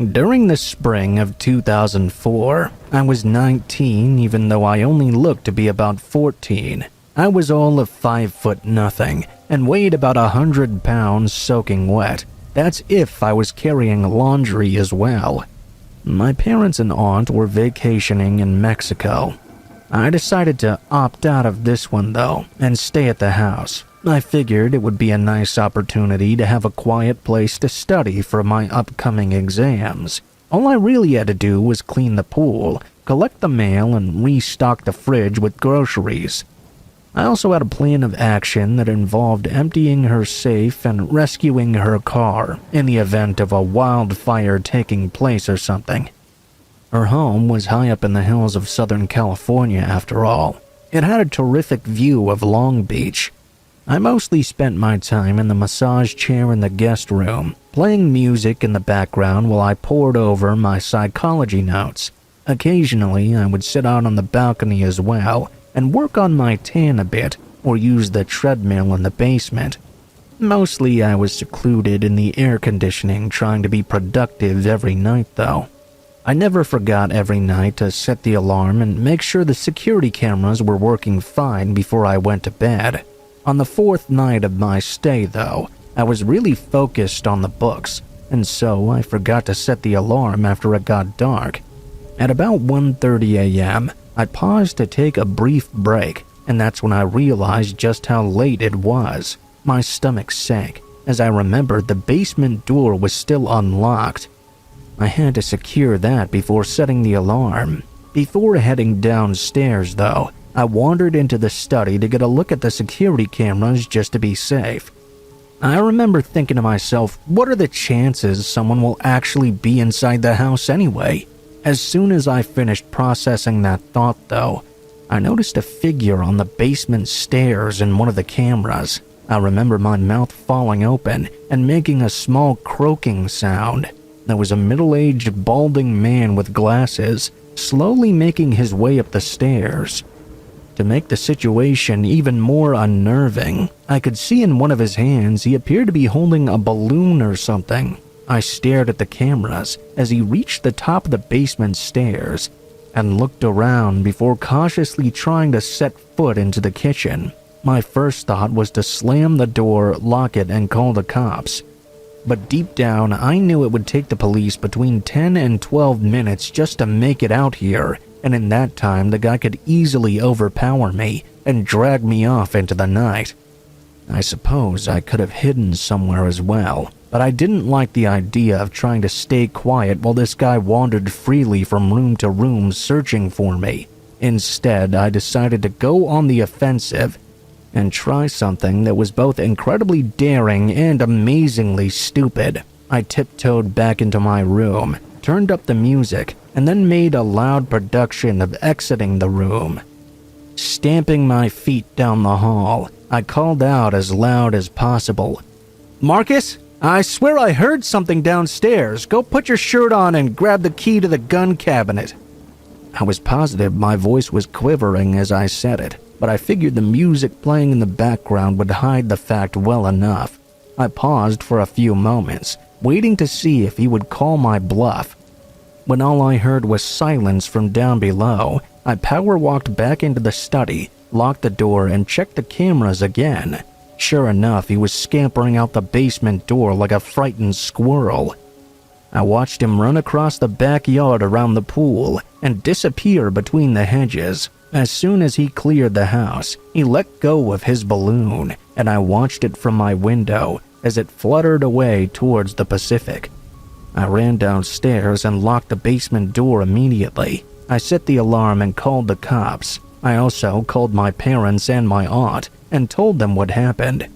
During the spring of 2004, I was 19 even though I only looked to be about 14. I was all of 5 nothing and weighed about 100 pounds soaking wet. That's if I was carrying laundry as well. My parents and aunt were vacationing in Mexico. I decided to opt out of this one though and stay at the house. I figured it would be a nice opportunity to have a quiet place to study for my upcoming exams. All I really had to do was clean the pool, collect the mail, and restock the fridge with groceries. I also had a plan of action that involved emptying her safe and rescuing her car in the event of a wildfire taking place or something. Her home was high up in the hills of Southern California after all. It had a terrific view of Long Beach. I mostly spent my time in the massage chair in the guest room, playing music in the background while I pored over my psychology notes. Occasionally, I would sit out on the balcony as well and work on my tan a bit or use the treadmill in the basement. Mostly, I was secluded in the air conditioning trying to be productive every night though. I never forgot every night to set the alarm and make sure the security cameras were working fine before I went to bed. On the 4th night of my stay, though, I was really focused on the books, and so I forgot to set the alarm after it got dark. At about 1:30 a.m., I paused to take a brief break, and that's when I realized just how late it was. My stomach sank, as I remembered the basement door was still unlocked. I had to secure that before setting the alarm. Before heading downstairs, though, I wandered into the study to get a look at the security cameras just to be safe. I remember thinking to myself, what are the chances someone will actually be inside the house anyway? As soon as I finished processing that thought though, I noticed a figure on the basement stairs in one of the cameras. I remember my mouth falling open and making a small croaking sound. There was a middle-aged balding man with glasses, slowly making his way up the stairs. To make the situation even more unnerving, I could see in one of his hands he appeared to be holding a balloon or something. I stared at the cameras as he reached the top of the basement stairs and looked around before cautiously trying to set foot into the kitchen. My first thought was to slam the door, lock it, and call the cops. But deep down, I knew it would take the police between 10 and 12 minutes just to make it out here, and in that time the guy could easily overpower me and drag me off into the night. I suppose I could have hidden somewhere as well, but I didn't like the idea of trying to stay quiet while this guy wandered freely from room to room searching for me. Instead, I decided to go on the offensive and try something that was both incredibly daring and amazingly stupid. I tiptoed back into my room, turned up the music, and then made a loud production of exiting the room. Stamping my feet down the hall, I called out as loud as possible, "Marcus, I swear I heard something downstairs. Go put your shirt on and grab the key to the gun cabinet." I was positive my voice was quivering as I said it, but I figured the music playing in the background would hide the fact well enough. I paused for a few moments, waiting to see if he would call my bluff. When all I heard was silence from down below, I power-walked back into the study, locked the door, and checked the cameras again. Sure enough, he was scampering out the basement door like a frightened squirrel. I watched him run across the backyard around the pool and disappear between the hedges. As soon as he cleared the house, he let go of his balloon, and I watched it from my window as it fluttered away towards the Pacific. I ran downstairs and locked the basement door immediately. I set the alarm and called the cops. I also called my parents and my aunt and told them what happened.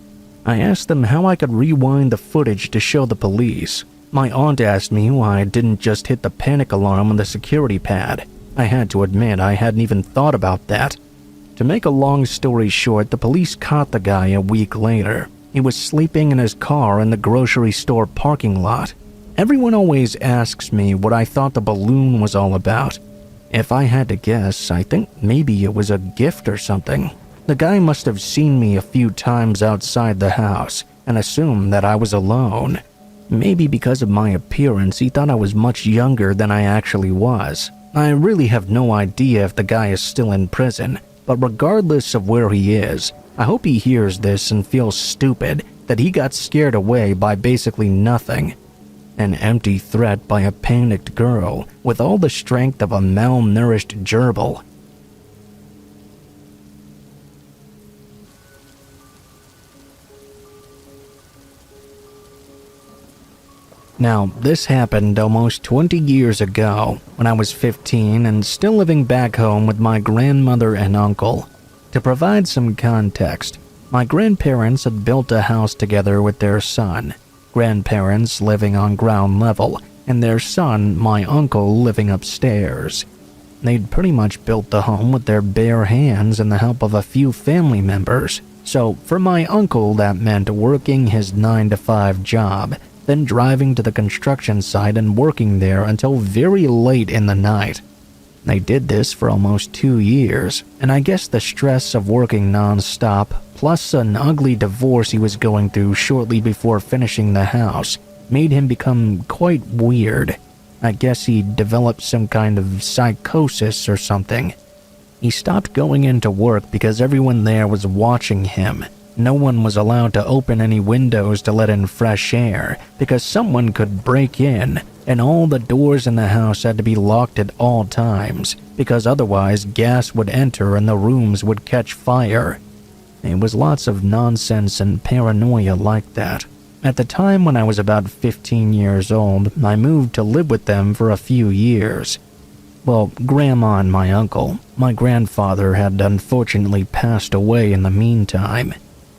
I asked them how I could rewind the footage to show the police. My aunt asked me why I didn't just hit the panic alarm on the security pad. I had to admit I hadn't even thought about that. To make a long story short, the police caught the guy a week later. He was sleeping in his car in the grocery store parking lot. Everyone always asks me what I thought the balloon was all about. If I had to guess, I think maybe it was a gift or something. The guy must have seen me a few times outside the house and assumed that I was alone. Maybe because of my appearance, he thought I was much younger than I actually was. I really have no idea if the guy is still in prison, but regardless of where he is, I hope he hears this and feels stupid that he got scared away by basically nothing. An empty threat by a panicked girl with all the strength of a malnourished gerbil. Now, this happened almost 20 years ago when I was 15 and still living back home with my grandmother and uncle. To provide some context, my grandparents had built a house together with their son, grandparents living on ground level, and their son, my uncle, living upstairs. They'd pretty much built the home with their bare hands and the help of a few family members. So, for my uncle, that meant working his 9-to-5 job, then driving to the construction site and working there until very late in the night. They did this for almost 2 years, and I guess the stress of working non-stop, plus an ugly divorce he was going through shortly before finishing the house, made him become quite weird. I guess he developed some kind of psychosis or something. He stopped going into work because everyone there was watching him. No one was allowed to open any windows to let in fresh air because someone could break in, and all the doors in the house had to be locked at all times because otherwise gas would enter and the rooms would catch fire. It was lots of nonsense and paranoia like that. At the time when I was about 15 years old, I moved to live with them for a few years. Well, Grandma and my uncle. My grandfather had unfortunately passed away in the meantime.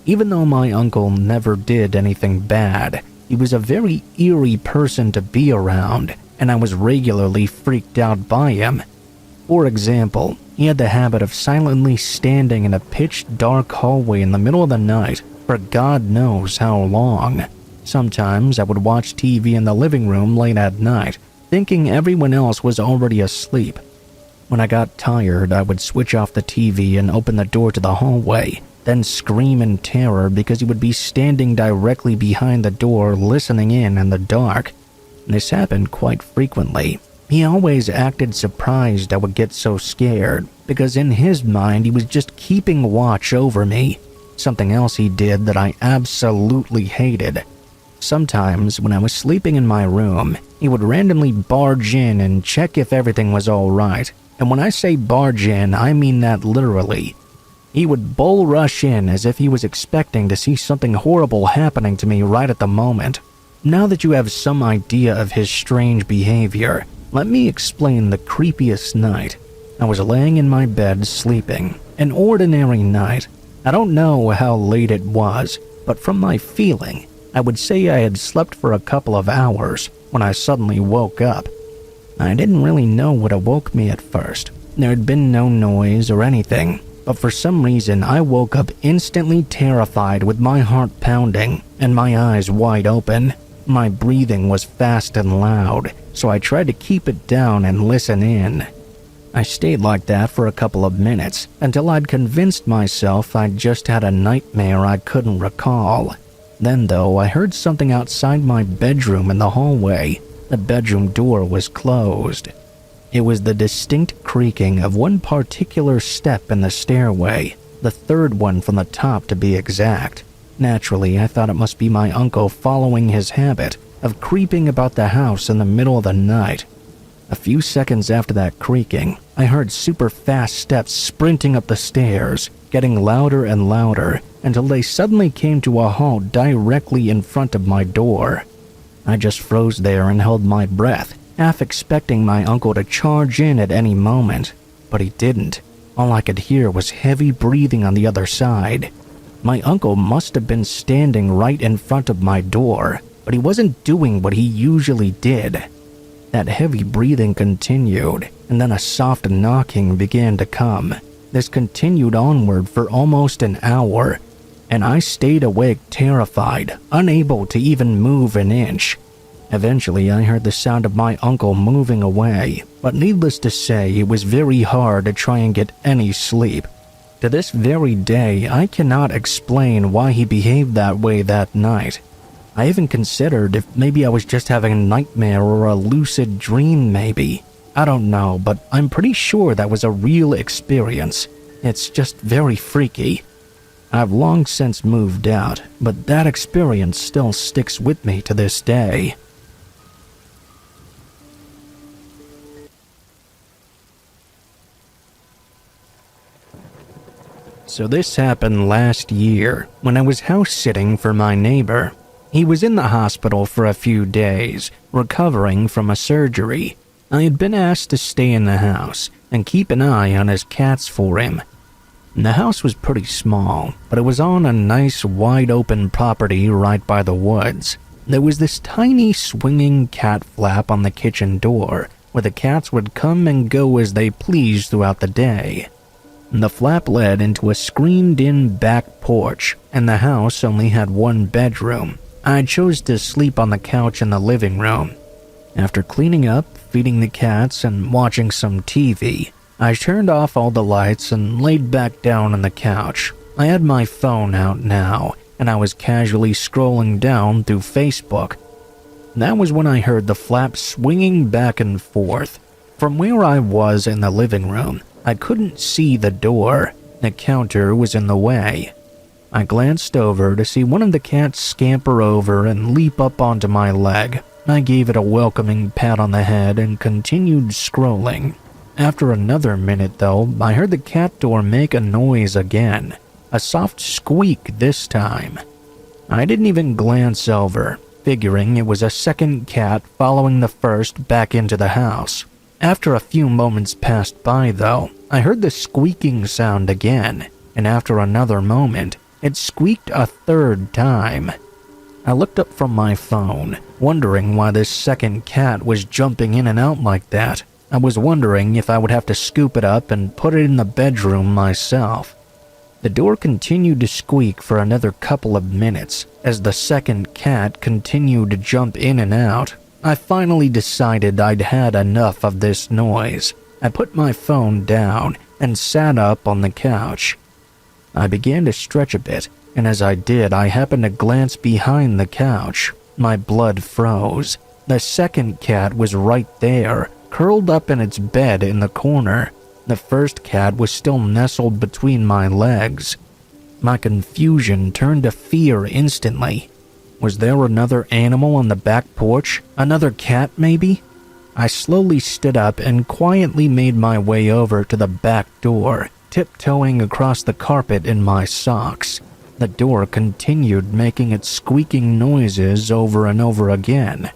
Even though my uncle never did anything bad, he was a very eerie person to be around, and I was regularly freaked out by him. For example, he had the habit of silently standing in a pitch-dark hallway in the middle of the night for God knows how long. Sometimes I would watch TV in the living room late at night, thinking everyone else was already asleep. When I got tired, I would switch off the TV and open the door to the hallway, then scream in terror because he would be standing directly behind the door listening in the dark. This happened quite frequently. He always acted surprised I would get so scared because in his mind he was just keeping watch over me. Something else he did that I absolutely hated. Sometimes when I was sleeping in my room, he would randomly barge in and check if everything was all right. And when I say barge in, I mean that literally. He would bull rush in as if he was expecting to see something horrible happening to me right at the moment. Now that you have some idea of his strange behavior, let me explain the creepiest night. I was laying in my bed sleeping. An ordinary night. I don't know how late it was, but from my feeling, I would say I had slept for a couple of hours when I suddenly woke up. I didn't really know what awoke me at first. There had been no noise or anything. But for some reason, I woke up instantly terrified with my heart pounding and my eyes wide open. My breathing was fast and loud, so I tried to keep it down and listen in. I stayed like that for a couple of minutes until I'd convinced myself I'd just had a nightmare I couldn't recall. Then, though, I heard something outside my bedroom in the hallway. The bedroom door was closed. It was the distinct creaking of one particular step in the stairway, the third one from the top to be exact. Naturally, I thought it must be my uncle following his habit of creeping about the house in the middle of the night. A few seconds after that creaking, I heard super fast steps sprinting up the stairs, getting louder and louder until they suddenly came to a halt directly in front of my door. I just froze there and held my breath, half expecting my uncle to charge in at any moment, but he didn't. All I could hear was heavy breathing on the other side. My uncle must have been standing right in front of my door, but he wasn't doing what he usually did. That heavy breathing continued, and then a soft knocking began to come. This continued onward for almost an hour, and I stayed awake terrified, unable to even move an inch. Eventually, I heard the sound of my uncle moving away, but needless to say, it was very hard to try and get any sleep. To this very day, I cannot explain why he behaved that way that night. I even considered if maybe I was just having a nightmare or a lucid dream maybe. I don't know, but I'm pretty sure that was a real experience. It's just very freaky. I've long since moved out, but that experience still sticks with me to this day. So this happened last year when I was house sitting for my neighbor. He was in the hospital for a few days, recovering from a surgery. I had been asked to stay in the house and keep an eye on his cats for him. The house was pretty small, but it was on a nice wide open property right by the woods. There was this tiny swinging cat flap on the kitchen door where the cats would come and go as they pleased throughout the day. The flap led into a screened-in back porch, and the house only had one bedroom. I chose to sleep on the couch in the living room. After cleaning up, feeding the cats, and watching some TV, I turned off all the lights and laid back down on the couch. I had my phone out now, and I was casually scrolling down through Facebook. That was when I heard the flap swinging back and forth. From where I was in the living room, I couldn't see the door. The counter was in the way. I glanced over to see one of the cats scamper over and leap up onto my leg. I gave it a welcoming pat on the head and continued scrolling. After another minute, though, I heard the cat door make a noise again. A soft squeak this time. I didn't even glance over, figuring it was a second cat following the first back into the house. After a few moments passed by, though, I heard the squeaking sound again, and after another moment, it squeaked a third time. I looked up from my phone, wondering why this second cat was jumping in and out like that. I was wondering if I would have to scoop it up and put it in the bedroom myself. The door continued to squeak for another couple of minutes as the second cat continued to jump in and out. I finally decided I'd had enough of this noise. I put my phone down and sat up on the couch. I began to stretch a bit, and as I did, I happened to glance behind the couch. My blood froze. The second cat was right there, curled up in its bed in the corner. The first cat was still nestled between my legs. My confusion turned to fear instantly. Was there another animal on the back porch? Another cat, maybe? I slowly stood up and quietly made my way over to the back door, tiptoeing across the carpet in my socks. The door continued making its squeaking noises over and over again.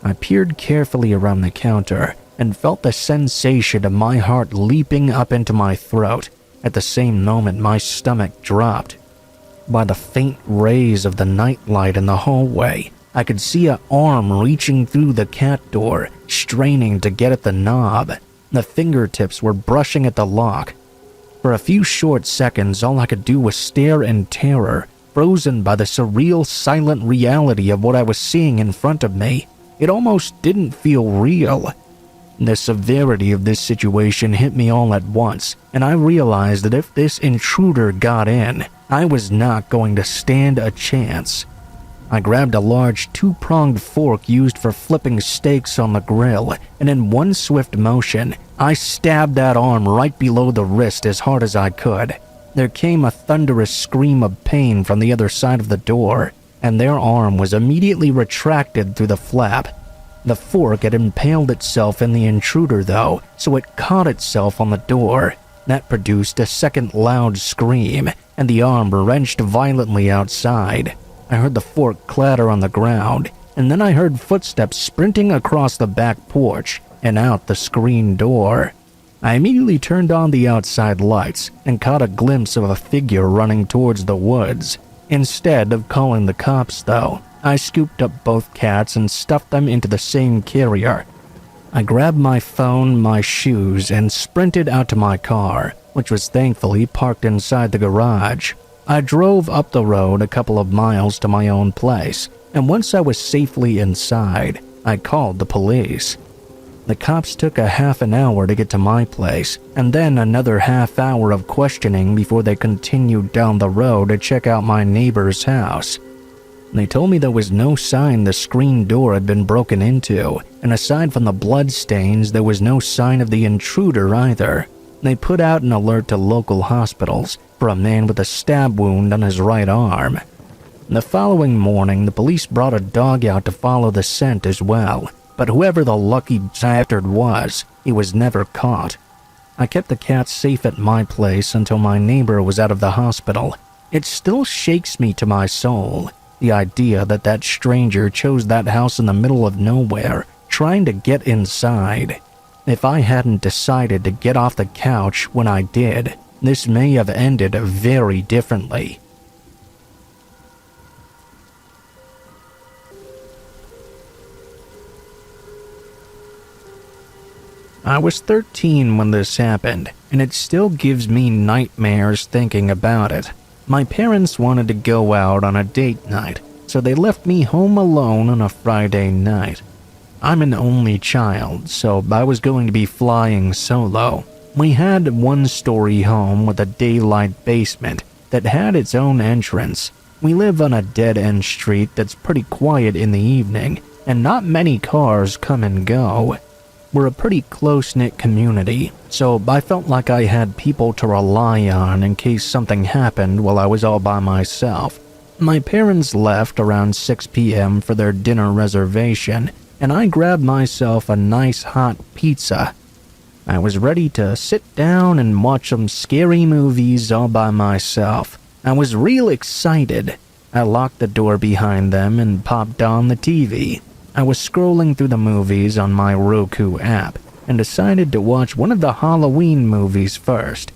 I peered carefully around the counter and felt the sensation of my heart leaping up into my throat. At the same moment, my stomach dropped. By the faint rays of the nightlight in the hallway, I could see an arm reaching through the cat door, straining to get at the knob. The fingertips were brushing at the lock. For a few short seconds, all I could do was stare in terror, frozen by the surreal, silent reality of what I was seeing in front of me. It almost didn't feel real. The severity of this situation hit me all at once, and I realized that if this intruder got in, I was not going to stand a chance. I grabbed a large two-pronged fork used for flipping steaks on the grill, and in one swift motion, I stabbed that arm right below the wrist as hard as I could. There came a thunderous scream of pain from the other side of the door, and their arm was immediately retracted through the flap. The fork had impaled itself in the intruder, though, so it caught itself on the door. That produced a second loud scream, and the arm wrenched violently outside. I heard the fork clatter on the ground, and then I heard footsteps sprinting across the back porch and out the screen door. I immediately turned on the outside lights and caught a glimpse of a figure running towards the woods. Instead of calling the cops, though, I scooped up both cats and stuffed them into the same carrier. I grabbed my phone, my shoes, and sprinted out to my car, which was thankfully parked inside the garage. I drove up the road a couple of miles to my own place, and once I was safely inside, I called the police. The cops took a half an hour to get to my place, and then another half hour of questioning before they continued down the road to check out my neighbor's house. They told me there was no sign the screen door had been broken into, and aside from the blood stains, there was no sign of the intruder either. They put out an alert to local hospitals for a man with a stab wound on his right arm. The following morning, the police brought a dog out to follow the scent as well, but whoever the lucky bastard was, he was never caught. I kept the cat safe at my place until my neighbor was out of the hospital. It still shakes me to my soul, the idea that that stranger chose that house in the middle of nowhere, trying to get inside. If I hadn't decided to get off the couch when I did, this may have ended very differently. I was 13 when this happened, and it still gives me nightmares thinking about it. My parents wanted to go out on a date night, so they left me home alone on a Friday night. I'm an only child, so I was going to be flying solo. We had a one-story home with a daylight basement that had its own entrance. We live on a dead-end street that's pretty quiet in the evening, and not many cars come and go. We're a pretty close-knit community, so I felt like I had people to rely on in case something happened while I was all by myself. My parents left around 6 p.m. for their dinner reservation, and I grabbed myself a nice hot pizza. I was ready to sit down and watch some scary movies all by myself. I was real excited. I locked the door behind them and popped on the TV. I was scrolling through the movies on my Roku app and decided to watch one of the Halloween movies first.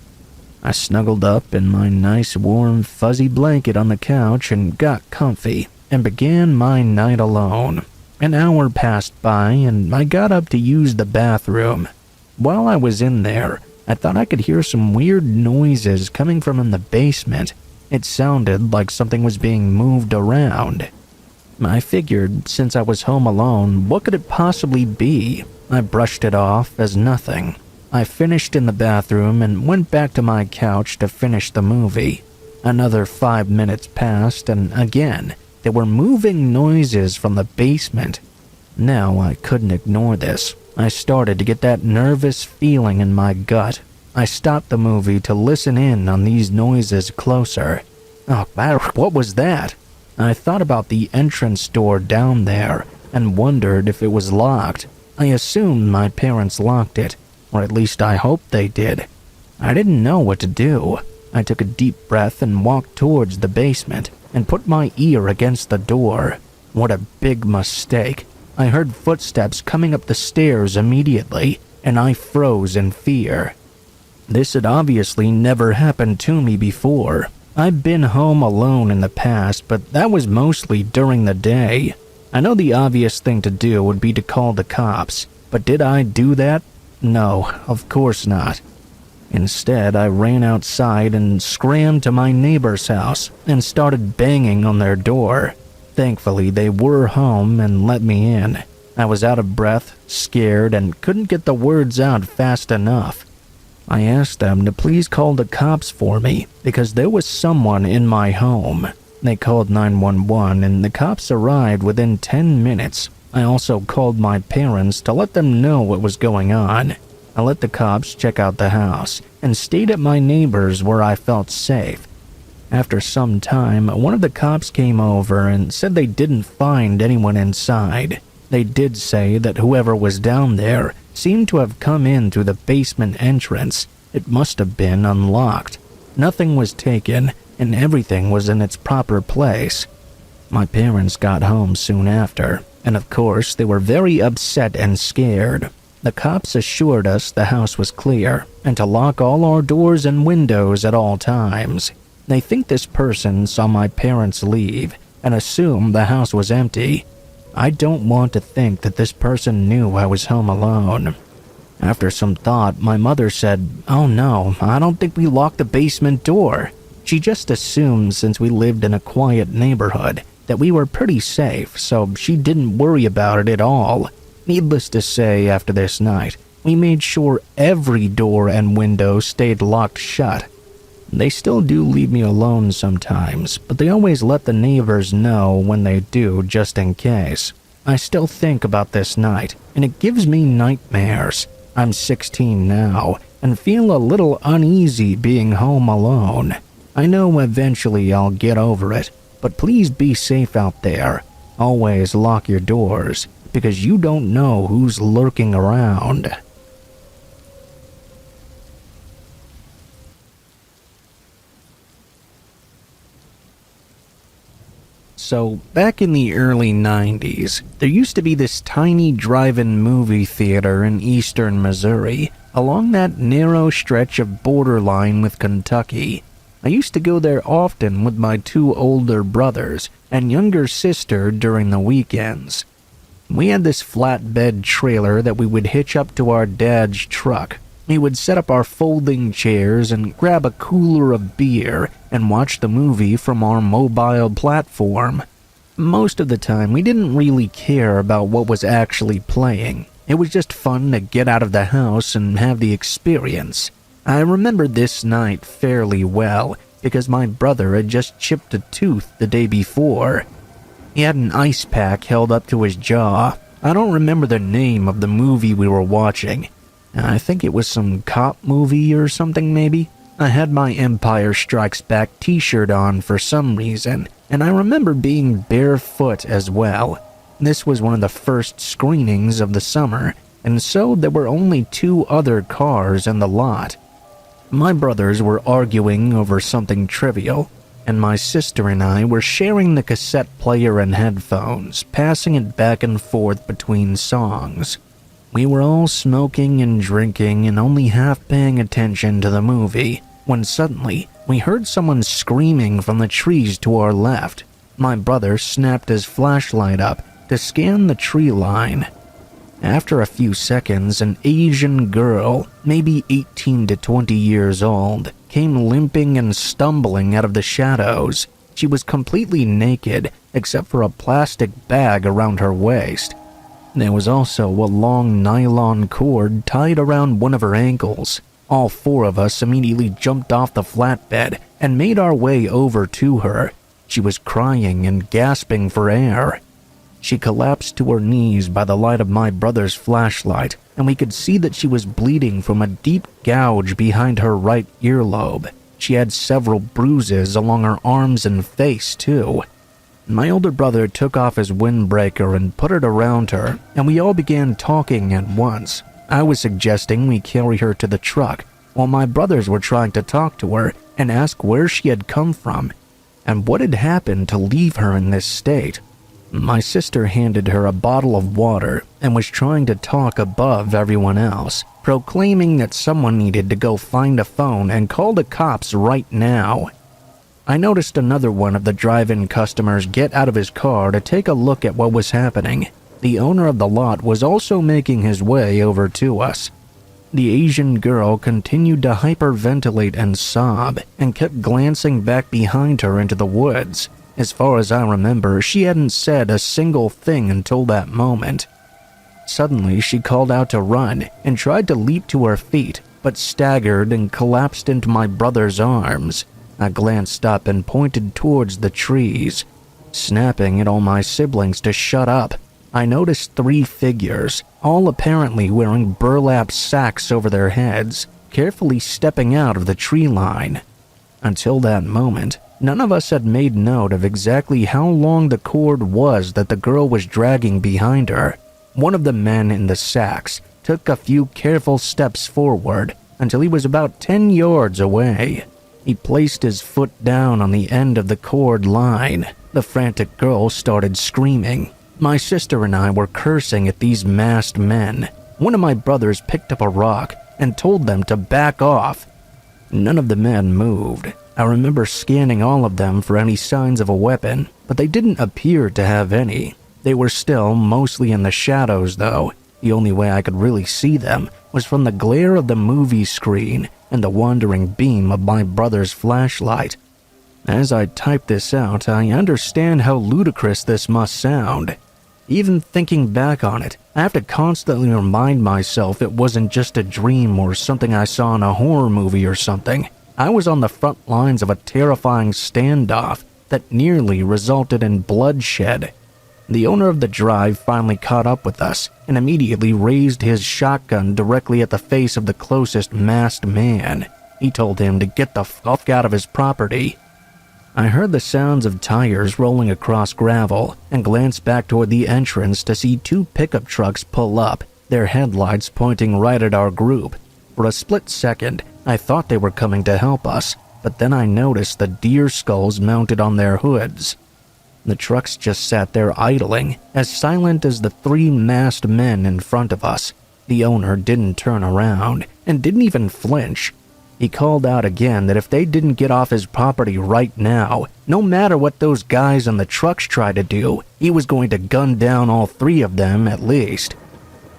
I snuggled up in my nice warm fuzzy blanket on the couch and got comfy and began my night alone. An hour passed by and I got up to use the bathroom. While I was in there, I thought I could hear some weird noises coming from in the basement. It sounded like something was being moved around. I figured, since I was home alone, what could it possibly be? I brushed it off as nothing. I finished in the bathroom and went back to my couch to finish the movie. Another 5 minutes passed, and again, there were moving noises from the basement. Now I couldn't ignore this. I started to get that nervous feeling in my gut. I stopped the movie to listen in on these noises closer. Oh, what was that? I thought about the entrance door down there and wondered if it was locked. I assumed my parents locked it, or at least I hoped they did. I didn't know what to do. I took a deep breath and walked towards the basement and put my ear against the door. What a big mistake. I heard footsteps coming up the stairs immediately, and I froze in fear. This had obviously never happened to me before. I've been home alone in the past, but that was mostly during the day. I know the obvious thing to do would be to call the cops, but did I do that? No, of course not. Instead, I ran outside and scrammed to my neighbor's house and started banging on their door. Thankfully, they were home and let me in. I was out of breath, scared, and couldn't get the words out fast enough. I asked them to please call the cops for me because there was someone in my home. They called 911 and the cops arrived within 10 minutes. I also called my parents to let them know what was going on. I let the cops check out the house and stayed at my neighbor's where I felt safe. After some time, one of the cops came over and said they didn't find anyone inside. They did say that whoever was down there seemed to have come in through the basement entrance. It must have been unlocked. Nothing was taken, and everything was in its proper place. My parents got home soon after, and of course they were very upset and scared. The cops assured us the house was clear, and to lock all our doors and windows at all times. They think this person saw my parents leave, and assumed the house was empty. I don't want to think that this person knew I was home alone. After some thought, my mother said, "Oh no, I don't think we locked the basement door." She just assumed since we lived in a quiet neighborhood that we were pretty safe, so she didn't worry about it at all. Needless to say, after this night, we made sure every door and window stayed locked shut. They still do leave me alone sometimes, but they always let the neighbors know when they do, just in case. I still think about this night, and it gives me nightmares. I'm 16 now, and feel a little uneasy being home alone. I know eventually I'll get over it, but please be safe out there. Always lock your doors, because you don't know who's lurking around. So, back in the early 90s, there used to be this tiny drive-in movie theater in eastern Missouri, along that narrow stretch of borderline with Kentucky. I used to go there often with my 2 older brothers and younger sister during the weekends. We had this flatbed trailer that we would hitch up to our dad's truck. We would set up our folding chairs and grab a cooler of beer and watch the movie from our mobile platform. Most of the time, we didn't really care about what was actually playing. It was just fun to get out of the house and have the experience. I remember this night fairly well because my brother had just chipped a tooth the day before. He had an ice pack held up to his jaw. I don't remember the name of the movie we were watching. I think it was some cop movie or something maybe. I had my Empire Strikes Back t-shirt on for some reason, and I remember being barefoot as well. This was one of the first screenings of the summer, and so there were only 2 other cars in the lot. My brothers were arguing over something trivial, and my sister and I were sharing the cassette player and headphones, passing it back and forth between songs. We were all smoking and drinking and only half paying attention to the movie, when suddenly we heard someone screaming from the trees to our left. My brother snapped his flashlight up to scan the tree line. After a few seconds, an Asian girl, maybe 18 to 20 years old, came limping and stumbling out of the shadows. She was completely naked, except for a plastic bag around her waist. There was also a long nylon cord tied around one of her ankles. All 4 of us immediately jumped off the flatbed and made our way over to her. She was crying and gasping for air. She collapsed to her knees by the light of my brother's flashlight, and we could see that she was bleeding from a deep gouge behind her right earlobe. She had several bruises along her arms and face, too. My older brother took off his windbreaker and put it around her, and we all began talking at once. I was suggesting we carry her to the truck, while my brothers were trying to talk to her and ask where she had come from, and what had happened to leave her in this state. My sister handed her a bottle of water and was trying to talk above everyone else, proclaiming that someone needed to go find a phone and call the cops right now. I noticed another one of the drive-in customers get out of his car to take a look at what was happening. The owner of the lot was also making his way over to us. The Asian girl continued to hyperventilate and sob, and kept glancing back behind her into the woods. As far as I remember, she hadn't said a single thing until that moment. Suddenly, she called out to run, and tried to leap to her feet, but staggered and collapsed into my brother's arms. I glanced up and pointed towards the trees, snapping at all my siblings to shut up. I noticed 3 figures, all apparently wearing burlap sacks over their heads, carefully stepping out of the tree line. Until that moment, none of us had made note of exactly how long the cord was that the girl was dragging behind her. One of the men in the sacks took a few careful steps forward until he was about 10 yards away. He placed his foot down on the end of the cord line. The frantic girl started screaming. My sister and I were cursing at these masked men. One of my brothers picked up a rock and told them to back off. None of the men moved. I remember scanning all of them for any signs of a weapon, but they didn't appear to have any. They were still mostly in the shadows, though. The only way I could really see them was from the glare of the movie screen and the wandering beam of my brother's flashlight. As I type this out, I understand how ludicrous this must sound. Even thinking back on it, I have to constantly remind myself it wasn't just a dream or something I saw in a horror movie or something. I was on the front lines of a terrifying standoff that nearly resulted in bloodshed. The owner of the drive finally caught up with us and immediately raised his shotgun directly at the face of the closest masked man. He told him to get the fuck out of his property. I heard the sounds of tires rolling across gravel and glanced back toward the entrance to see two pickup trucks pull up, their headlights pointing right at our group. For a split second, I thought they were coming to help us, but then I noticed the deer skulls mounted on their hoods. The trucks just sat there idling, as silent as the three masked men in front of us. The owner didn't turn around and didn't even flinch. He called out again that if they didn't get off his property right now, no matter what those guys in the trucks tried to do, he was going to gun down all three of them at least.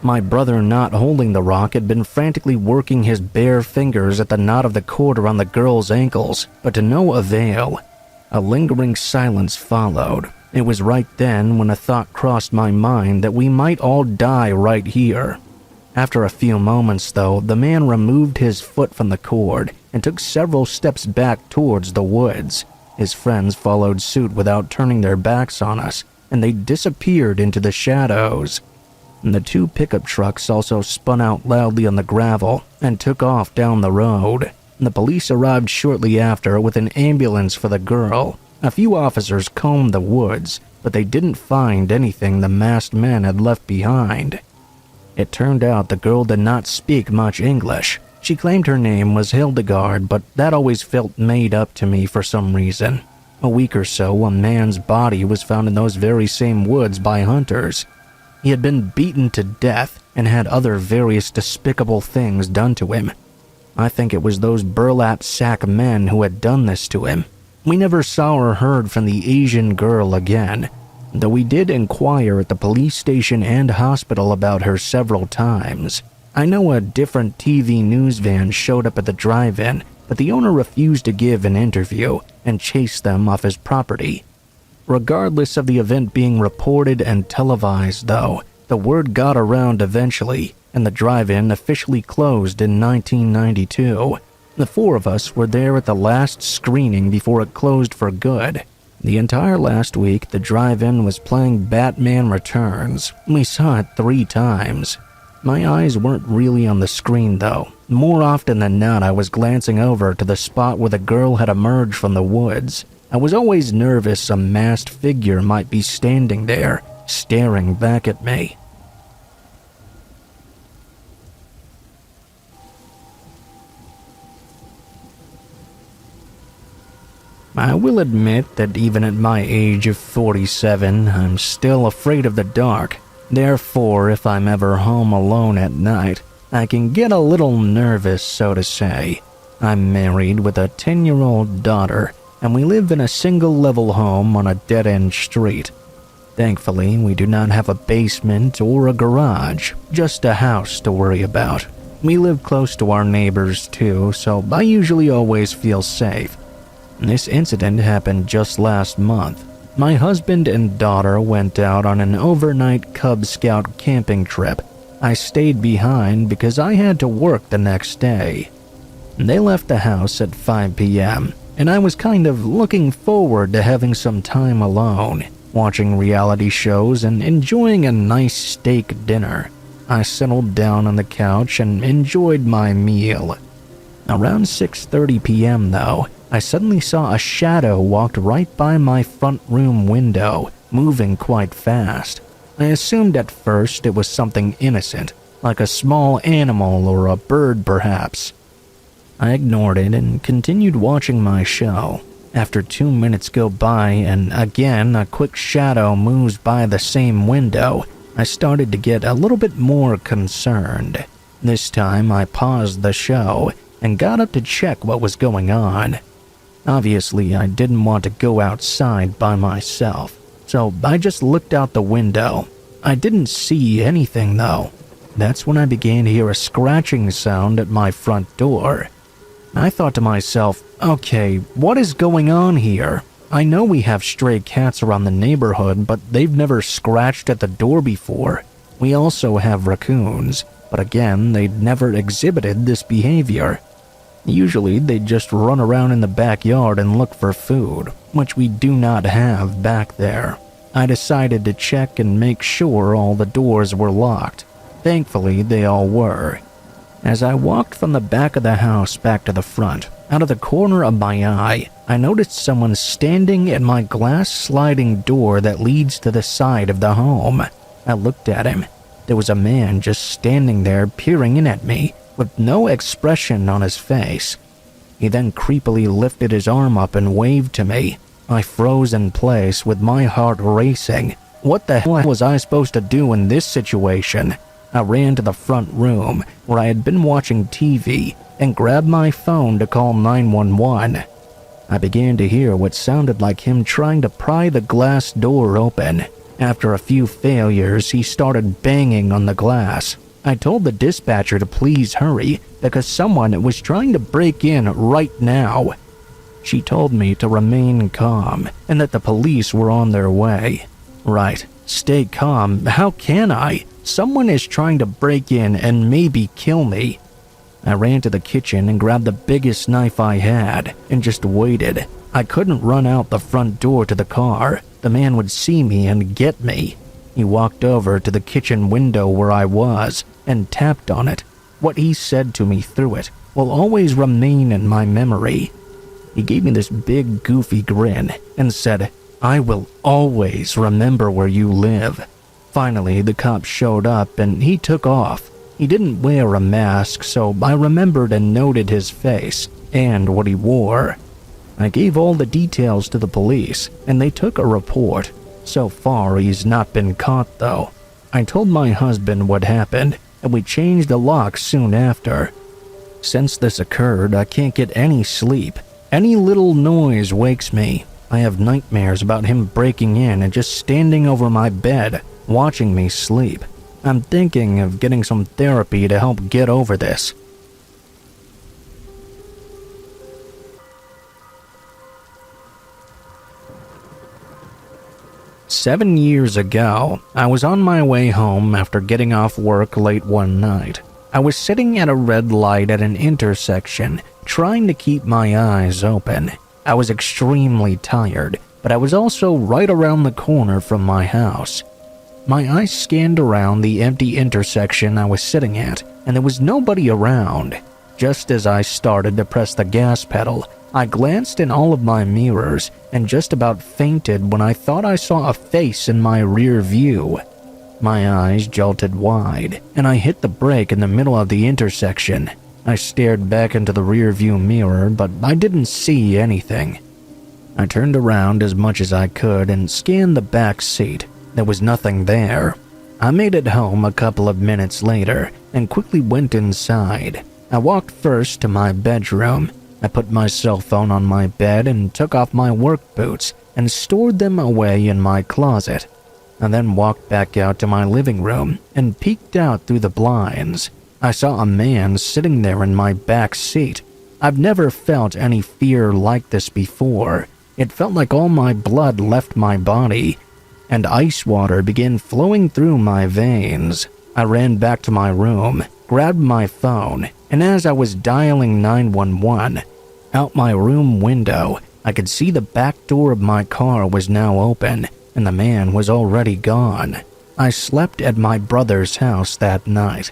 My brother, not holding the rock, had been frantically working his bare fingers at the knot of the cord around the girl's ankles, but to no avail. A lingering silence followed. It was right then when a thought crossed my mind that we might all die right here. After a few moments, though, the man removed his foot from the cord and took several steps back towards the woods. His friends followed suit without turning their backs on us, and they disappeared into the shadows. The two pickup trucks also spun out loudly on the gravel and took off down the road. The police arrived shortly after with an ambulance for the girl. A few officers combed the woods, but they didn't find anything the masked men had left behind. It turned out the girl did not speak much English. She claimed her name was Hildegard, but that always felt made up to me for some reason. A week or so, a man's body was found in those very same woods by hunters. He had been beaten to death and had other various despicable things done to him. I think it was those burlap sack men who had done this to him. We never saw or heard from the Asian girl again, though we did inquire at the police station and hospital about her several times. I know a different TV news van showed up at the drive-in, but the owner refused to give an interview and chased them off his property. Regardless of the event being reported and televised, though, the word got around eventually, and the drive-in officially closed in 1992. The four of us were there at the last screening before it closed for good. The entire last week, the drive-in was playing Batman Returns. We saw it 3 times. My eyes weren't really on the screen, though. More often than not, I was glancing over to the spot where the girl had emerged from the woods. I was always nervous a masked figure might be standing there, staring back at me. I will admit that even at my age of 47, I'm still afraid of the dark. Therefore, if I'm ever home alone at night, I can get a little nervous, so to say. I'm married with a 10-year-old daughter, and we live in a single-level home on a dead-end street. Thankfully, we do not have a basement or a garage, just a house to worry about. We live close to our neighbors, too, so I usually always feel safe. This incident happened just last month. My husband and daughter went out on an overnight Cub Scout camping trip. I stayed behind because I had to work the next day. They left the house at 5 p.m., and I was kind of looking forward to having some time alone, watching reality shows and enjoying a nice steak dinner. I settled down on the couch and enjoyed my meal. Around 6:30 p.m., though, I suddenly saw a shadow walk right by my front room window, moving quite fast. I assumed at first it was something innocent, like a small animal or a bird perhaps. I ignored it and continued watching my show. After 2 minutes go by and again a quick shadow moves by the same window, I started to get a little bit more concerned. This time I paused the show and got up to check what was going on. Obviously, I didn't want to go outside by myself, so I just looked out the window. I didn't see anything, though. That's when I began to hear a scratching sound at my front door. I thought to myself, okay, what is going on here? I know we have stray cats around the neighborhood, but they've never scratched at the door before. We also have raccoons, but again, they'd never exhibited this behavior. Usually, they'd just run around in the backyard and look for food, which we do not have back there. I decided to check and make sure all the doors were locked. Thankfully, they all were. As I walked from the back of the house back to the front, out of the corner of my eye, I noticed someone standing at my glass sliding door that leads to the side of the home. I looked at him. There was a man just standing there peering in at me, with no expression on his face. He then creepily lifted his arm up and waved to me. I froze in place with my heart racing. What the hell was I supposed to do in this situation? I ran to the front room, where I had been watching TV, and grabbed my phone to call 911. I began to hear what sounded like him trying to pry the glass door open. After a few failures, he started banging on the glass. I told the dispatcher to please hurry, because someone was trying to break in right now. She told me to remain calm, and that the police were on their way. Right, stay calm, how can I? Someone is trying to break in and maybe kill me. I ran to the kitchen and grabbed the biggest knife I had, and just waited. I couldn't run out the front door to the car. The man would see me and get me. He walked over to the kitchen window where I was, and tapped on it. What he said to me through it will always remain in my memory. He gave me this big goofy grin, and said, "I will always remember where you live." Finally, the cop showed up and he took off. He didn't wear a mask, so I remembered and noted his face and what he wore. I gave all the details to the police, and they took a report. So far, he's not been caught, though. I told my husband what happened, and we changed the lock soon after. Since this occurred, I can't get any sleep. Any little noise wakes me. I have nightmares about him breaking in and just standing over my bed, watching me sleep. I'm thinking of getting some therapy to help get over this. "7 years ago, I was on my way home after getting off work late one night. I was sitting at a red light at an intersection, trying to keep my eyes open. I was extremely tired, but I was also right around the corner from my house. My eyes scanned around the empty intersection I was sitting at, and there was nobody around. Just as I started to press the gas pedal, I glanced in all of my mirrors and just about fainted when I thought I saw a face in my rear view. My eyes jolted wide, and I hit the brake in the middle of the intersection. I stared back into the rear view mirror, but I didn't see anything. I turned around as much as I could and scanned the back seat. There was nothing there. I made it home a couple of minutes later and quickly went inside. I walked first to my bedroom. I put my cell phone on my bed and took off my work boots and stored them away in my closet. I then walked back out to my living room and peeked out through the blinds. I saw a man sitting there in my back seat. I've never felt any fear like this before. It felt like all my blood left my body, and ice water began flowing through my veins. I ran back to my room, grabbed my phone, and as I was dialing 911, out my room window, I could see the back door of my car was now open, and the man was already gone. I slept at my brother's house that night.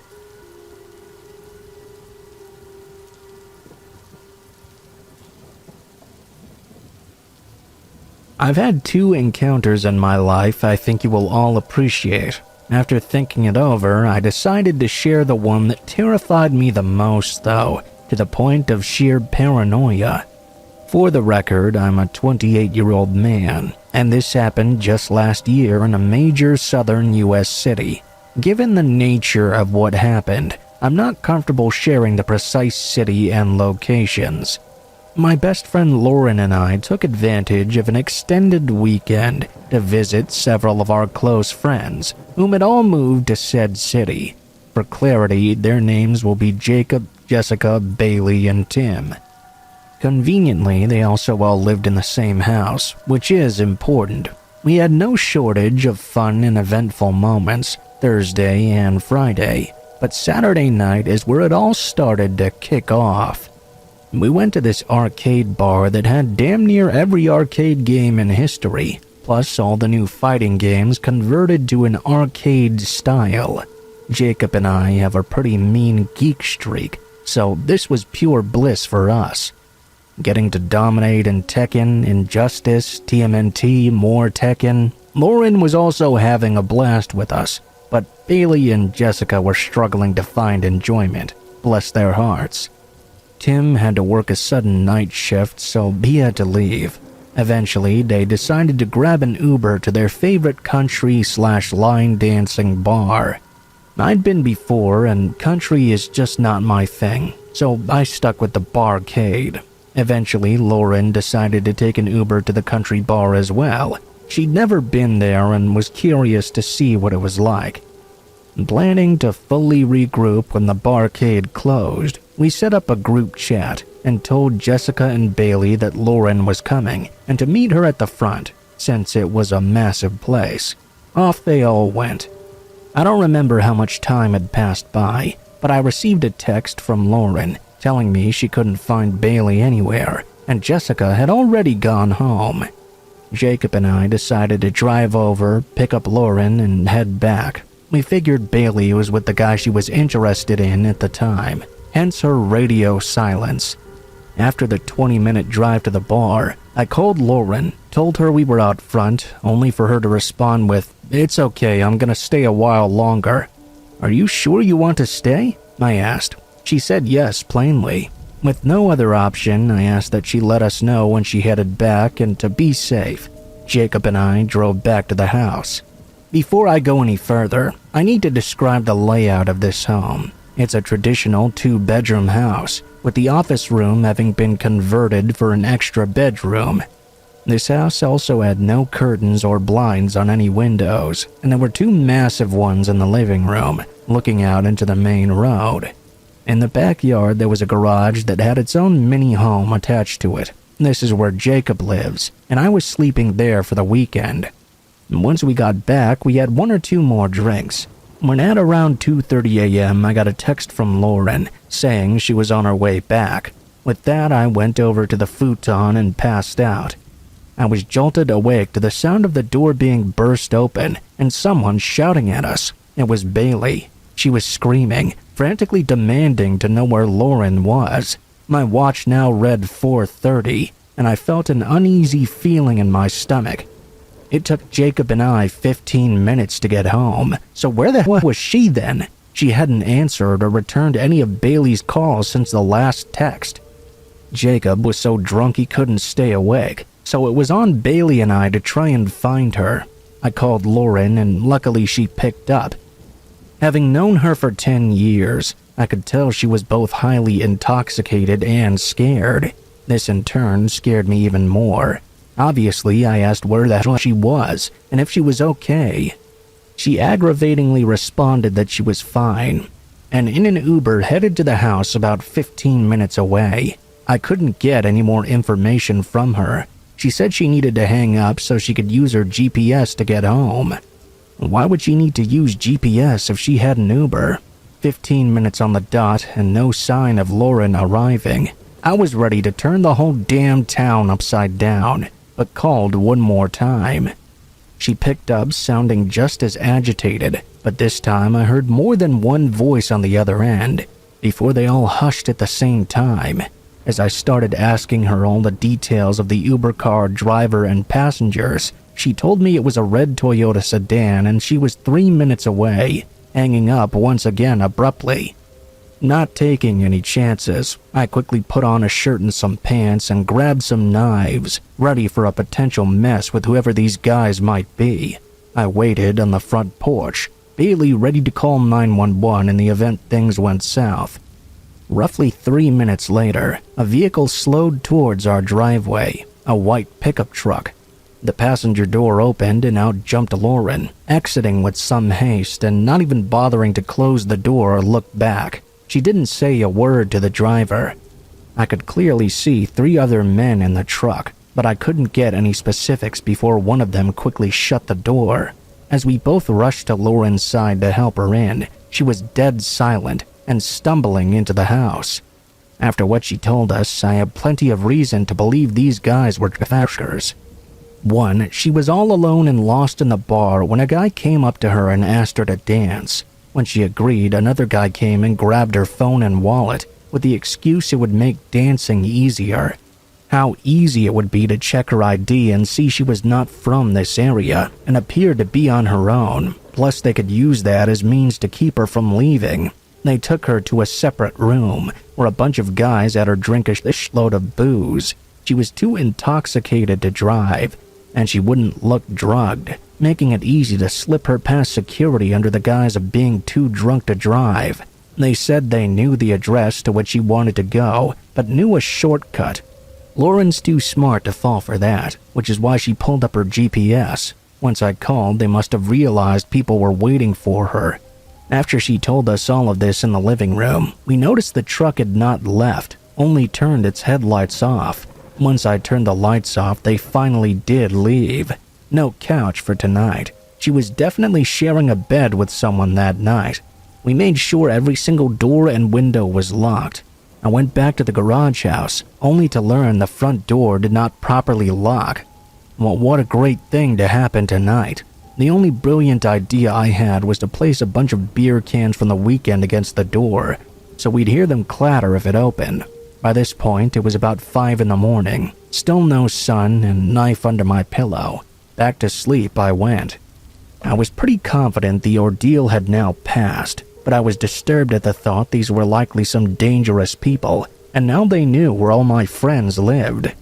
I've had 2 encounters in my life I think you will all appreciate. After thinking it over, I decided to share the one that terrified me the most, though, to the point of sheer paranoia. For the record, I'm a 28-year-old man, and this happened just last year in a major southern U.S. city. Given the nature of what happened, I'm not comfortable sharing the precise city and locations. My best friend Lauren and I took advantage of an extended weekend to visit several of our close friends, whom had all moved to said city. For clarity, their names will be Jacob, Jessica, Bailey, and Tim. Conveniently, they also all lived in the same house, which is important. We had no shortage of fun and eventful moments, Thursday and Friday, but Saturday night is where it all started to kick off. We went to this arcade bar that had damn near every arcade game in history, plus all the new fighting games converted to an arcade style. Jacob and I have a pretty mean geek streak, so this was pure bliss for us. Getting to dominate in Tekken, Injustice, TMNT, more Tekken. Lauren was also having a blast with us, but Bailey and Jessica were struggling to find enjoyment, bless their hearts. Tim had to work a sudden night shift, so he had to leave. Eventually, they decided to grab an Uber to their favorite country/line dancing bar. I'd been before, and country is just not my thing, so I stuck with the barcade. Eventually, Lauren decided to take an Uber to the country bar as well. She'd never been there and was curious to see what it was like. Planning to fully regroup when the barcade closed, we set up a group chat and told Jessica and Bailey that Lauren was coming and to meet her at the front, since it was a massive place. Off they all went. I don't remember how much time had passed by, but I received a text from Lauren telling me she couldn't find Bailey anywhere, and Jessica had already gone home. Jacob and I decided to drive over, pick up Lauren, and head back. We figured Bailey was with the guy she was interested in at the time, hence her radio silence. After the 20-minute drive to the bar, I called Lauren, told her we were out front, only for her to respond with, "It's okay, I'm gonna stay a while longer." "Are you sure you want to stay?" I asked. She said yes, plainly. With no other option, I asked that she let us know when she headed back, and to be safe, Jacob and I drove back to the house. Before I go any further, I need to describe the layout of this home. It's a traditional 2-bedroom house, with the office room having been converted for an extra bedroom. This house also had no curtains or blinds on any windows, and there were 2 massive ones in the living room, looking out into the main road. In the backyard, there was a garage that had its own mini home attached to it. This is where Jacob lives, and I was sleeping there for the weekend. Once we got back, we had 1 or 2 more drinks. When at around 2:30 a.m., I got a text from Lauren saying she was on her way back. With that, I went over to the futon and passed out. I was jolted awake to the sound of the door being burst open and someone shouting at us. It was Bailey. She was screaming, frantically demanding to know where Lauren was. My watch now read 4:30, and I felt an uneasy feeling in my stomach. It took Jacob and I 15 minutes to get home, so where the hell was she then? She hadn't answered or returned any of Bailey's calls since the last text. Jacob was so drunk he couldn't stay awake, so it was on Bailey and I to try and find her. I called Lauren, and luckily she picked up. Having known her for 10 years, I could tell she was both highly intoxicated and scared. This in turn scared me even more. Obviously, I asked where the hell she was, and if she was okay. She aggravatingly responded that she was fine, and in an Uber headed to the house about 15 minutes away. I couldn't get any more information from her. She said she needed to hang up so she could use her GPS to get home. Why would she need to use GPS if she had an Uber? 15 minutes on the dot and no sign of Lauren arriving. I was ready to turn the whole damn town upside down, but called one more time. She picked up sounding just as agitated, but this time I heard more than one voice on the other end, before they all hushed at the same time. As I started asking her all the details of the Uber car driver and passengers, she told me it was a red Toyota sedan and she was 3 minutes away, hanging up once again abruptly. Not taking any chances, I quickly put on a shirt and some pants and grabbed some knives, ready for a potential mess with whoever these guys might be. I waited on the front porch, Bailey ready to call 911 in the event things went south. Roughly 3 minutes later, a vehicle slowed towards our driveway, a white pickup truck. The passenger door opened and out jumped Lauren, exiting with some haste and not even bothering to close the door or look back. She didn't say a word to the driver. I could clearly see 3 other men in the truck, but I couldn't get any specifics before one of them quickly shut the door. As we both rushed to Lauren's side to help her in, she was dead silent and stumbling into the house. After what she told us, I have plenty of reason to believe these guys were traffickers. 1. She was all alone and lost in the bar when a guy came up to her and asked her to dance. When she agreed, another guy came and grabbed her phone and wallet with the excuse it would make dancing easier. How easy it would be to check her ID and see she was not from this area and appeared to be on her own. Plus, they could use that as means to keep her from leaving. They took her to a separate room where a bunch of guys had her drink a shitload of booze. She was too intoxicated to drive, and she wouldn't look drugged, making it easy to slip her past security under the guise of being too drunk to drive. They said they knew the address to which she wanted to go, but knew a shortcut. Lauren's too smart to fall for that, which is why she pulled up her GPS. Once I called, they must have realized people were waiting for her. After she told us all of this in the living room, we noticed the truck had not left, only turned its headlights off. Once I turned the lights off, they finally did leave. No couch for tonight. She was definitely sharing a bed with someone that night. We made sure every single door and window was locked. I went back to the garage house, only to learn the front door did not properly lock. Well, what a great thing to happen tonight. The only brilliant idea I had was to place a bunch of beer cans from the weekend against the door, so we'd hear them clatter if it opened. By this point, it was about 5 in the morning. Still no sun and knife under my pillow. Back to sleep I went. I was pretty confident the ordeal had now passed, but I was disturbed at the thought these were likely some dangerous people, and now they knew where all my friends lived.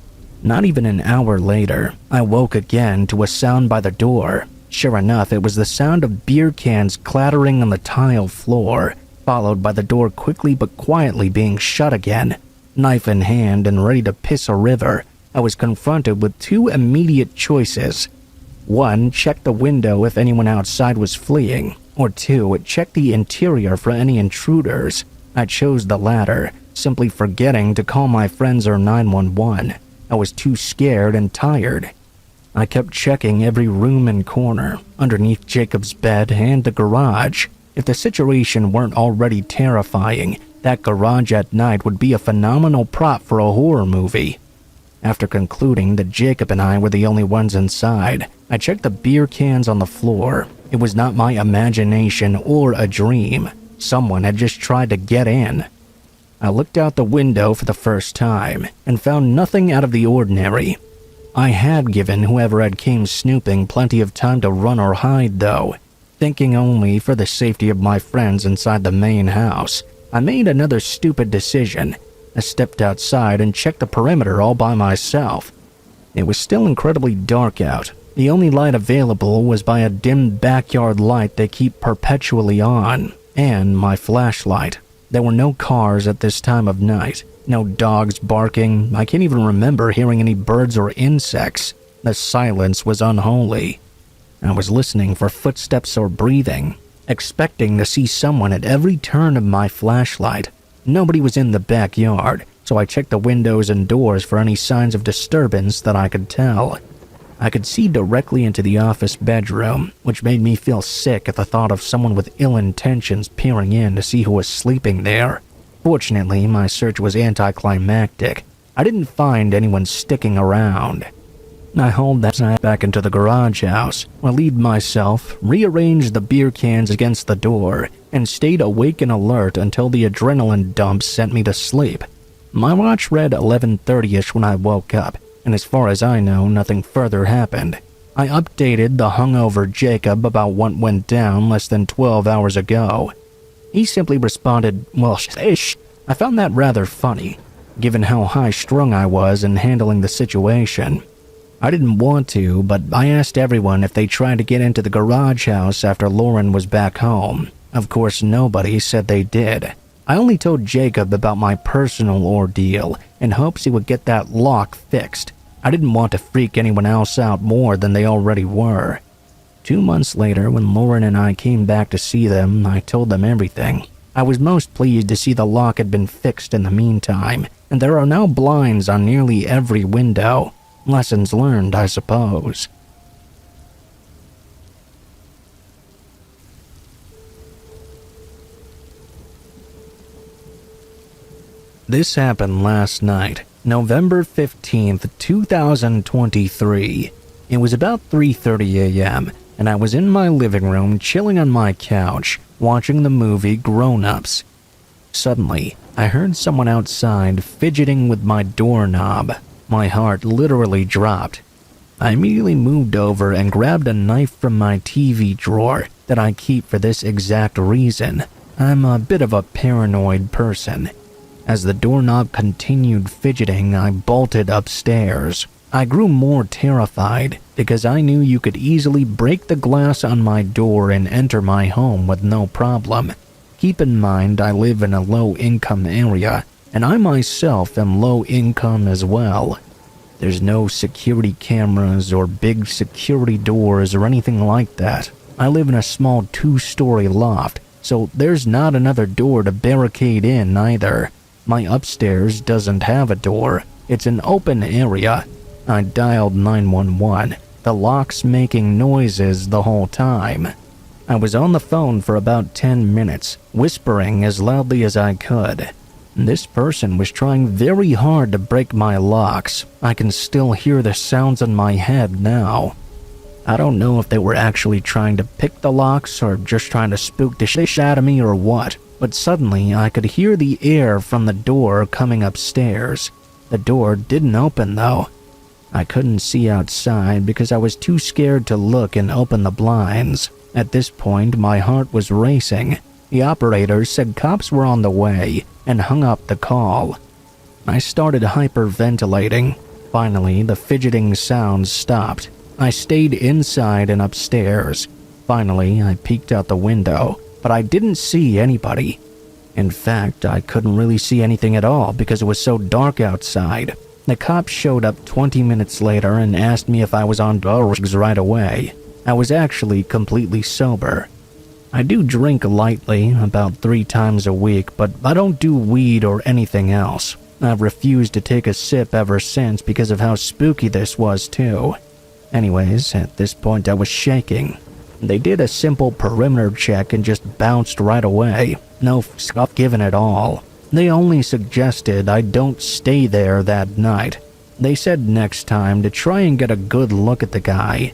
Not even an hour later, I woke again to a sound by the door. Sure enough, it was the sound of beer cans clattering on the tile floor, followed by the door quickly but quietly being shut again. Knife in hand and ready to piss a river, I was confronted with 2 immediate choices. 1, check the window if anyone outside was fleeing, or 2, check the interior for any intruders. I chose the latter, simply forgetting to call my friends or 911. I was too scared and tired. I kept checking every room and corner, underneath Jacob's bed and the garage. If the situation weren't already terrifying, that garage at night would be a phenomenal prop for a horror movie. After concluding that Jacob and I were the only ones inside, I checked the beer cans on the floor. It was not my imagination or a dream. Someone had just tried to get in. I looked out the window for the first time and found nothing out of the ordinary. I had given whoever had came snooping plenty of time to run or hide, though. Thinking only for the safety of my friends inside the main house, I made another stupid decision. I stepped outside and checked the perimeter all by myself. It was still incredibly dark out. The only light available was by a dim backyard light they keep perpetually on, and my flashlight. There were no cars at this time of night, no dogs barking. I can't even remember hearing any birds or insects. The silence was unholy. I was listening for footsteps or breathing, expecting to see someone at every turn of my flashlight. Nobody was in the backyard, so I checked the windows and doors for any signs of disturbance that I could tell. I could see directly into the office bedroom, which made me feel sick at the thought of someone with ill intentions peering in to see who was sleeping there. Fortunately, my search was anticlimactic. I didn't find anyone sticking around. I hauled that back into the garage house, relieved myself, rearranged the beer cans against the door, and stayed awake and alert until the adrenaline dump sent me to sleep. My watch read 11:30ish when I woke up, and as far as I know, nothing further happened. I updated the hungover Jacob about what went down less than 12 hours ago. He simply responded, "Well, shish." I found that rather funny, given how high-strung I was in handling the situation. I didn't want to, but I asked everyone if they tried to get into the garage house after Lauren was back home. Of course, nobody said they did. I only told Jacob about my personal ordeal in hopes he would get that lock fixed. I didn't want to freak anyone else out more than they already were. 2 months later, when Lauren and I came back to see them, I told them everything. I was most pleased to see the lock had been fixed in the meantime, and there are now blinds on nearly every window. Lessons learned, I suppose. This happened last night, November 15th, 2023. It was about 3:30 a.m., and I was in my living room chilling on my couch, watching the movie Grown Ups. Suddenly, I heard someone outside fidgeting with my doorknob. My heart literally dropped. I immediately moved over and grabbed a knife from my TV drawer that I keep for this exact reason. I'm a bit of a paranoid person. As the doorknob continued fidgeting, I bolted upstairs. I grew more terrified because I knew you could easily break the glass on my door and enter my home with no problem. Keep in mind I live in a low-income area, and I myself am low-income as well. There's no security cameras or big security doors or anything like that. I live in a small 2-story loft, so there's not another door to barricade in either. My upstairs doesn't have a door. It's an open area. I dialed 911, the locks making noises the whole time. I was on the phone for about 10 minutes, whispering as loudly as I could. This person was trying very hard to break my locks. I can still hear the sounds in my head now. I don't know if they were actually trying to pick the locks or just trying to spook the shit out of me or what, but suddenly I could hear the air from the door coming upstairs. The door didn't open though. I couldn't see outside because I was too scared to look and open the blinds. At this point, my heart was racing. The operator said cops were on the way and hung up the call. I started hyperventilating. Finally, the fidgeting sounds stopped. I stayed inside and upstairs. Finally, I peeked out the window, but I didn't see anybody. In fact, I couldn't really see anything at all because it was so dark outside. The cops showed up 20 minutes later and asked me if I was on drugs right away. I was actually completely sober. I do drink lightly, about 3 times a week, but I don't do weed or anything else. I've refused to take a sip ever since because of how spooky this was too. Anyways, at this point I was shaking. They did a simple perimeter check and just bounced right away. No stuff given at all. They only suggested I don't stay there that night. They said next time to try and get a good look at the guy.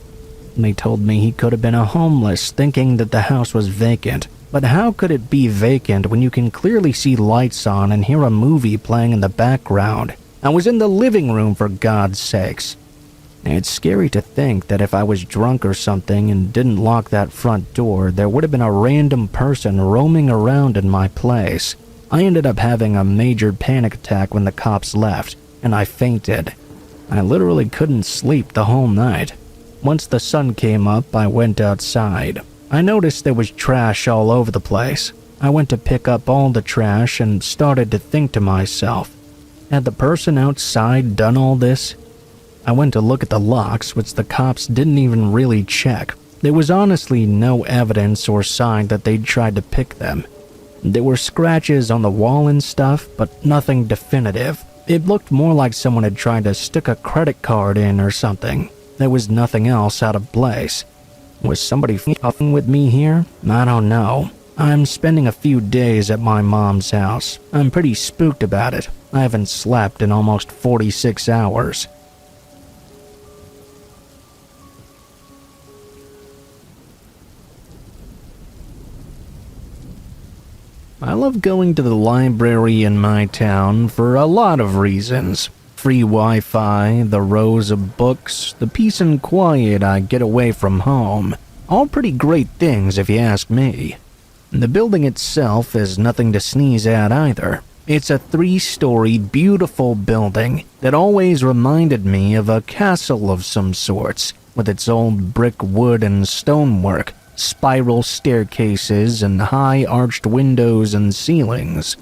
They told me he could have been a homeless thinking that the house was vacant. But how could it be vacant when you can clearly see lights on and hear a movie playing in the background? I was in the living room for God's sakes. It's scary to think that if I was drunk or something and didn't lock that front door, there would have been a random person roaming around in my place. I ended up having a major panic attack when the cops left, and I fainted. I literally couldn't sleep the whole night. Once the sun came up, I went outside. I noticed there was trash all over the place. I went to pick up all the trash and started to think to myself, had the person outside done all this? I went to look at the locks, which the cops didn't even really check. There was honestly no evidence or sign that they'd tried to pick them. There were scratches on the wall and stuff, but nothing definitive. It looked more like someone had tried to stick a credit card in or something. There was nothing else out of place. Was somebody fucking with me here? I don't know. I'm spending a few days at my mom's house. I'm pretty spooked about it. I haven't slept in almost 46 hours. I love going to the library in my town for a lot of reasons. Free Wi-Fi, the rows of books, the peace and quiet I get away from home. All pretty great things if you ask me. The building itself is nothing to sneeze at either. It's a 3-story beautiful building that always reminded me of a castle of some sorts, with its old brick, wood, and stonework, spiral staircases, and high arched windows and ceilings.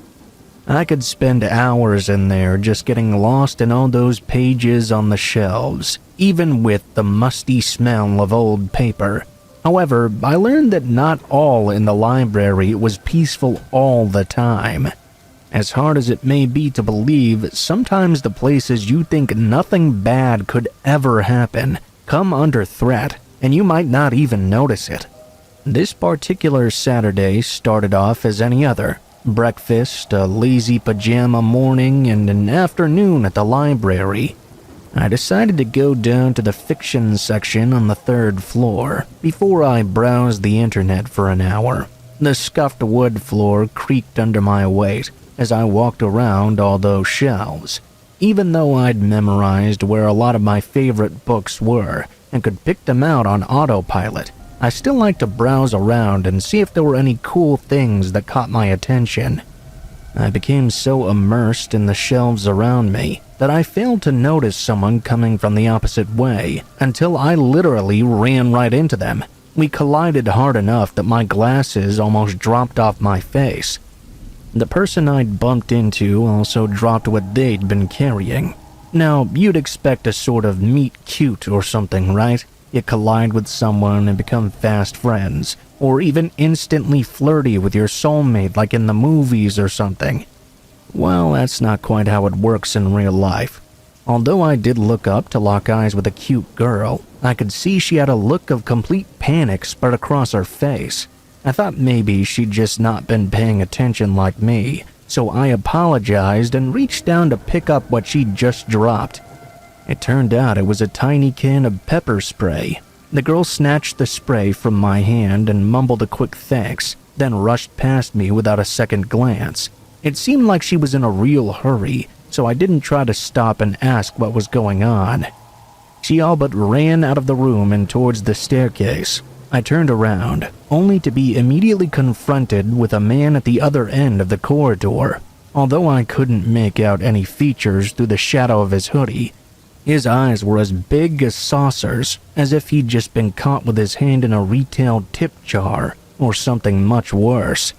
I could spend hours in there just getting lost in all those pages on the shelves, even with the musty smell of old paper. However, I learned that not all in the library was peaceful all the time. As hard as it may be to believe, sometimes the places you think nothing bad could ever happen come under threat, and you might not even notice it. This particular Saturday started off as any other. breakfast, a lazy pajama morning, and an afternoon at the library. I decided to go down to the fiction section on the third floor before I browsed the internet for an hour. The scuffed wood floor creaked under my weight as I walked around all those shelves. Even though I'd memorized where a lot of my favorite books were and could pick them out on autopilot, I still liked to browse around and see if there were any cool things that caught my attention. I became so immersed in the shelves around me that I failed to notice someone coming from the opposite way until I literally ran right into them. We collided hard enough that my glasses almost dropped off my face. The person I'd bumped into also dropped what they'd been carrying. Now, you'd expect a sort of meet cute or something, right? You collide with someone and become fast friends, or even instantly flirty with your soulmate like in the movies or something. Well, that's not quite how it works in real life. Although I did look up to lock eyes with a cute girl, I could see she had a look of complete panic spread across her face. I thought maybe she'd just not been paying attention like me, so I apologized and reached down to pick up what she'd just dropped. It turned out it was a tiny can of pepper spray. The girl snatched the spray from my hand and mumbled a quick thanks, then rushed past me without a second glance. It seemed like she was in a real hurry, so I didn't try to stop and ask what was going on. She all but ran out of the room and towards the staircase. I turned around, only to be immediately confronted with a man at the other end of the corridor. Although I couldn't make out any features through the shadow of his hoodie, his eyes were as big as saucers, as if he'd just been caught with his hand in a retail tip jar, or something much worse.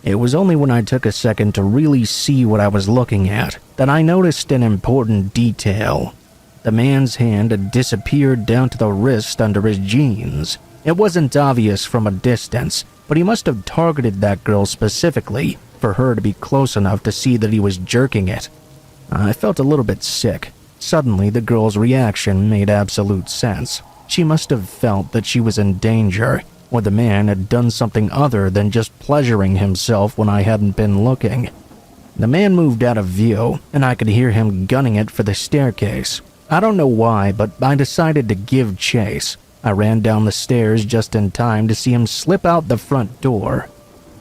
It was only when I took a second to really see what I was looking at that I noticed an important detail. The man's hand had disappeared down to the wrist under his jeans. It wasn't obvious from a distance, but he must have targeted that girl specifically for her to be close enough to see that he was jerking it. I felt a little bit sick. Suddenly, the girl's reaction made absolute sense. She must have felt that she was in danger, or the man had done something other than just pleasuring himself when I hadn't been looking. The man moved out of view, and I could hear him gunning it for the staircase. I don't know why, but I decided to give chase. I ran down the stairs just in time to see him slip out the front door.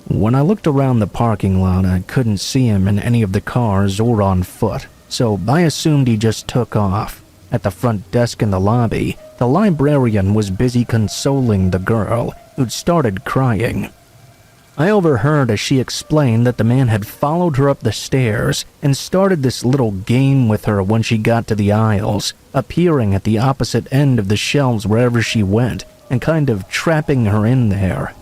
When I looked around the parking lot, I couldn't see him in any of the cars or on foot, so I assumed he just took off. At the front desk in the lobby, the librarian was busy consoling the girl, who'd started crying. I overheard as she explained that the man had followed her up the stairs and started this little game with her when she got to the aisles, appearing at the opposite end of the shelves wherever she went and kind of trapping her in there.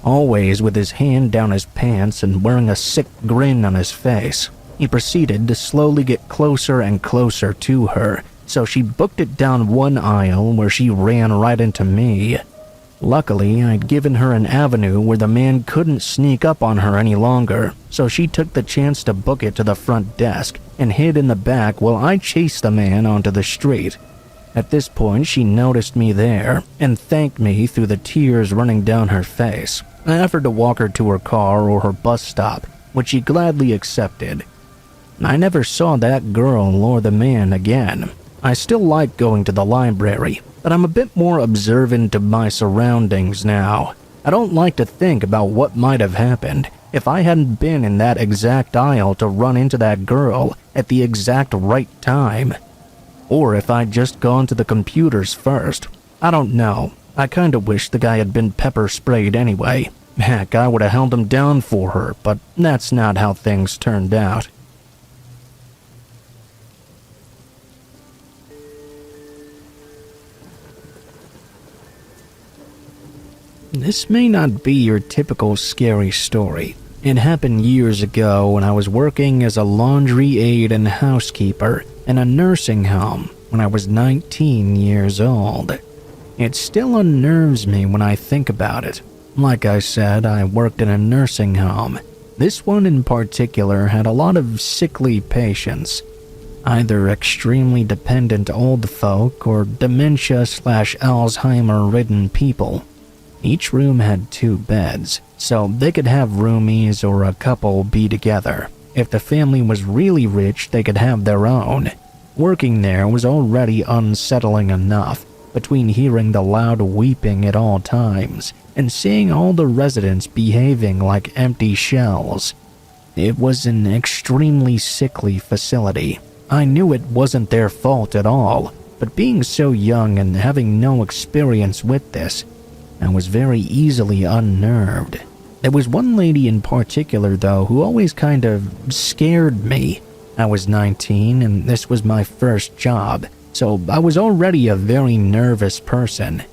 Always with his hand down his pants and wearing a sick grin on his face, he proceeded to slowly get closer and closer to her, so she booked it down one aisle where she ran right into me. Luckily, I'd given her an avenue where the man couldn't sneak up on her any longer, so she took the chance to book it to the front desk and hid in the back while I chased the man onto the street. At this point, she noticed me there and thanked me through the tears running down her face. I offered to walk her to her car or her bus stop, which she gladly accepted. I never saw that girl or the man again. I still like going to the library, but I'm a bit more observant of my surroundings now. I don't like to think about what might have happened if I hadn't been in that exact aisle to run into that girl at the exact right time. Or if I'd just gone to the computers first. I don't know. I kinda wish the guy had been pepper sprayed anyway. Heck, I would have held him down for her, but that's not how things turned out. This may not be your typical scary story. It happened years ago when I was working as a laundry aide and housekeeper in a nursing home when I was 19 years old. It still unnerves me when I think about it. Like I said, I worked in a nursing home. This one in particular had a lot of sickly patients, either extremely dependent old folk or dementia/Alzheimer-ridden people. Each room had 2 beds, so they could have roomies or a couple be together. If the family was really rich, they could have their own. Working there was already unsettling enough, between hearing the loud weeping at all times and seeing all the residents behaving like empty shells. It was an extremely sickly facility. I knew it wasn't their fault at all, but being so young and having no experience with this, I was very easily unnerved. There was one lady in particular, though, who always kind of scared me. I was 19 and this was my first job, so I was already a very nervous person.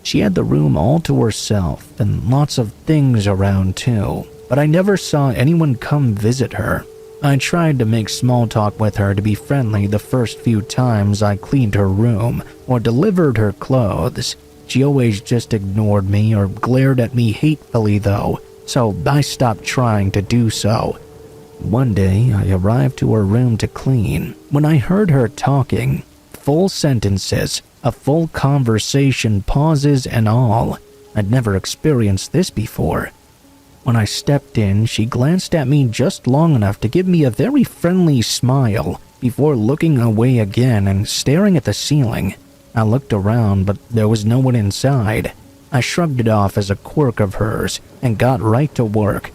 She had the room all to herself and lots of things around too, but I never saw anyone come visit her. I tried to make small talk with her to be friendly the first few times I cleaned her room or delivered her clothes. She always just ignored me or glared at me hatefully though, so I stopped trying to do so. One day, I arrived to her room to clean when I heard her talking. Full sentences, a full conversation, pauses and all. I'd never experienced this before. When I stepped in, she glanced at me just long enough to give me a very friendly smile before looking away again and staring at the ceiling. I looked around, but there was no one inside. I shrugged it off as a quirk of hers and got right to work.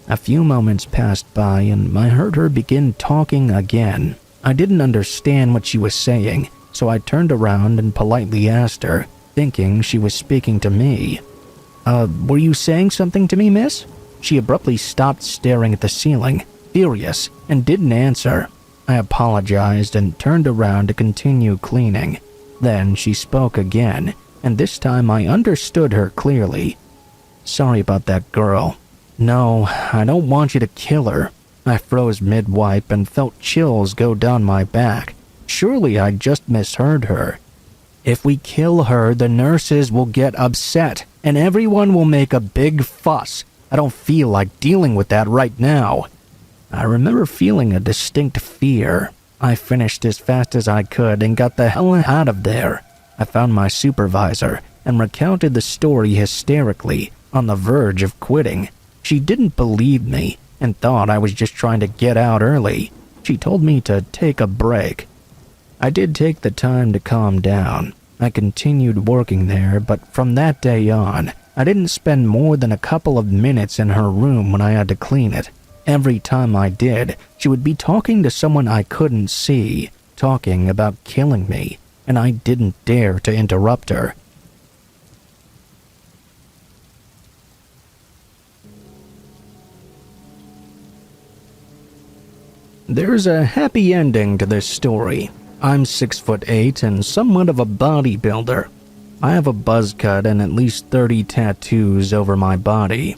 A few moments passed by and I heard her begin talking again. I didn't understand what she was saying, so I turned around and politely asked her, thinking she was speaking to me. Were you saying something to me, miss?" She abruptly stopped staring at the ceiling, furious, and didn't answer. I apologized and turned around to continue cleaning. Then she spoke again, and this time I understood her clearly. "Sorry about that girl. No, I don't want you to kill her." I froze mid-wipe and felt chills go down my back. Surely I just misheard her. "If we kill her, the nurses will get upset, and everyone will make a big fuss. I don't feel like dealing with that right now." I remember feeling a distinct fear. I finished as fast as I could and got the hell out of there. I found my supervisor and recounted the story hysterically, on the verge of quitting. She didn't believe me and thought I was just trying to get out early. She told me to take a break. I did take the time to calm down. I continued working there, but from that day on, I didn't spend more than a couple of minutes in her room when I had to clean it. Every time I did, she would be talking to someone I couldn't see, talking about killing me, and I didn't dare to interrupt her. There's a happy ending to this story. I'm 6'8" and somewhat of a bodybuilder. I have a buzz cut and at least 30 tattoos over my body.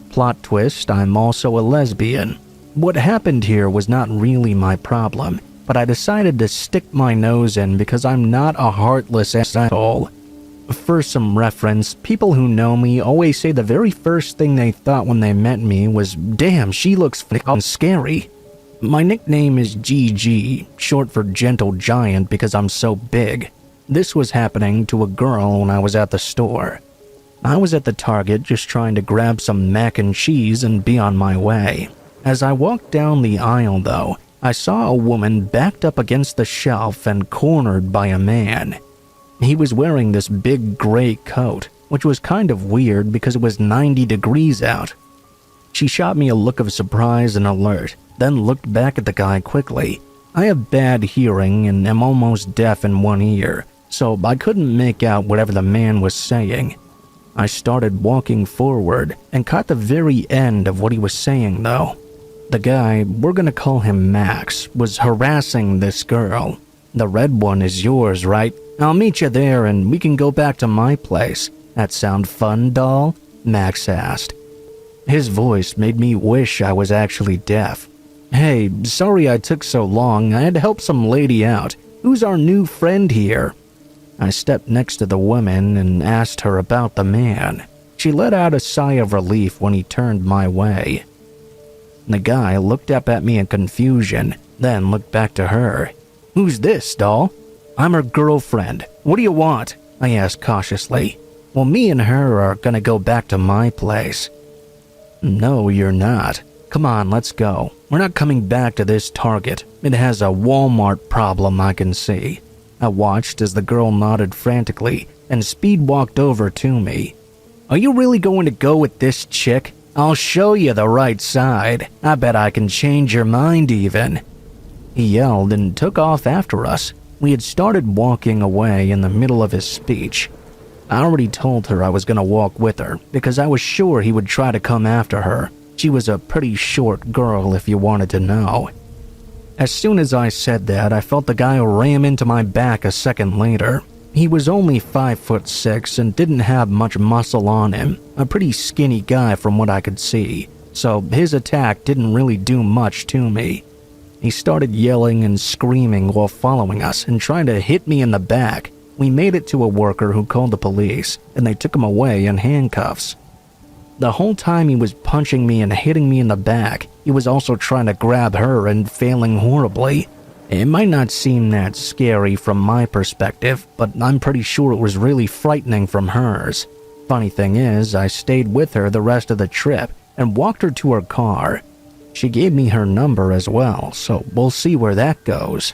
Plot twist, I'm also a lesbian. What happened here was not really my problem, but I decided to stick my nose in because I'm not a heartless asshole. For some reference, people who know me always say the very first thing they thought when they met me was, "Damn, she looks f***ing scary." My nickname is GG, short for Gentle Giant because I'm so big. This was happening to a girl when I was at the store. I was at the Target just trying to grab some mac and cheese and be on my way. As I walked down the aisle, though, I saw a woman backed up against the shelf and cornered by a man. He was wearing this big gray coat, which was kind of weird because it was 90 degrees out. She shot me a look of surprise and alert, then looked back at the guy quickly. I have bad hearing and am almost deaf in one ear, so I couldn't make out whatever the man was saying. I started walking forward and caught the very end of what he was saying, though. The guy, we're gonna call him Max, was harassing this girl. "The red one is yours, right? I'll meet you there and we can go back to my place. That sound fun, doll?" Max asked. His voice made me wish I was actually deaf. "Hey, sorry I took so long. I had to help some lady out. Who's our new friend here?" I stepped next to the woman and asked her about the man. She let out a sigh of relief when he turned my way. The guy looked up at me in confusion, then looked back to her. "Who's this, doll?" "I'm her girlfriend. What do you want?" I asked cautiously. Well, me and her are gonna go back to my place. No, you're not. Come on, let's go. We're not coming back to this Target. It has a Walmart problem I can see. I watched as the girl nodded frantically and speed walked over to me. Are you really going to go with this chick? I'll show you the right side. I bet I can change your mind even. He yelled and took off after us. We had started walking away in the middle of his speech. I already told her I was going to walk with her because I was sure he would try to come after her. She was a pretty short girl if you wanted to know. As soon as I said that, I felt the guy ram into my back a second later. He was only 5'6" and didn't have much muscle on him, a pretty skinny guy from what I could see, so his attack didn't really do much to me. He started yelling and screaming while following us and trying to hit me in the back. We made it to a worker who called the police, and they took him away in handcuffs. The whole time he was punching me and hitting me in the back, he was also trying to grab her and failing horribly. It might not seem that scary from my perspective, but I'm pretty sure it was really frightening from hers. Funny thing is, I stayed with her the rest of the trip and walked her to her car. She gave me her number as well, so we'll see where that goes.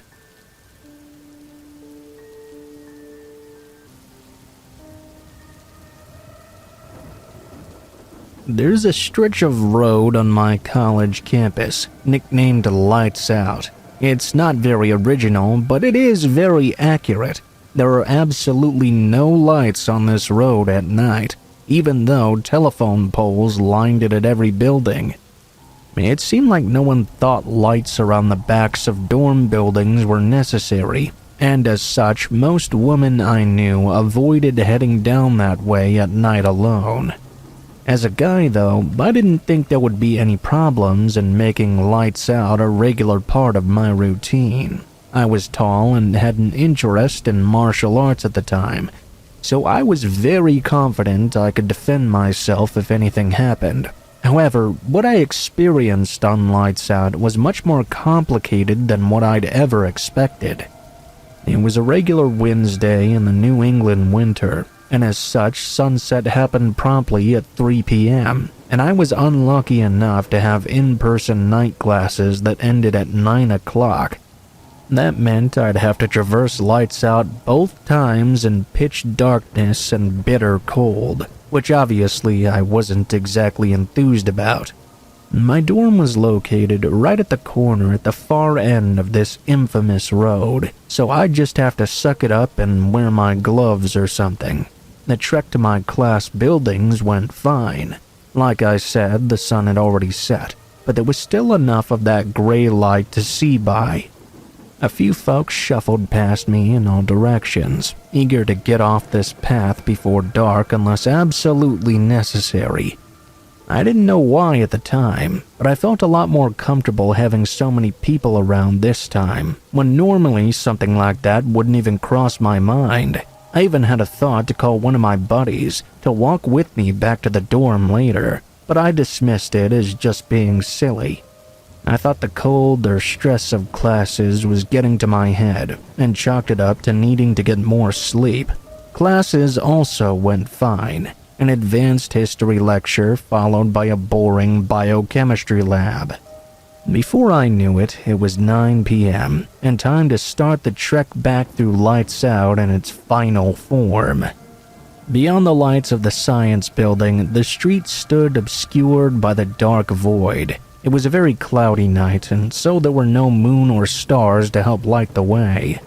There's a stretch of road on my college campus, nicknamed Lights Out. It's not very original, but it is very accurate. There are absolutely no lights on this road at night, even though telephone poles lined it at every building. It seemed like no one thought lights around the backs of dorm buildings were necessary, and as such, most women I knew avoided heading down that way at night alone. As a guy, though, I didn't think there would be any problems in making Lights Out a regular part of my routine. I was tall and had an interest in martial arts at the time, so I was very confident I could defend myself if anything happened. However, what I experienced on Lights Out was much more complicated than what I'd ever expected. It was a regular Wednesday in the New England winter, and as such, sunset happened promptly at 3 p.m., and I was unlucky enough to have in-person night classes that ended at 9 o'clock. That meant I'd have to traverse Lights Out both times in pitch darkness and bitter cold, which obviously I wasn't exactly enthused about. My dorm was located right at the corner at the far end of this infamous road, so I'd just have to suck it up and wear my gloves or something. The trek to my class buildings went fine. Like I said, the sun had already set, but there was still enough of that gray light to see by. A few folks shuffled past me in all directions, eager to get off this path before dark unless absolutely necessary. I didn't know why at the time, but I felt a lot more comfortable having so many people around this time, when normally something like that wouldn't even cross my mind. I even had a thought to call one of my buddies to walk with me back to the dorm later, but I dismissed it as just being silly. I thought the cold or stress of classes was getting to my head and chalked it up to needing to get more sleep. Classes also went fine. An advanced history lecture followed by a boring biochemistry lab. Before I knew it, it was 9 p.m. and time to start the trek back through Lights Out in its final form. Beyond the lights of the science building, the street stood obscured by the dark void. It was a very cloudy night, and so there were no moon or stars to help light the way.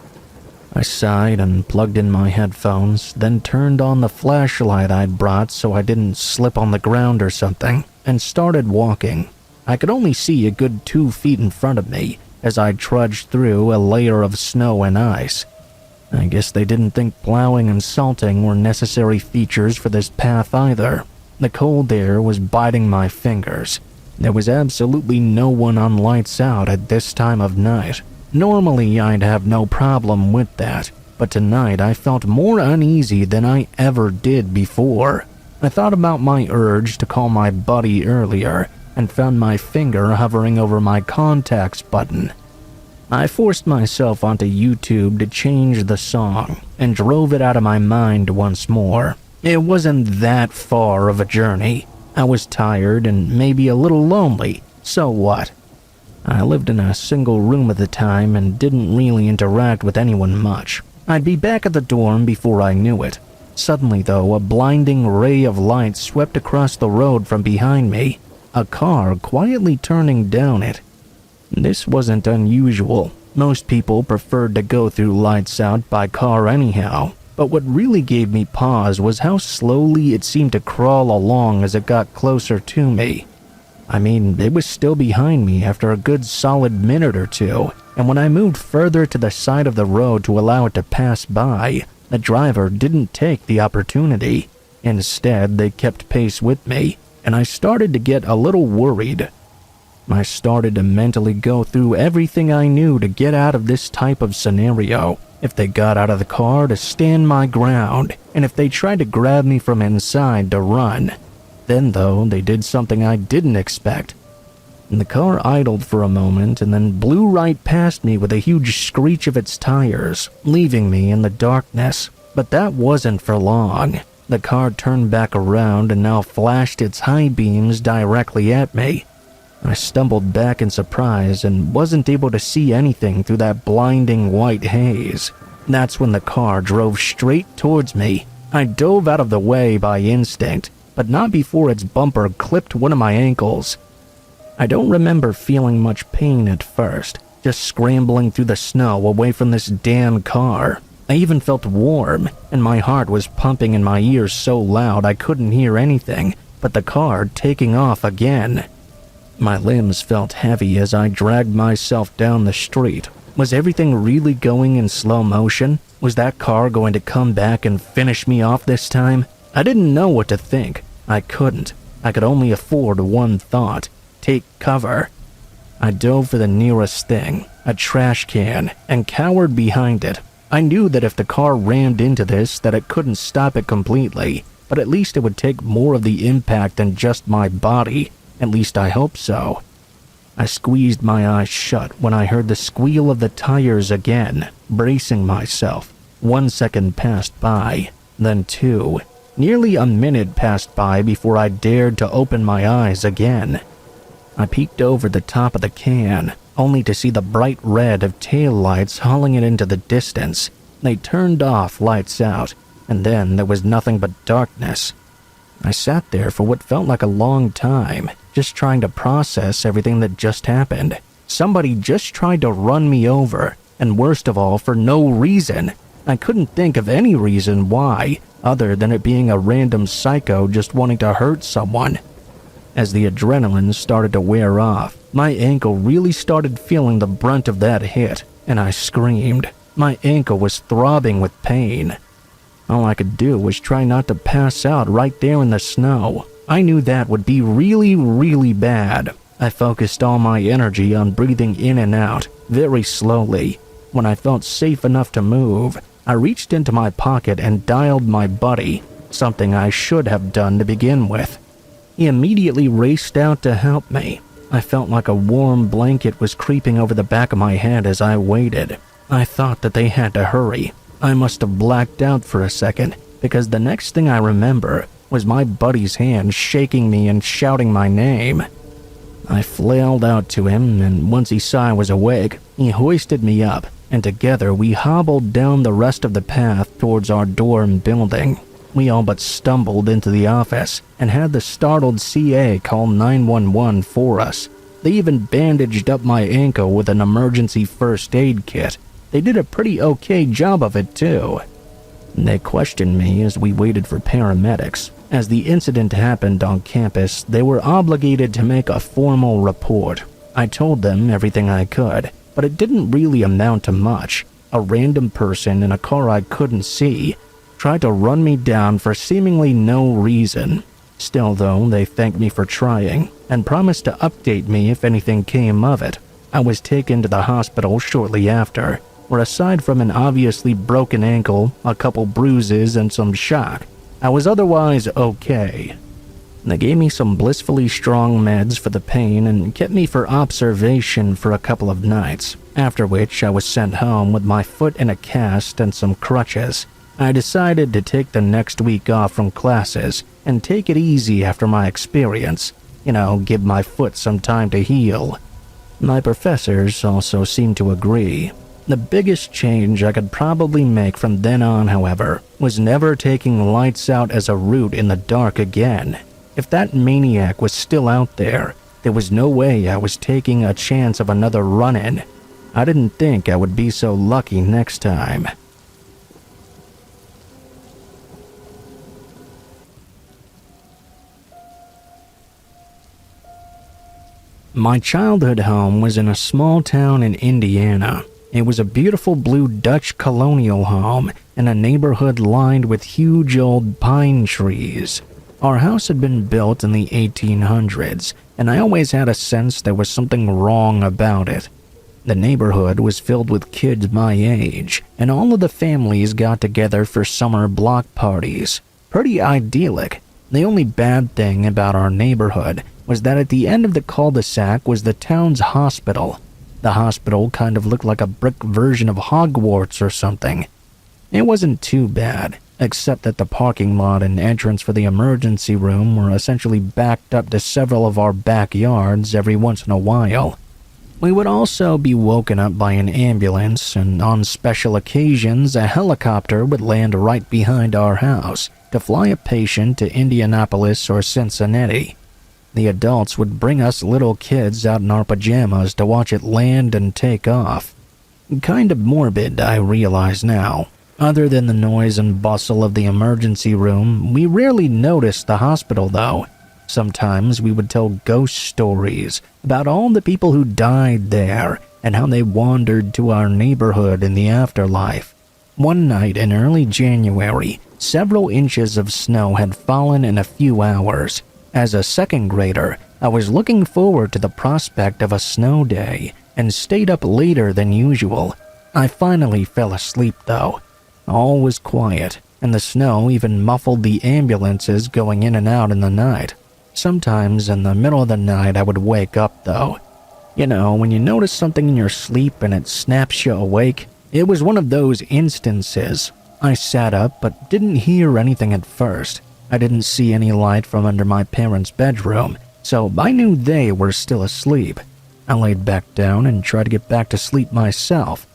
I sighed and plugged in my headphones, then turned on the flashlight I'd brought so I didn't slip on the ground or something, and started walking. I could only see a good 2 feet in front of me as I trudged through a layer of snow and ice. I guess they didn't think plowing and salting were necessary features for this path either. The cold air was biting my fingers. There was absolutely no one on Lights Out at this time of night. Normally, I'd have no problem with that, but tonight I felt more uneasy than I ever did before. I thought about my urge to call my buddy earlier, and found my finger hovering over my contacts button. I forced myself onto YouTube to change the song, and drove it out of my mind once more. It wasn't that far of a journey. I was tired and maybe a little lonely, so what? I lived in a single room at the time and didn't really interact with anyone much. I'd be back at the dorm before I knew it. Suddenly though, a blinding ray of light swept across the road from behind me, a car quietly turning down it. This wasn't unusual. Most people preferred to go through lights out by car anyhow, but what really gave me pause was how slowly it seemed to crawl along as it got closer to me. I mean, it was still behind me after a good solid minute or two, and when I moved further to the side of the road to allow it to pass by, the driver didn't take the opportunity. Instead, they kept pace with me, and I started to get a little worried. I started to mentally go through everything I knew to get out of this type of scenario. If they got out of the car, to stand my ground, and if they tried to grab me from inside, to run. Then, though, they did something I didn't expect. The car idled for a moment and then blew right past me with a huge screech of its tires, leaving me in the darkness. But that wasn't for long. The car turned back around and now flashed its high beams directly at me. I stumbled back in surprise and wasn't able to see anything through that blinding white haze. That's when the car drove straight towards me. I dove out of the way by instinct, but not before its bumper clipped one of my ankles. I don't remember feeling much pain at first, just scrambling through the snow away from this damn car. I even felt warm, and my heart was pumping in my ears so loud I couldn't hear anything but the car taking off again. My limbs felt heavy as I dragged myself down the street. Was everything really going in slow motion? Was that car going to come back and finish me off this time? I didn't know what to think. I couldn't. I could only afford one thought: take cover. I dove for the nearest thing, a trash can, and cowered behind it. I knew that if the car rammed into this, that it couldn't stop it completely, but at least it would take more of the impact than just my body. At least I hope so. I squeezed my eyes shut when I heard the squeal of the tires again, bracing myself. 1 second passed by, then 2. Nearly a minute passed by before I dared to open my eyes again. I peeked over the top of the can, only to see the bright red of taillights hauling it into the distance. They turned off, lights out, and then there was nothing but darkness. I sat there for what felt like a long time, just trying to process everything that just happened. Somebody just tried to run me over, and worst of all, for no reason. I couldn't think of any reason why, other than it being a random psycho just wanting to hurt someone. As the adrenaline started to wear off, my ankle really started feeling the brunt of that hit, and I screamed. My ankle was throbbing with pain. All I could do was try not to pass out right there in the snow. I knew that would be really, really bad. I focused all my energy on breathing in and out, very slowly. When I felt safe enough to move, I reached into my pocket and dialed my buddy, something I should have done to begin with. He immediately raced out to help me. I felt like a warm blanket was creeping over the back of my head as I waited. I thought that they had to hurry. I must have blacked out for a second, because the next thing I remember was my buddy's hand shaking me and shouting my name. I flailed out to him, and once he saw I was awake, he hoisted me up, and together we hobbled down the rest of the path towards our dorm building. We all but stumbled into the office and had the startled CA call 911 for us. They even bandaged up my ankle with an emergency first aid kit. They did a pretty okay job of it too. They questioned me as we waited for paramedics. As the incident happened on campus, they were obligated to make a formal report. I told them everything I could, but it didn't really amount to much. A random person in a car I couldn't see tried to run me down for seemingly no reason. Still though, they thanked me for trying and promised to update me if anything came of it. I was taken to the hospital shortly after, where aside from an obviously broken ankle, a couple bruises, and some shock, I was otherwise okay. They gave me some blissfully strong meds for the pain and kept me for observation for a couple of nights, after which I was sent home with my foot in a cast and some crutches. I decided to take the next week off from classes and take it easy after my experience. Give my foot some time to heal. My professors also seemed to agree. The biggest change I could probably make from then on, however, was never taking lights out as a route in the dark again. If that maniac was still out there was no way I was taking a chance of another run-in. I didn't think I would be so lucky next time. My childhood home was in a small town in Indiana. It was a beautiful blue Dutch colonial home in a neighborhood lined with huge old pine trees. Our house had been built in the 1800s, and I always had a sense there was something wrong about it. The neighborhood was filled with kids my age, and all of the families got together for summer block parties. Pretty idyllic. The only bad thing about our neighborhood was that at the end of the cul-de-sac was the town's hospital. The hospital kind of looked like a brick version of Hogwarts or something. It wasn't too bad, except that the parking lot and entrance for the emergency room were essentially backed up to several of our backyards every once in a while. We would also be woken up by an ambulance, and on special occasions a helicopter would land right behind our house to fly a patient to Indianapolis or Cincinnati. The adults would bring us little kids out in our pajamas to watch it land and take off. Kind of morbid, I realize now. Other than the noise and bustle of the emergency room, we rarely noticed the hospital though. Sometimes we would tell ghost stories about all the people who died there and how they wandered to our neighborhood in the afterlife. One night in early January, several inches of snow had fallen in a few hours. As a second grader, I was looking forward to the prospect of a snow day and stayed up later than usual. I finally fell asleep though. All was quiet, and the snow even muffled the ambulances going in and out in the night. Sometimes in the middle of the night I would wake up though. When you notice something in your sleep and it snaps you awake. It was one of those instances. I sat up but didn't hear anything at first. I didn't see any light from under my parents' bedroom, so I knew they were still asleep. I laid back down and tried to get back to sleep myself.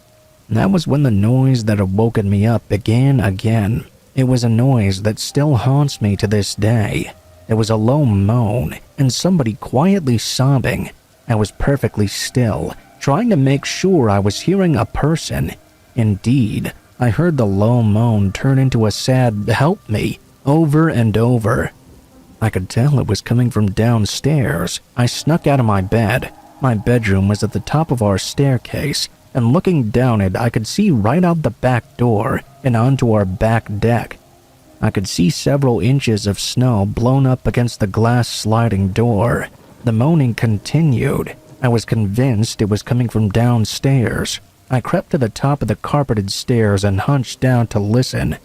That was when the noise that had woken me up began again. It was a noise that still haunts me to this day. It was a low moan and somebody quietly sobbing. I was perfectly still, trying to make sure I was hearing a person. Indeed, I heard the low moan turn into a sad "help me" over and over. I could tell it was coming from downstairs. I snuck out of my bed. My bedroom was at the top of our staircase, and looking down it, I could see right out the back door and onto our back deck. I could see several inches of snow blown up against the glass sliding door. The moaning continued. I was convinced it was coming from downstairs. I crept to the top of the carpeted stairs and hunched down to listen.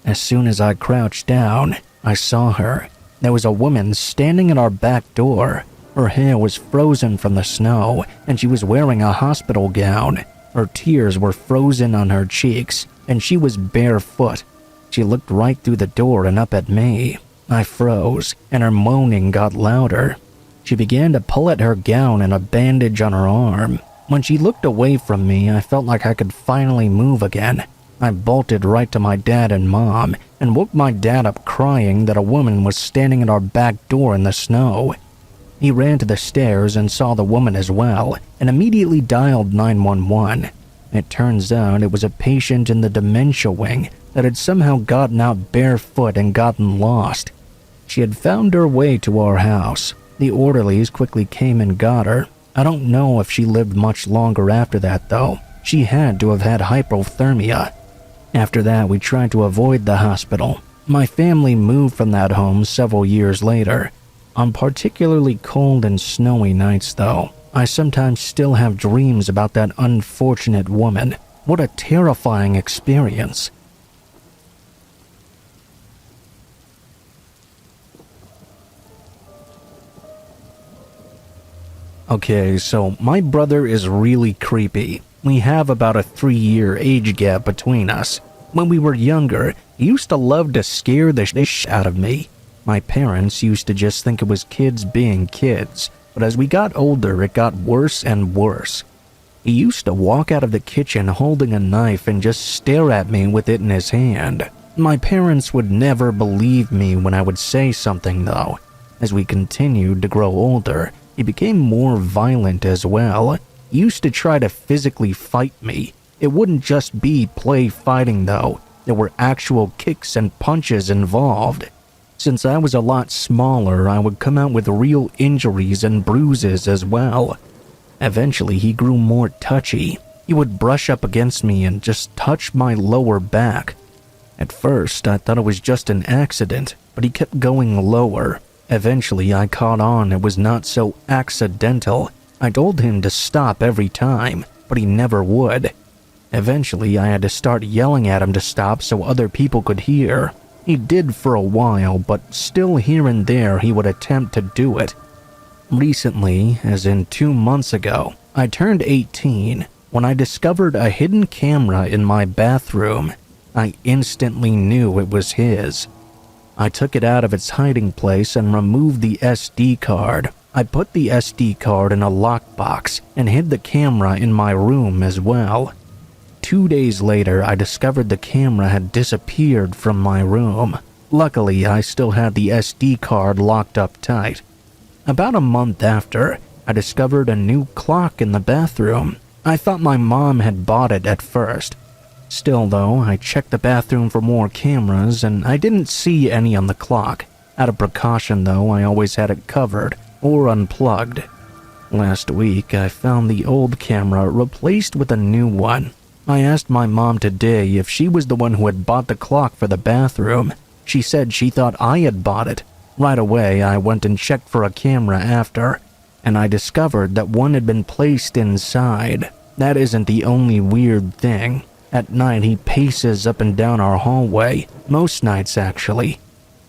As soon as I crouched down, I saw her. There was a woman standing at our back door. Her hair was frozen from the snow, and she was wearing a hospital gown. Her tears were frozen on her cheeks, and she was barefoot. She looked right through the door and up at me. I froze, and her moaning got louder. She began to pull at her gown and a bandage on her arm. When she looked away from me, I felt like I could finally move again. I bolted right to my dad and mom and woke my dad up crying that a woman was standing at our back door in the snow. He ran to the stairs and saw the woman as well and immediately dialed 911. It turns out it was a patient in the dementia wing that had somehow gotten out barefoot and gotten lost. She had found her way to our house. The orderlies quickly came and got her. I don't know if she lived much longer after that though. She had to have had hypothermia. After that, we tried to avoid the hospital. My family moved from that home several years later. On particularly cold and snowy nights though, I sometimes still have dreams about that unfortunate woman. What a terrifying experience. Okay, so my brother is really creepy. We have about a 3-year age gap between us. When we were younger, he used to love to scare the shit out of me. My parents used to just think it was kids being kids, but as we got older, it got worse and worse. He used to walk out of the kitchen holding a knife and just stare at me with it in his hand. My parents would never believe me when I would say something, though. As we continued to grow older, he became more violent as well. He used to try to physically fight me. It wouldn't just be play fighting, though. There were actual kicks and punches involved. Since I was a lot smaller, I would come out with real injuries and bruises as well. Eventually, he grew more touchy. He would brush up against me and just touch my lower back. At first, I thought it was just an accident, but he kept going lower. Eventually, I caught on it was not so accidental. I told him to stop every time, but he never would. Eventually, I had to start yelling at him to stop so other people could hear. He did for a while, but still here and there he would attempt to do it. Recently, as in 2 months ago, I turned 18 when I discovered a hidden camera in my bathroom. I instantly knew it was his. I took it out of its hiding place and removed the SD card. I put the SD card in a lockbox and hid the camera in my room as well. 2 days later, I discovered the camera had disappeared from my room. Luckily, I still had the SD card locked up tight. About a month after, I discovered a new clock in the bathroom. I thought my mom had bought it at first. Still though, I checked the bathroom for more cameras and I didn't see any on the clock. Out of precaution though, I always had it covered or unplugged. Last week, I found the old camera replaced with a new one. I asked my mom today if she was the one who had bought the clock for the bathroom. She said she thought I had bought it. Right away, I went and checked for a camera after, and I discovered that one had been placed inside. That isn't the only weird thing. At night, he paces up and down our hallway, most nights actually.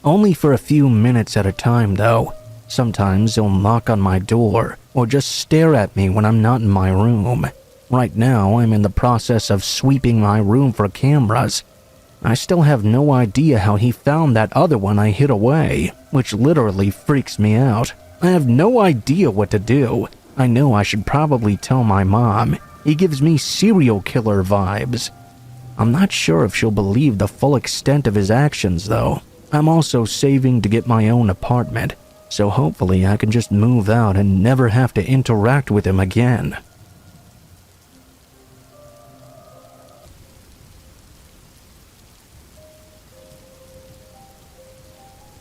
Only for a few minutes at a time though. Sometimes he'll knock on my door, or just stare at me when I'm not in my room. Right now, I'm in the process of sweeping my room for cameras. I still have no idea how he found that other one I hid away, which literally freaks me out. I have no idea what to do. I know I should probably tell my mom. He gives me serial killer vibes. I'm not sure if she'll believe the full extent of his actions, though. I'm also saving to get my own apartment, so hopefully I can just move out and never have to interact with him again.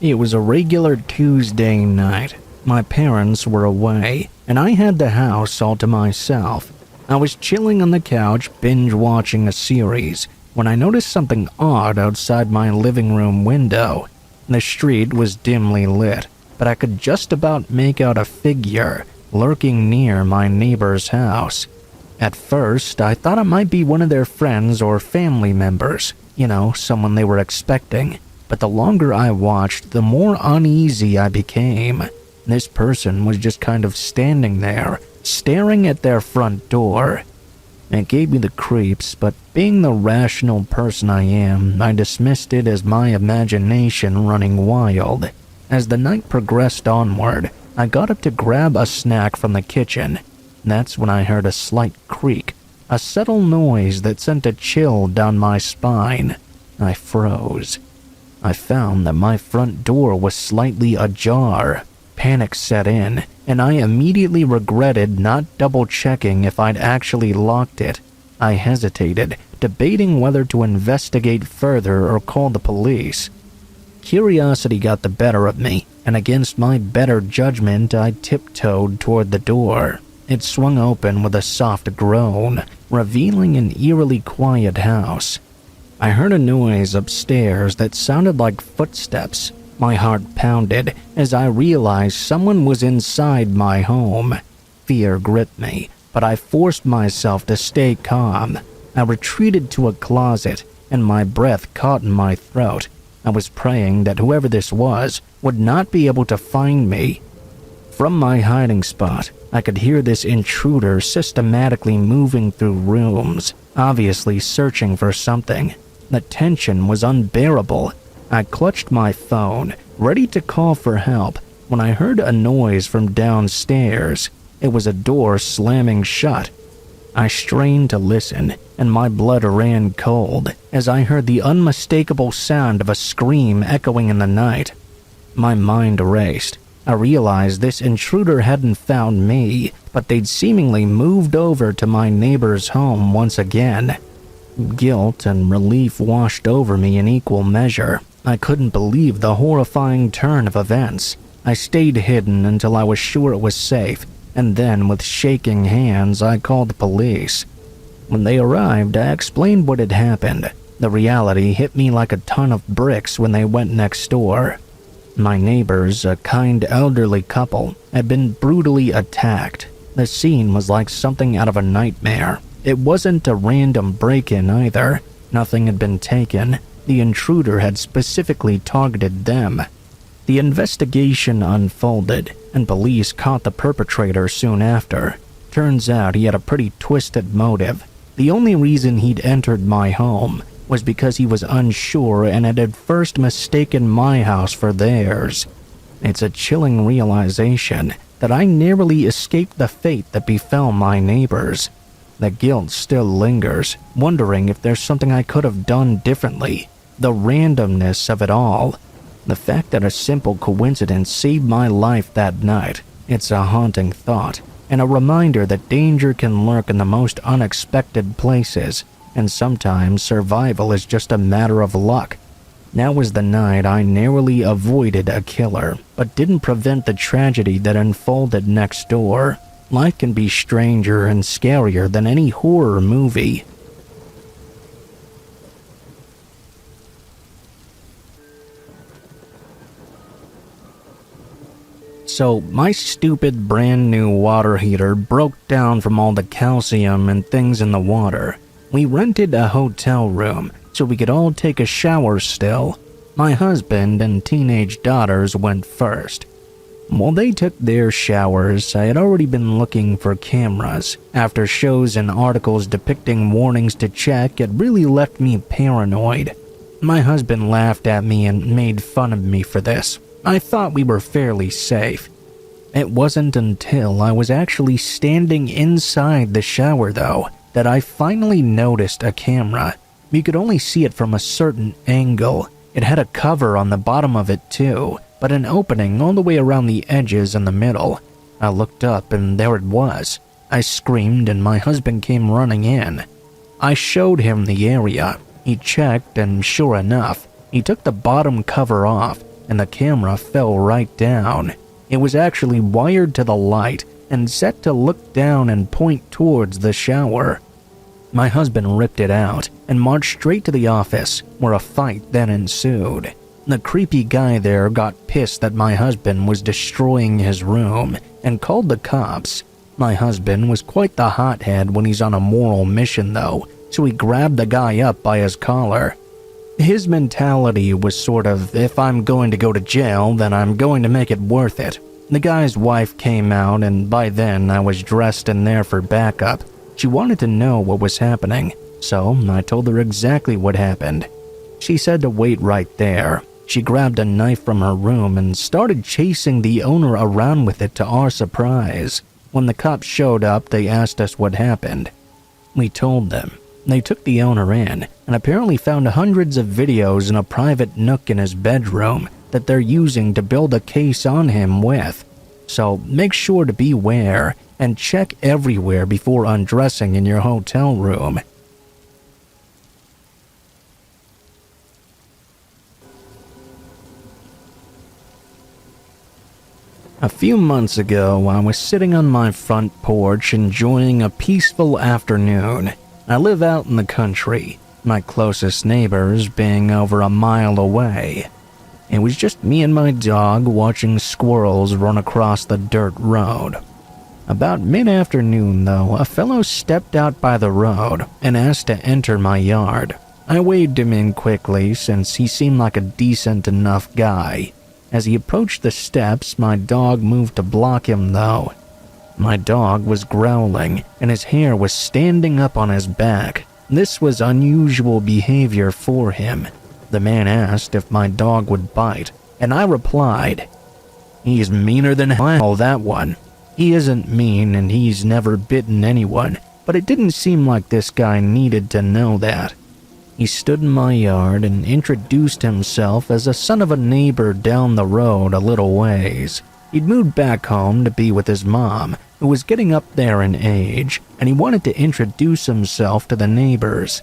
It was a regular Tuesday night. My parents were away, and I had the house all to myself. I was chilling on the couch, binge-watching a series, when I noticed something odd outside my living room window. The street was dimly lit, but I could just about make out a figure lurking near my neighbor's house. At first, I thought it might be one of their friends or family members, someone they were expecting. But the longer I watched, the more uneasy I became. This person was just kind of standing there, staring at their front door. It gave me the creeps, but being the rational person I am, I dismissed it as my imagination running wild. As the night progressed onward, I got up to grab a snack from the kitchen. That's when I heard a slight creak, a subtle noise that sent a chill down my spine. I froze. I found that my front door was slightly ajar. Panic set in, and I immediately regretted not double-checking if I'd actually locked it. I hesitated, debating whether to investigate further or call the police. Curiosity got the better of me, and against my better judgment, I tiptoed toward the door. It swung open with a soft groan, revealing an eerily quiet house. I heard a noise upstairs that sounded like footsteps. My heart pounded as I realized someone was inside my home. Fear gripped me, but I forced myself to stay calm. I retreated to a closet, and my breath caught in my throat. I was praying that whoever this was would not be able to find me. From my hiding spot, I could hear this intruder systematically moving through rooms, obviously searching for something. The tension was unbearable. I clutched my phone, ready to call for help, when I heard a noise from downstairs. It was a door slamming shut. I strained to listen, and my blood ran cold as I heard the unmistakable sound of a scream echoing in the night. My mind raced. I realized this intruder hadn't found me, but they'd seemingly moved over to my neighbor's home once again. Guilt and relief washed over me in equal measure. I couldn't believe the horrifying turn of events. I stayed hidden until I was sure it was safe, and then with shaking hands I called the police. When they arrived, I explained what had happened. The reality hit me like a ton of bricks when they went next door. My neighbors, a kind elderly couple, had been brutally attacked. The scene was like something out of a nightmare. It wasn't a random break-in either. Nothing had been taken. The intruder had specifically targeted them. The investigation unfolded, and police caught the perpetrator soon after. Turns out he had a pretty twisted motive. The only reason he'd entered my home was because he was unsure and had at first mistaken my house for theirs. It's a chilling realization that I narrowly escaped the fate that befell my neighbors. The guilt still lingers, wondering if there's something I could have done differently. The randomness of it all. The fact that a simple coincidence saved my life that night. It's a haunting thought, and a reminder that danger can lurk in the most unexpected places, and sometimes survival is just a matter of luck. That was the night I narrowly avoided a killer, but didn't prevent the tragedy that unfolded next door. Life can be stranger and scarier than any horror movie. So, my stupid brand new water heater broke down from all the calcium and things in the water. We rented a hotel room so we could all take a shower still. My husband and teenage daughters went first. While they took their showers, I had already been looking for cameras. After shows and articles depicting warnings to check, it really left me paranoid. My husband laughed at me and made fun of me for this. I thought we were fairly safe. It wasn't until I was actually standing inside the shower, though, that I finally noticed a camera. You could only see it from a certain angle. It had a cover on the bottom of it too, but an opening all the way around the edges in the middle. I looked up and there it was. I screamed and my husband came running in. I showed him the area. He checked and sure enough, he took the bottom cover off and the camera fell right down. It was actually wired to the light and set to look down and point towards the shower. My husband ripped it out and marched straight to the office, where a fight then ensued. The creepy guy there got pissed that my husband was destroying his room and called the cops. My husband was quite the hothead when he's on a moral mission though, so he grabbed the guy up by his collar. His mentality was sort of, if I'm going to go to jail, then I'm going to make it worth it. The guy's wife came out, and by then I was dressed in there for backup. She wanted to know what was happening, so I told her exactly what happened. She said to wait right there. She grabbed a knife from her room and started chasing the owner around with it to our surprise. When the cops showed up, they asked us what happened. We told them. They took the owner in and apparently found hundreds of videos in a private nook in his bedroom that they're using to build a case on him with. So make sure to beware and check everywhere before undressing in your hotel room. A few months ago, I was sitting on my front porch enjoying a peaceful afternoon. I live out in the country, my closest neighbors being over a mile away. It was just me and my dog watching squirrels run across the dirt road. About mid-afternoon, though, a fellow stepped out by the road and asked to enter my yard. I waved him in quickly since he seemed like a decent enough guy. As he approached the steps, my dog moved to block him, though. My dog was growling, and his hair was standing up on his back. This was unusual behavior for him. The man asked if my dog would bite, and I replied, "He's meaner than hell, that one. He isn't mean and he's never bitten anyone, but it didn't seem like this guy needed to know that." He stood in my yard and introduced himself as a son of a neighbor down the road a little ways. He'd moved back home to be with his mom, who was getting up there in age, and he wanted to introduce himself to the neighbors.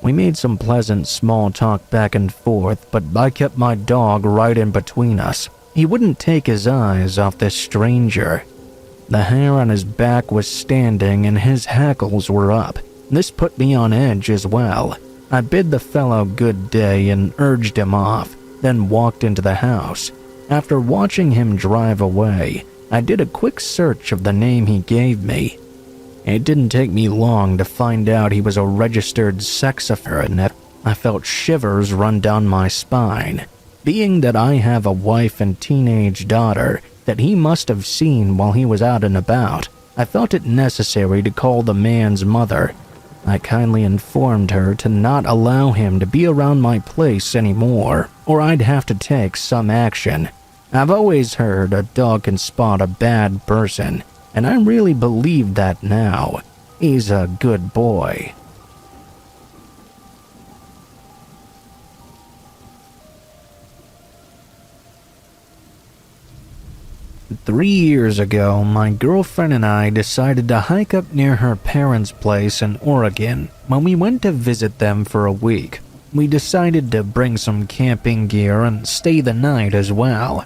We made some pleasant small talk back and forth, but I kept my dog right in between us. He wouldn't take his eyes off this stranger. The hair on his back was standing and his hackles were up. This put me on edge as well. I bid the fellow good day and urged him off, then walked into the house. After watching him drive away, I did a quick search of the name he gave me. It didn't take me long to find out he was a registered sex offender, and I felt shivers run down my spine. Being that I have a wife and teenage daughter that he must have seen while he was out and about, I felt it necessary to call the man's mother. I kindly informed her to not allow him to be around my place anymore, or I'd have to take some action. I've always heard a dog can spot a bad person, and I really believe that now. He's a good boy. "3 years ago, my girlfriend and I decided to hike up near her parents' place in Oregon. When we went to visit them for a week, we decided to bring some camping gear and stay the night as well.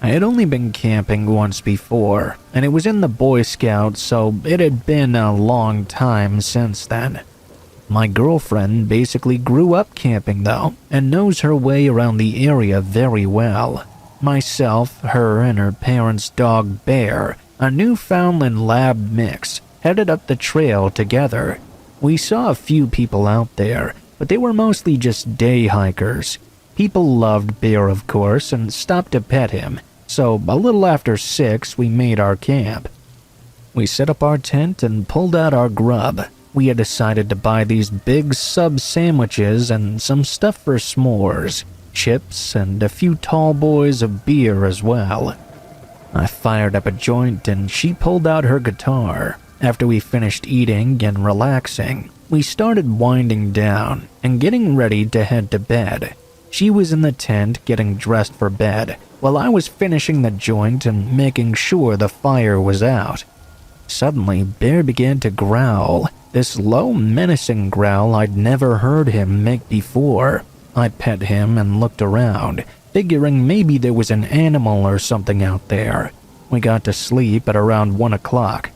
I had only been camping once before, and it was in the Boy Scouts, so it had been a long time since then. My girlfriend basically grew up camping though, and knows her way around the area very well. Myself, her, and her parents' dog Bear, a Newfoundland lab mix, headed up the trail together. We saw a few people out there, but they were mostly just day hikers. People loved Bear, of course, and stopped to pet him, so a little after 6 we made our camp. We set up our tent and pulled out our grub. We had decided to buy these big sub sandwiches and some stuff for s'mores, chips, and a few tall boys of beer as well. I fired up a joint and she pulled out her guitar. After we finished eating and relaxing, we started winding down and getting ready to head to bed. She was in the tent getting dressed for bed, while I was finishing the joint and making sure the fire was out. Suddenly, Bear began to growl, this low, menacing growl I'd never heard him make before. I pet him and looked around, figuring maybe there was an animal or something out there. We got to sleep at around 1 o'clock.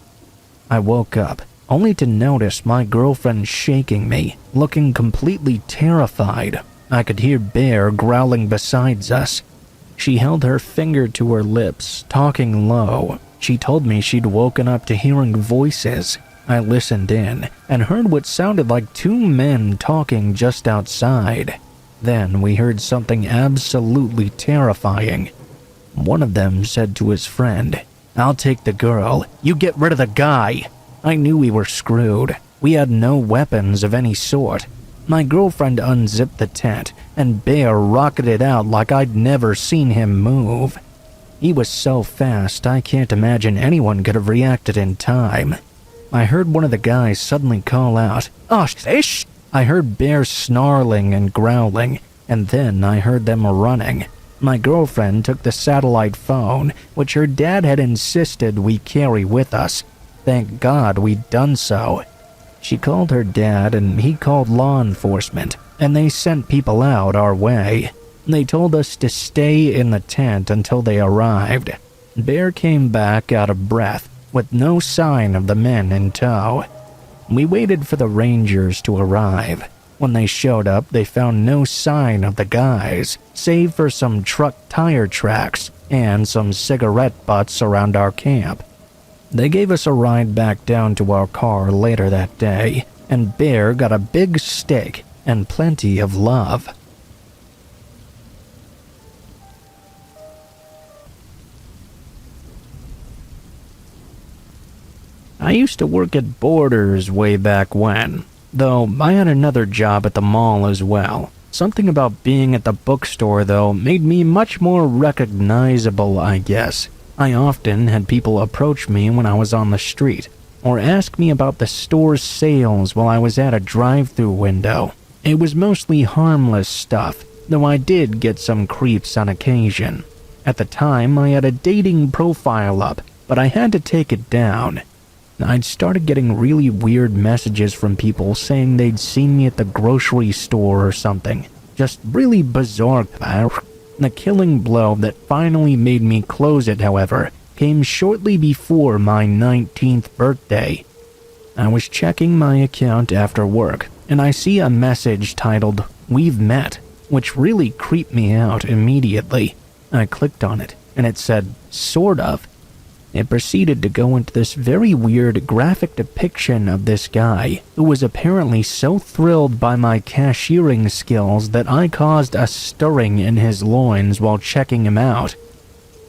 I woke up, only to notice my girlfriend shaking me, looking completely terrified. I could hear Bear growling beside us. She held her finger to her lips, talking low. She told me she'd woken up to hearing voices. I listened in and heard what sounded like 2 men talking just outside. Then we heard something absolutely terrifying. One of them said to his friend, "I'll take the girl, you get rid of the guy." I knew we were screwed. We had no weapons of any sort. My girlfriend unzipped the tent, and Bear rocketed out like I'd never seen him move. He was so fast I can't imagine anyone could have reacted in time. I heard one of the guys suddenly call out, "Oh, shh!" I heard Bear snarling and growling, and then I heard them running. My girlfriend took the satellite phone, which her dad had insisted we carry with us. Thank God we'd done so. She called her dad and he called law enforcement, and they sent people out our way. They told us to stay in the tent until they arrived. Bear came back out of breath, with no sign of the men in tow. We waited for the Rangers to arrive. When they showed up, they found no sign of the guys, save for some truck tire tracks and some cigarette butts around our camp. They gave us a ride back down to our car later that day, and Bear got a big steak and plenty of love. I used to work at Borders way back when. though I had another job at the mall as well. Something about being at the bookstore, though, made me much more recognizable, I guess. I often had people approach me when I was on the street, or ask me about the store's sales while I was at a drive-thru window. It was mostly harmless stuff, though I did get some creeps on occasion. At the time, I had a dating profile up, but I had to take it down. I'd started getting really weird messages from people saying they'd seen me at the grocery store or something. Just really bizarre. The killing blow that finally made me close it, however, came shortly before my 19th birthday. I was checking my account after work, and I see a message titled, "We've met," which really creeped me out immediately. I clicked on it, and it said, "Sort of." It proceeded to go into this very weird graphic depiction of this guy, who was apparently so thrilled by my cashiering skills that I caused a stirring in his loins while checking him out.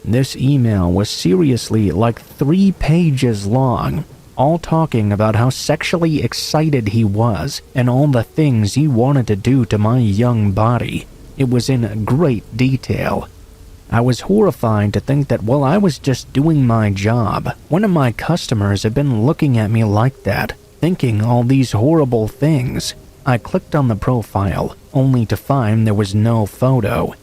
This email was seriously like 3 pages long, all talking about how sexually excited he was and all the things he wanted to do to my young body. It was in great detail. I was horrified to think that while I was just doing my job, one of my customers had been looking at me like that, thinking all these horrible things. I clicked on the profile, only to find there was no photo.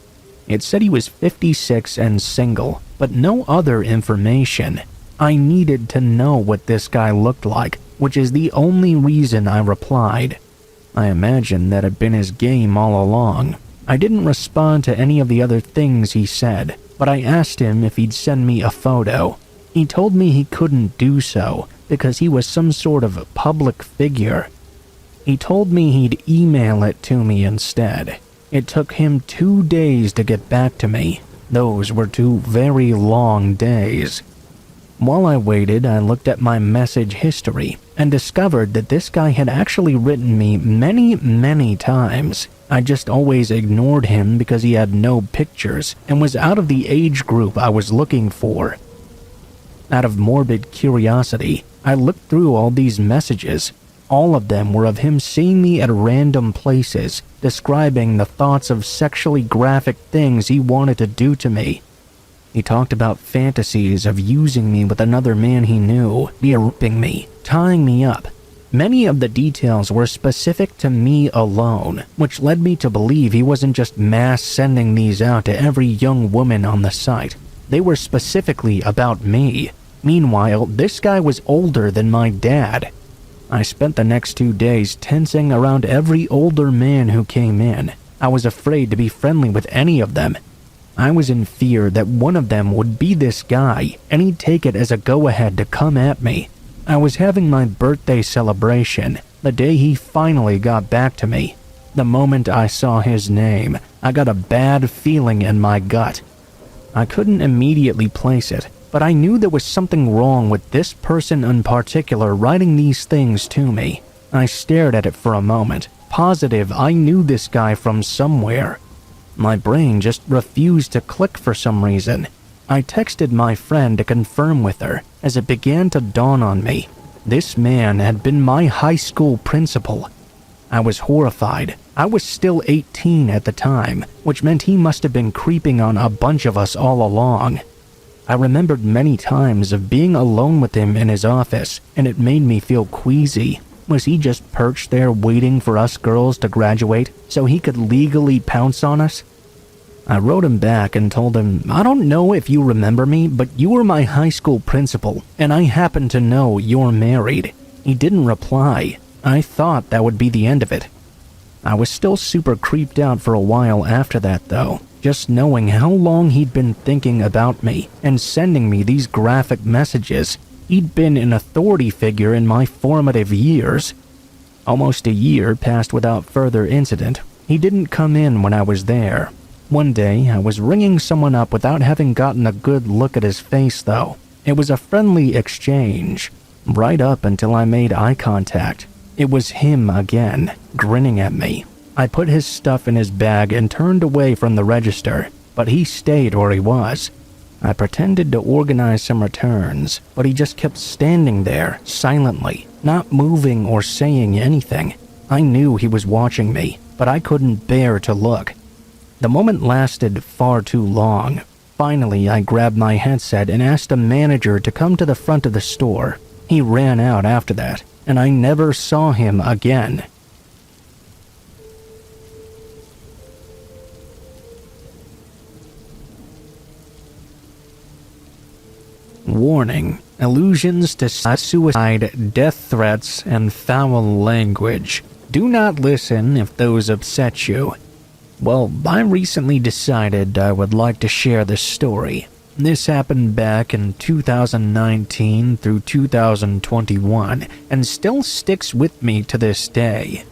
It said he was 56 and single, but no other information. I needed to know what this guy looked like, which is the only reason I replied. I imagined that had been his game all along. I didn't respond to any of the other things he said, but I asked him if he'd send me a photo. He told me he couldn't do so because he was some sort of public figure. He told me he'd email it to me instead. It took him 2 days to get back to me. Those were 2 very long days. While I waited, I looked at my message history and discovered that this guy had actually written me many times. I just always ignored him because he had no pictures and was out of the age group I was looking for. Out of morbid curiosity, I looked through all these messages. All of them were of him seeing me at random places, describing the thoughts of sexually graphic things he wanted to do to me. He talked about fantasies of using me with another man he knew, raping me, tying me up. Many of the details were specific to me alone, which led me to believe he wasn't just mass sending these out to every young woman on the site. They were specifically about me. Meanwhile, this guy was older than my dad. I spent the next 2 days tensing around every older man who came in. I was afraid to be friendly with any of them. I was in fear that one of them would be this guy, and he'd take it as a go-ahead to come at me. I was having my birthday celebration, the day he finally got back to me. The moment I saw his name, I got a bad feeling in my gut. I couldn't immediately place it, but I knew there was something wrong with this person in particular writing these things to me. I stared at it for a moment, positive I knew this guy from somewhere. My brain just refused to click for some reason. I texted my friend to confirm with her as it began to dawn on me. This man had been my high school principal. I was horrified. I was still 18 at the time, which meant he must have been creeping on a bunch of us all along. I remembered many times of being alone with him in his office, and it made me feel queasy. Was he just perched there waiting for us girls to graduate so he could legally pounce on us? I wrote him back and told him, "I don't know if you remember me, but you were my high school principal, and I happen to know you're married." He didn't reply. I thought that would be the end of it. I was still super creeped out for a while after that, though, just knowing how long he'd been thinking about me and sending me these graphic messages. He'd been an authority figure in my formative years. Almost a year passed without further incident. He didn't come in when I was there. One day, I was ringing someone up without having gotten a good look at his face, though. It was a friendly exchange, right up until I made eye contact. It was him again, grinning at me. I put his stuff in his bag and turned away from the register, but he stayed where he was. I pretended to organize some returns, but he just kept standing there, silently, not moving or saying anything. I knew he was watching me, but I couldn't bear to look. The moment lasted far too long. Finally, I grabbed my headset and asked a manager to come to the front of the store. He ran out after that, and I never saw him again. Warning: allusions to suicide, death threats, and foul language. Do not listen if those upset you. Well, I recently decided I would like to share this story. This happened back in 2019 through 2021 and still sticks with me to this day.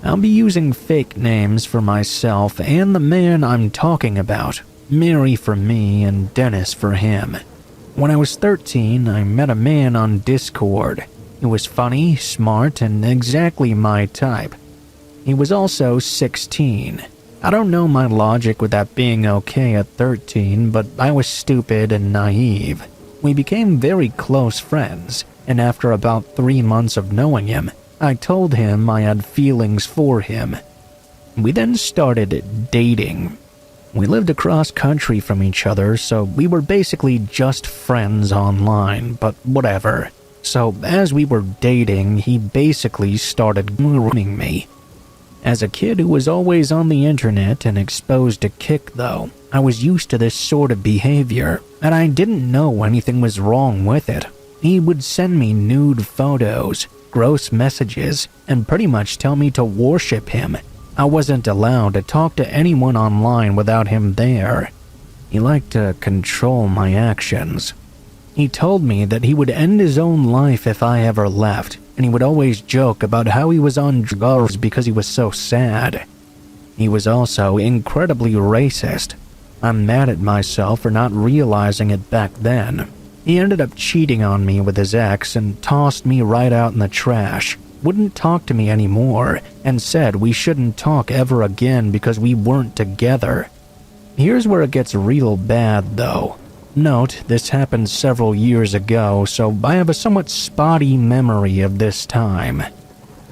I'll be using fake names for myself and the man I'm talking about, Mary for me and Dennis for him. When I was 13, I met a man on Discord. He was funny, smart, and exactly my type. He was also 16. I don't know my logic with that being okay at 13, but I was stupid and naive. We became very close friends, and after about 3 months of knowing him, I told him I had feelings for him. We then started dating. We lived across country from each other, so we were basically just friends online, but whatever. So as we were dating, he basically started grooming me. As a kid who was always on the internet and exposed to Kik though, I was used to this sort of behavior, and I didn't know anything was wrong with it. He would send me nude photos, gross messages, and pretty much tell me to worship him. I wasn't allowed to talk to anyone online without him there. He liked to control my actions. He told me that he would end his own life if I ever left, and he would always joke about how he was on drugs because he was so sad. He was also incredibly racist. I'm mad at myself for not realizing it back then. He ended up cheating on me with his ex and tossed me right out in the trash. Wouldn't talk to me anymore and said we shouldn't talk ever again because we weren't together. Here's where it gets real bad though. Note, this happened several years ago, so I have a somewhat spotty memory of this time.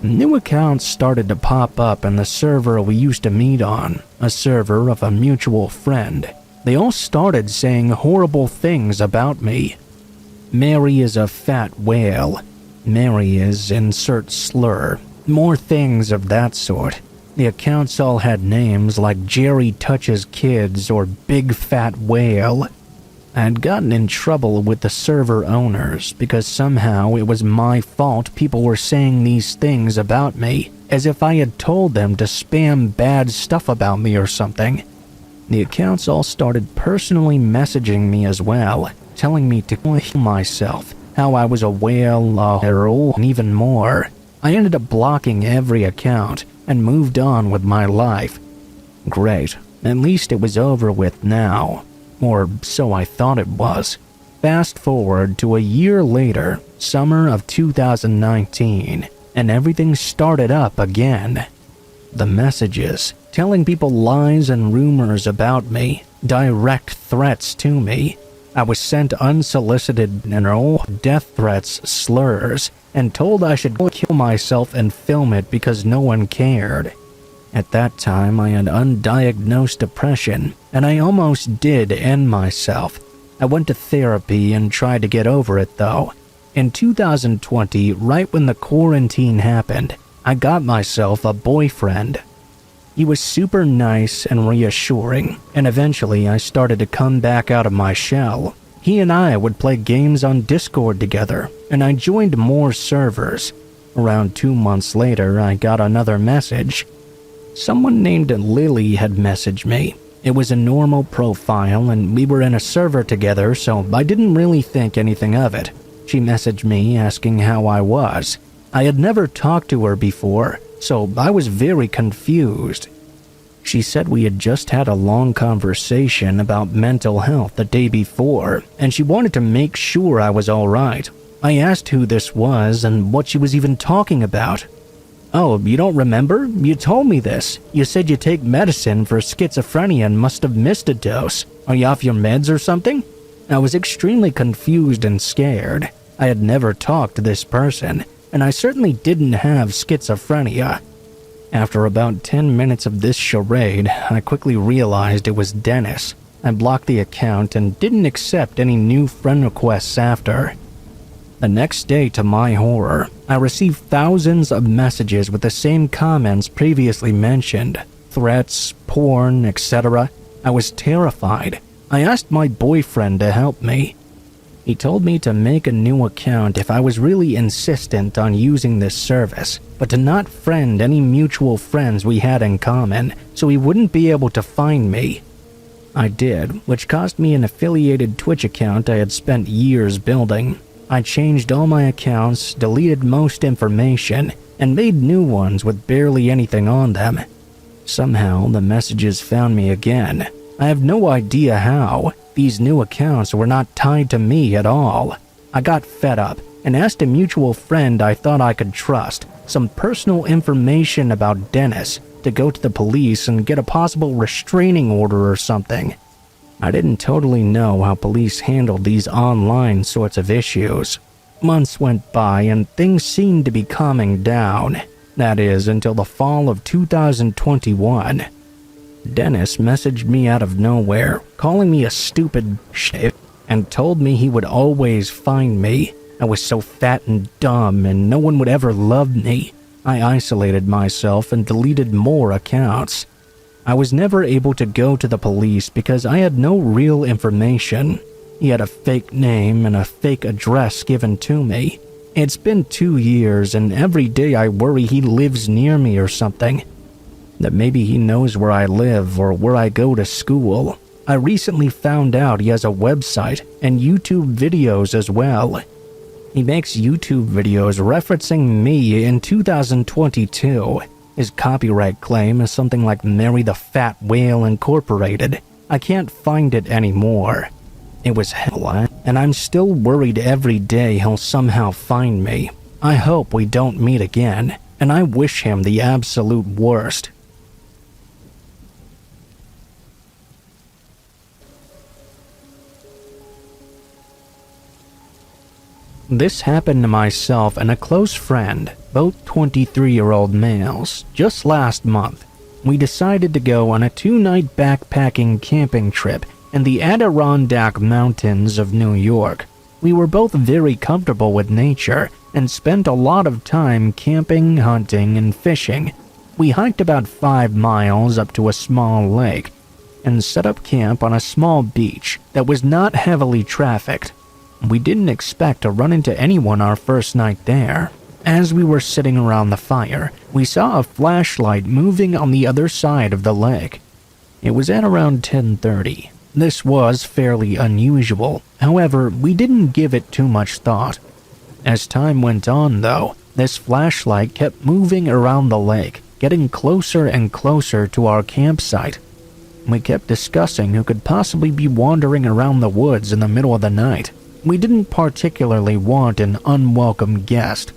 New accounts started to pop up in the server we used to meet on, a server of a mutual friend. They all started saying horrible things about me. Mary is a fat whale. Mary is insert slur. More things of that sort. The accounts all had names like Jerry Touches Kids or Big Fat Whale. I had gotten in trouble with the server owners because somehow it was my fault people were saying these things about me, as if I had told them to spam bad stuff about me or something. The accounts all started personally messaging me as well, telling me to kill myself, how I was a whale, a hero, and even more. I ended up blocking every account and moved on with my life. Great, at least it was over with now. Or so I thought it was. Fast forward to a year later, summer of 2019, and everything started up again. The messages, telling people lies and rumors about me, direct threats to me. I was sent unsolicited and death threats, slurs, and told I should kill myself and film it because no one cared. At that time, I had undiagnosed depression, and I almost did end myself. I went to therapy and tried to get over it though. In 2020, right when the quarantine happened, I got myself a boyfriend. He was super nice and reassuring, and eventually I started to come back out of my shell. He and I would play games on Discord together, and I joined more servers. Around 2 months later, I got another message. Someone named Lily had messaged me. It was a normal profile and we were in a server together, so I didn't really think anything of it. She messaged me asking how I was. I had never talked to her before, so I was very confused. She said we had just had a long conversation about mental health the day before, and she wanted to make sure I was alright. I asked who this was and what she was even talking about. Oh, you don't remember? You told me this. You said you take medicine for schizophrenia and must have missed a dose. Are you off your meds or something? I was extremely confused and scared. I had never talked to this person, and I certainly didn't have schizophrenia. After about 10 minutes of this charade, I quickly realized it was Dennis. I blocked the account and didn't accept any new friend requests after. The next day, to my horror, I received thousands of messages with the same comments previously mentioned. Threats, porn, etc. I was terrified. I asked my boyfriend to help me. He told me to make a new account if I was really insistent on using this service, but to not friend any mutual friends we had in common, so he wouldn't be able to find me. I did, which cost me an affiliated Twitch account I had spent years building. I changed all my accounts, deleted most information, and made new ones with barely anything on them. Somehow, the messages found me again. I have no idea how. These new accounts were not tied to me at all. I got fed up and asked a mutual friend I thought I could trust some personal information about Dennis to go to the police and get a possible restraining order or something. I didn't totally know how police handled these online sorts of issues. Months went by and things seemed to be calming down. That is, until the fall of 2021. Dennis messaged me out of nowhere, calling me a stupid shit, and told me he would always find me. I was so fat and dumb and no one would ever love me. I isolated myself and deleted more accounts. I was never able to go to the police because I had no real information. He had a fake name and a fake address given to me. It's been 2 years and every day I worry he lives near me or something. That maybe he knows where I live or where I go to school. I recently found out he has a website and YouTube videos as well. He makes YouTube videos referencing me in 2022. His copyright claim is something like Mary the Fat Whale Incorporated. I can't find it anymore. It was hell, and I'm still worried every day he'll somehow find me. I hope we don't meet again, and I wish him the absolute worst. This happened to myself and a close friend, both 23-year-old males, just last month. We decided to go on a 2-night backpacking camping trip in the Adirondack Mountains of New York. We were both very comfortable with nature and spent a lot of time camping, hunting, and fishing. We hiked about 5 miles up to a small lake and set up camp on a small beach that was not heavily trafficked. We didn't expect to run into anyone our first night there. As we were sitting around the fire, we saw a flashlight moving on the other side of the lake. It was at around 10:30. This was fairly unusual. However, we didn't give it too much thought. As time went on, though, this flashlight kept moving around the lake, getting closer and closer to our campsite. We kept discussing who could possibly be wandering around the woods in the middle of the night. We didn't particularly want an unwelcome guest.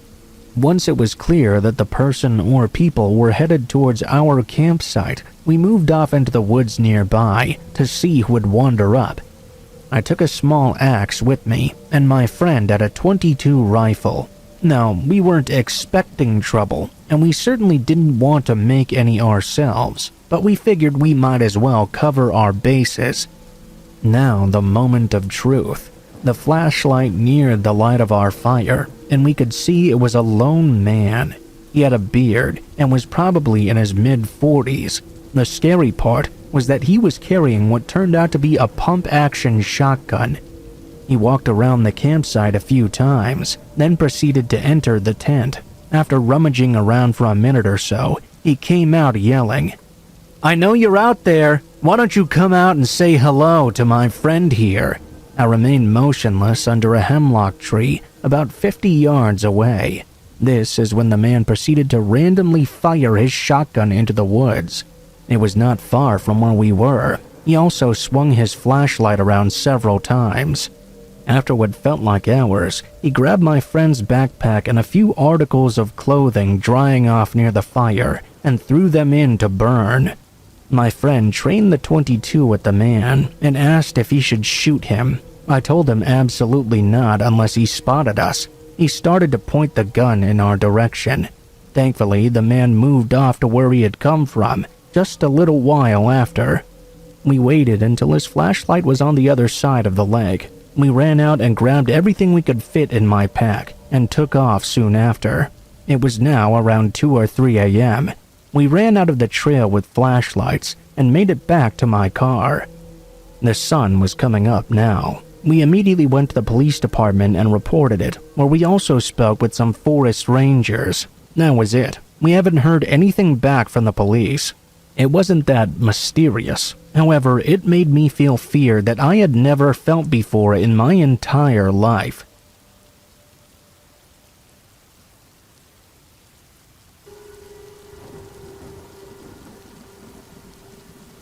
Once it was clear that the person or people were headed towards our campsite, we moved off into the woods nearby to see who would wander up. I took a small axe with me, and my friend had a .22 rifle. Now, we weren't expecting trouble, and we certainly didn't want to make any ourselves, but we figured we might as well cover our bases. Now, the moment of truth. The flashlight neared the light of our fire, and we could see it was a lone man. He had a beard and was probably in his mid-40s. The scary part was that he was carrying what turned out to be a pump-action shotgun. He walked around the campsite a few times, then proceeded to enter the tent. After rummaging around for a minute or so, he came out yelling, "I know you're out there. Why don't you come out and say hello to my friend here?" I remained motionless under a hemlock tree about 50 yards away. This is when the man proceeded to randomly fire his shotgun into the woods. It was not far from where we were. He also swung his flashlight around several times. After what felt like hours, he grabbed my friend's backpack and a few articles of clothing drying off near the fire and threw them in to burn. My friend trained the .22 at the man and asked if he should shoot him. I told him absolutely not unless he spotted us. He started to point the gun in our direction. Thankfully, the man moved off to where he had come from just a little while after. We waited until his flashlight was on the other side of the lake. We ran out and grabbed everything we could fit in my pack and took off soon after. It was now around 2 or 3 a.m. We ran out of the trail with flashlights and made it back to my car. The sun was coming up now. We immediately went to the police department and reported it, where we also spoke with some forest rangers. That was it. We haven't heard anything back from the police. It wasn't that mysterious. However, it made me feel fear that I had never felt before in my entire life.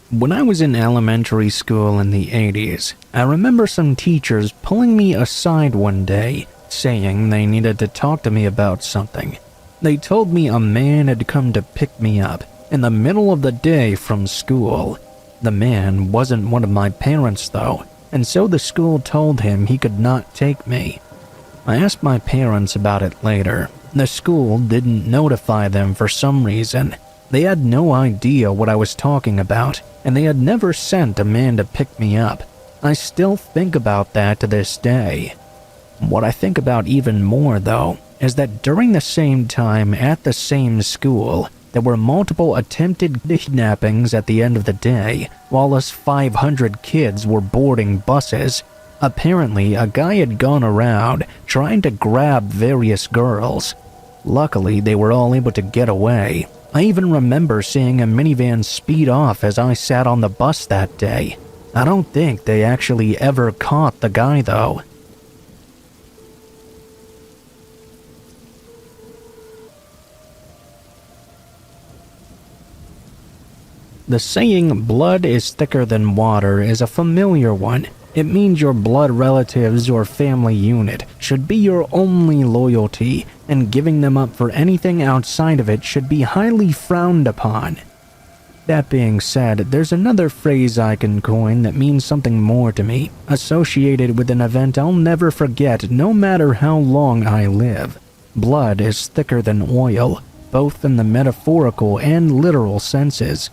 When I was in elementary school in the 80s, I remember some teachers pulling me aside one day, saying they needed to talk to me about something. They told me a man had come to pick me up in the middle of the day from school. The man wasn't one of my parents though, and so the school told him he could not take me. I asked my parents about it later. The school didn't notify them for some reason. They had no idea what I was talking about, and they had never sent a man to pick me up. I still think about that to this day. What I think about even more, though, is that during the same time at the same school, there were multiple attempted kidnappings at the end of the day, while us 500 kids were boarding buses. Apparently, a guy had gone around trying to grab various girls. Luckily, they were all able to get away. I even remember seeing a minivan speed off as I sat on the bus that day. I don't think they actually ever caught the guy though. The saying, blood is thicker than water, is a familiar one. It means your blood relatives or family unit should be your only loyalty, and giving them up for anything outside of it should be highly frowned upon. That being said, there's another phrase I can coin that means something more to me, associated with an event I'll never forget no matter how long I live. Blood is thicker than oil, both in the metaphorical and literal senses.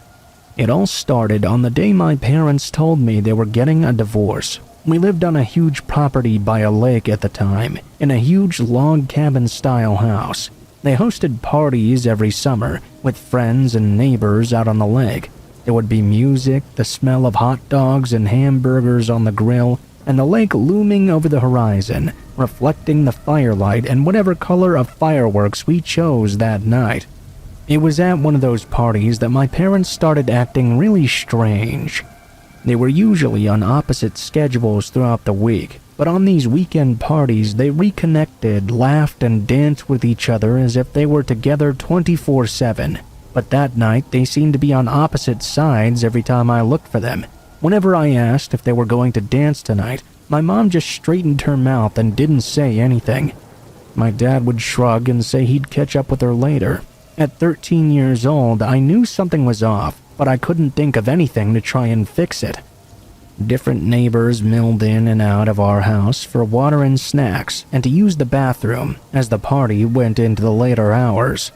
It all started on the day my parents told me they were getting a divorce. We lived on a huge property by a lake at the time, in a huge log cabin-style house. They hosted parties every summer, with friends and neighbors out on the lake. There would be music, the smell of hot dogs and hamburgers on the grill, and the lake looming over the horizon, reflecting the firelight and whatever color of fireworks we chose that night. It was at one of those parties that my parents started acting really strange. They were usually on opposite schedules throughout the week, but on these weekend parties they reconnected, laughed, and danced with each other as if they were together 24/7. But that night they seemed to be on opposite sides every time I looked for them. Whenever I asked if they were going to dance tonight, my mom just straightened her mouth and didn't say anything. My dad would shrug and say he'd catch up with her later. At 13 years old, I knew something was off, but I couldn't think of anything to try and fix it. Different neighbors milled in and out of our house for water and snacks and to use the bathroom as the party went into the later hours.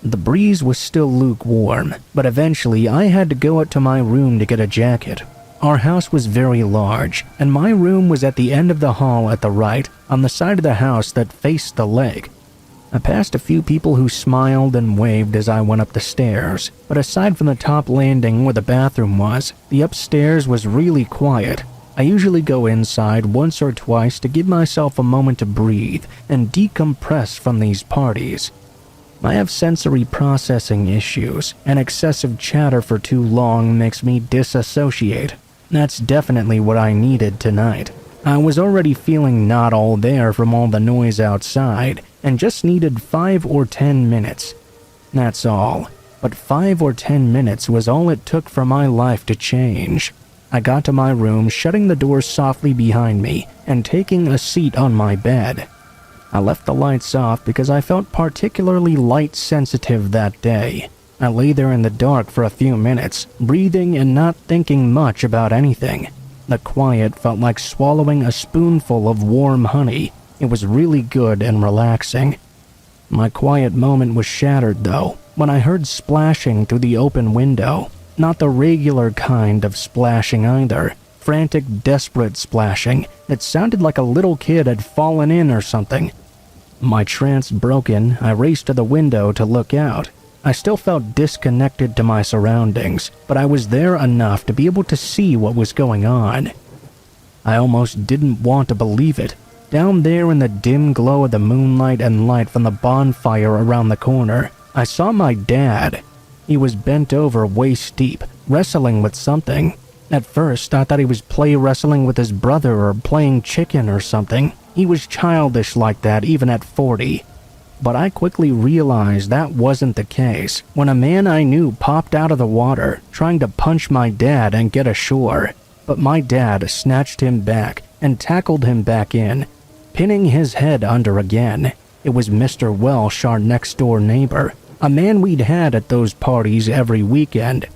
The breeze was still lukewarm, but eventually I had to go up to my room to get a jacket. Our house was very large, and my room was at the end of the hall at the right, on the side of the house that faced the lake. I passed a few people who smiled and waved as I went up the stairs, but aside from the top landing where the bathroom was, the upstairs was really quiet. I usually go inside once or twice to give myself a moment to breathe and decompress from these parties. I have sensory processing issues, and excessive chatter for too long makes me disassociate. That's definitely what I needed tonight. I was already feeling not all there from all the noise outside, and just needed 5 or 10 minutes. That's all. But 5 or 10 minutes was all it took for my life to change. I got to my room, shutting the door softly behind me, and taking a seat on my bed. I left the lights off because I felt particularly light-sensitive that day. I lay there in the dark for a few minutes, breathing and not thinking much about anything. The quiet felt like swallowing a spoonful of warm honey. It was really good and relaxing. My quiet moment was shattered, though, when I heard splashing through the open window. Not the regular kind of splashing either. Frantic, desperate splashing that sounded like a little kid had fallen in or something. My trance broken, I raced to the window to look out. I still felt disconnected to my surroundings, but I was there enough to be able to see what was going on. I almost didn't want to believe it. Down there in the dim glow of the moonlight and light from the bonfire around the corner, I saw my dad. He was bent over waist deep, wrestling with something. At first, I thought he was play wrestling with his brother or playing chicken or something. He was childish like that even at 40. But I quickly realized that wasn't the case when a man I knew popped out of the water, trying to punch my dad and get ashore. But my dad snatched him back and tackled him back in, pinning his head under again. It was Mr. Welsh, our next-door neighbor, a man we'd had at those parties every weekend.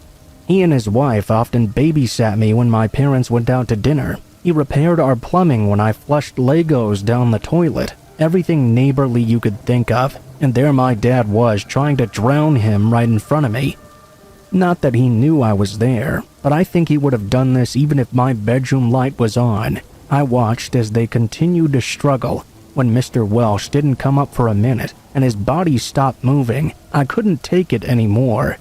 He and his wife often babysat me when my parents went out to dinner. He repaired our plumbing when I flushed Legos down the toilet. Everything neighborly you could think of, and there my dad was trying to drown him right in front of me. Not that he knew I was there, but I think he would have done this even if my bedroom light was on. I watched as they continued to struggle. When Mr. Welsh didn't come up for a minute and his body stopped moving, I couldn't take it anymore.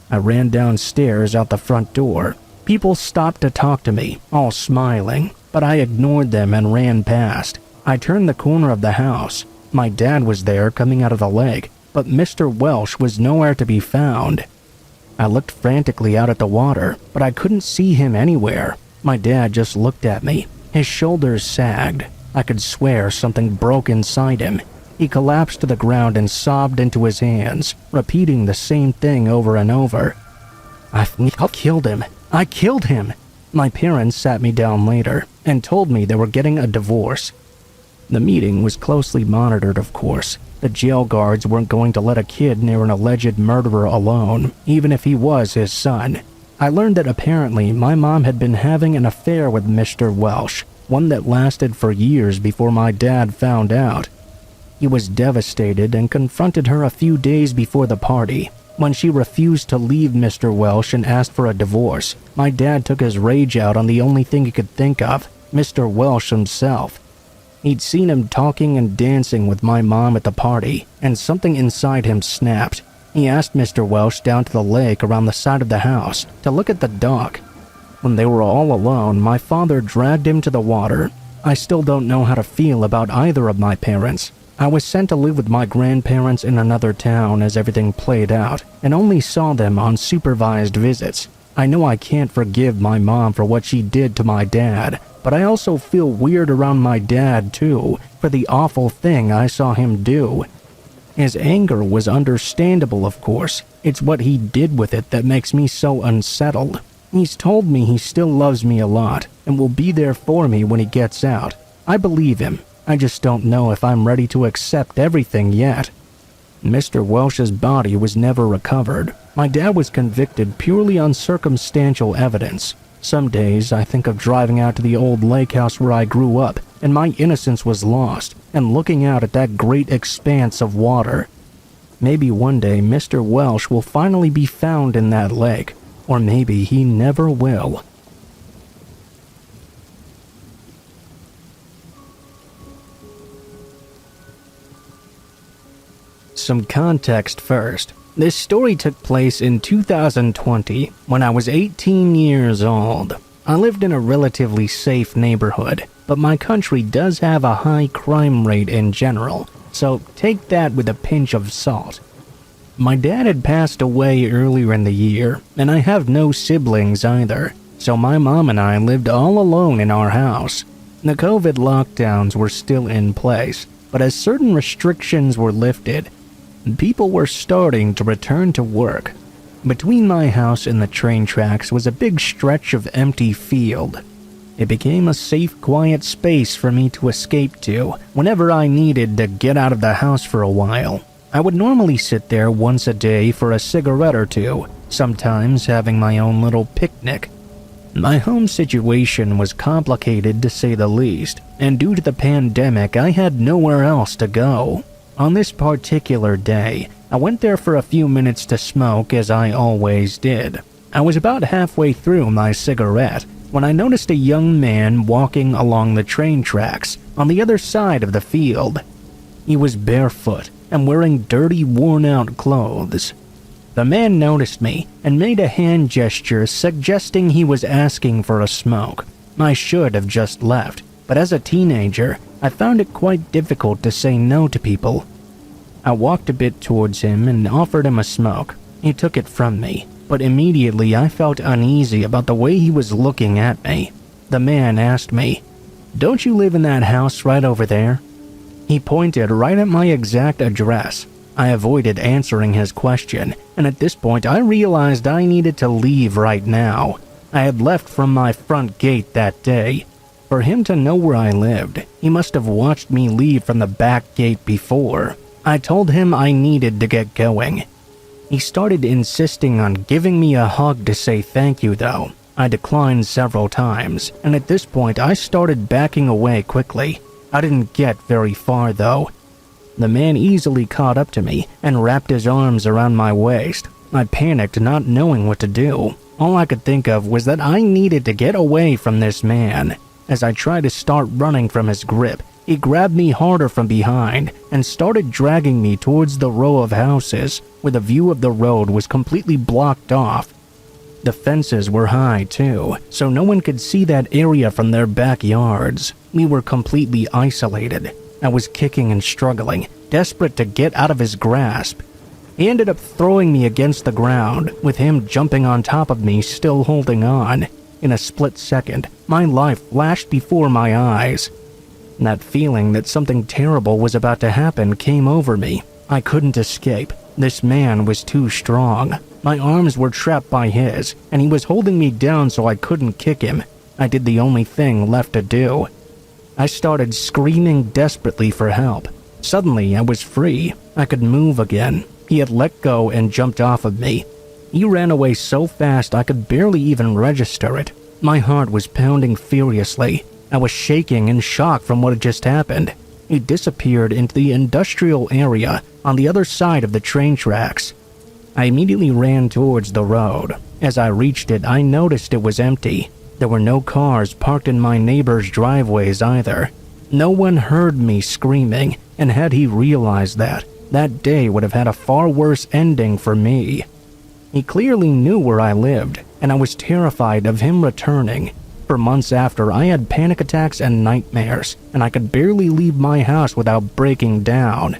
I ran downstairs out the front door. People stopped to talk to me, all smiling, but I ignored them and ran past. I turned the corner of the house. My dad was there coming out of the lake, but Mr. Welsh was nowhere to be found. I looked frantically out at the water, but I couldn't see him anywhere. My dad just looked at me. His shoulders sagged. I could swear something broke inside him. He collapsed to the ground and sobbed into his hands, repeating the same thing over and over. I killed him. I killed him. My parents sat me down later and told me they were getting a divorce. The meeting was closely monitored, of course. The jail guards weren't going to let a kid near an alleged murderer alone, even if he was his son. I learned that apparently my mom had been having an affair with Mr. Welsh, one that lasted for years before my dad found out. He was devastated and confronted her a few days before the party. When she refused to leave Mr. Welsh and asked for a divorce, my dad took his rage out on the only thing he could think of, Mr. Welsh himself. He'd seen him talking and dancing with my mom at the party, and something inside him snapped. He asked Mr. Welsh down to the lake around the side of the house to look at the dock. When they were all alone, my father dragged him to the water. I still don't know how to feel about either of my parents. I was sent to live with my grandparents in another town as everything played out, and only saw them on supervised visits. I know I can't forgive my mom for what she did to my dad, but I also feel weird around my dad too, for the awful thing I saw him do. His anger was understandable, of course. It's what he did with it that makes me so unsettled. He's told me he still loves me a lot, and will be there for me when he gets out. I believe him. I just don't know if I'm ready to accept everything yet. Mr. Welsh's body was never recovered. My dad was convicted purely on circumstantial evidence. Some days I think of driving out to the old lake house where I grew up, and my innocence was lost, and looking out at that great expanse of water. Maybe one day Mr. Welsh will finally be found in that lake, or maybe he never will. Some context first. This story took place in 2020 when I was 18 years old. I lived in a relatively safe neighborhood, but my country does have a high crime rate in general, so take that with a pinch of salt. My dad had passed away earlier in the year, and I have no siblings either, so my mom and I lived all alone in our house. The COVID lockdowns were still in place, but as certain restrictions were lifted, people were starting to return to work. Between my house and the train tracks was a big stretch of empty field. It became a safe, quiet space for me to escape to whenever I needed to get out of the house for a while. I would normally sit there once a day for a cigarette or two, sometimes having my own little picnic. My home situation was complicated to say the least, and due to the pandemic I had nowhere else to go. On this particular day, I went there for a few minutes to smoke, as I always did. I was about halfway through my cigarette when I noticed a young man walking along the train tracks on the other side of the field. He was barefoot and wearing dirty, worn-out clothes. The man noticed me and made a hand gesture suggesting he was asking for a smoke. I should have just left, but as a teenager, I found it quite difficult to say no to people. I walked a bit towards him and offered him a smoke. He took it from me, but immediately I felt uneasy about the way he was looking at me. The man asked me, "Don't you live in that house right over there?" He pointed right at my exact address. I avoided answering his question, and at this point I realized I needed to leave right now. I had left from my front gate that day. For him to know where I lived, he must have watched me leave from the back gate before. I told him I needed to get going. He started insisting on giving me a hug to say thank you though. I declined several times, and at this point I started backing away quickly. I didn't get very far though. The man easily caught up to me and wrapped his arms around my waist. I panicked, not knowing what to do. All I could think of was that I needed to get away from this man. As I tried to start running from his grip, he grabbed me harder from behind and started dragging me towards the row of houses where the view of the road was completely blocked off. The fences were high too, so no one could see that area from their backyards. We were completely isolated. I was kicking and struggling, desperate to get out of his grasp. He ended up throwing me against the ground, with him jumping on top of me, still holding on. In a split second, my life flashed before my eyes. That feeling that something terrible was about to happen came over me. I couldn't escape. This man was too strong. My arms were trapped by his, and he was holding me down so I couldn't kick him. I did the only thing left to do. I started screaming desperately for help. Suddenly, I was free. I could move again. He had let go and jumped off of me. He ran away so fast I could barely even register it. My heart was pounding furiously. I was shaking in shock from what had just happened. He disappeared into the industrial area on the other side of the train tracks. I immediately ran towards the road. As I reached it, I noticed it was empty. There were no cars parked in my neighbor's driveways either. No one heard me screaming, and had he realized that, that day would have had a far worse ending for me. He clearly knew where I lived, and I was terrified of him returning. For months after, I had panic attacks and nightmares, and I could barely leave my house without breaking down.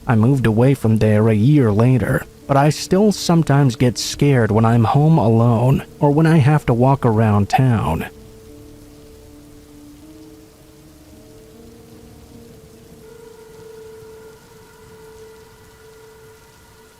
I moved away from there a year later, but I still sometimes get scared when I'm home alone or when I have to walk around town.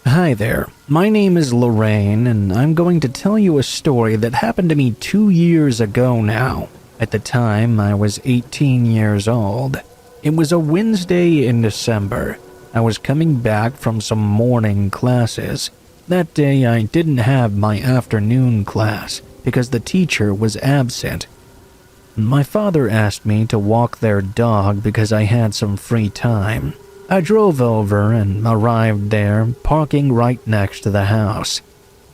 Hi there, my name is Lorraine, and I'm going to tell you a story that happened to me 2 years ago now. At the time, I was 18 years old. It was a Wednesday in December. I was coming back from some morning classes. That day, I didn't have my afternoon class because the teacher was absent. My father asked me to walk their dog because I had some free time. I drove over and arrived there, parking right next to the house.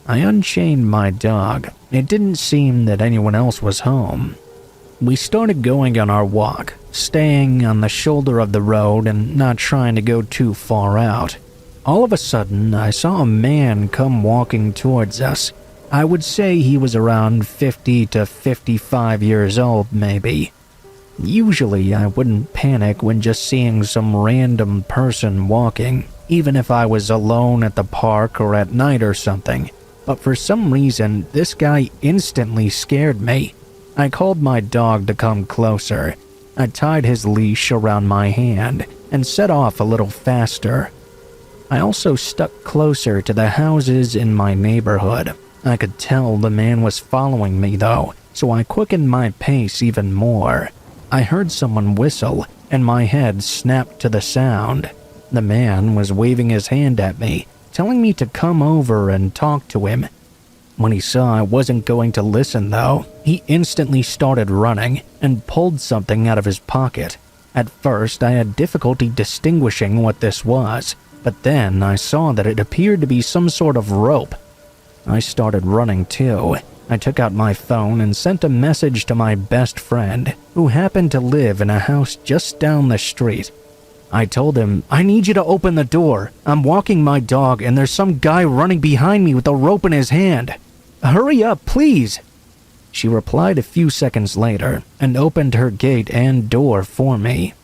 I unchained my dog. It didn't seem that anyone else was home. We started going on our walk, staying on the shoulder of the road and not trying to go too far out. All of a sudden, I saw a man come walking towards us. I would say he was around 50 to 55 years old, maybe. Usually, I wouldn't panic when just seeing some random person walking, even if I was alone at the park or at night or something. But for some reason, this guy instantly scared me. I called my dog to come closer. I tied his leash around my hand and set off a little faster. I also stuck closer to the houses in my neighborhood. I could tell the man was following me though, so I quickened my pace even more. I heard someone whistle, and my head snapped to the sound. The man was waving his hand at me, telling me to come over and talk to him. When he saw I wasn't going to listen though, he instantly started running and pulled something out of his pocket. At first, I had difficulty distinguishing what this was, but then I saw that it appeared to be some sort of rope. I started running too. I took out my phone and sent a message to my best friend, who happened to live in a house just down the street. I told him, "I need you to open the door. I'm walking my dog and there's some guy running behind me with a rope in his hand. Hurry up, please." She replied a few seconds later and opened her gate and door for me.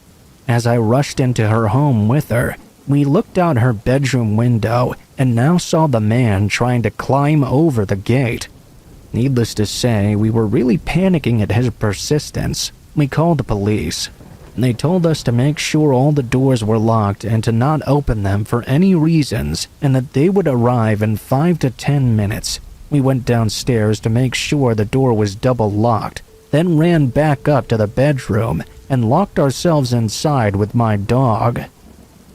As I rushed into her home with her, we looked out her bedroom window and now saw the man trying to climb over the gate. Needless to say, we were really panicking at his persistence. We called the police. They told us to make sure all the doors were locked and to not open them for any reasons, and that they would arrive in 5 to 10 minutes. We went downstairs to make sure the door was double locked, then ran back up to the bedroom and locked ourselves inside with my dog.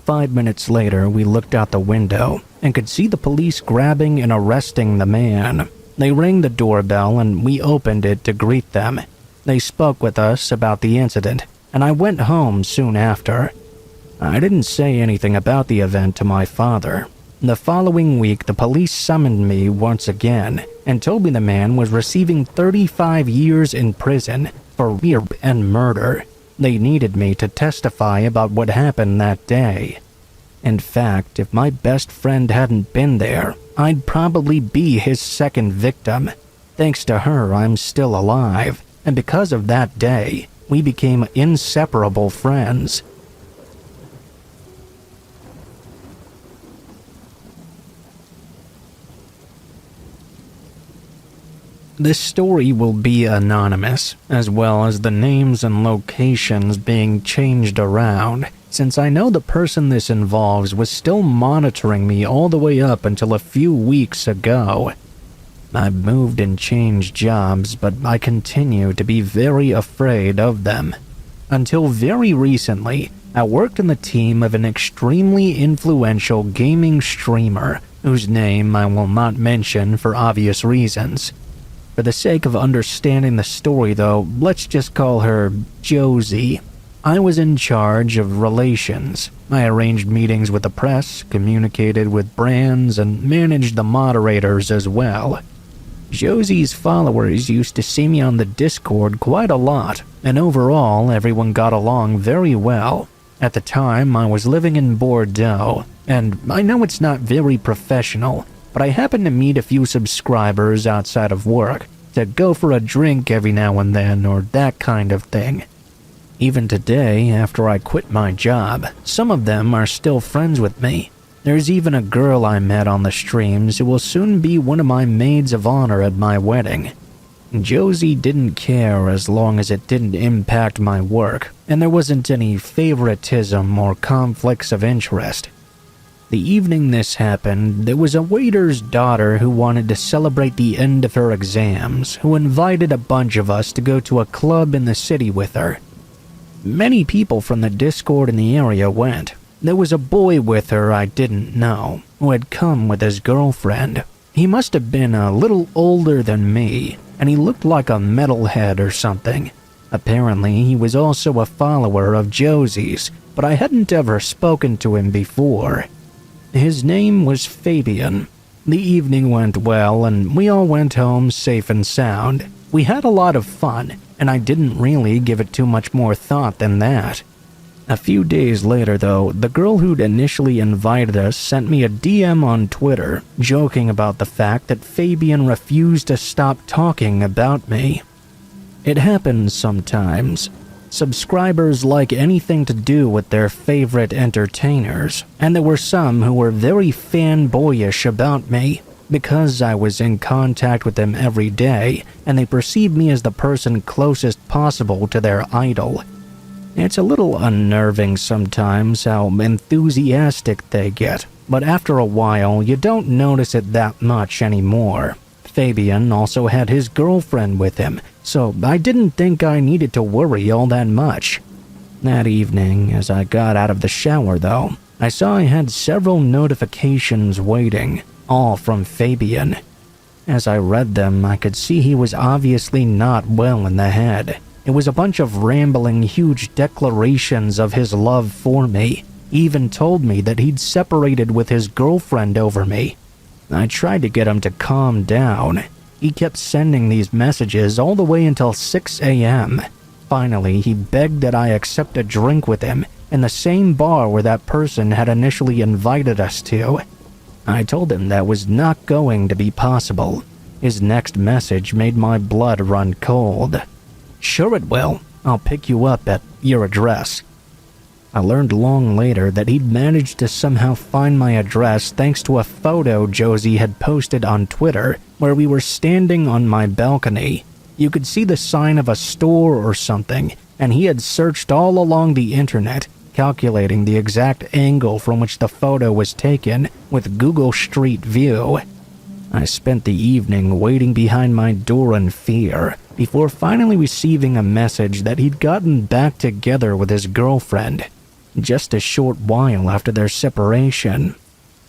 5 minutes later, we looked out the window and could see the police grabbing and arresting the man. They rang the doorbell and we opened it to greet them. They spoke with us about the incident, and I went home soon after. I didn't say anything about the event to my father. The following week, the police summoned me once again and told me the man was receiving 35 years in prison for rape and murder. They needed me to testify about what happened that day. In fact, if my best friend hadn't been there, I'd probably be his second victim. Thanks to her, I'm still alive, and because of that day, we became inseparable friends. This story will be anonymous, as well as the names and locations being changed around, since I know the person this involves was still monitoring me all the way up until a few weeks ago. I've moved and changed jobs, but I continue to be very afraid of them. Until very recently, I worked in the team of an extremely influential gaming streamer, whose name I will not mention for obvious reasons. For the sake of understanding the story though, let's just call her Josie. I was in charge of relations. I arranged meetings with the press, communicated with brands, and managed the moderators as well. Josie's followers used to see me on the Discord quite a lot, and overall everyone got along very well. At the time, I was living in Bordeaux, and I know it's not very professional, but I happened to meet a few subscribers outside of work to go for a drink every now and then or that kind of thing. Even today, after I quit my job, some of them are still friends with me. There's even a girl I met on the streams who will soon be one of my maids of honor at my wedding. Josie didn't care as long as it didn't impact my work, and there wasn't any favoritism or conflicts of interest. The evening this happened, there was a waiter's daughter who wanted to celebrate the end of her exams, who invited a bunch of us to go to a club in the city with her. Many people from the Discord in the area went. There was a boy with her I didn't know, who had come with his girlfriend. He must have been a little older than me, and he looked like a metalhead or something. Apparently, he was also a follower of Josie's, but I hadn't ever spoken to him before. His name was Fabian. The evening went well, and we all went home safe and sound. We had a lot of fun, and I didn't really give it too much more thought than that. A few days later, though, the girl who'd initially invited us sent me a DM on Twitter, joking about the fact that Fabian refused to stop talking about me. It happens sometimes. Subscribers like anything to do with their favorite entertainers, and there were some who were very fanboyish about me, because I was in contact with them every day, and they perceived me as the person closest possible to their idol. It's a little unnerving sometimes how enthusiastic they get, but after a while you don't notice it that much anymore. Fabian also had his girlfriend with him, so I didn't think I needed to worry all that much. That evening, as I got out of the shower though, I saw I had several notifications waiting, all from Fabian. As I read them, I could see he was obviously not well in the head. It was a bunch of rambling, huge declarations of his love for me. He even told me that he'd separated with his girlfriend over me. I tried to get him to calm down. He kept sending these messages all the way until 6 a.m. Finally, he begged that I accept a drink with him in the same bar where that person had initially invited us to. I told him that was not going to be possible. His next message made my blood run cold. "Sure it will. I'll pick you up at your address." I learned long later that he'd managed to somehow find my address thanks to a photo Josie had posted on Twitter where we were standing on my balcony. You could see the sign of a store or something, and he had searched all along the internet, calculating the exact angle from which the photo was taken with Google Street View. I spent the evening waiting behind my door in fear before finally receiving a message that he'd gotten back together with his girlfriend just a short while after their separation.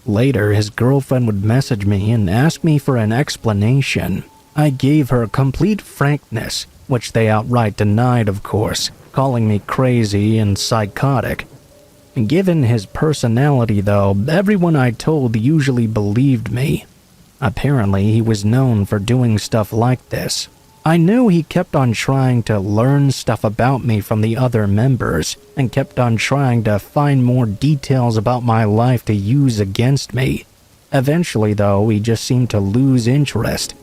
Later, his girlfriend would message me and ask me for an explanation. I gave her complete frankness, which they outright denied, of course, calling me crazy and psychotic. Given his personality, though, everyone I told usually believed me. Apparently, he was known for doing stuff like this. I knew he kept on trying to learn stuff about me from the other members, and kept on trying to find more details about my life to use against me. Eventually, though, he just seemed to lose interest.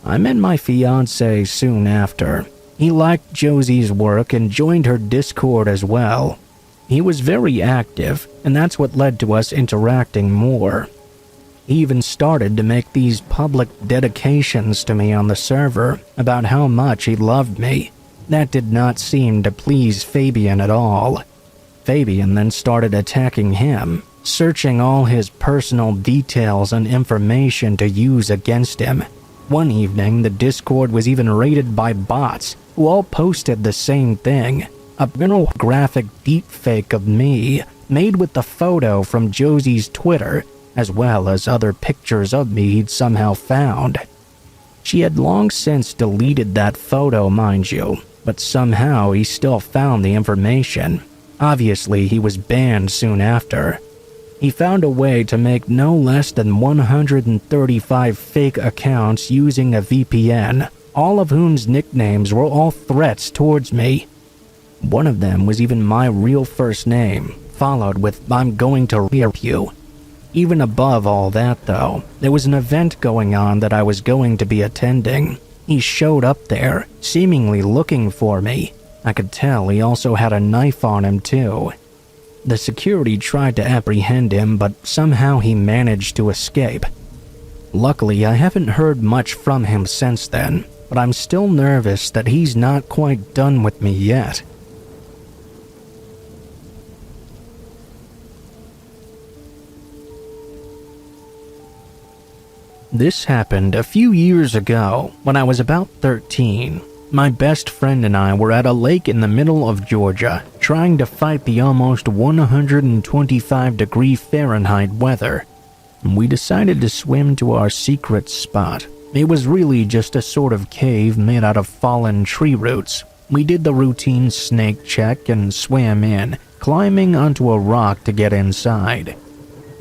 I met my fiancé soon after. He liked Josie's work and joined her Discord as well. He was very active, and that's what led to us interacting more. He even started to make these public dedications to me on the server about how much he loved me. That did not seem to please Fabian at all. Fabian then started attacking him, searching all his personal details and information to use against him. One evening, the Discord was even raided by bots who all posted the same thing, a pornographic deepfake of me made with the photo from Josie's Twitter, as well as other pictures of me he'd somehow found. She had long since deleted that photo, mind you, but somehow he still found the information. Obviously, he was banned soon after. He found a way to make no less than 135 fake accounts using a VPN, all of whose nicknames were all threats towards me. One of them was even my real first name, followed with "I'm going to rape you." Even above all that, though, there was an event going on that I was going to be attending. He showed up there, seemingly looking for me. I could tell he also had a knife on him, too. The security tried to apprehend him, but somehow he managed to escape. Luckily, I haven't heard much from him since then, but I'm still nervous that he's not quite done with me yet. This happened a few years ago when I was about 13. My best friend and I were at a lake in the middle of Georgia, trying to fight the almost 125-degree Fahrenheit weather. We decided to swim to our secret spot. It was really just a sort of cave made out of fallen tree roots. We did the routine snake check and swam in, climbing onto a rock to get inside.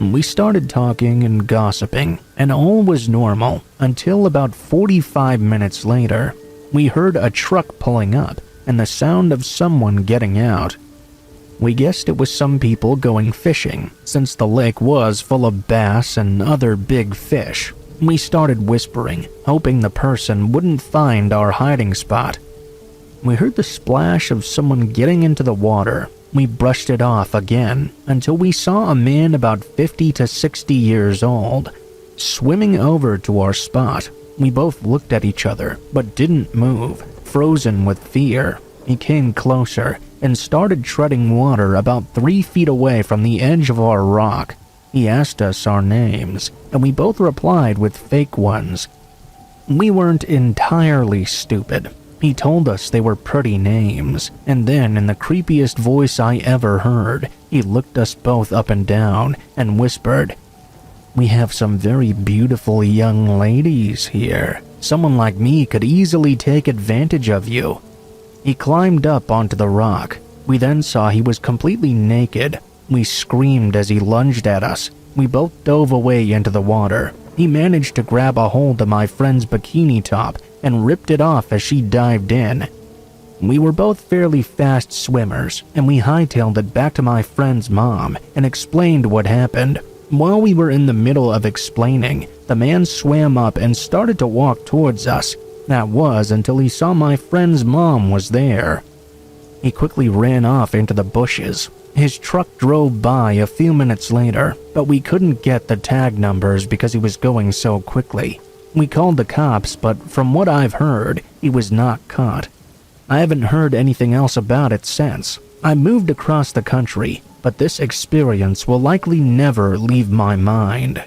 We started talking and gossiping, and all was normal until about 45 minutes later. We heard a truck pulling up and the sound of someone getting out. We guessed it was some people going fishing, since the lake was full of bass and other big fish. We started whispering, hoping the person wouldn't find our hiding spot. We heard the splash of someone getting into the water. We brushed it off again until we saw a man about 50 to 60 years old swimming over to our spot. We both looked at each other but didn't move, frozen with fear. He came closer and started treading water about 3 feet away from the edge of our rock. He asked us our names, and we both replied with fake ones. We weren't entirely stupid. He told us they were pretty names, and then in the creepiest voice I ever heard, he looked us both up and down and whispered, "We have some very beautiful young ladies here. Someone like me could easily take advantage of you." He climbed up onto the rock. We then saw he was completely naked. We screamed as he lunged at us. We both dove away into the water. He managed to grab a hold of my friend's bikini top and ripped it off as she dived in. We were both fairly fast swimmers, and we hightailed it back to my friend's mom and explained what happened. While we were in the middle of explaining, the man swam up and started to walk towards us. That was until he saw my friend's mom was there. He quickly ran off into the bushes. His truck drove by a few minutes later, but we couldn't get the tag numbers because he was going so quickly. We called the cops, but from what I've heard, he was not caught. I haven't heard anything else about it since. I moved across the country, but this experience will likely never leave my mind.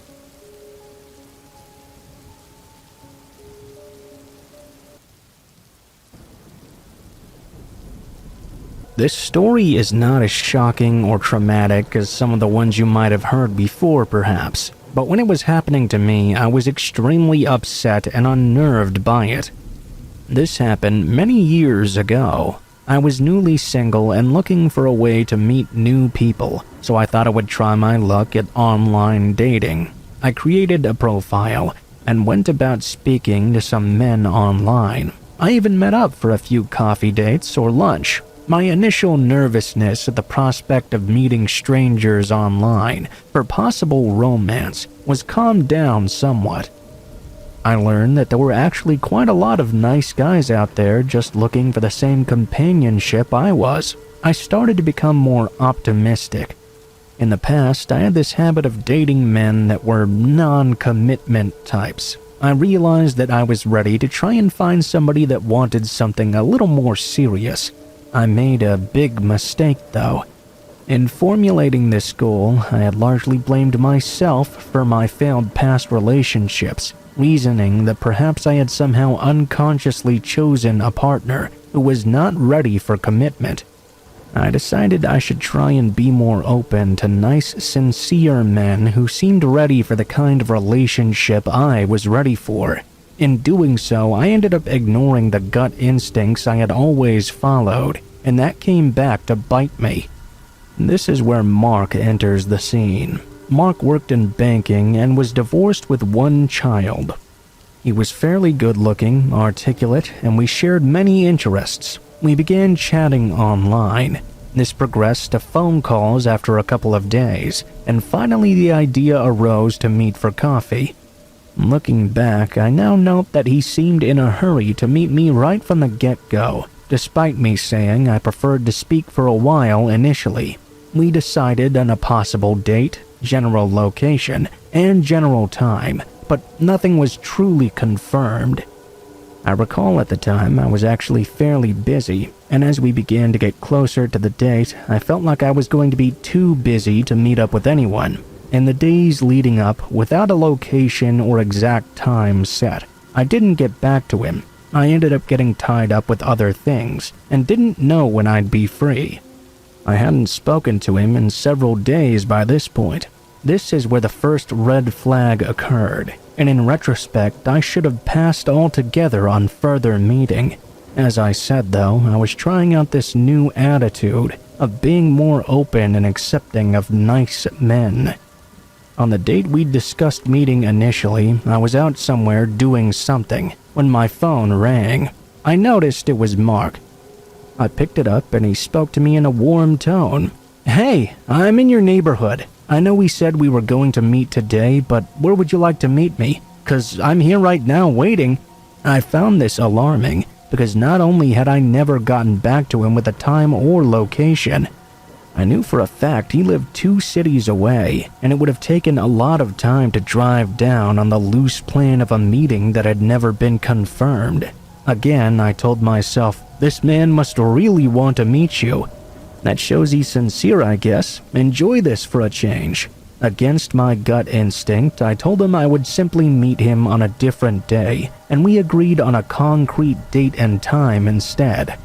This story is not as shocking or traumatic as some of the ones you might have heard before, perhaps. But when it was happening to me, I was extremely upset and unnerved by it. This happened many years ago. I was newly single and looking for a way to meet new people, so I thought I would try my luck at online dating. I created a profile and went about speaking to some men online. I even met up for a few coffee dates or lunch. My initial nervousness at the prospect of meeting strangers online for possible romance was calmed down somewhat. I learned that there were actually quite a lot of nice guys out there just looking for the same companionship I was. I started to become more optimistic. In the past, I had this habit of dating men that were non-commitment types. I realized that I was ready to try and find somebody that wanted something a little more serious. I made a big mistake, though. In formulating this goal, I had largely blamed myself for my failed past relationships, reasoning that perhaps I had somehow unconsciously chosen a partner who was not ready for commitment. I decided I should try and be more open to nice, sincere men who seemed ready for the kind of relationship I was ready for. In doing so, I ended up ignoring the gut instincts I had always followed, and that came back to bite me. This is where Mark enters the scene. Mark worked in banking and was divorced with one child. He was fairly good-looking, articulate, and we shared many interests. We began chatting online. This progressed to phone calls after a couple of days, and finally the idea arose to meet for coffee. Looking back, I now note that he seemed in a hurry to meet me right from the get-go, despite me saying I preferred to speak for a while initially. We decided on a possible date, general location, and general time, but nothing was truly confirmed. I recall at the time I was actually fairly busy, and as we began to get closer to the date, I felt like I was going to be too busy to meet up with anyone. In the days leading up, without a location or exact time set, I didn't get back to him. I ended up getting tied up with other things, and didn't know when I'd be free. I hadn't spoken to him in several days by this point. This is where the first red flag occurred, and in retrospect, I should have passed altogether on further meeting. As I said though, I was trying out this new attitude of being more open and accepting of nice men. On the date we discussed meeting initially, I was out somewhere doing something when my phone rang. I noticed it was Mark. I picked it up and he spoke to me in a warm tone. "Hey, I'm in your neighborhood. I know we said we were going to meet today, but where would you like to meet me? 'Cause I'm here right now waiting." I found this alarming because not only had I never gotten back to him with a time or location, I knew for a fact he lived 2 cities away, and it would have taken a lot of time to drive down on the loose plan of a meeting that had never been confirmed. Again, I told myself, this man must really want to meet you. That shows he's sincere, I guess. Enjoy this for a change. Against my gut instinct, I told him I would simply meet him on a different day, and we agreed on a concrete date and time instead.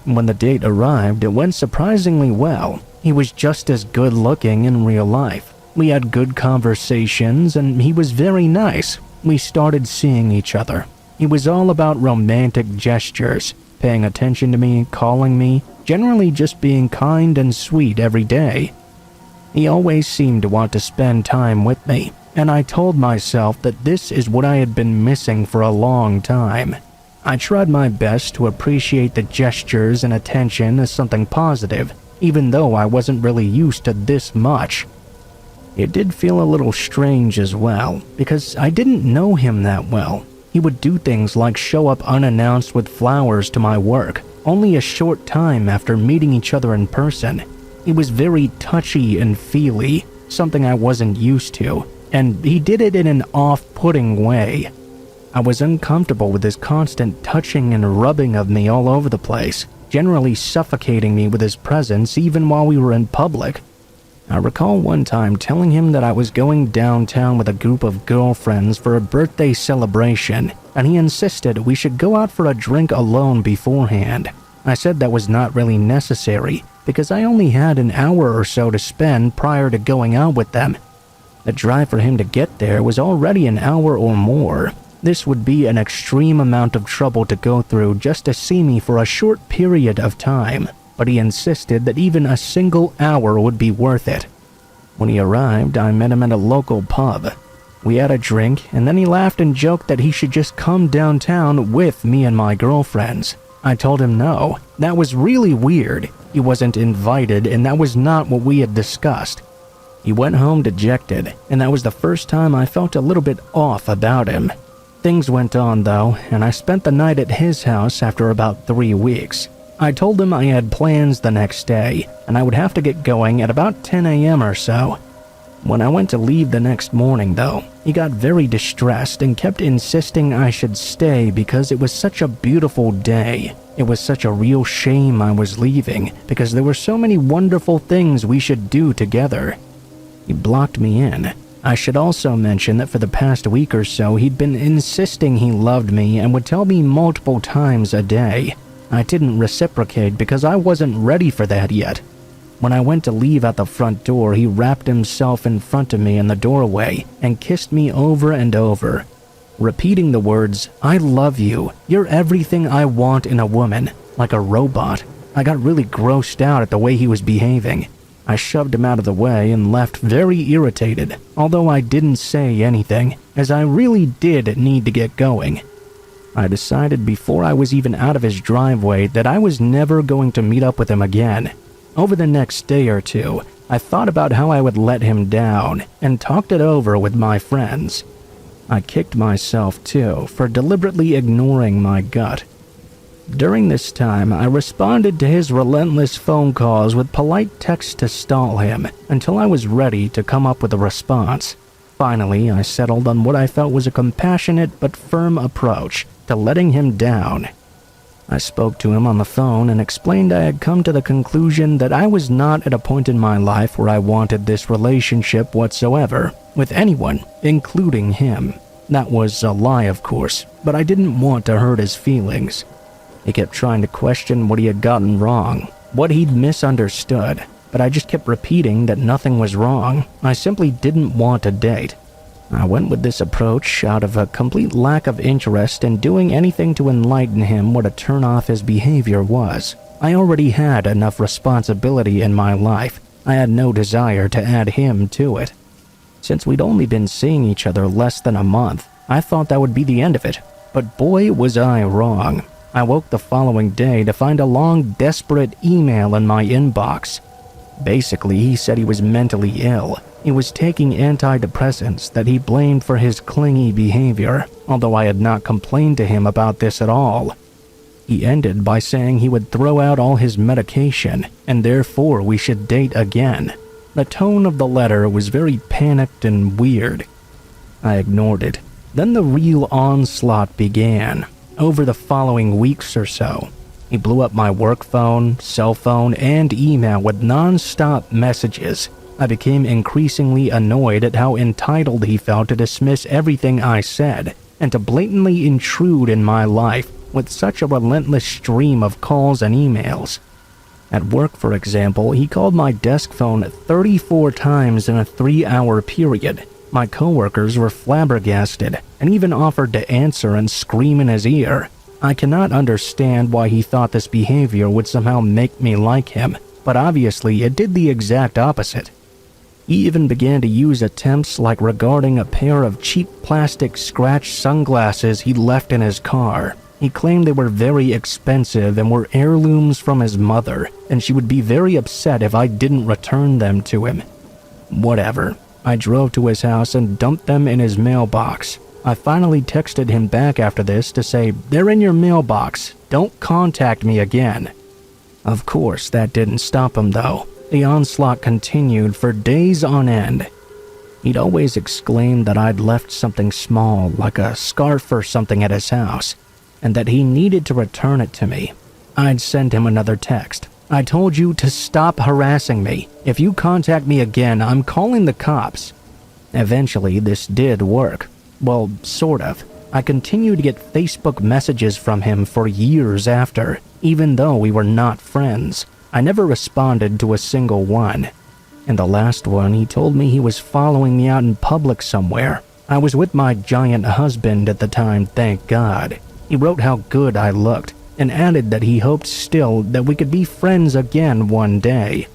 When the date arrived, it went surprisingly well. He was just as good looking in real life. We had good conversations and he was very nice. We started seeing each other. He was all about romantic gestures, paying attention to me, calling me, generally just being kind and sweet every day. He always seemed to want to spend time with me, and I told myself that this is what I had been missing for a long time. I tried my best to appreciate the gestures and attention as something positive, even though I wasn't really used to this much. It did feel a little strange as well, because I didn't know him that well. He would do things like show up unannounced with flowers to my work, only a short time after meeting each other in person. He was very touchy and feely, something I wasn't used to, and he did it in an off-putting way. I was uncomfortable with his constant touching and rubbing of me all over the place, generally suffocating me with his presence even while we were in public. I recall one time telling him that I was going downtown with a group of girlfriends for a birthday celebration, and he insisted we should go out for a drink alone beforehand. I said that was not really necessary, because I only had an hour or so to spend prior to going out with them. The drive for him to get there was already an hour or more. This would be an extreme amount of trouble to go through just to see me for a short period of time, but he insisted that even a single hour would be worth it. When he arrived, I met him at a local pub. We had a drink, and then he laughed and joked that he should just come downtown with me and my girlfriends. I told him no, that was really weird. He wasn't invited, and that was not what we had discussed. He went home dejected, and that was the first time I felt a little bit off about him. Things went on though, and I spent the night at his house after about 3 weeks. I told him I had plans the next day, and I would have to get going at about 10 a.m. or so. When I went to leave the next morning though, he got very distressed and kept insisting I should stay because it was such a beautiful day. It was such a real shame I was leaving because there were so many wonderful things we should do together. He blocked me in. I should also mention that for the past week or so he'd been insisting he loved me and would tell me multiple times a day. I didn't reciprocate because I wasn't ready for that yet. When I went to leave out the front door, he wrapped himself in front of me in the doorway and kissed me over and over, repeating the words, "I love you, you're everything I want in a woman," like a robot. I got really grossed out at the way he was behaving. I shoved him out of the way and left very irritated, although I didn't say anything, as I really did need to get going. I decided before I was even out of his driveway that I was never going to meet up with him again. Over the next day or two, I thought about how I would let him down and talked it over with my friends. I kicked myself too for deliberately ignoring my gut. During this time, I responded to his relentless phone calls with polite texts to stall him until I was ready to come up with a response. Finally, I settled on what I felt was a compassionate but firm approach to letting him down. I spoke to him on the phone and explained I had come to the conclusion that I was not at a point in my life where I wanted this relationship whatsoever, with anyone, including him. That was a lie, of course, but I didn't want to hurt his feelings. He kept trying to question what he had gotten wrong, what he'd misunderstood, but I just kept repeating that nothing was wrong. I simply didn't want to date. I went with this approach out of a complete lack of interest in doing anything to enlighten him what a turn-off his behavior was. I already had enough responsibility in my life. I had no desire to add him to it. Since we'd only been seeing each other less than a month, I thought that would be the end of it. But boy, was I wrong. I woke the following day to find a long, desperate email in my inbox. Basically, he said he was mentally ill. He was taking antidepressants that he blamed for his clingy behavior, although I had not complained to him about this at all. He ended by saying he would throw out all his medication, and therefore we should date again. The tone of the letter was very panicked and weird. I ignored it. Then the real onslaught began. Over the following weeks or so, he blew up my work phone, cell phone, and email with non-stop messages. I became increasingly annoyed at how entitled he felt to dismiss everything I said and to blatantly intrude in my life with such a relentless stream of calls and emails. At work, for example, he called my desk phone 34 times in a 3-hour period. My coworkers were flabbergasted and even offered to answer and scream in his ear. I cannot understand why he thought this behavior would somehow make me like him, but obviously it did the exact opposite. He even began to use attempts like regarding a pair of cheap plastic scratch sunglasses he left in his car. He claimed they were very expensive and were heirlooms from his mother, and she would be very upset if I didn't return them to him. Whatever. I drove to his house and dumped them in his mailbox. I finally texted him back after this to say, "They're in your mailbox. Don't contact me again." Of course, that didn't stop him though. The onslaught continued for days on end. He'd always exclaimed that I'd left something small, like a scarf or something at his house, and that he needed to return it to me. I'd send him another text. "I told you to stop harassing me. If you contact me again, I'm calling the cops." Eventually, this did work. Well, sort of. I continued to get Facebook messages from him for years after, even though we were not friends. I never responded to a single one. In the last one, he told me he was following me out in public somewhere. I was with my giant husband at the time, thank God. He wrote how good I looked, and added that he hoped still that we could be friends again one day.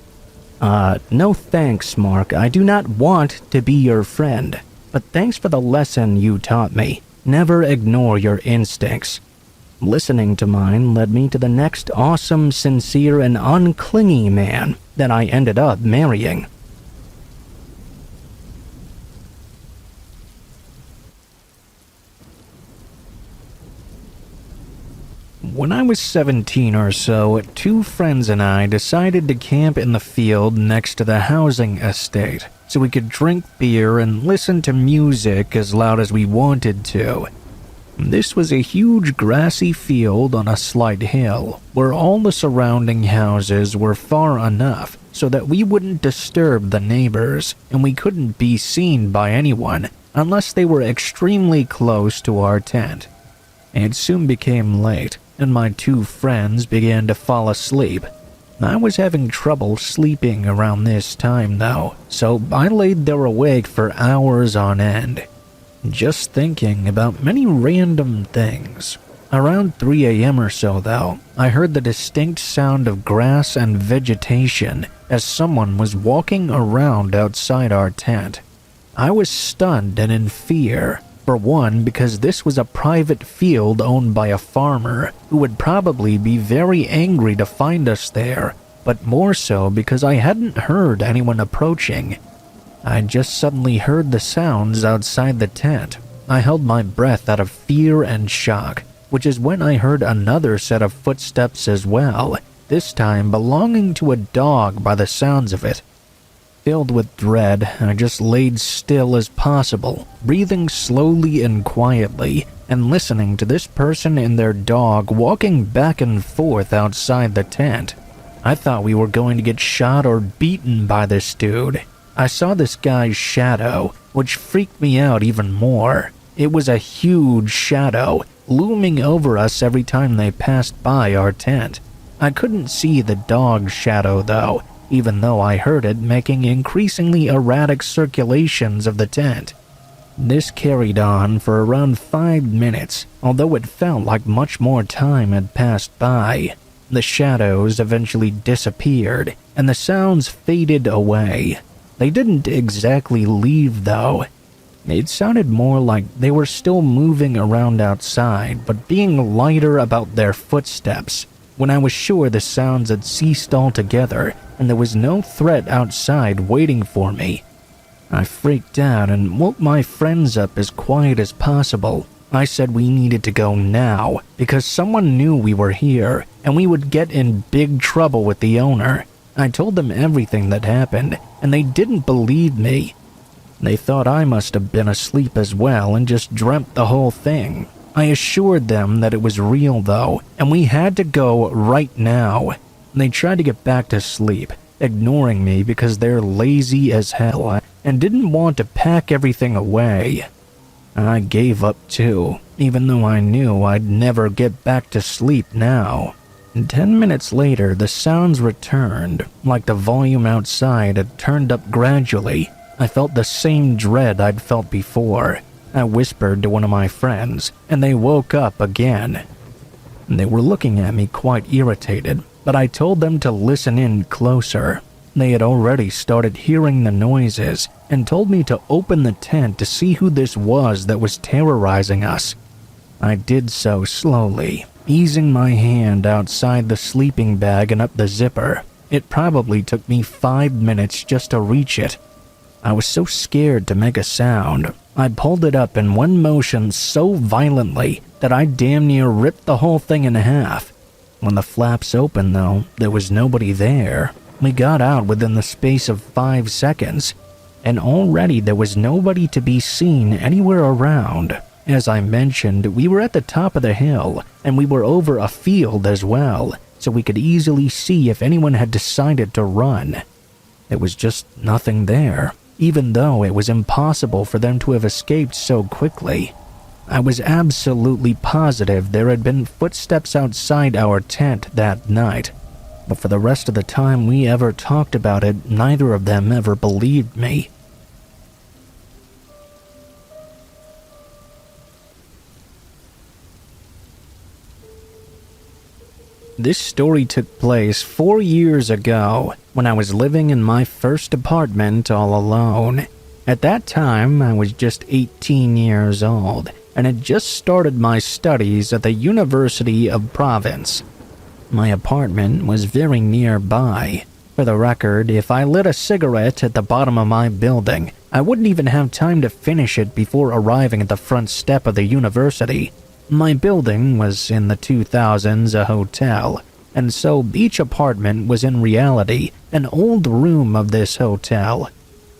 No thanks, Mark. I do not want to be your friend. But thanks for the lesson you taught me. Never ignore your instincts. Listening to mine led me to the next awesome, sincere, and unclingy man that I ended up marrying. When I was 17 or so, two friends and I decided to camp in the field next to the housing estate so we could drink beer and listen to music as loud as we wanted to. This was a huge grassy field on a slight hill where all the surrounding houses were far enough so that we wouldn't disturb the neighbors and we couldn't be seen by anyone unless they were extremely close to our tent. It soon became late and my two friends began to fall asleep. I was having trouble sleeping around this time though, so I laid there awake for hours on end, just thinking about many random things. Around 3 a.m. or so though, I heard the distinct sound of grass and vegetation as someone was walking around outside our tent. I was stunned and in fear. For one, because this was a private field owned by a farmer who would probably be very angry to find us there, but more so because I hadn't heard anyone approaching. I just suddenly heard the sounds outside the tent. I held my breath out of fear and shock, which is when I heard another set of footsteps as well, this time belonging to a dog by the sounds of it. Filled with dread, I just laid still as possible, breathing slowly and quietly, and listening to this person and their dog walking back and forth outside the tent. I thought we were going to get shot or beaten by this dude. I saw this guy's shadow, which freaked me out even more. It was a huge shadow, looming over us every time they passed by our tent. I couldn't see the dog's shadow though, even though I heard it making increasingly erratic circulations of the tent. This carried on for around 5 minutes, although it felt like much more time had passed by. The shadows eventually disappeared, and the sounds faded away. They didn't exactly leave though. It sounded more like they were still moving around outside, but being lighter about their footsteps. When I was sure the sounds had ceased altogether, and there was no threat outside waiting for me. I freaked out and woke my friends up as quiet as possible. I said we needed to go now, because someone knew we were here, and we would get in big trouble with the owner. I told them everything that happened, and they didn't believe me. They thought I must have been asleep as well and just dreamt the whole thing. I assured them that it was real though, and we had to go right now. They tried to get back to sleep, ignoring me because they're lazy as hell and didn't want to pack everything away. I gave up too, even though I knew I'd never get back to sleep now. 10 minutes later, the sounds returned, like the volume outside had turned up gradually. I felt the same dread I'd felt before. I whispered to one of my friends, and they woke up again. They were looking at me quite irritated, but I told them to listen in closer. They had already started hearing the noises and told me to open the tent to see who this was that was terrorizing us. I did so slowly, easing my hand outside the sleeping bag and up the zipper. It probably took me 5 minutes just to reach it. I was so scared to make a sound. I pulled it up in one motion so violently that I damn near ripped the whole thing in half. When the flaps opened, though, there was nobody there. We got out within the space of 5 seconds, and already there was nobody to be seen anywhere around. As I mentioned, we were at the top of the hill, and we were over a field as well, so we could easily see if anyone had decided to run. There was just nothing there, even though it was impossible for them to have escaped so quickly. I was absolutely positive there had been footsteps outside our tent that night, but for the rest of the time we ever talked about it, neither of them ever believed me. This story took place 4 years ago when I was living in my first apartment all alone. At that time, I was just 18 years old and had just started my studies at the University of Province. My apartment was very nearby. For the record, if I lit a cigarette at the bottom of my building, I wouldn't even have time to finish it before arriving at the front step of the university. My building was in the 2000s a hotel, and so each apartment was in reality an old room of this hotel.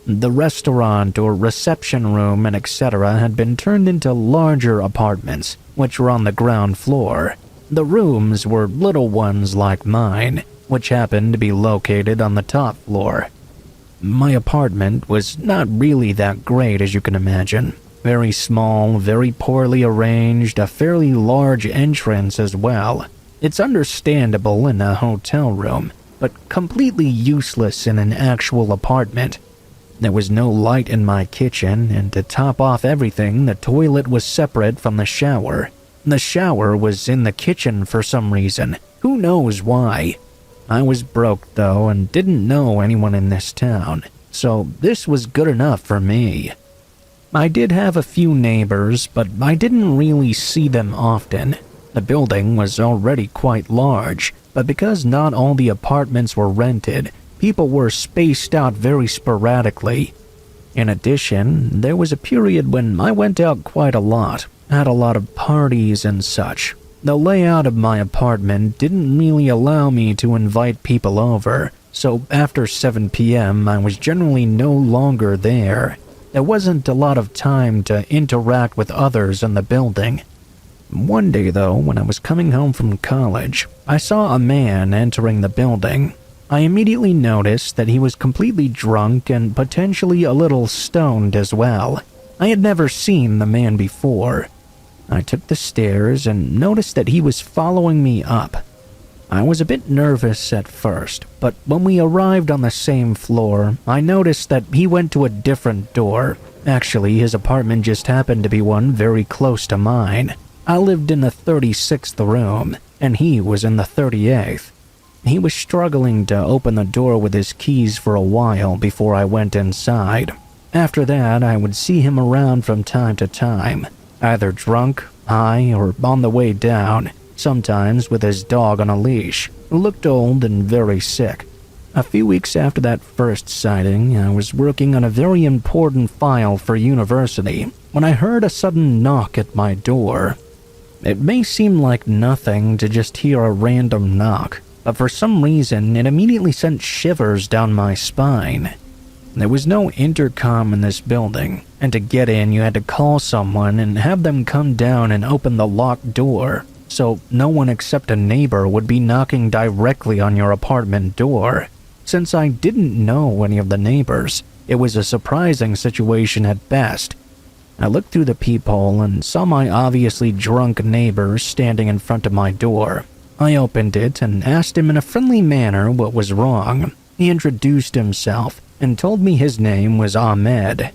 The restaurant or reception room and etc. had been turned into larger apartments, which were on the ground floor. The rooms were little ones like mine, which happened to be located on the top floor. My apartment was not really that great, as you can imagine. Very small, very poorly arranged, a fairly large entrance as well. It's understandable in a hotel room, but completely useless in an actual apartment. There was no light in my kitchen, and to top off everything, the toilet was separate from the shower. The shower was in the kitchen for some reason. Who knows why? I was broke, though, and didn't know anyone in this town, so this was good enough for me. I did have a few neighbors, but I didn't really see them often. The building was already quite large, but because not all the apartments were rented, people were spaced out very sporadically. In addition, there was a period when I went out quite a lot, had a lot of parties and such. The layout of my apartment didn't really allow me to invite people over, so after 7 p.m. I was generally no longer there. There wasn't a lot of time to interact with others in the building. One day, though, when I was coming home from college, I saw a man entering the building. I immediately noticed that he was completely drunk and potentially a little stoned as well. I had never seen the man before. I took the stairs and noticed that he was following me up. I was a bit nervous at first, but when we arrived on the same floor, I noticed that he went to a different door. Actually, his apartment just happened to be one very close to mine. I lived in the 36th room, and he was in the 38th. He was struggling to open the door with his keys for a while before I went inside. After that, I would see him around from time to time, either drunk, high, or on the way down, sometimes with his dog on a leash, who looked old and very sick. A few weeks after that first sighting, I was working on a very important file for university when I heard a sudden knock at my door. It may seem like nothing to just hear a random knock, but for some reason it immediately sent shivers down my spine. There was no intercom in this building, and to get in you had to call someone and have them come down and open the locked door, so no one except a neighbor would be knocking directly on your apartment door. Since I didn't know any of the neighbors, it was a surprising situation at best. I looked through the peephole and saw my obviously drunk neighbor standing in front of my door. I opened it and asked him in a friendly manner what was wrong. He introduced himself and told me his name was Ahmed.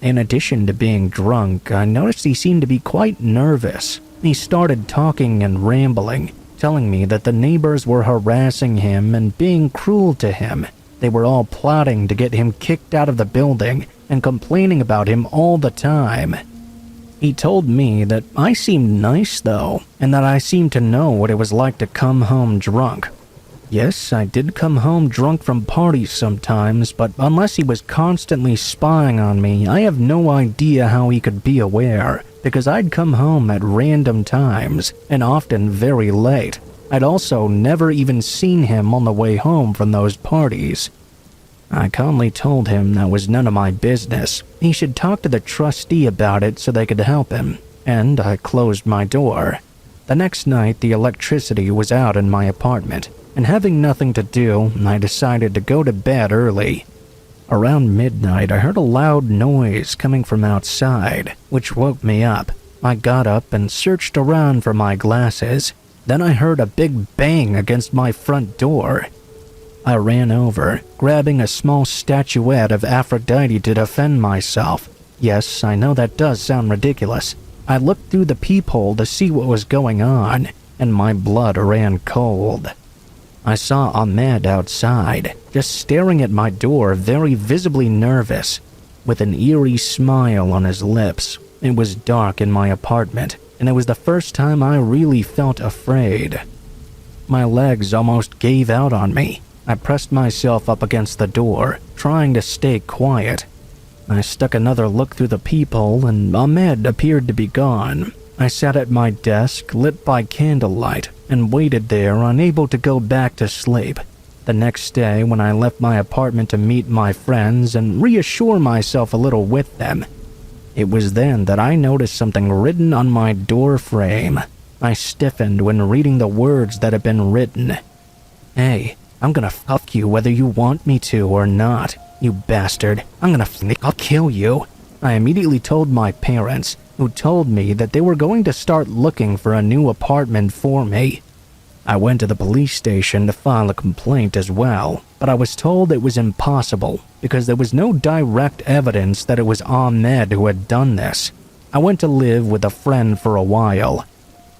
In addition to being drunk, I noticed he seemed to be quite nervous. He started talking and rambling, telling me that the neighbors were harassing him and being cruel to him. They were all plotting to get him kicked out of the building and complaining about him all the time. He told me that I seemed nice though, and that I seemed to know what it was like to come home drunk. Yes, I did come home drunk from parties sometimes, but unless he was constantly spying on me, I have no idea how he could be aware, because I'd come home at random times, and often very late. I'd also never even seen him on the way home from those parties. I calmly told him that was none of my business. He should talk to the trustee about it so they could help him, and I closed my door. The next night, the electricity was out in my apartment, and having nothing to do, I decided to go to bed early. Around midnight, I heard a loud noise coming from outside, which woke me up. I got up and searched around for my glasses. Then I heard a big bang against my front door. I ran over, grabbing a small statuette of Aphrodite to defend myself. Yes, I know that does sound ridiculous. I looked through the peephole to see what was going on, and my blood ran cold. I saw Ahmed outside, just staring at my door, very visibly nervous, with an eerie smile on his lips. It was dark in my apartment, and it was the first time I really felt afraid. My legs almost gave out on me. I pressed myself up against the door, trying to stay quiet. I stuck another look through the peephole, and Ahmed appeared to be gone. I sat at my desk, lit by candlelight, and waited there, unable to go back to sleep. The next day, when I left my apartment to meet my friends and reassure myself a little with them, it was then that I noticed something written on my door frame. I stiffened when reading the words that had been written. "Hey, I'm gonna fuck you whether you want me to or not, you bastard. I'll kill you." I immediately told my parents, who told me that they were going to start looking for a new apartment for me. I went to the police station to file a complaint as well, but I was told it was impossible because there was no direct evidence that it was Ahmed who had done this. I went to live with a friend for a while.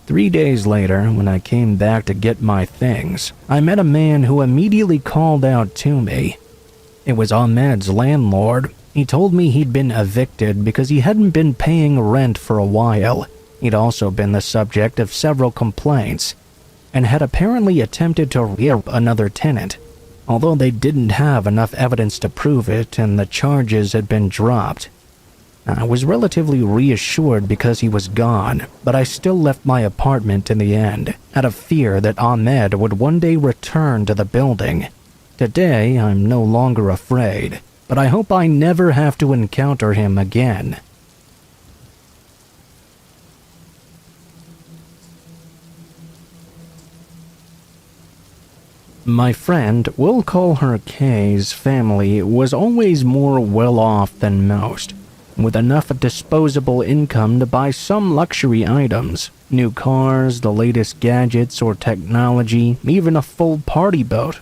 3 days later, when I came back to get my things, I met a man who immediately called out to me. It was Ahmed's landlord. He told me he'd been evicted because he hadn't been paying rent for a while. He'd also been the subject of several complaints, and had apparently attempted to rape another tenant, although they didn't have enough evidence to prove it and the charges had been dropped. I was relatively reassured because he was gone, but I still left my apartment in the end, out of fear that Ahmed would one day return to the building. Today, I'm no longer afraid, but I hope I never have to encounter him again. My friend, we'll call her Kay's family, was always more well-off than most, with enough disposable income to buy some luxury items, new cars, the latest gadgets or technology, even a full party boat.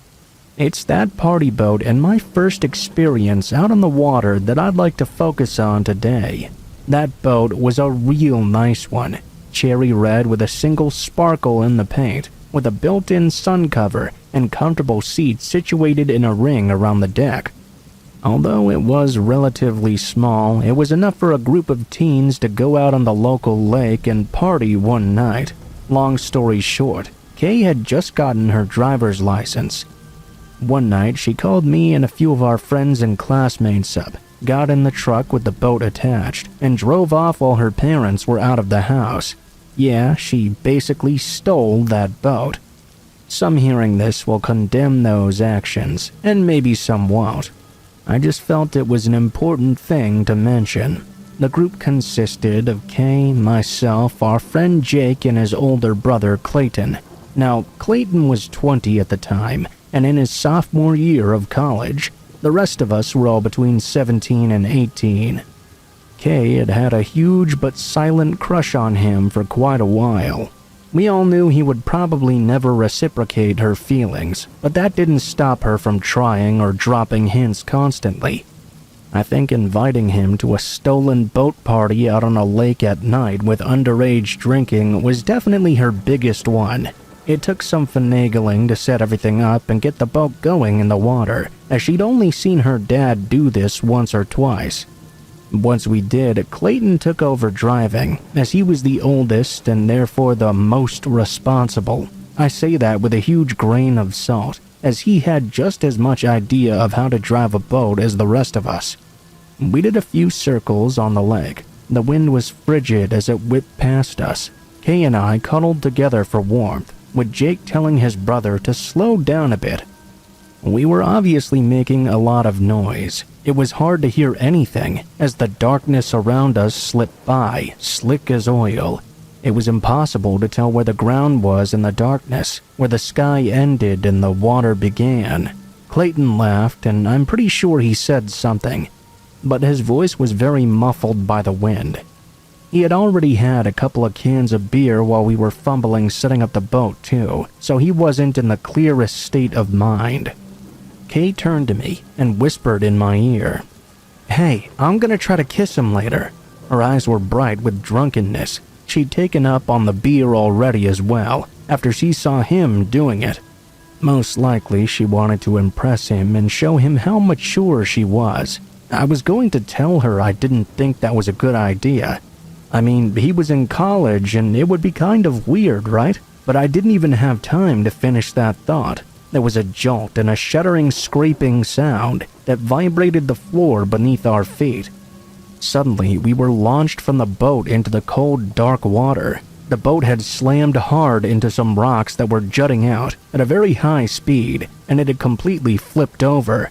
It's that party boat and my first experience out on the water that I'd like to focus on today. That boat was a real nice one, cherry red with a single sparkle in the paint, with a built-in sun cover and comfortable seats situated in a ring around the deck. Although it was relatively small, it was enough for a group of teens to go out on the local lake and party one night. Long story short, Kay had just gotten her driver's license. One night, she called me and a few of our friends and classmates up, got in the truck with the boat attached, and drove off while her parents were out of the house. Yeah, she basically stole that boat. Some hearing this will condemn those actions, and maybe some won't. I just felt it was an important thing to mention. The group consisted of Kay, myself, our friend Jake, and his older brother Clayton. Now, Clayton was 20 at the time, and in his sophomore year of college. The rest of us were all between 17 and 18. Kay had had a huge but silent crush on him for quite a while. We all knew he would probably never reciprocate her feelings, but that didn't stop her from trying or dropping hints constantly. I think inviting him to a stolen boat party out on a lake at night with underage drinking was definitely her biggest one. It took some finagling to set everything up and get the boat going in the water, as she'd only seen her dad do this once or twice. Once we did, Clayton took over driving, as he was the oldest and therefore the most responsible. I say that with a huge grain of salt, as he had just as much idea of how to drive a boat as the rest of us. We did a few circles on the lake. The wind was frigid as it whipped past us. Kay and I cuddled together for warmth, with Jake telling his brother to slow down a bit. We were obviously making a lot of noise. It was hard to hear anything, as the darkness around us slipped by, slick as oil. It was impossible to tell where the ground was in the darkness, where the sky ended and the water began. Clayton laughed, and I'm pretty sure he said something, but his voice was very muffled by the wind. He had already had a couple of cans of beer while we were fumbling setting up the boat too, so he wasn't in the clearest state of mind. Kay turned to me and whispered in my ear, "Hey, I'm gonna try to kiss him later." Her eyes were bright with drunkenness. She'd taken up on the beer already as well, after she saw him doing it. Most likely she wanted to impress him and show him how mature she was. I was going to tell her I didn't think that was a good idea. I mean, he was in college and it would be kind of weird, right? But I didn't even have time to finish that thought. There was a jolt and a shuddering, scraping sound that vibrated the floor beneath our feet. Suddenly, we were launched from the boat into the cold, dark water. The boat had slammed hard into some rocks that were jutting out at a very high speed, and it had completely flipped over.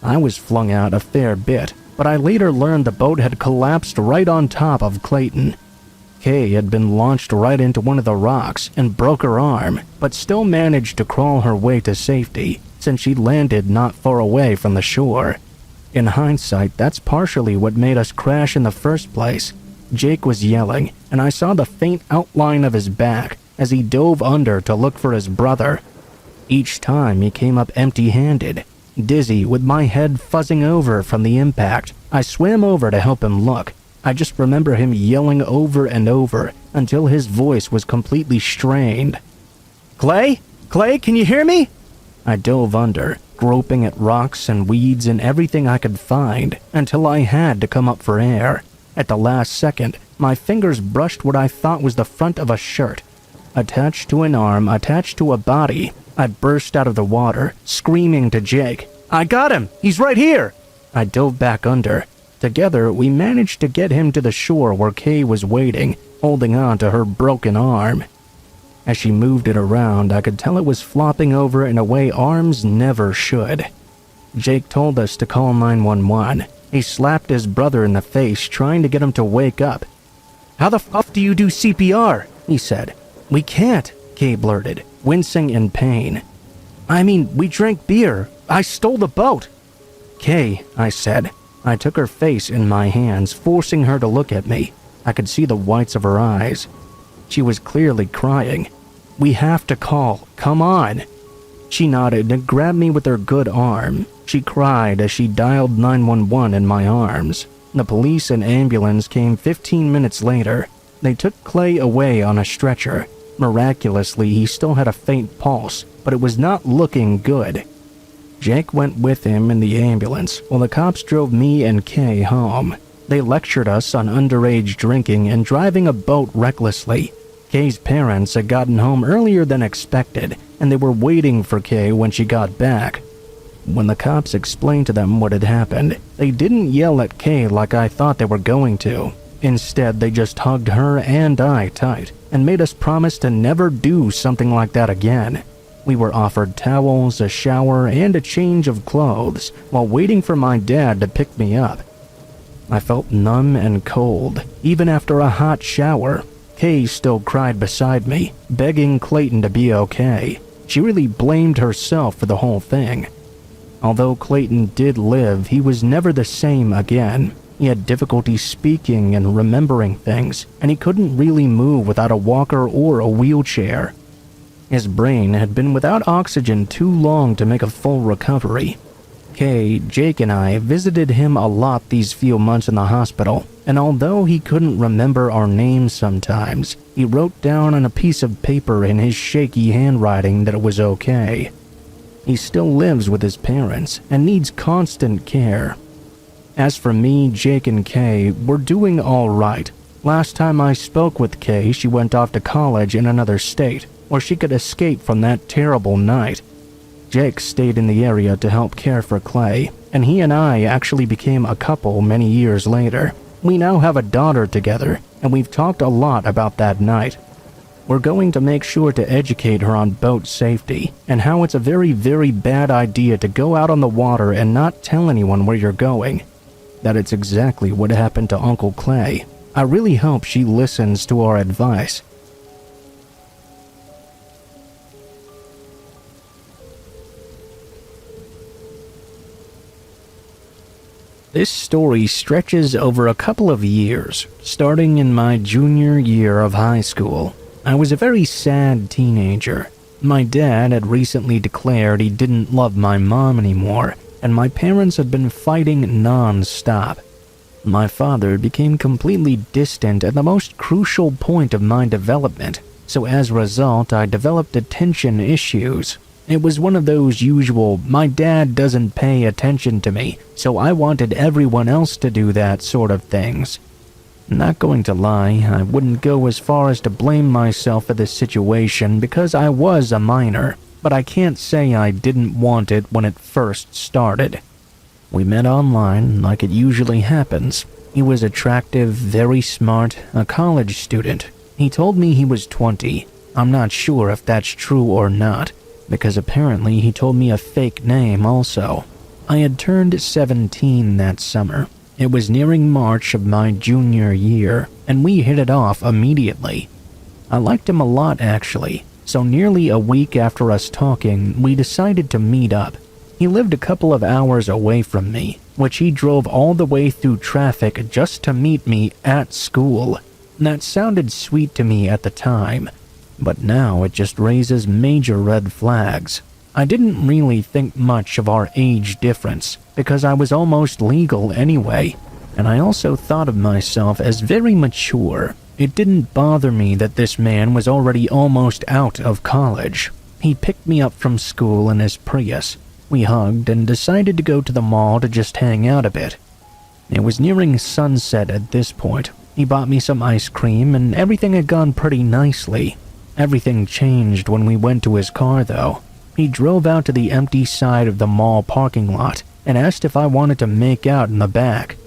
I was flung out a fair bit, but I later learned the boat had collapsed right on top of Clayton. Kay had been launched right into one of the rocks and broke her arm, but still managed to crawl her way to safety, since she landed not far away from the shore. In hindsight, that's partially what made us crash in the first place. Jake was yelling, and I saw the faint outline of his back as he dove under to look for his brother. Each time he came up empty-handed. Dizzy, with my head fuzzing over from the impact, I swam over to help him look. I just remember him yelling over and over until his voice was completely strained. "Clay? Clay, can you hear me?" I dove under, groping at rocks and weeds and everything I could find until I had to come up for air. At the last second, my fingers brushed what I thought was the front of a shirt. Attached to an arm, attached to a body, I burst out of the water, screaming to Jake, "I got him! He's right here!" I dove back under. Together, we managed to get him to the shore where Kay was waiting, holding on to her broken arm. As she moved it around, I could tell it was flopping over in a way arms never should. Jake told us to call 911. He slapped his brother in the face, trying to get him to wake up. "How the fuck do you do CPR?" he said. "We can't," Kay blurted, wincing in pain. "I mean, we drank beer. I stole the boat." "Kay," I said. I took her face in my hands, forcing her to look at me. I could see the whites of her eyes. She was clearly crying. "We have to call. Come on." She nodded and grabbed me with her good arm. She cried as she dialed 911 in my arms. The police and ambulance came 15 minutes later. They took Clay away on a stretcher. Miraculously, he still had a faint pulse, but it was not looking good. Jake went with him in the ambulance while the cops drove me and Kay home. They lectured us on underage drinking and driving a boat recklessly. Kay's parents had gotten home earlier than expected, and they were waiting for Kay when she got back. When the cops explained to them what had happened, they didn't yell at Kay like I thought they were going to. Instead, they just hugged her and I tight and made us promise to never do something like that again. We were offered towels, a shower, and a change of clothes while waiting for my dad to pick me up. I felt numb and cold, even after a hot shower. Kay still cried beside me, begging Clayton to be okay. She really blamed herself for the whole thing. Although Clayton did live, he was never the same again. He had difficulty speaking and remembering things, and he couldn't really move without a walker or a wheelchair. His brain had been without oxygen too long to make a full recovery. Kay, Jake, and I visited him a lot these few months in the hospital, and although he couldn't remember our names sometimes, he wrote down on a piece of paper in his shaky handwriting that it was okay. He still lives with his parents and needs constant care. As for me, Jake, and Kay, we're doing all right. Last time I spoke with Kay, she went off to college in another state, where she could escape from that terrible night. Jake stayed in the area to help care for Clay, and he and I actually became a couple many years later. We now have a daughter together, and we've talked a lot about that night. We're going to make sure to educate her on boat safety, and how it's a very, very bad idea to go out on the water and not tell anyone where you're going. That it's exactly what happened to Uncle Clay. I really hope she listens to our advice. This story stretches over a couple of years, starting in my junior year of high school. I was a very sad teenager. My dad had recently declared he didn't love my mom anymore, and my parents had been fighting non-stop. My father became completely distant at the most crucial point of my development, so as a result I developed attention issues. It was one of those usual, my dad doesn't pay attention to me, so I wanted everyone else to do that sort of things. Not going to lie, I wouldn't go as far as to blame myself for this situation because I was a minor, but I can't say I didn't want it when it first started. We met online, like it usually happens. He was attractive, very smart, a college student. He told me he was 20. I'm not sure if that's true or not, because apparently he told me a fake name also. I had turned 17 that summer. It was nearing March of my junior year, and we hit it off immediately. I liked him a lot actually, so nearly a week after us talking, we decided to meet up. He lived a couple of hours away from me, which he drove all the way through traffic just to meet me at school. That sounded sweet to me at the time, but now it just raises major red flags. I didn't really think much of our age difference, because I was almost legal anyway, and I also thought of myself as very mature. It didn't bother me that this man was already almost out of college. He picked me up from school in his Prius. We hugged and decided to go to the mall to just hang out a bit. It was nearing sunset at this point. He bought me some ice cream and everything had gone pretty nicely. Everything changed when we went to his car though. He drove out to the empty side of the mall parking lot and asked if I wanted to make out in the back.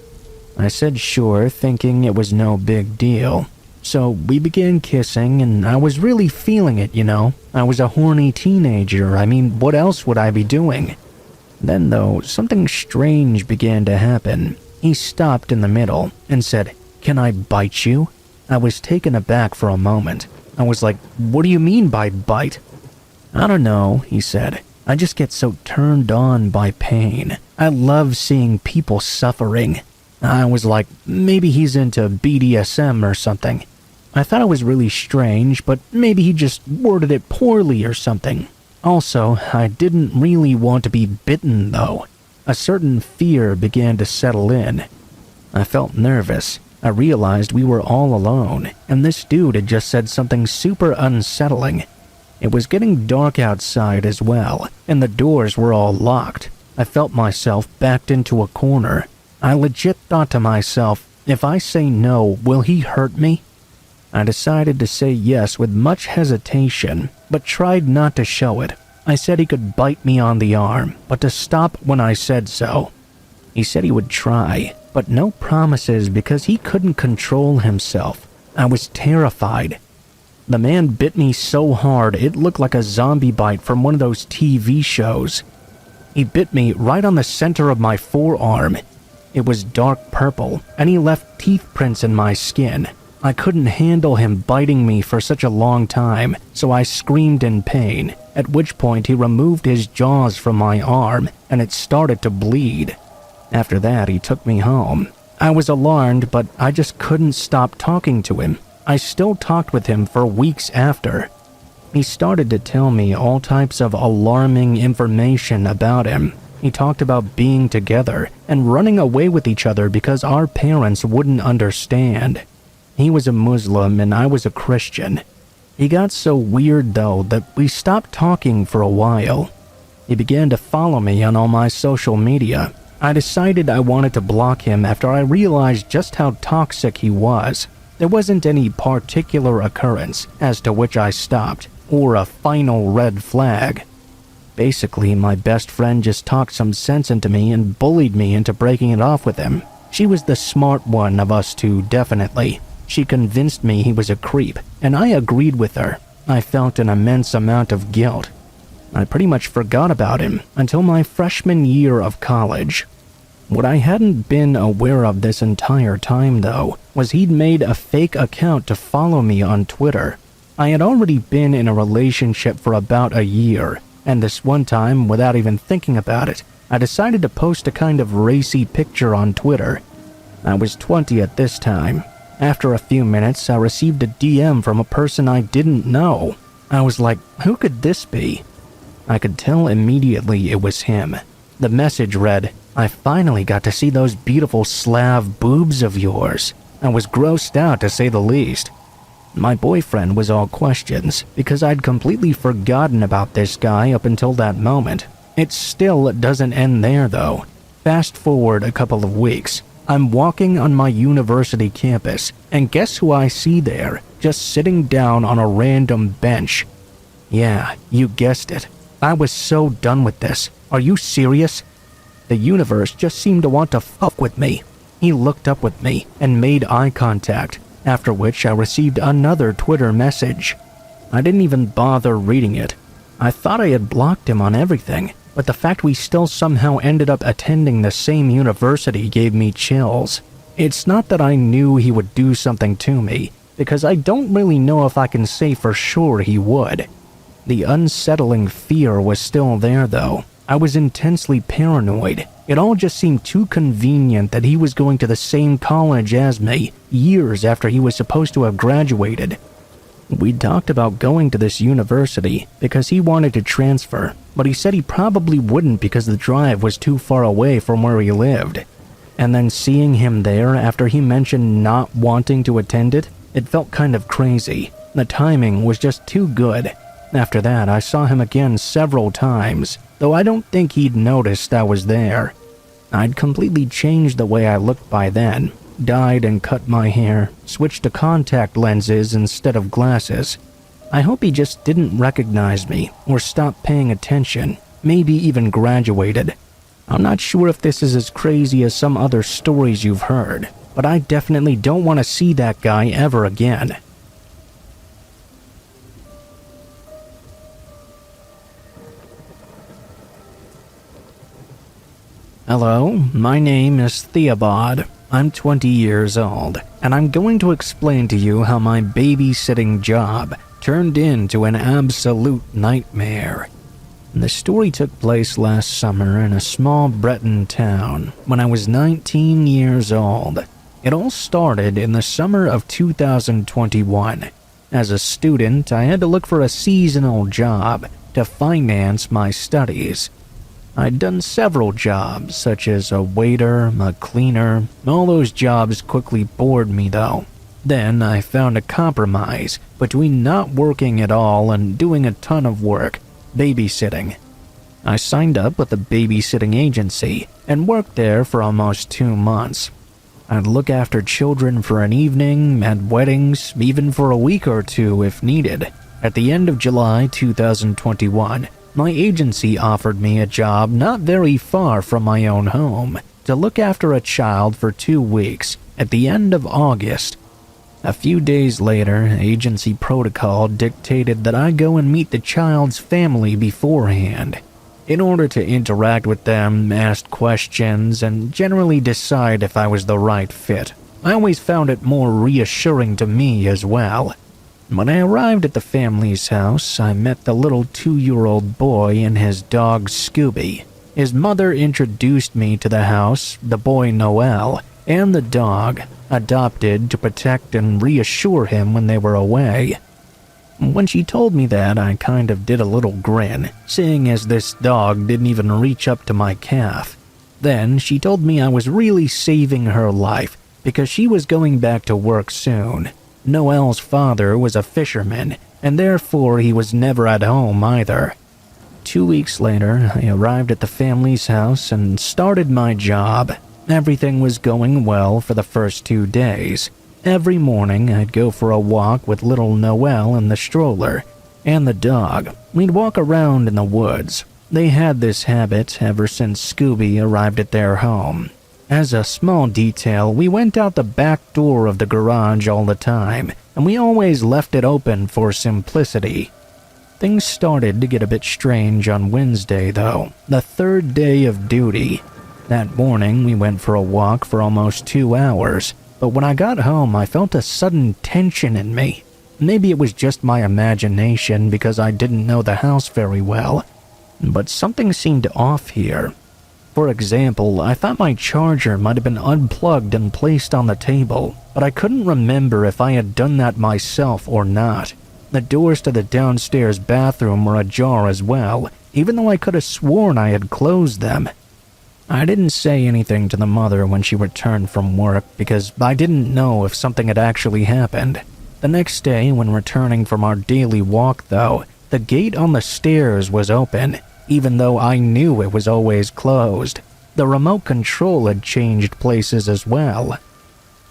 I said sure, thinking it was no big deal. So we began kissing, and I was really feeling it, you know. I was a horny teenager. I mean, what else would I be doing? Then, though, something strange began to happen. He stopped in the middle and said, "Can I bite you?" I was taken aback for a moment. I was like, "What do you mean by bite?" "I don't know," he said. "I just get so turned on by pain. I love seeing people suffering." I was like, maybe he's into BDSM or something. I thought it was really strange, but maybe he just worded it poorly or something. Also, I didn't really want to be bitten though. A certain fear began to settle in. I felt nervous. I realized we were all alone, and this dude had just said something super unsettling. It was getting dark outside as well, and the doors were all locked. I felt myself backed into a corner. I legit thought to myself, if I say no, will he hurt me? I decided to say yes with much hesitation, but tried not to show it. I said he could bite me on the arm, but to stop when I said so. He said he would try, but no promises because he couldn't control himself. I was terrified. The man bit me so hard it looked like a zombie bite from one of those TV shows. He bit me right on the center of my forearm. It was dark purple, and he left teeth prints in my skin. I couldn't handle him biting me for such a long time, so I screamed in pain, at which point he removed his jaws from my arm, and it started to bleed. After that, he took me home. I was alarmed, but I just couldn't stop talking to him. I still talked with him for weeks after. He started to tell me all types of alarming information about him. He talked about being together and running away with each other because our parents wouldn't understand. He was a Muslim and I was a Christian. He got so weird though that we stopped talking for a while. He began to follow me on all my social media. I decided I wanted to block him after I realized just how toxic he was. There wasn't any particular occurrence as to which I stopped, or a final red flag. Basically, my best friend just talked some sense into me and bullied me into breaking it off with him. She was the smart one of us two, definitely. She convinced me he was a creep, and I agreed with her. I felt an immense amount of guilt. I pretty much forgot about him until my freshman year of college. What I hadn't been aware of this entire time, though, was he'd made a fake account to follow me on Twitter. I had already been in a relationship for about a year, and this one time, without even thinking about it, I decided to post a kind of racy picture on Twitter. I was 20 at this time. After a few minutes, I received a DM from a person I didn't know. I was like, who could this be? I could tell immediately it was him. The message read, "I finally got to see those beautiful Slav boobs of yours." I was grossed out to say the least. My boyfriend was all questions because I'd completely forgotten about this guy up until that moment. It still doesn't end there though. Fast forward a couple of weeks. I'm walking on my university campus, and guess who I see there, just sitting down on a random bench? Yeah, you guessed it. I was so done with this. Are you serious? The universe just seemed to want to fuck with me. He looked up with me and made eye contact, after which I received another Twitter message. I didn't even bother reading it. I thought I had blocked him on everything, but the fact we still somehow ended up attending the same university gave me chills. It's not that I knew he would do something to me, because I don't really know if I can say for sure he would. The unsettling fear was still there though. I was intensely paranoid. It all just seemed too convenient that he was going to the same college as me, years after he was supposed to have graduated. We talked about going to this university because he wanted to transfer, but he said he probably wouldn't because the drive was too far away from where he lived. And then seeing him there after he mentioned not wanting to attend it, it felt kind of crazy. The timing was just too good. After that, I saw him again several times, though I don't think he'd noticed I was there. I'd completely changed the way I looked by then. Dyed and cut my hair, switched to contact lenses instead of glasses. I hope he just didn't recognize me or stop paying attention, maybe even graduated. I'm not sure if this is as crazy as some other stories you've heard, but I definitely don't want to see that guy ever again. Hello, my name is Theobald. I'm 20 years old, and I'm going to explain to you how my babysitting job turned into an absolute nightmare. The story took place last summer in a small Breton town when I was 19 years old. It all started in the summer of 2021. As a student, I had to look for a seasonal job to finance my studies. I'd done several jobs, such as a waiter, a cleaner. All those jobs quickly bored me though. Then I found a compromise between not working at all and doing a ton of work, babysitting. I signed up with a babysitting agency and worked there for almost 2 months. I'd look after children for an evening, at weddings, even for a week or two if needed. At the end of July 2021, my agency offered me a job not very far from my own home to look after a child for 2 weeks at the end of August. A few days later, agency protocol dictated that I go and meet the child's family beforehand in order to interact with them, ask questions, and generally decide if I was the right fit. I always found it more reassuring to me as well. When I arrived at the family's house, I met the little 2-year-old boy and his dog Scooby. His mother introduced me to the house, the boy Noel, and the dog, adopted to protect and reassure him when they were away. When she told me that, I kind of did a little grin, seeing as this dog didn't even reach up to my calf. Then she told me I was really saving her life because she was going back to work soon. Noelle's father was a fisherman, and therefore he was never at home either. 2 weeks later, I arrived at the family's house and started my job. Everything was going well for the first 2 days. Every morning, I'd go for a walk with little Noelle in the stroller, and the dog. We'd walk around in the woods. They had this habit ever since Scooby arrived at their home. As a small detail, we went out the back door of the garage all the time, and we always left it open for simplicity. Things started to get a bit strange on Wednesday, though, the 3rd day of duty. That morning, we went for a walk for almost 2 hours, but when I got home, I felt a sudden tension in me. Maybe it was just my imagination because I didn't know the house very well, but something seemed off here. For example, I thought my charger might have been unplugged and placed on the table, but I couldn't remember if I had done that myself or not. The doors to the downstairs bathroom were ajar as well, even though I could have sworn I had closed them. I didn't say anything to the mother when she returned from work because I didn't know if something had actually happened. The next day, when returning from our daily walk though, the gate on the stairs was open, even though I knew it was always closed. The remote control had changed places as well.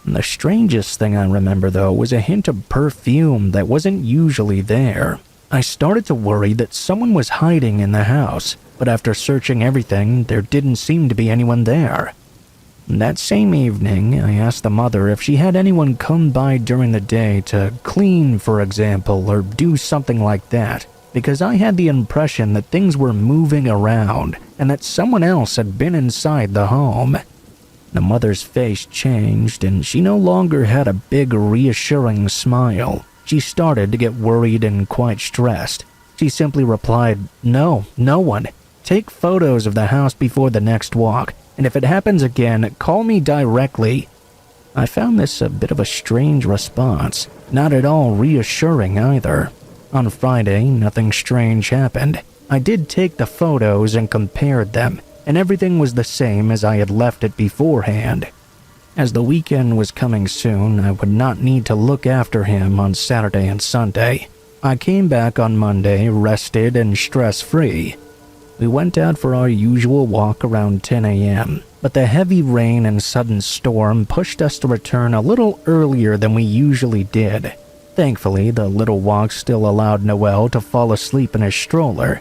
The strangest thing I remember though was a hint of perfume that wasn't usually there. I started to worry that someone was hiding in the house, but after searching everything, there didn't seem to be anyone there. That same evening, I asked the mother if she had anyone come by during the day to clean, for example, or do something like that, because I had the impression that things were moving around and that someone else had been inside the home. The mother's face changed and she no longer had a big reassuring smile. She started to get worried and quite stressed. She simply replied, "No, no one. Take photos of the house before the next walk, and if it happens again, call me directly." I found this a bit of a strange response, not at all reassuring either. On Friday, nothing strange happened. I did take the photos and compared them, and everything was the same as I had left it beforehand. As the weekend was coming soon, I would not need to look after him on Saturday and Sunday. I came back on Monday rested and stress-free. We went out for our usual walk around 10 a.m., but the heavy rain and sudden storm pushed us to return a little earlier than we usually did. Thankfully, the little walk still allowed Noelle to fall asleep in his stroller.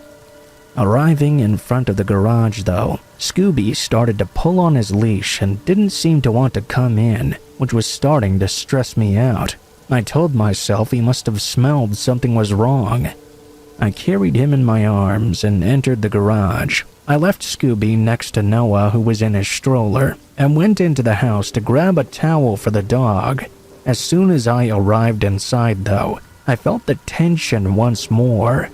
Arriving in front of the garage, though, Scooby started to pull on his leash and didn't seem to want to come in, which was starting to stress me out. I told myself he must have smelled something was wrong. I carried him in my arms and entered the garage. I left Scooby next to Noah, who was in his stroller, and went into the house to grab a towel for the dog. As soon as I arrived inside, though, I felt the tension once more.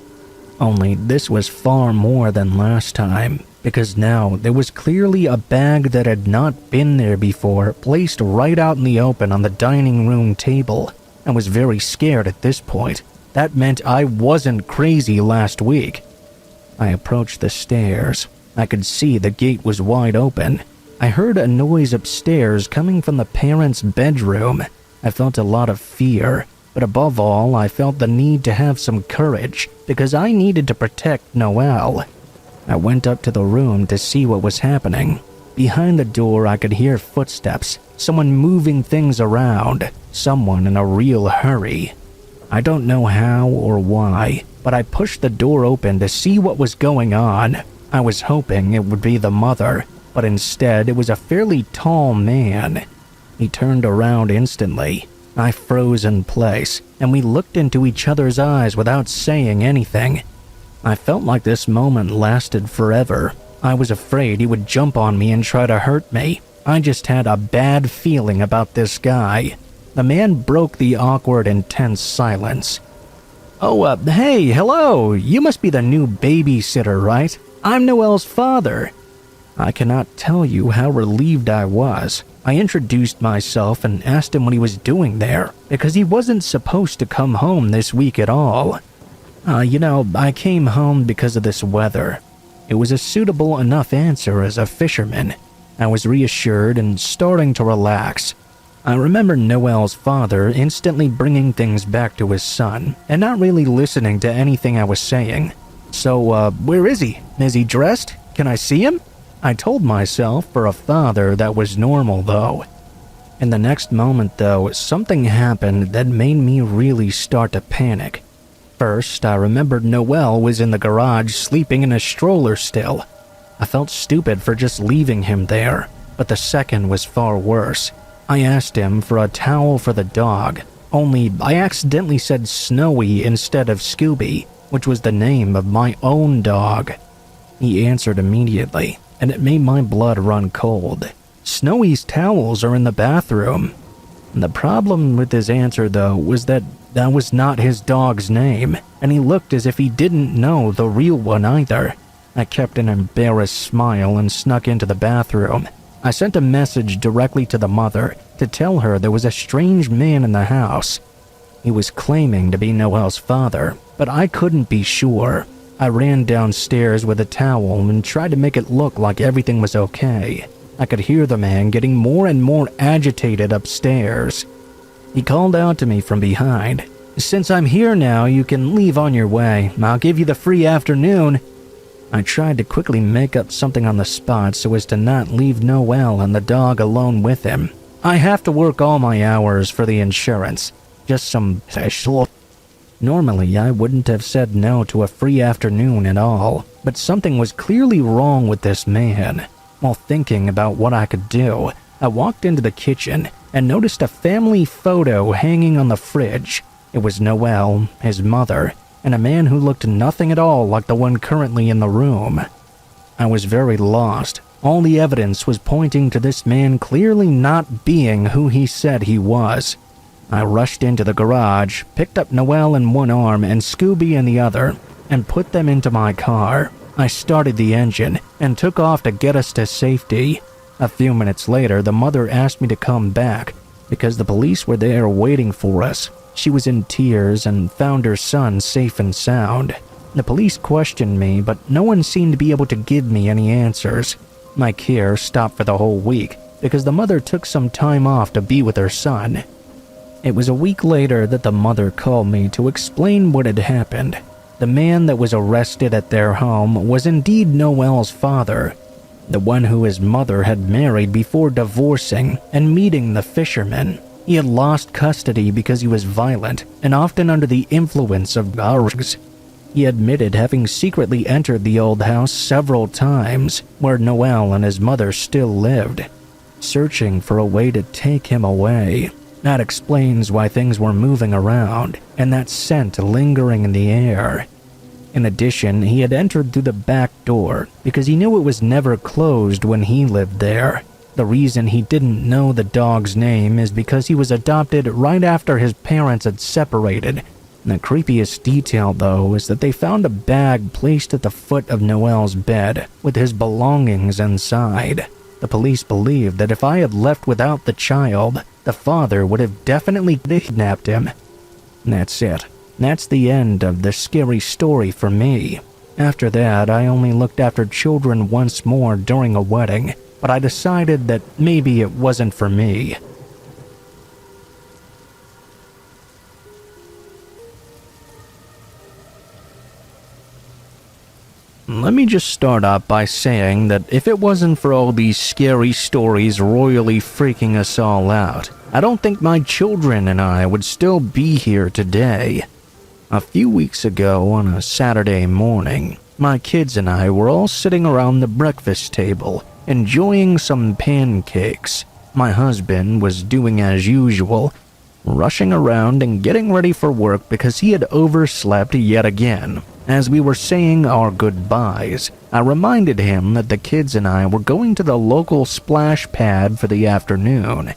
Only this was far more than last time, because now there was clearly a bag that had not been there before, placed right out in the open on the dining room table. I was very scared at this point. That meant I wasn't crazy last week. I approached the stairs. I could see the gate was wide open. I heard a noise upstairs coming from the parents' bedroom. I felt a lot of fear, but above all, I felt the need to have some courage because I needed to protect Noelle. I went up to the room to see what was happening. Behind the door, I could hear footsteps, someone moving things around, someone in a real hurry. I don't know how or why, but I pushed the door open to see what was going on. I was hoping it would be the mother, but instead it was a fairly tall man. He turned around instantly. I froze in place, and we looked into each other's eyes without saying anything. I felt like this moment lasted forever. I was afraid he would jump on me and try to hurt me. I just had a bad feeling about this guy. The man broke the awkward, intense silence. "Oh, hey, hello. You must be the new babysitter, right? I'm Noelle's father." I cannot tell you how relieved I was. I introduced myself and asked him what he was doing there, because he wasn't supposed to come home this week at all. I came home because of this weather. It was a suitable enough answer as a fisherman. I was reassured and starting to relax. I remember Noel's father instantly bringing things back to his son and not really listening to anything I was saying. So, where is he? Is he dressed? Can I see him? I told myself for a father that was normal, though. In the next moment, though, something happened that made me really start to panic. First, I remembered Noel was in the garage sleeping in a stroller still. I felt stupid for just leaving him there, but the second was far worse. I asked him for a towel for the dog, only I accidentally said Snowy instead of Scooby, which was the name of my own dog. He answered immediately, and it made my blood run cold. Snowy's towels are in the bathroom. The problem with his answer, though, was that was not his dog's name, and he looked as if he didn't know the real one either. I kept an embarrassed smile and snuck into the bathroom. I sent a message directly to the mother to tell her there was a strange man in the house. He was claiming to be Noel's father, but I couldn't be sure. I ran downstairs with a towel and tried to make it look like everything was okay. I could hear the man getting more and more agitated upstairs. He called out to me from behind. "Since I'm here now, you can leave on your way. I'll give you the free afternoon." I tried to quickly make up something on the spot so as to not leave Noel and the dog alone with him. I have to work all my hours for the insurance. Just some special. Normally, I wouldn't have said no to a free afternoon at all, but something was clearly wrong with this man. While thinking about what I could do, I walked into the kitchen and noticed a family photo hanging on the fridge. It was Noel, his mother, and a man who looked nothing at all like the one currently in the room. I was very lost. All the evidence was pointing to this man clearly not being who he said he was. I rushed into the garage, picked up Noel in one arm and Scooby in the other, and put them into my car. I started the engine and took off to get us to safety. A few minutes later, the mother asked me to come back because the police were there waiting for us. She was in tears and found her son safe and sound. The police questioned me, but no one seemed to be able to give me any answers. My care stopped for the whole week because the mother took some time off to be with her son. It was a week later that the mother called me to explain what had happened. The man that was arrested at their home was indeed Noel's father, the one who his mother had married before divorcing and meeting the fisherman. He had lost custody because he was violent and often under the influence of drugs. He admitted having secretly entered the old house several times, where Noel and his mother still lived, searching for a way to take him away. That explains why things were moving around and that scent lingering in the air. In addition, he had entered through the back door because he knew it was never closed when he lived there. The reason he didn't know the dog's name is because he was adopted right after his parents had separated. The creepiest detail, though, is that they found a bag placed at the foot of Noel's bed with his belongings inside. The police believed that if I had left without the child, the father would have definitely kidnapped him. That's it. That's the end of the scary story for me. After that, I only looked after children once more during a wedding, but I decided that maybe it wasn't for me. Let me just start up by saying that if it wasn't for all these scary stories royally freaking us all out, I don't think my children and I would still be here today. A few weeks ago on a Saturday morning, my kids and I were all sitting around the breakfast table, enjoying some pancakes. My husband was doing as usual, rushing around and getting ready for work because he had overslept yet again. As we were saying our goodbyes, I reminded him that the kids and I were going to the local splash pad for the afternoon.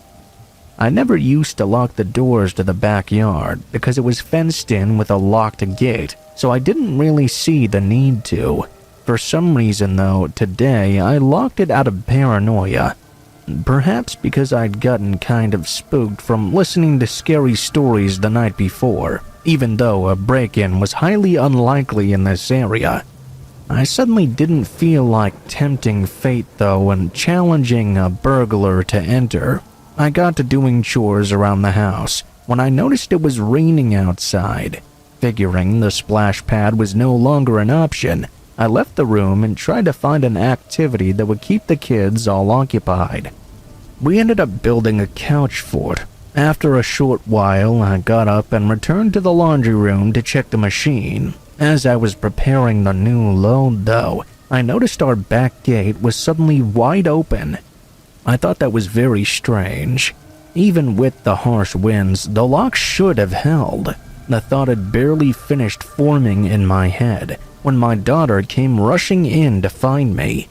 I never used to lock the doors to the backyard because it was fenced in with a locked gate, so I didn't really see the need to. For some reason though, today I locked it out of paranoia. Perhaps because I'd gotten kind of spooked from listening to scary stories the night before, even though a break-in was highly unlikely in this area. I suddenly didn't feel like tempting fate though and challenging a burglar to enter. I got to doing chores around the house when I noticed it was raining outside. Figuring the splash pad was no longer an option, I left the room and tried to find an activity that would keep the kids all occupied. We ended up building a couch fort. After a short while, I got up and returned to the laundry room to check the machine. As I was preparing the new load though, I noticed our back gate was suddenly wide open. I thought that was very strange. Even with the harsh winds, the lock should have held. The thought had barely finished forming in my head when my daughter came rushing in to find me.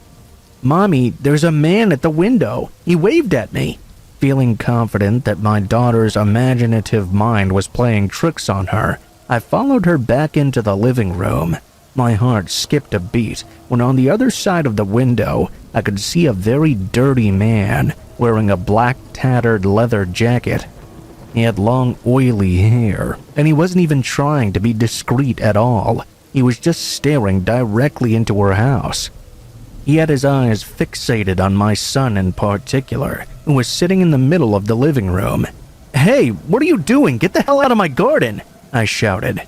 "Mommy, there's a man at the window. He waved at me." Feeling confident that my daughter's imaginative mind was playing tricks on her, I followed her back into the living room. My heart skipped a beat when on the other side of the window, I could see a very dirty man wearing a black tattered leather jacket. He had long oily hair, and he wasn't even trying to be discreet at all. He was just staring directly into her house. He had his eyes fixated on my son in particular, who was sitting in the middle of the living room. "Hey, what are you doing? Get the hell out of my garden!" I shouted.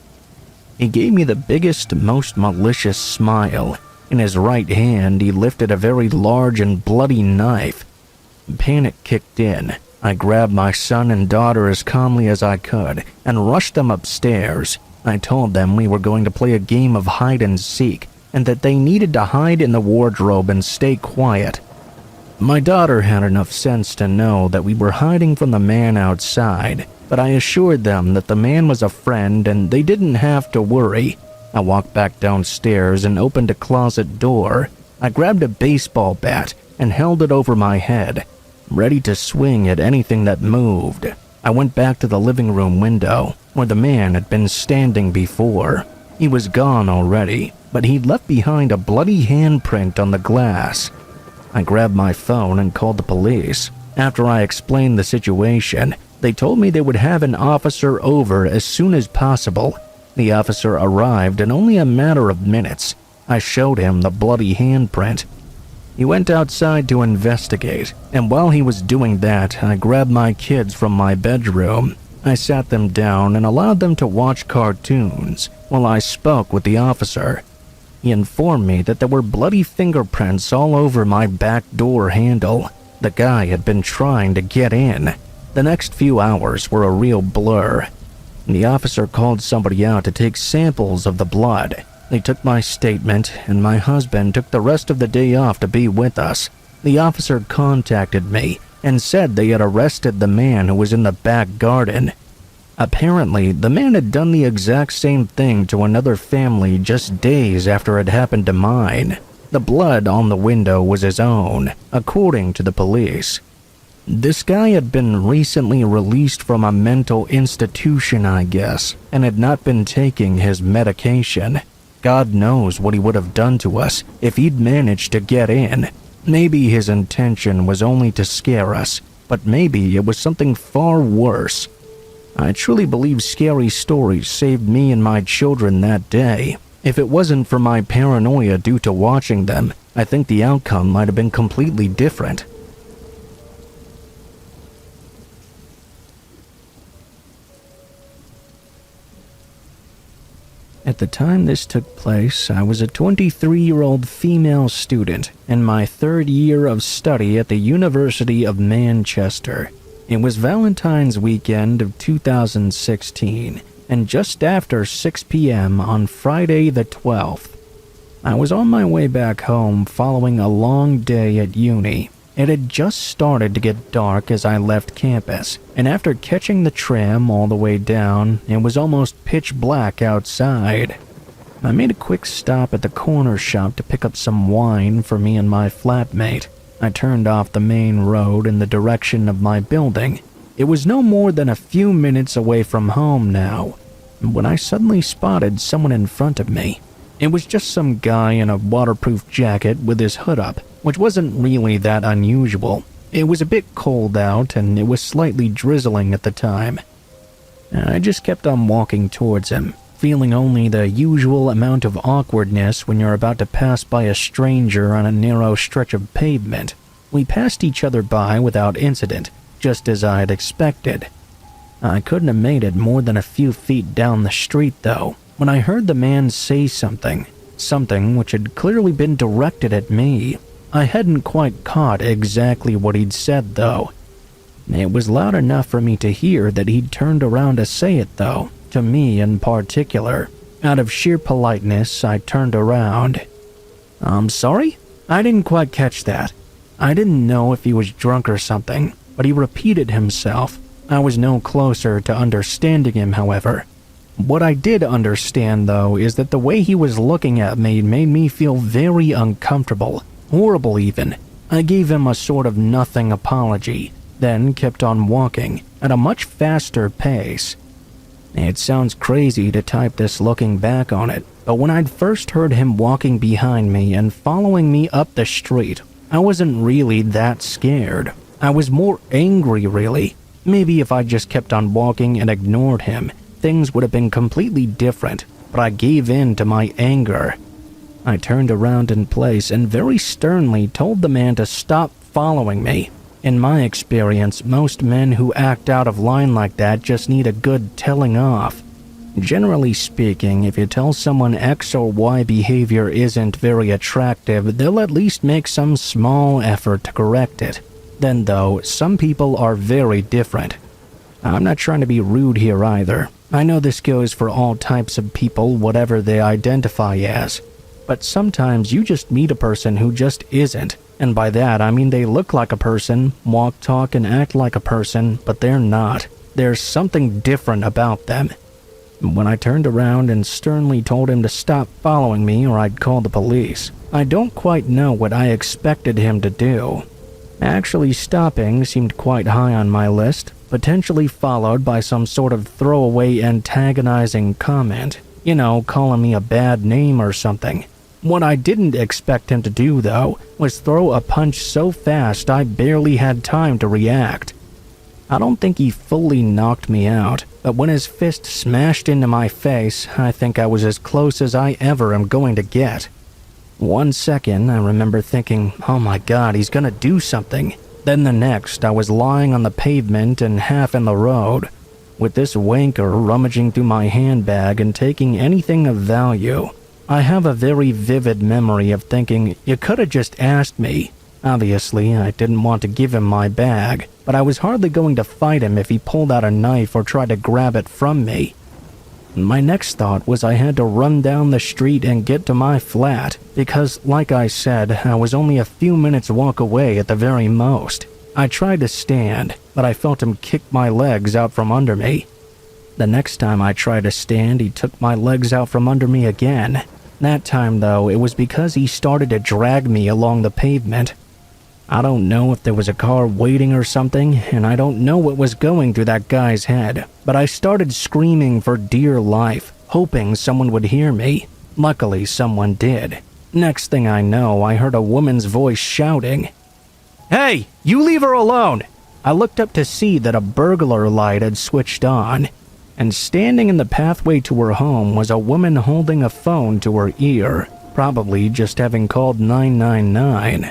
He gave me the biggest, most malicious smile. In his right hand, he lifted a very large and bloody knife. Panic kicked in. I grabbed my son and daughter as calmly as I could and rushed them upstairs. I told them we were going to play a game of hide and seek and that they needed to hide in the wardrobe and stay quiet. My daughter had enough sense to know that we were hiding from the man outside, but I assured them that the man was a friend and they didn't have to worry. I walked back downstairs and opened a closet door. I grabbed a baseball bat and held it over my head, ready to swing at anything that moved. I went back to the living room window, where the man had been standing before. He was gone already, but he'd left behind a bloody handprint on the glass. I grabbed my phone and called the police. After I explained the situation, they told me they would have an officer over as soon as possible. The officer arrived in only a matter of minutes. I showed him the bloody handprint. He went outside to investigate, and while he was doing that, I grabbed my kids from my bedroom. I sat them down and allowed them to watch cartoons while I spoke with the officer. He informed me that there were bloody fingerprints all over my back door handle. The guy had been trying to get in. The next few hours were a real blur. The officer called somebody out to take samples of the blood. They took my statement, and my husband took the rest of the day off to be with us. The officer contacted me and said they had arrested the man who was in the back garden. Apparently, the man had done the exact same thing to another family just days after it happened to mine. The blood on the window was his own, according to the police. This guy had been recently released from a mental institution, I guess, and had not been taking his medication. God knows what he would have done to us if he'd managed to get in. Maybe his intention was only to scare us, but maybe it was something far worse. I truly believe scary stories saved me and my children that day. If it wasn't for my paranoia due to watching them, I think the outcome might have been completely different. At the time this took place, I was a 23-year-old female student in my third year of study at the University of Manchester. It was Valentine's weekend of 2016, and just after 6 p.m. on Friday the 12th. I was on my way back home following a long day at uni. It had just started to get dark as I left campus, and after catching the tram all the way down, it was almost pitch black outside. I made a quick stop at the corner shop to pick up some wine for me and my flatmate. I turned off the main road in the direction of my building. It was no more than a few minutes away from home now, when I suddenly spotted someone in front of me. It was just some guy in a waterproof jacket with his hood up, which wasn't really that unusual. It was a bit cold out and it was slightly drizzling at the time. I just kept on walking towards him, feeling only the usual amount of awkwardness when you're about to pass by a stranger on a narrow stretch of pavement. We passed each other by without incident, just as I had expected. I couldn't have made it more than a few feet down the street, though, when I heard the man say something which had clearly been directed at me. I hadn't quite caught exactly what he'd said, though. It was loud enough for me to hear that he'd turned around to say it, though, to me in particular. Out of sheer politeness, I turned around. "I'm sorry? I didn't quite catch that." I didn't know if he was drunk or something, but he repeated himself. I was no closer to understanding him, however. What I did understand, though, is that the way he was looking at me made me feel very uncomfortable, horrible even. I gave him a sort of nothing apology, then kept on walking at a much faster pace. It sounds crazy to type this looking back on it, but when I'd first heard him walking behind me and following me up the street, I wasn't really that scared. I was more angry, really. Maybe if I just kept on walking and ignored him, things would have been completely different, but I gave in to my anger. I turned around in place and very sternly told the man to stop following me. In my experience, most men who act out of line like that just need a good telling off. Generally speaking, if you tell someone X or Y behavior isn't very attractive, they'll at least make some small effort to correct it. Then though, some people are very different. I'm not trying to be rude here either. I know this goes for all types of people, whatever they identify as. But sometimes you just meet a person who just isn't. And by that, I mean they look like a person, walk, talk, and act like a person, but they're not. There's something different about them. When I turned around and sternly told him to stop following me or I'd call the police, I don't quite know what I expected him to do. Actually stopping seemed quite high on my list, potentially followed by some sort of throwaway antagonizing comment. You know, calling me a bad name or something. What I didn't expect him to do, though, was throw a punch so fast I barely had time to react. I don't think he fully knocked me out, but when his fist smashed into my face, I think I was as close as I ever am going to get. 1 second, I remember thinking, oh my god, he's gonna do something. Then the next, I was lying on the pavement and half in the road, with this wanker rummaging through my handbag and taking anything of value. I have a very vivid memory of thinking, you could have just asked me. Obviously, I didn't want to give him my bag, but I was hardly going to fight him if he pulled out a knife or tried to grab it from me. My next thought was I had to run down the street and get to my flat, because, like I said, I was only a few minutes walk away at the very most. I tried to stand, but I felt him kick my legs out from under me. The next time I tried to stand, he took my legs out from under me again. That time, though, it was because he started to drag me along the pavement. I don't know if there was a car waiting or something, and I don't know what was going through that guy's head, but I started screaming for dear life, hoping someone would hear me. Luckily, someone did. Next thing I know, I heard a woman's voice shouting, "Hey, you leave her alone!" I looked up to see that a burglar light had switched on, and standing in the pathway to her home was a woman holding a phone to her ear, probably just having called 999.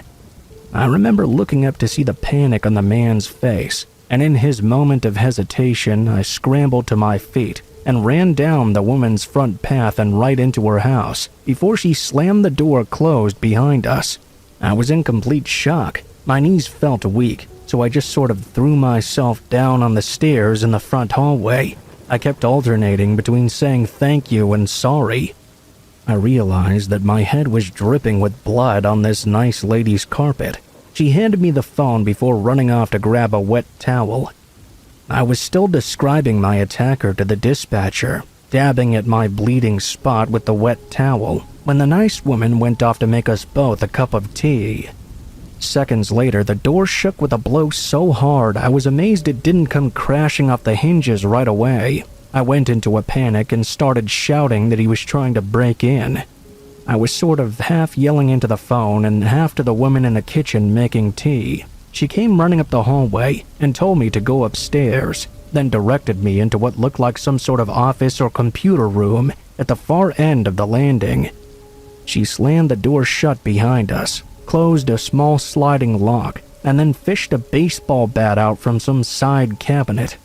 I remember looking up to see the panic on the man's face, and in his moment of hesitation, I scrambled to my feet and ran down the woman's front path and right into her house before she slammed the door closed behind us. I was in complete shock. My knees felt weak, so I just sort of threw myself down on the stairs in the front hallway. I kept alternating between saying thank you and sorry. I realized that my head was dripping with blood on this nice lady's carpet. She handed me the phone before running off to grab a wet towel. I was still describing my attacker to the dispatcher, dabbing at my bleeding spot with the wet towel, when the nice woman went off to make us both a cup of tea. Seconds later, the door shook with a blow so hard I was amazed it didn't come crashing off the hinges right away. I went into a panic and started shouting that he was trying to break in. I was sort of half yelling into the phone and half to the woman in the kitchen making tea. She came running up the hallway and told me to go upstairs, then directed me into what looked like some sort of office or computer room at the far end of the landing. She slammed the door shut behind us, closed a small sliding lock, and then fished a baseball bat out from some side cabinet.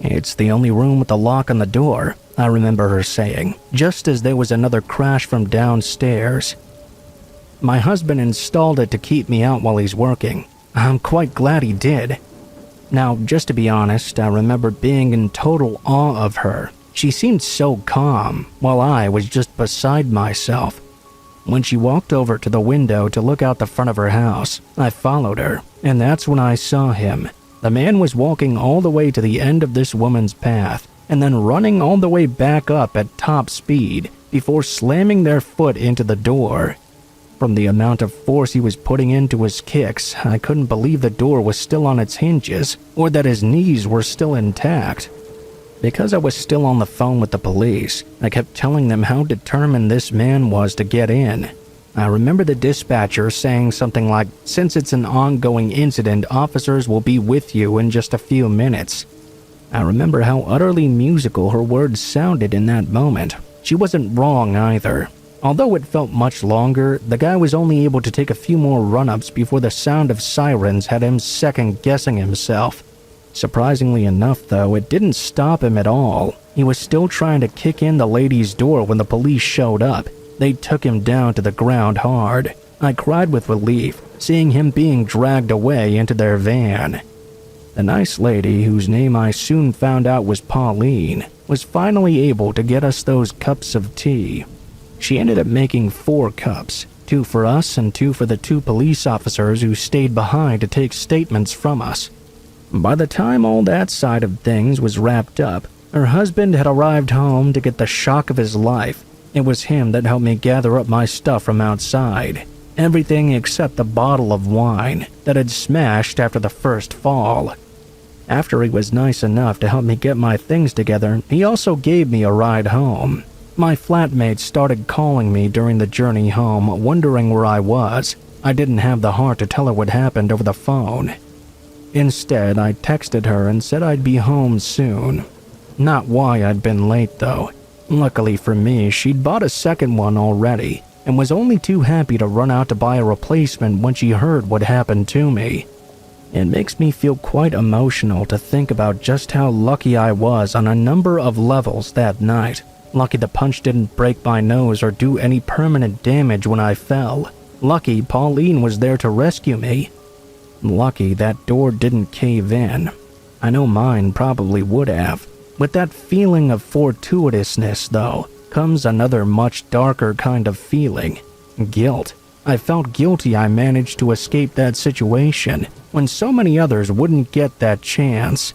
"It's the only room with a lock on the door," I remember her saying, just as there was another crash from downstairs. "My husband installed it to keep me out while he's working. I'm quite glad he did." Now, just to be honest, I remember being in total awe of her. She seemed so calm, while I was just beside myself. When she walked over to the window to look out the front of her house, I followed her, and that's when I saw him. The man was walking all the way to the end of this woman's path, and then running all the way back up at top speed before slamming their foot into the door. From the amount of force he was putting into his kicks, I couldn't believe the door was still on its hinges or that his knees were still intact. Because I was still on the phone with the police, I kept telling them how determined this man was to get in. I remember the dispatcher saying something like, "Since it's an ongoing incident, officers will be with you in just a few minutes." I remember how utterly musical her words sounded in that moment. She wasn't wrong either. Although it felt much longer, the guy was only able to take a few more run-ups before the sound of sirens had him second-guessing himself. Surprisingly enough, though, it didn't stop him at all. He was still trying to kick in the lady's door when the police showed up. They took him down to the ground hard. I cried with relief, seeing him being dragged away into their van. The nice lady, whose name I soon found out was Pauline, was finally able to get us those cups of tea. She ended up making 4 cups, 2 for us and 2 for the 2 police officers who stayed behind to take statements from us. By the time all that side of things was wrapped up, her husband had arrived home to get the shock of his life. It was him that helped me gather up my stuff from outside. Everything except the bottle of wine that had smashed after the first fall. After he was nice enough to help me get my things together, he also gave me a ride home. My flatmate started calling me during the journey home, wondering where I was. I didn't have the heart to tell her what happened over the phone. Instead, I texted her and said I'd be home soon. Not why I'd been late, though. Luckily for me, she'd bought a second one already, and was only too happy to run out to buy a replacement when she heard what happened to me. It makes me feel quite emotional to think about just how lucky I was on a number of levels that night. Lucky the punch didn't break my nose or do any permanent damage when I fell. Lucky Pauline was there to rescue me. Lucky that door didn't cave in. I know mine probably would have. With that feeling of fortuitousness, though, comes another much darker kind of feeling. Guilt. I felt guilty I managed to escape that situation when so many others wouldn't get that chance.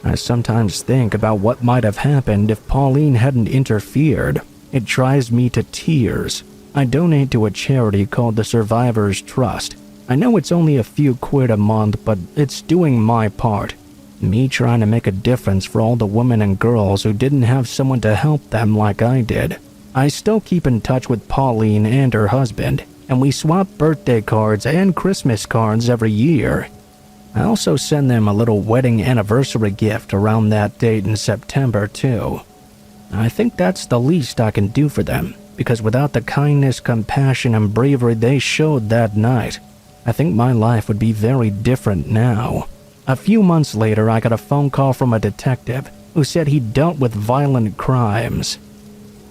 I sometimes think about what might have happened if Pauline hadn't interfered. It drives me to tears. I donate to a charity called the Survivors Trust. I know it's only a few quid a month, but it's doing my part. Me trying to make a difference for all the women and girls who didn't have someone to help them like I did. I still keep in touch with Pauline and her husband, and we swap birthday cards and Christmas cards every year. I also send them a little wedding anniversary gift around that date in September, too. I think that's the least I can do for them, because without the kindness, compassion, and bravery they showed that night, I think my life would be very different now. A few months later, I got a phone call from a detective who said he dealt with violent crimes.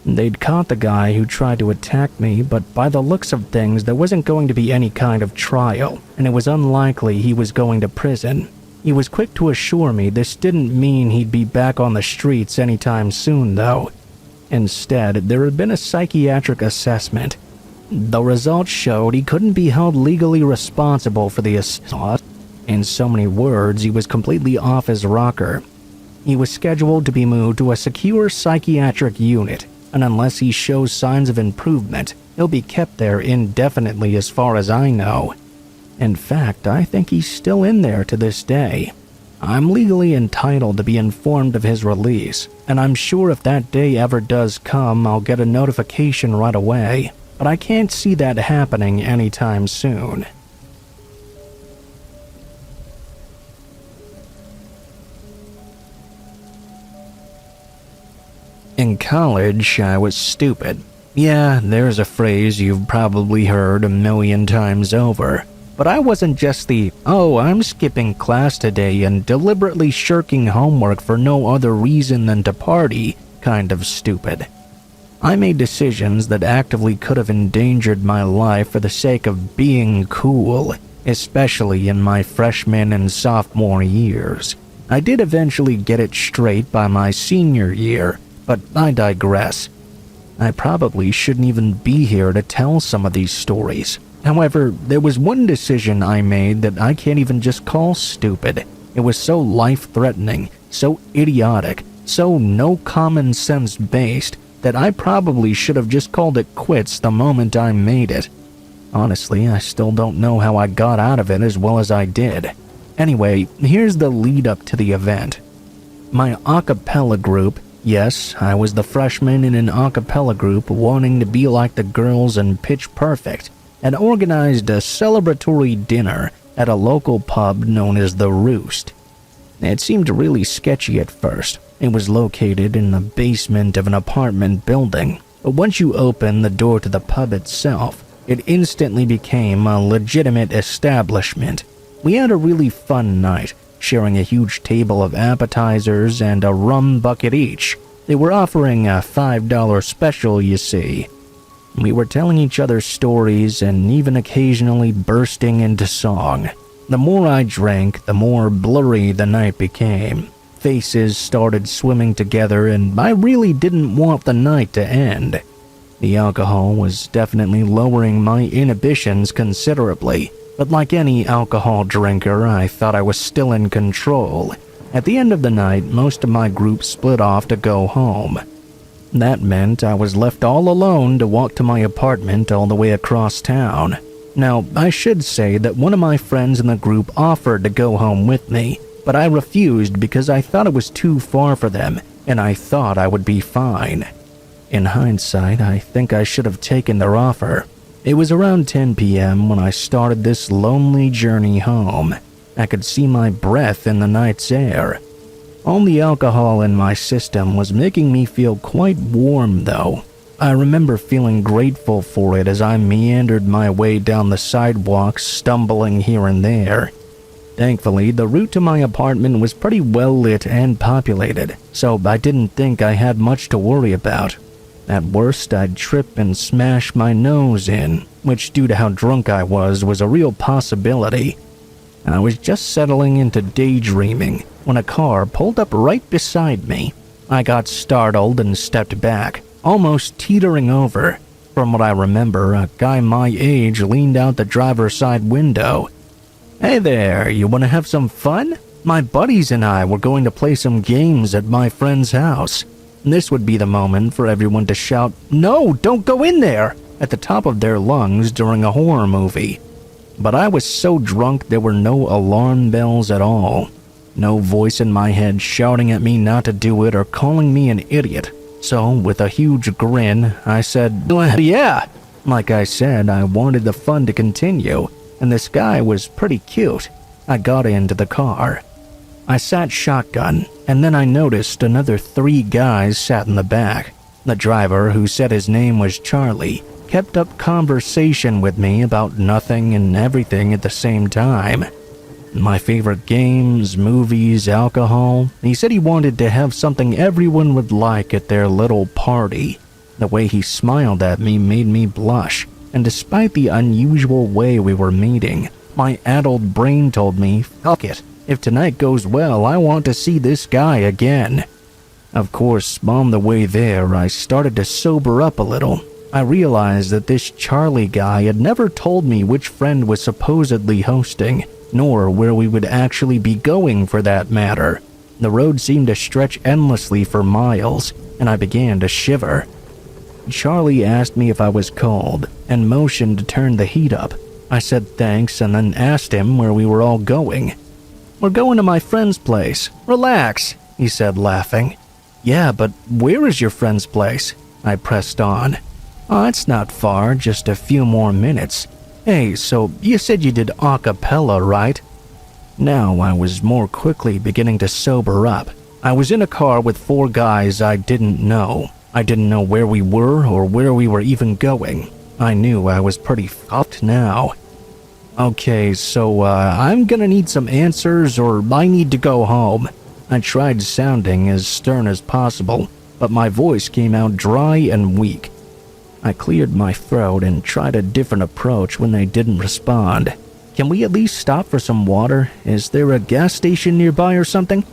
They'd caught the guy who tried to attack me, but by the looks of things, there wasn't going to be any kind of trial, and it was unlikely he was going to prison. He was quick to assure me this didn't mean he'd be back on the streets anytime soon, though. Instead, there had been a psychiatric assessment. The results showed he couldn't be held legally responsible for the assault. In so many words, he was completely off his rocker. He was scheduled to be moved to a secure psychiatric unit, and unless he shows signs of improvement, he'll be kept there indefinitely as far as I know. In fact, I think he's still in there to this day. I'm legally entitled to be informed of his release, and I'm sure if that day ever does come, I'll get a notification right away. but I can't see that happening anytime soon. In college, I was stupid. Yeah, there's a phrase you've probably heard a million times over. But I wasn't just the, oh, I'm skipping class today and deliberately shirking homework for no other reason than to party kind of stupid. I made decisions that actively could have endangered my life for the sake of being cool, especially in my freshman and sophomore years. I did eventually get it straight by my senior year, but I digress. I probably shouldn't even be here to tell some of these stories. However, there was one decision I made that I can't even just call stupid. It was so life-threatening, so idiotic, so no common sense based that I probably should have just called it quits the moment I made it. Honestly, I still don't know how I got out of it as well as I did. Anyway, here's the lead up to the event. My a cappella group, yes, I was the freshman in an a cappella group wanting to be like the girls in Pitch Perfect, and organized a celebratory dinner at a local pub known as The Roost. It seemed really sketchy at first. It was located in the basement of an apartment building, but once you opened the door to the pub itself, it instantly became a legitimate establishment. We had a really fun night, sharing a huge table of appetizers and a rum bucket each. They were offering a $5 special, you see. We were telling each other stories and even occasionally bursting into song. The more I drank, the more blurry the night became. Faces started swimming together and I really didn't want the night to end. The alcohol was definitely lowering my inhibitions considerably, but like any alcohol drinker, I thought I was still in control. At the end of the night, most of my group split off to go home. That meant I was left all alone to walk to my apartment all the way across town. Now, I should say that one of my friends in the group offered to go home with me, but I refused because I thought it was too far for them, and I thought I would be fine. In hindsight, I think I should have taken their offer. It was around 10 p.m. when I started this lonely journey home. I could see my breath in the night's air. All the alcohol in my system was making me feel quite warm, though. I remember feeling grateful for it as I meandered my way down the sidewalks, stumbling here and there. Thankfully, the route to my apartment was pretty well lit and populated, so I didn't think I had much to worry about. At worst, I'd trip and smash my nose in, which due to how drunk I was a real possibility. I was just settling into daydreaming when a car pulled up right beside me. I got startled and stepped back, almost teetering over. From what I remember, a guy my age leaned out the driver's side window. "Hey there, you want to have some fun? My buddies and I were going to play some games at my friend's house." This would be the moment for everyone to shout, "No, don't go in there!" at the top of their lungs during a horror movie. But I was so drunk there were no alarm bells at all. No voice in my head shouting at me not to do it or calling me an idiot. So, with a huge grin, I said, "Yeah." Like I said, I wanted the fun to continue, and this guy was pretty cute. I got into the car. I sat shotgun, and then I noticed another 3 guys sat in the back. The driver, who said his name was Charlie, kept up conversation with me about nothing and everything at the same time. My favorite games, movies, alcohol. He said he wanted to have something everyone would like at their little party. The way he smiled at me made me blush, and despite the unusual way we were meeting, my addled brain told me, fuck it. If tonight goes well, I want to see this guy again. Of course, on the way there, I started to sober up a little. I realized that this Charlie guy had never told me which friend was supposedly hosting, nor where we would actually be going for that matter. The road seemed to stretch endlessly for miles, and I began to shiver. Charlie asked me if I was cold, and motioned to turn the heat up. I said thanks and then asked him where we were all going. "We're going to my friend's place. Relax," he said, laughing. "Yeah, but where is your friend's place?" I pressed on. "Oh, it's not far, just a few more minutes. Hey, so you said you did a cappella, right?" Now I was more quickly beginning to sober up. I was in a car with 4 guys I didn't know. I didn't know where we were or where we were even going. I knew I was pretty fucked now. "Okay, so I'm gonna need some answers or I need to go home." I tried sounding as stern as possible, but my voice came out dry and weak. I cleared my throat and tried a different approach when they didn't respond. "Can we at least stop for some water? Is there a gas station nearby or something?"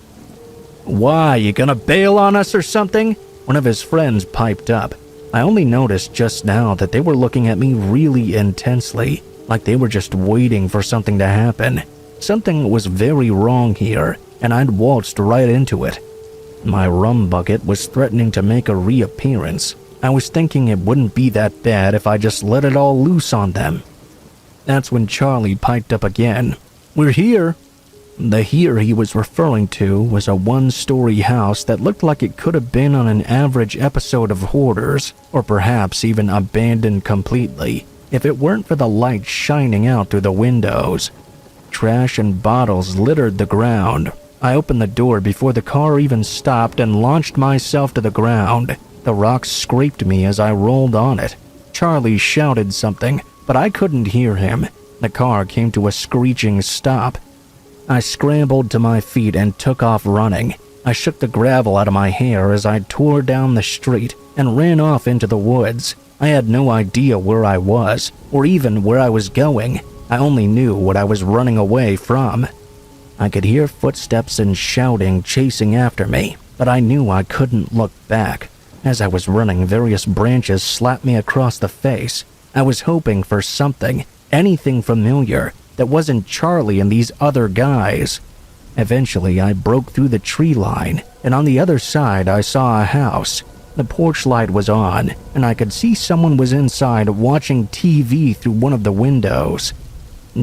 "Why, you gonna bail on us or something?" One of his friends piped up. I only noticed just now that they were looking at me really intensely, like they were just waiting for something to happen. Something was very wrong here, and I'd waltzed right into it. My rum bucket was threatening to make a reappearance. I was thinking it wouldn't be that bad if I just let it all loose on them. That's when Charlie piped up again. "We're here." The "here" he was referring to was a 1-story house that looked like it could have been on an average episode of Hoarders, or perhaps even abandoned completely, if it weren't for the light shining out through the windows. Trash and bottles littered the ground. I opened the door before the car even stopped and launched myself to the ground. The rocks scraped me as I rolled on it. Charlie shouted something, but I couldn't hear him. The car came to a screeching stop. I scrambled to my feet and took off running. I shook the gravel out of my hair as I tore down the street and ran off into the woods. I had no idea where I was, or even where I was going. I only knew what I was running away from. I could hear footsteps and shouting chasing after me, but I knew I couldn't look back. As I was running, various branches slapped me across the face. I was hoping for something, anything familiar, that wasn't Charlie and these other guys. Eventually, I broke through the tree line, and on the other side I saw a house. The porch light was on, and I could see someone was inside watching TV through one of the windows.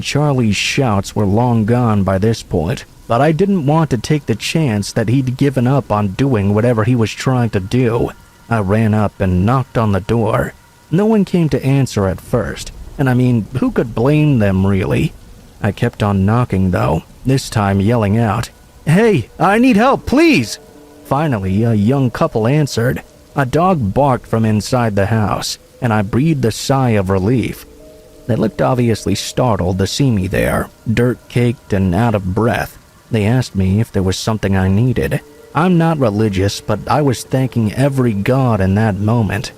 Charlie's shouts were long gone by this point, but I didn't want to take the chance that he'd given up on doing whatever he was trying to do. I ran up and knocked on the door. No one came to answer at first, and I mean, who could blame them really? I kept on knocking though, this time yelling out, "Hey, I need help, please!" Finally, a young couple answered. A dog barked from inside the house, and I breathed a sigh of relief. They looked obviously startled to see me there, dirt-caked and out of breath. They asked me if there was something I needed. I'm not religious, but I was thanking every god in that moment.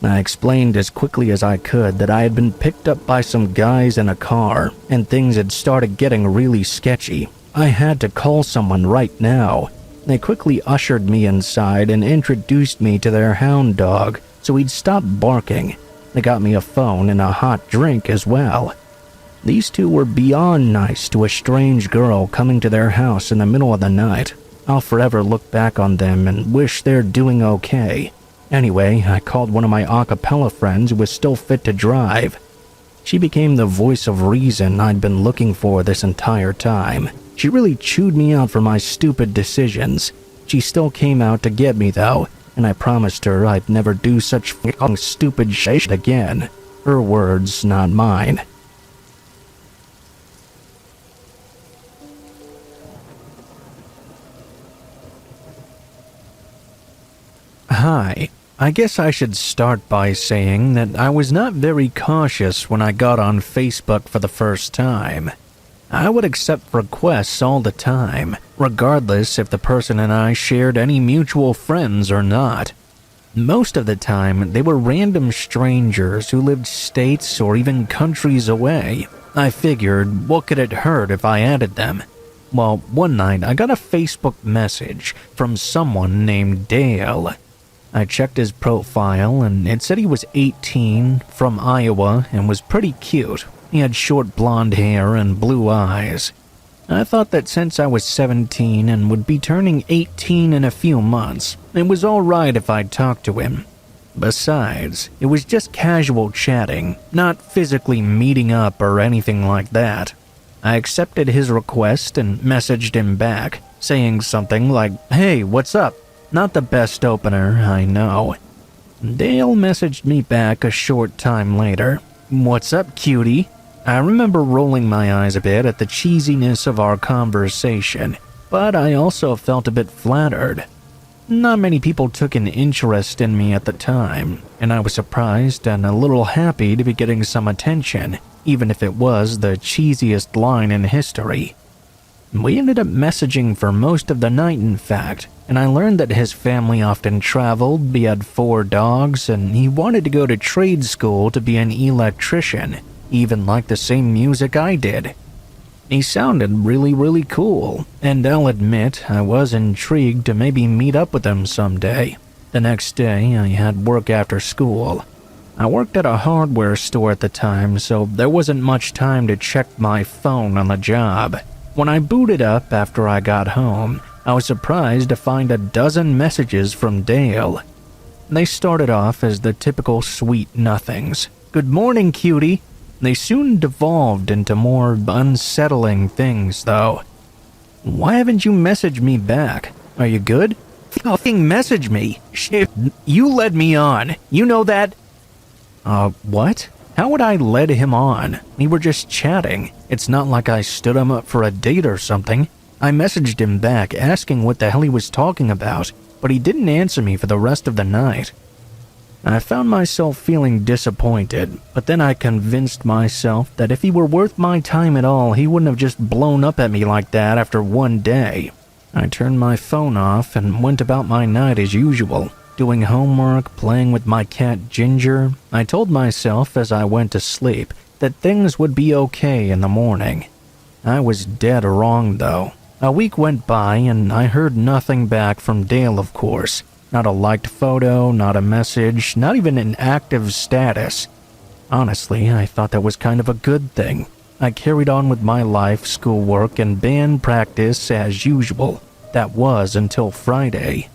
I explained as quickly as I could that I had been picked up by some guys in a car, and things had started getting really sketchy. I had to call someone right now. They quickly ushered me inside and introduced me to their hound dog, so he'd stop barking. They got me a phone and a hot drink as well. These two were beyond nice to a strange girl coming to their house in the middle of the night. I'll forever look back on them and wish they're doing okay. Anyway, I called one of my a cappella friends who was still fit to drive. She became the voice of reason I'd been looking for this entire time. She really chewed me out for my stupid decisions. She still came out to get me though, and I promised her I'd never do such fucking stupid shit again. Her words, not mine. Hi. I guess I should start by saying that I was not very cautious when I got on Facebook for the first time. I would accept requests all the time, regardless if the person and I shared any mutual friends or not. Most of the time, they were random strangers who lived states or even countries away. I figured, what could it hurt if I added them? Well, one night I got a Facebook message from someone named Dale. I checked his profile and it said he was 18, from Iowa, and was pretty cute. He had short blonde hair and blue eyes. I thought that since I was 17 and would be turning 18 in a few months, it was alright if I'd talk to him. Besides, it was just casual chatting, not physically meeting up or anything like that. I accepted his request and messaged him back, saying something like, "Hey, what's up?" Not the best opener, I know. Dale messaged me back a short time later. "What's up, cutie?" I remember rolling my eyes a bit at the cheesiness of our conversation, but I also felt a bit flattered. Not many people took an interest in me at the time, and I was surprised and a little happy to be getting some attention, even if it was the cheesiest line in history. We ended up messaging for most of the night, in fact, and I learned that his family often traveled, he had 4 dogs, and he wanted to go to trade school to be an electrician, even liked the same music I did. He sounded really cool, and I'll admit I was intrigued to maybe meet up with him someday. The next day, I had work after school. I worked at a hardware store at the time, so there wasn't much time to check my phone on the job. When I booted up after I got home, I was surprised to find a dozen messages from Dale. They started off as the typical sweet nothings. "Good morning, cutie." They soon devolved into more unsettling things, though. "Why haven't you messaged me back? Are you good?" "Fucking message me. Shit, you led me on. You know that?" What? How would I lead him on? We were just chatting. It's not like I stood him up for a date or something. I messaged him back asking what the hell he was talking about, but he didn't answer me for the rest of the night. I found myself feeling disappointed, but then I convinced myself that if he were worth my time at all, he wouldn't have just blown up at me like that after one day. I turned my phone off and went about my night as usual, doing homework, playing with my cat Ginger. I told myself as I went to sleep that things would be okay in the morning. I was dead wrong, though. A week went by and I heard nothing back from Dale, of course. Not a liked photo, not a message, not even an active status. Honestly, I thought that was kind of a good thing. I carried on with my life, schoolwork, and band practice as usual. That was until Friday.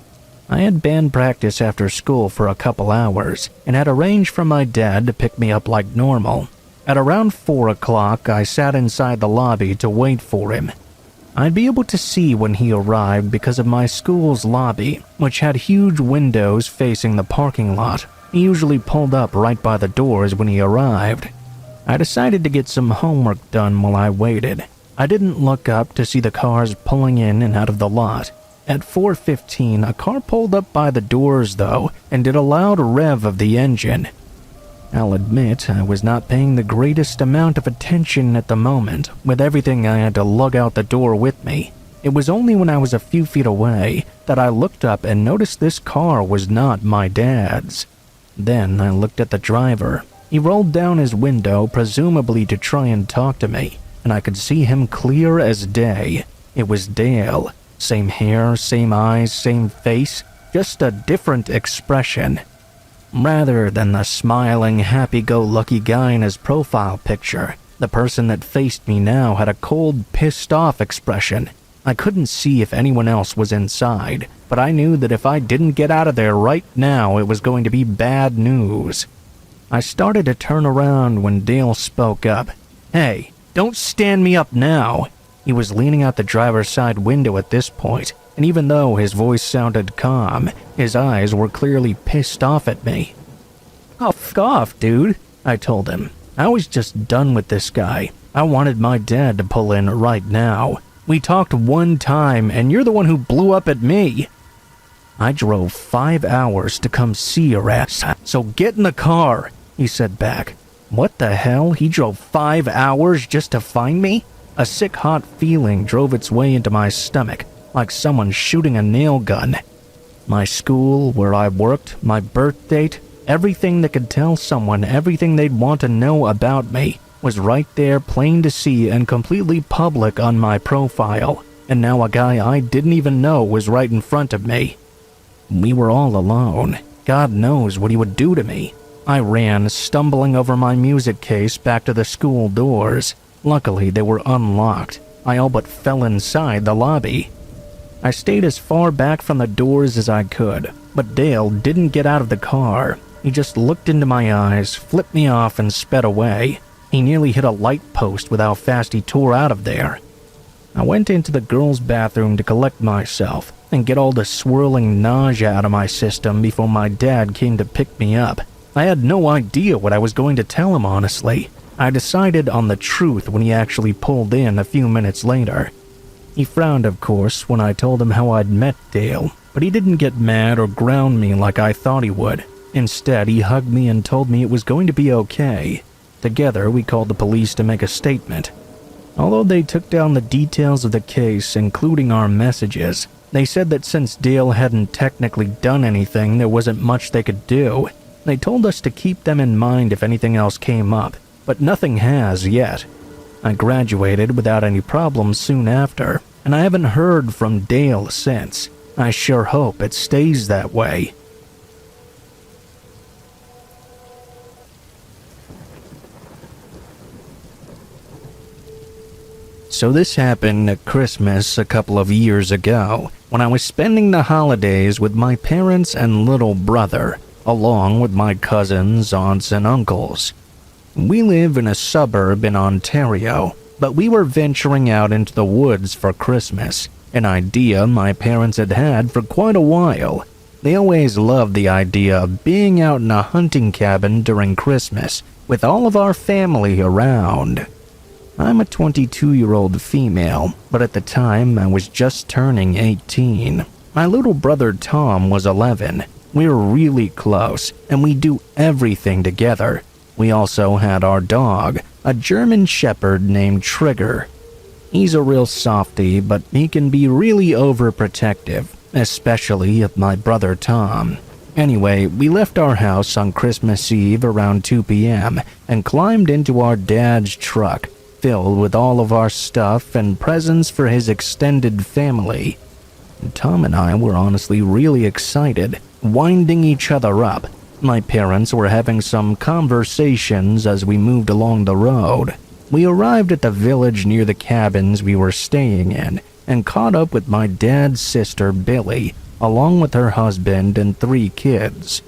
I had band practice after school for a couple hours, and had arranged for my dad to pick me up like normal. At around 4 o'clock, I sat inside the lobby to wait for him. I'd be able to see when he arrived because of my school's lobby, which had huge windows facing the parking lot. He usually pulled up right by the doors when he arrived. I decided to get some homework done while I waited. I didn't look up to see the cars pulling in and out of the lot. At 4:15, a car pulled up by the doors, though, and did a loud rev of the engine. I'll admit I was not paying the greatest amount of attention at the moment, with everything I had to lug out the door with me. It was only when I was a few feet away that I looked up and noticed this car was not my dad's. Then I looked at the driver. He rolled down his window, presumably to try and talk to me, and I could see him clear as day. It was Dale. Same hair, same eyes, same face, just a different expression. Rather than the smiling, happy-go-lucky guy in his profile picture, the person that faced me now had a cold, pissed-off expression. I couldn't see if anyone else was inside, but I knew that if I didn't get out of there right now, it was going to be bad news. I started to turn around when Dale spoke up. "Hey, don't stand me up now." He was leaning out the driver's side window at this point, and even though his voice sounded calm, his eyes were clearly pissed off at me. "Oh, f*** off, dude," I told him. I was just done with this guy. I wanted my dad to pull in right now. We talked one time, and you're the one who blew up at me. "I drove 5 hours to come see your ass, so get in the car," he said back. What the hell? He drove 5 hours just to find me? A sick, hot feeling drove its way into my stomach, like someone shooting a nail gun. My school, where I worked, my birth date, everything that could tell someone everything they'd want to know about me was right there, plain to see and completely public on my profile. And now a guy I didn't even know was right in front of me. We were all alone. God knows what he would do to me. I ran, stumbling over my music case back to the school doors. Luckily, they were unlocked. I all but fell inside the lobby. I stayed as far back from the doors as I could, but Dale didn't get out of the car. He just looked into my eyes, flipped me off, and sped away. He nearly hit a light post with how fast he tore out of there. I went into the girls' bathroom to collect myself, and get all the swirling nausea out of my system before my dad came to pick me up. I had no idea what I was going to tell him, honestly. I decided on the truth when he actually pulled in a few minutes later. He frowned, of course, when I told him how I'd met Dale, but he didn't get mad or ground me like I thought he would. Instead, he hugged me and told me it was going to be okay. Together, we called the police to make a statement. Although they took down the details of the case, including our messages, they said that since Dale hadn't technically done anything, there wasn't much they could do. They told us to keep them in mind if anything else came up, but nothing has yet. I graduated without any problems soon after, and I haven't heard from Dale since. I sure hope it stays that way. So this happened at Christmas a couple of years ago, when I was spending the holidays with my parents and little brother, along with my cousins, aunts, and uncles. We live in a suburb in Ontario, but we were venturing out into the woods for Christmas, an idea my parents had had for quite a while. They always loved the idea of being out in a hunting cabin during Christmas, with all of our family around. I'm a 22-year-old female, but at the time I was just turning 18. My little brother Tom was 11. We were really close, and we do everything together. We also had our dog, a German Shepherd named Trigger. He's a real softie, but he can be really overprotective, especially of my brother Tom. Anyway, we left our house on Christmas Eve around 2 p.m. and climbed into our dad's truck, filled with all of our stuff and presents for his extended family. Tom and I were honestly really excited, winding each other up. My parents were having some conversations as we moved along the road. We arrived at the village near the cabins we were staying in and caught up with my dad's sister Billy, along with her husband and 3 kids.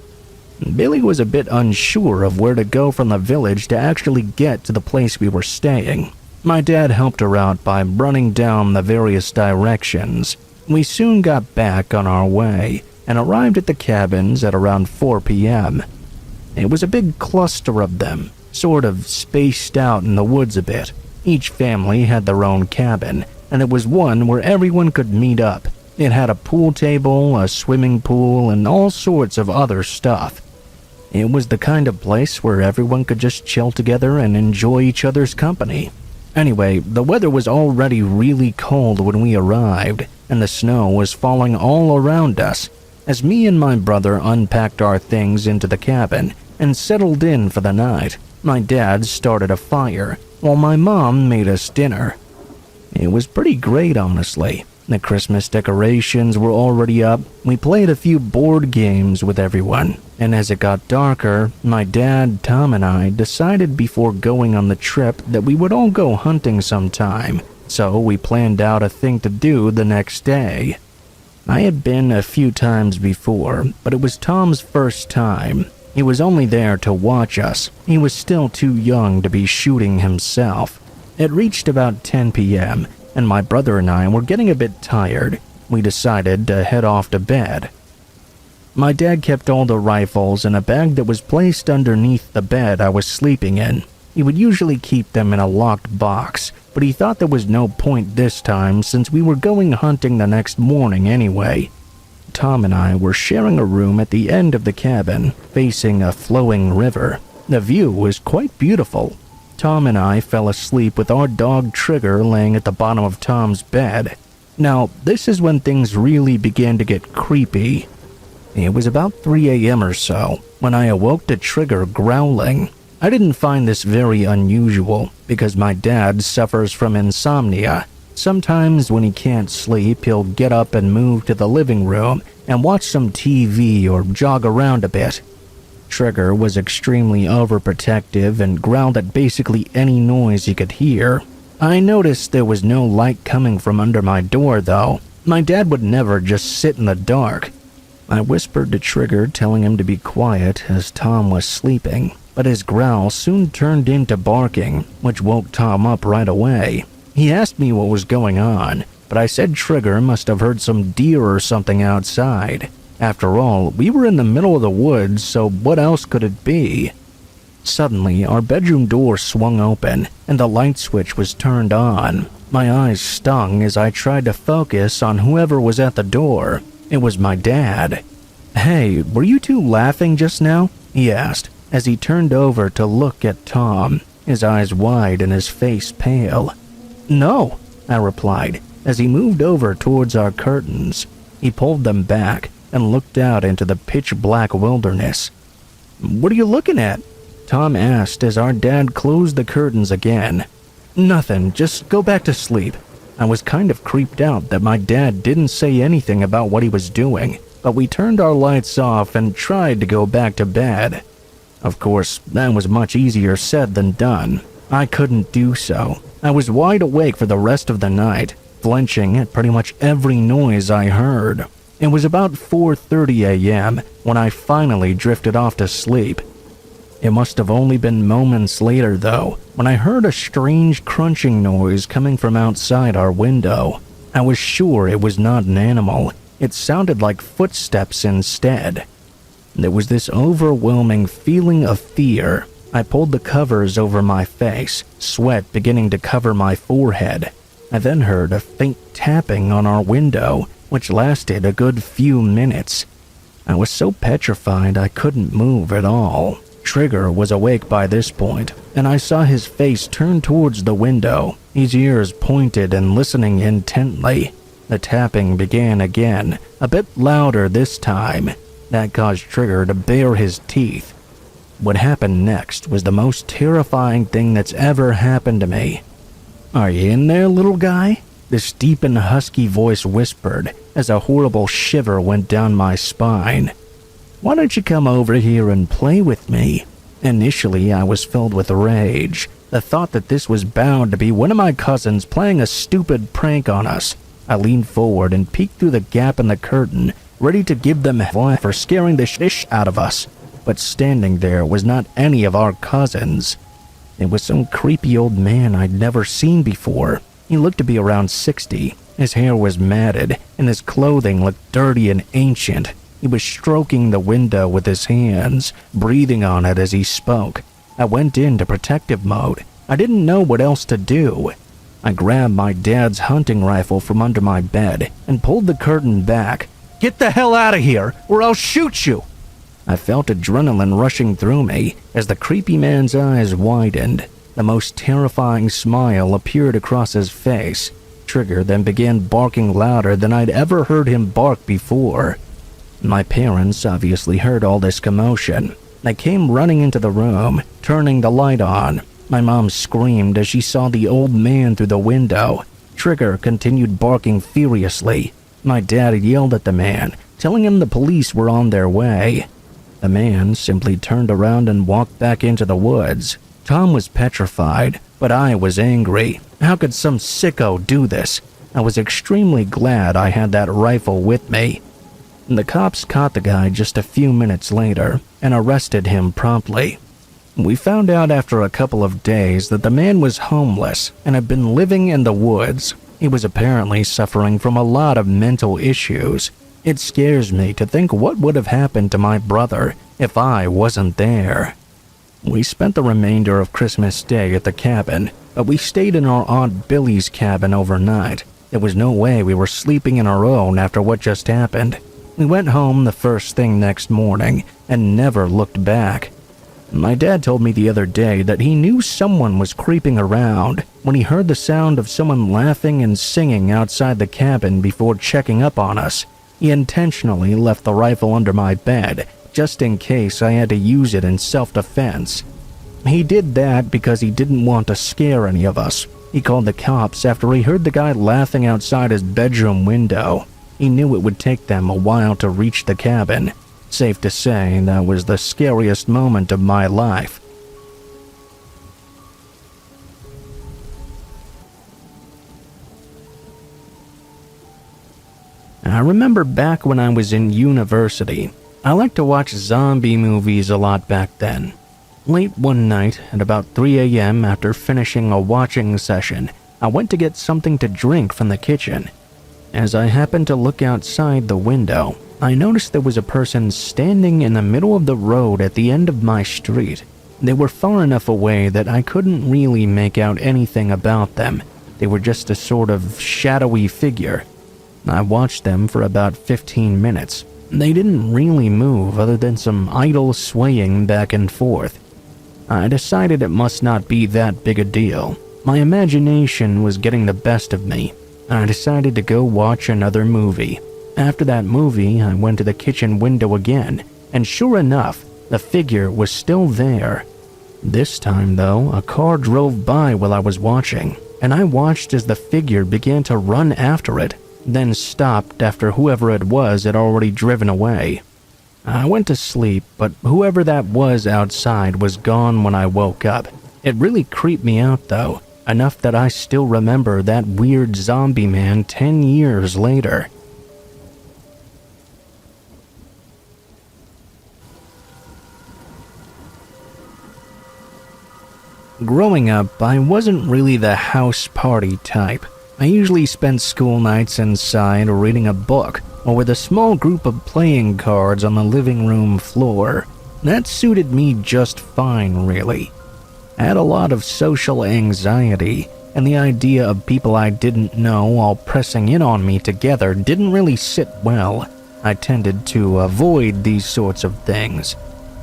Billy was a bit unsure of where to go from the village to actually get to the place we were staying. My dad helped her out by running down the various directions. We soon got back on our way and arrived at the cabins at around 4 p.m. It was a big cluster of them, sort of spaced out in the woods a bit. Each family had their own cabin, and it was one where everyone could meet up. It had a pool table, a swimming pool, and all sorts of other stuff. It was the kind of place where everyone could just chill together and enjoy each other's company. Anyway, the weather was already really cold when we arrived, and the snow was falling all around us. As me and my brother unpacked our things into the cabin and settled in for the night, my dad started a fire, while my mom made us dinner. It was pretty great, honestly. The Christmas decorations were already up. We played a few board games with everyone, and as it got darker, my dad, Tom, and I decided before going on the trip that we would all go hunting sometime, so we planned out a thing to do the next day. I had been a few times before, but it was Tom's first time. He was only there to watch us. He was still too young to be shooting himself. It reached about 10 p.m., and my brother and I were getting a bit tired. We decided to head off to bed. My dad kept all the rifles in a bag that was placed underneath the bed I was sleeping in. He would usually keep them in a locked box, but he thought there was no point this time since we were going hunting the next morning anyway. Tom and I were sharing a room at the end of the cabin, facing a flowing river. The view was quite beautiful. Tom and I fell asleep with our dog Trigger laying at the bottom of Tom's bed. Now, this is when things really began to get creepy. It was about 3 a.m. or so when I awoke to Trigger growling. I didn't find this very unusual because my dad suffers from insomnia. Sometimes when he can't sleep, he'll get up and move to the living room and watch some TV or jog around a bit. Trigger was extremely overprotective and growled at basically any noise he could hear. I noticed there was no light coming from under my door, though. My dad would never just sit in the dark. I whispered to Trigger, telling him to be quiet as Tom was sleeping, but his growl soon turned into barking, which woke Tom up right away. He asked me what was going on, but I said Trigger must have heard some deer or something outside. After all, we were in the middle of the woods, so what else could it be? Suddenly, our bedroom door swung open, and the light switch was turned on. My eyes stung as I tried to focus on whoever was at the door. It was my dad. "Hey, were you two laughing just now?" he asked, as he turned over to look at Tom, his eyes wide and his face pale. "No," I replied, as he moved over towards our curtains. He pulled them back and looked out into the pitch-black wilderness. "What are you looking at?" Tom asked as our dad closed the curtains again. "Nothing, just go back to sleep." I was kind of creeped out that my dad didn't say anything about what he was doing, but we turned our lights off and tried to go back to bed. Of course, that was much easier said than done. I couldn't do so. I was wide awake for the rest of the night, flinching at pretty much every noise I heard. It was about 4:30 a.m. when I finally drifted off to sleep. It must have only been moments later, though, when I heard a strange crunching noise coming from outside our window. I was sure it was not an animal. It sounded like footsteps instead. There was this overwhelming feeling of fear. I pulled the covers over my face, sweat beginning to cover my forehead. I then heard a faint tapping on our window, which lasted a good few minutes. I was so petrified I couldn't move at all. Trigger was awake by this point, and I saw his face turn towards the window, his ears pointed and listening intently. The tapping began again, a bit louder this time. That caused Trigger to bare his teeth. What happened next was the most terrifying thing that's ever happened to me. "Are you in there, little guy?" This deep and husky voice whispered as a horrible shiver went down my spine. "Why don't you come over here and play with me?" Initially, I was filled with rage. The thought that this was bound to be one of my cousins playing a stupid prank on us. I leaned forward and peeked through the gap in the curtain, ready to give them hell for scaring the shit out of us. But standing there was not any of our cousins. It was some creepy old man I'd never seen before. He looked to be around 60. His hair was matted, and his clothing looked dirty and ancient. He was stroking the window with his hands, breathing on it as he spoke. I went into protective mode. I didn't know what else to do. I grabbed my dad's hunting rifle from under my bed and pulled the curtain back. "Get the hell out of here, or I'll shoot you!" I felt adrenaline rushing through me as the creepy man's eyes widened. The most terrifying smile appeared across his face. Trigger then began barking louder than I'd ever heard him bark before. My parents obviously heard all this commotion. They came running into the room, turning the light on. My mom screamed as she saw the old man through the window. Trigger continued barking furiously. My dad yelled at the man, telling him the police were on their way. The man simply turned around and walked back into the woods. Tom was petrified, but I was angry. How could some sicko do this? I was extremely glad I had that rifle with me. The cops caught the guy just a few minutes later and arrested him promptly. We found out after a couple of days that the man was homeless and had been living in the woods. He was apparently suffering from a lot of mental issues. It scares me to think what would have happened to my brother if I wasn't there. We spent the remainder of Christmas Day at the cabin, but we stayed in our Aunt Billy's cabin overnight. There was no way we were sleeping in our own after what just happened. We went home the first thing next morning and never looked back. My dad told me the other day that he knew someone was creeping around when he heard the sound of someone laughing and singing outside the cabin before checking up on us. He intentionally left the rifle under my bed just in case I had to use it in self-defense. He did that because he didn't want to scare any of us. He called the cops after he heard the guy laughing outside his bedroom window. He knew it would take them a while to reach the cabin. Safe to say, that was the scariest moment of my life. I remember back when I was in university, I liked to watch zombie movies a lot back then. Late one night, at about 3 a.m. after finishing a watching session, I went to get something to drink from the kitchen. As I happened to look outside the window, I noticed there was a person standing in the middle of the road at the end of my street. They were far enough away that I couldn't really make out anything about them. They were just a sort of shadowy figure. I watched them for about 15 minutes. They didn't really move other than some idle swaying back and forth. I decided it must not be that big a deal. My imagination was getting the best of me. I decided to go watch another movie. After that movie, I went to the kitchen window again, and sure enough, the figure was still there. This time, though, a car drove by while I was watching, and I watched as the figure began to run after it, then stopped after whoever it was had already driven away. I went to sleep, but whoever that was outside was gone when I woke up. It really creeped me out, though, enough that I still remember that weird zombie man 10 years later. Growing up, I wasn't really the house party type. I usually spent school nights inside reading a book or with a small group of playing cards on the living room floor. That suited me just fine, really. I had a lot of social anxiety, and the idea of people I didn't know all pressing in on me together didn't really sit well. I tended to avoid these sorts of things.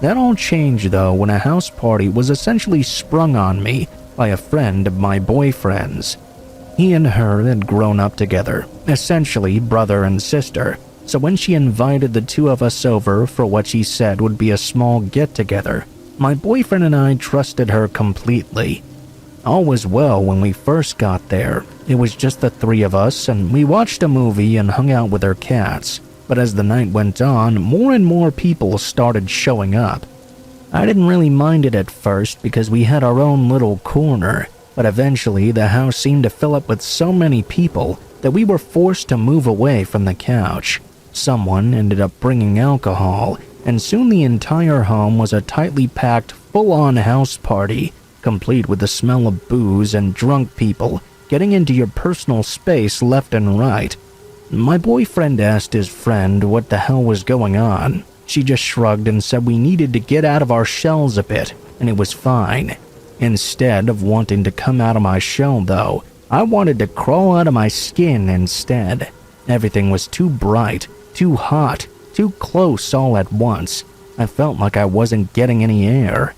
That all changed, though, when a house party was essentially sprung on me by a friend of my boyfriend's. He and her had grown up together, essentially brother and sister, so when she invited the two of us over for what she said would be a small get-together, my boyfriend and I trusted her completely. All was well when we first got there. It was just the three of us, and we watched a movie and hung out with our cats. But as the night went on, more and more people started showing up. I didn't really mind it at first because we had our own little corner, but eventually the house seemed to fill up with so many people that we were forced to move away from the couch. Someone ended up bringing alcohol, and soon the entire home was a tightly packed, full-on house party, complete with the smell of booze and drunk people getting into your personal space left and right. My boyfriend asked his friend what the hell was going on. She just shrugged and said we needed to get out of our shells a bit, and it was fine. Instead of wanting to come out of my shell, though, I wanted to crawl out of my skin instead. Everything was too bright, too hot, too close all at once. I felt like I wasn't getting any air.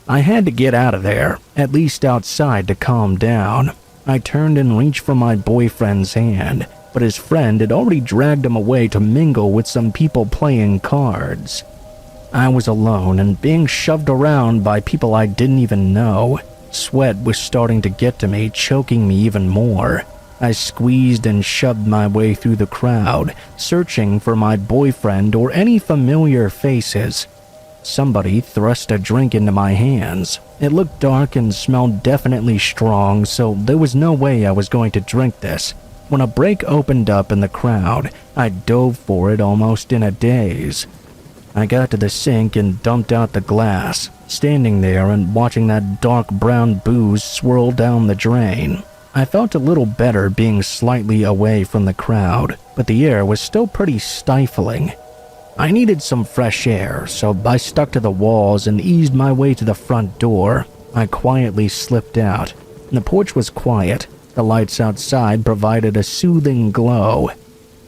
I had to get out of there, at least outside, to calm down. I turned and reached for my boyfriend's hand, but his friend had already dragged him away to mingle with some people playing cards. I was alone and being shoved around by people I didn't even know. Sweat was starting to get to me, choking me even more. I squeezed and shoved my way through the crowd, searching for my boyfriend or any familiar faces. Somebody thrust a drink into my hands. It looked dark and smelled definitely strong, so there was no way I was going to drink this. When a break opened up in the crowd, I dove for it almost in a daze. I got to the sink and dumped out the glass, standing there and watching that dark brown booze swirl down the drain. I felt a little better being slightly away from the crowd, but the air was still pretty stifling. I needed some fresh air, so I stuck to the walls and eased my way to the front door. I quietly slipped out. The porch was quiet. The lights outside provided a soothing glow.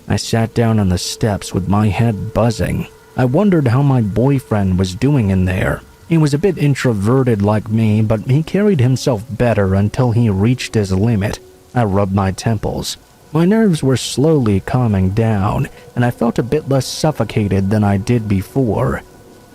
I sat down on the steps with my head buzzing. I wondered how my boyfriend was doing in there. He was a bit introverted like me, but he carried himself better until he reached his limit. I rubbed my temples. My nerves were slowly calming down, and I felt a bit less suffocated than I did before.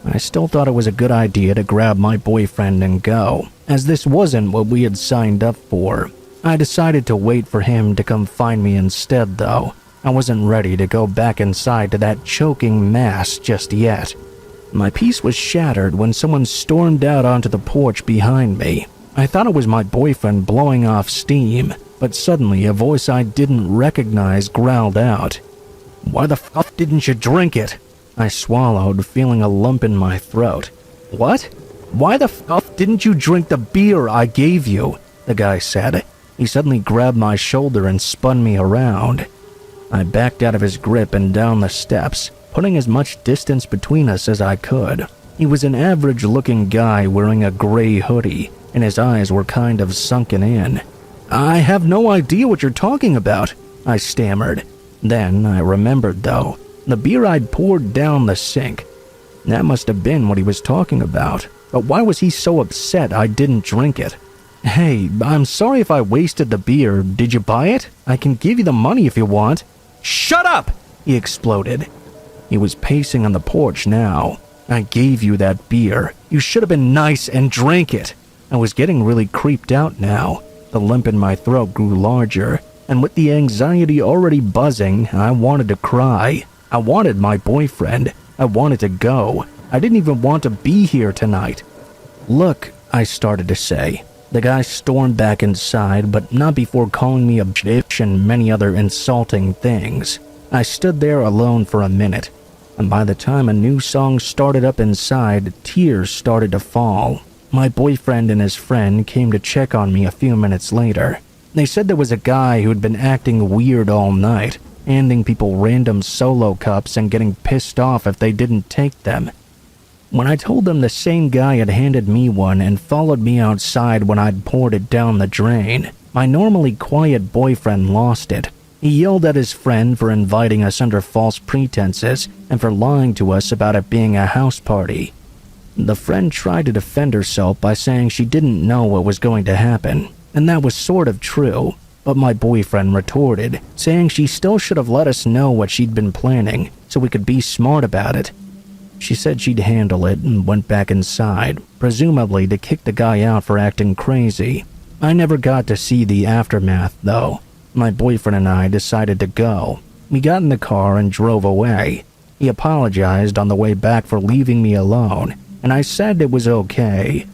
I still thought it was a good idea to grab my boyfriend and go, as this wasn't what we had signed up for. I decided to wait for him to come find me instead, though. I wasn't ready to go back inside to that choking mass just yet. My peace was shattered when someone stormed out onto the porch behind me. I thought it was my boyfriend blowing off steam, but suddenly a voice I didn't recognize growled out, "Why the f*** didn't you drink it?" I swallowed, feeling a lump in my throat. "What? Why the f*** didn't you drink the beer I gave you?" the guy said. He suddenly grabbed my shoulder and spun me around. I backed out of his grip and down the steps, putting as much distance between us as I could. He was an average-looking guy wearing a gray hoodie, and his eyes were kind of sunken in. "I have no idea what you're talking about," I stammered. Then I remembered, though, the beer I'd poured down the sink. That must have been what he was talking about. But why was he so upset I didn't drink it? "Hey, I'm sorry if I wasted the beer. Did you buy it? I can give you the money if you want." "Shut up!" he exploded. He was pacing on the porch now. "I gave you that beer. You should have been nice and drank it." I was getting really creeped out now. The lump in my throat grew larger, and with the anxiety already buzzing, I wanted to cry. I wanted my boyfriend. I wanted to go. I didn't even want to be here tonight. "Look," I started to say. The guy stormed back inside, but not before calling me a bitch and many other insulting things. I stood there alone for a minute, and by the time a new song started up inside, tears started to fall. My boyfriend and his friend came to check on me a few minutes later. They said there was a guy who'd been acting weird all night, handing people random solo cups and getting pissed off if they didn't take them. When I told them the same guy had handed me one and followed me outside when I'd poured it down the drain, my normally quiet boyfriend lost it. He yelled at his friend for inviting us under false pretenses and for lying to us about it being a house party. The friend tried to defend herself by saying she didn't know what was going to happen, and that was sort of true, but my boyfriend retorted, saying she still should have let us know what she'd been planning so we could be smart about it. She said she'd handle it and went back inside, presumably to kick the guy out for acting crazy. I never got to see the aftermath, though. My boyfriend and I decided to go. We got in the car and drove away. He apologized on the way back for leaving me alone, and I said it was okay.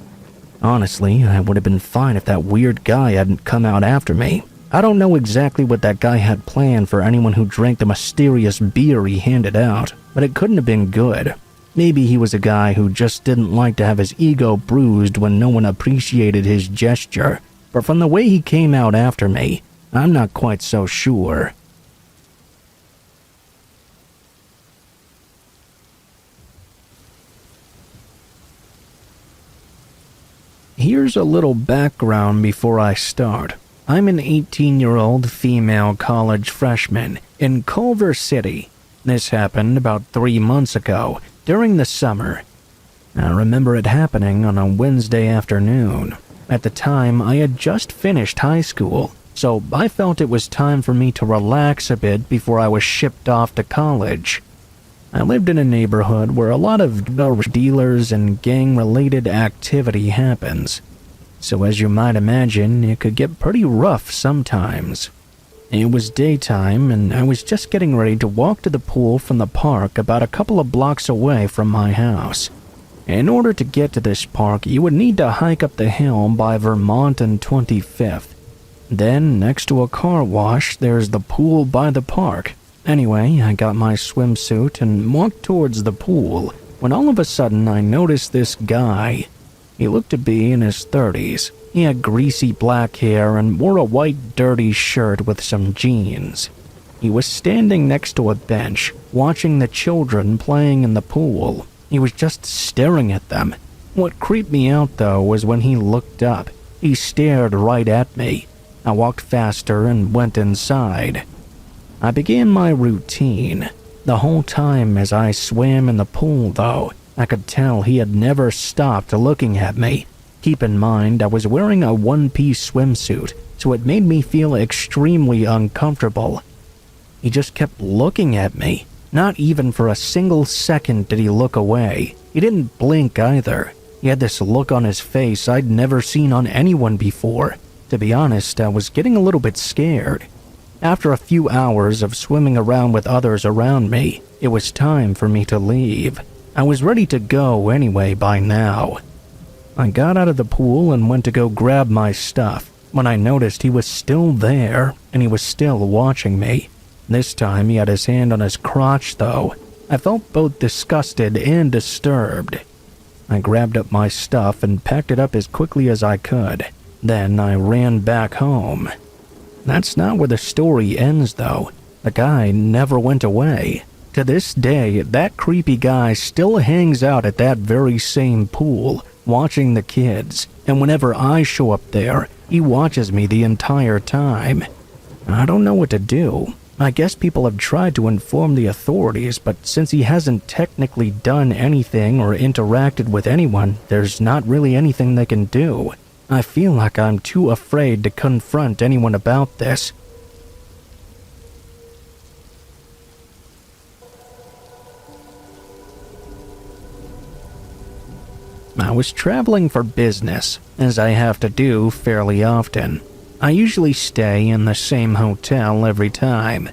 Honestly, I would have been fine if that weird guy hadn't come out after me. I don't know exactly what that guy had planned for anyone who drank the mysterious beer he handed out, but it couldn't have been good. Maybe he was a guy who just didn't like to have his ego bruised when no one appreciated his gesture, but from the way he came out after me, I'm not quite so sure. Here's a little background before I start. I'm an 18-year-old female college freshman in Culver City. This happened about 3 months ago, during the summer. I remember it happening on a Wednesday afternoon. At the time, I had just finished high school, so I felt it was time for me to relax a bit before I was shipped off to college. I lived in a neighborhood where a lot of drug dealers and gang-related activity happens. So as you might imagine, it could get pretty rough sometimes. It was daytime, and I was just getting ready to walk to the pool from the park about a couple of blocks away from my house. In order to get to this park, you would need to hike up the hill by Vermont and 25th. Then, next to a car wash, there's the pool by the park. Anyway, I got my swimsuit and walked towards the pool, when all of a sudden I noticed this guy. He looked to be in his 30s. He had greasy black hair and wore a white dirty shirt with some jeans. He was standing next to a bench, watching the children playing in the pool. He was just staring at them. What creeped me out, though, was when he looked up. He stared right at me. I walked faster and went inside. I began my routine. The whole time as I swam in the pool, though, I could tell he had never stopped looking at me. Keep in mind, I was wearing a one-piece swimsuit, so it made me feel extremely uncomfortable. He just kept looking at me. Not even for a single second did he look away. He didn't blink either. He had this look on his face I'd never seen on anyone before. To be honest, I was getting a little bit scared. After a few hours of swimming around with others around me, it was time for me to leave. I was ready to go anyway by now. I got out of the pool and went to go grab my stuff when I noticed he was still there and he was still watching me. This time he had his hand on his crotch, though. I felt both disgusted and disturbed. I grabbed up my stuff and packed it up as quickly as I could. Then I ran back home. That's not where the story ends, though. The guy never went away. To this day, that creepy guy still hangs out at that very same pool, watching the kids, and whenever I show up there, he watches me the entire time. I don't know what to do. I guess people have tried to inform the authorities, but since he hasn't technically done anything or interacted with anyone, there's not really anything they can do. I feel like I'm too afraid to confront anyone about this. I was traveling for business, as I have to do fairly often. I usually stay in the same hotel every time.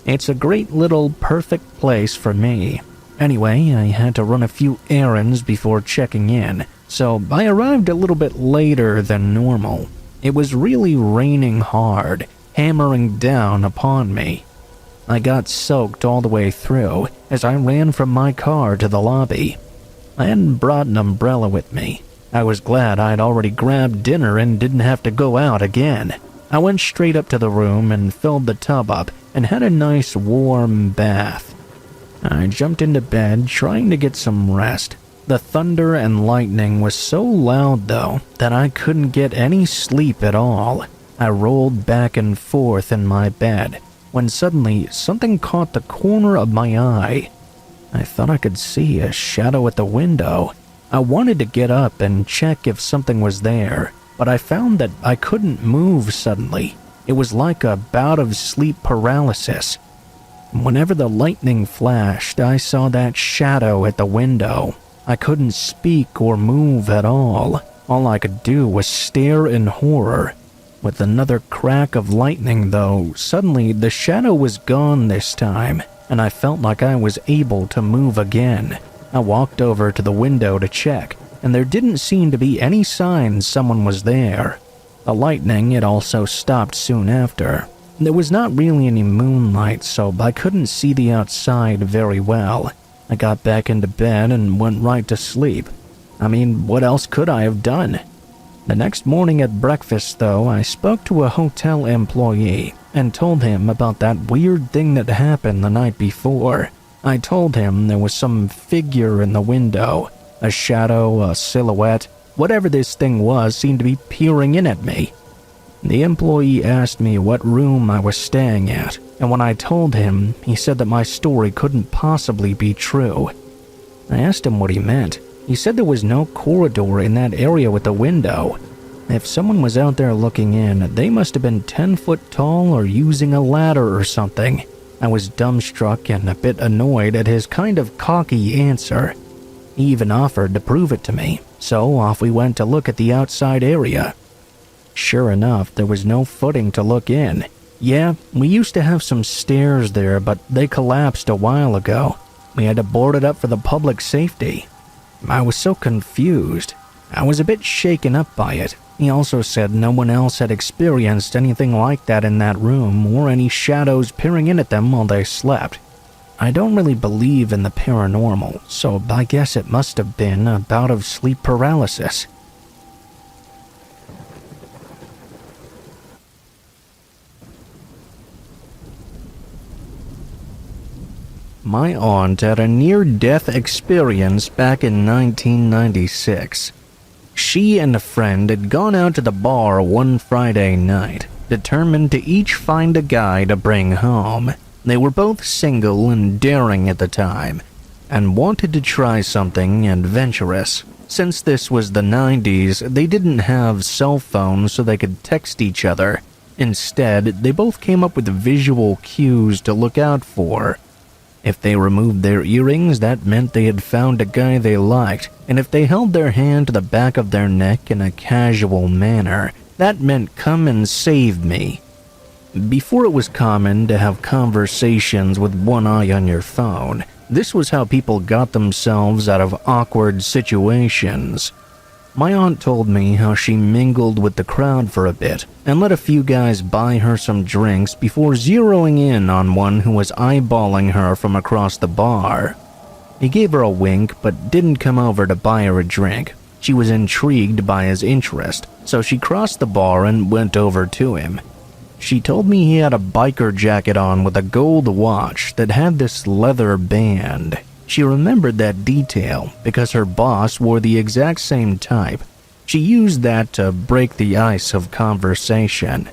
It's a great little perfect place for me. Anyway, I had to run a few errands before checking in, so I arrived a little bit later than normal. It was really raining hard, hammering down upon me. I got soaked all the way through as I ran from my car to the lobby. I hadn't brought an umbrella with me. I was glad I'd already grabbed dinner and didn't have to go out again. I went straight up to the room and filled the tub up and had a nice warm bath. I jumped into bed trying to get some rest. The thunder and lightning was so loud though that I couldn't get any sleep at all. I rolled back and forth in my bed when suddenly something caught the corner of my eye. I thought I could see a shadow at the window. I wanted to get up and check if something was there, but I found that I couldn't move suddenly. It was like a bout of sleep paralysis. Whenever the lightning flashed, I saw that shadow at the window. I couldn't speak or move at all. All I could do was stare in horror. With another crack of lightning, though, suddenly the shadow was gone this time, and I felt like I was able to move again. I walked over to the window to check, and there didn't seem to be any signs someone was there. The lightning had also stopped soon after. There was not really any moonlight, so I couldn't see the outside very well. I got back into bed and went right to sleep. I mean, what else could I have done? The next morning at breakfast, though, I spoke to a hotel employee and told him about that weird thing that happened the night before. I told him there was some figure in the window, a shadow, a silhouette, whatever this thing was seemed to be peering in at me. The employee asked me what room I was staying at, and when I told him, he said that my story couldn't possibly be true. I asked him what he meant. He said there was no corridor in that area with the window. If someone was out there looking in, they must have been 10 foot tall or using a ladder or something. I was dumbstruck and a bit annoyed at his kind of cocky answer. He even offered to prove it to me, so off we went to look at the outside area. Sure enough, there was no footing to look in. Yeah, we used to have some stairs there, but they collapsed a while ago. We had to board it up for the public safety. I was so confused. I was a bit shaken up by it. He also said no one else had experienced anything like that in that room or any shadows peering in at them while they slept. I don't really believe in the paranormal, so I guess it must have been a bout of sleep paralysis. My aunt had a near-death experience back in 1996. She and a friend had gone out to the bar one Friday night, determined to each find a guy to bring home. They were both single and daring at the time, and wanted to try something adventurous. Since this was the 90s, they didn't have cell phones so they could text each other. Instead, they both came up with visual cues to look out for. If they removed their earrings, that meant they had found a guy they liked, and if they held their hand to the back of their neck in a casual manner, that meant come and save me. Before it was common to have conversations with one eye on your phone, this was how people got themselves out of awkward situations. My aunt told me how she mingled with the crowd for a bit and let a few guys buy her some drinks before zeroing in on one who was eyeballing her from across the bar. He gave her a wink but didn't come over to buy her a drink. She was intrigued by his interest, so she crossed the bar and went over to him. She told me he had a biker jacket on with a gold watch that had this leather band. She remembered that detail because her boss wore the exact same type. She used that to break the ice of conversation.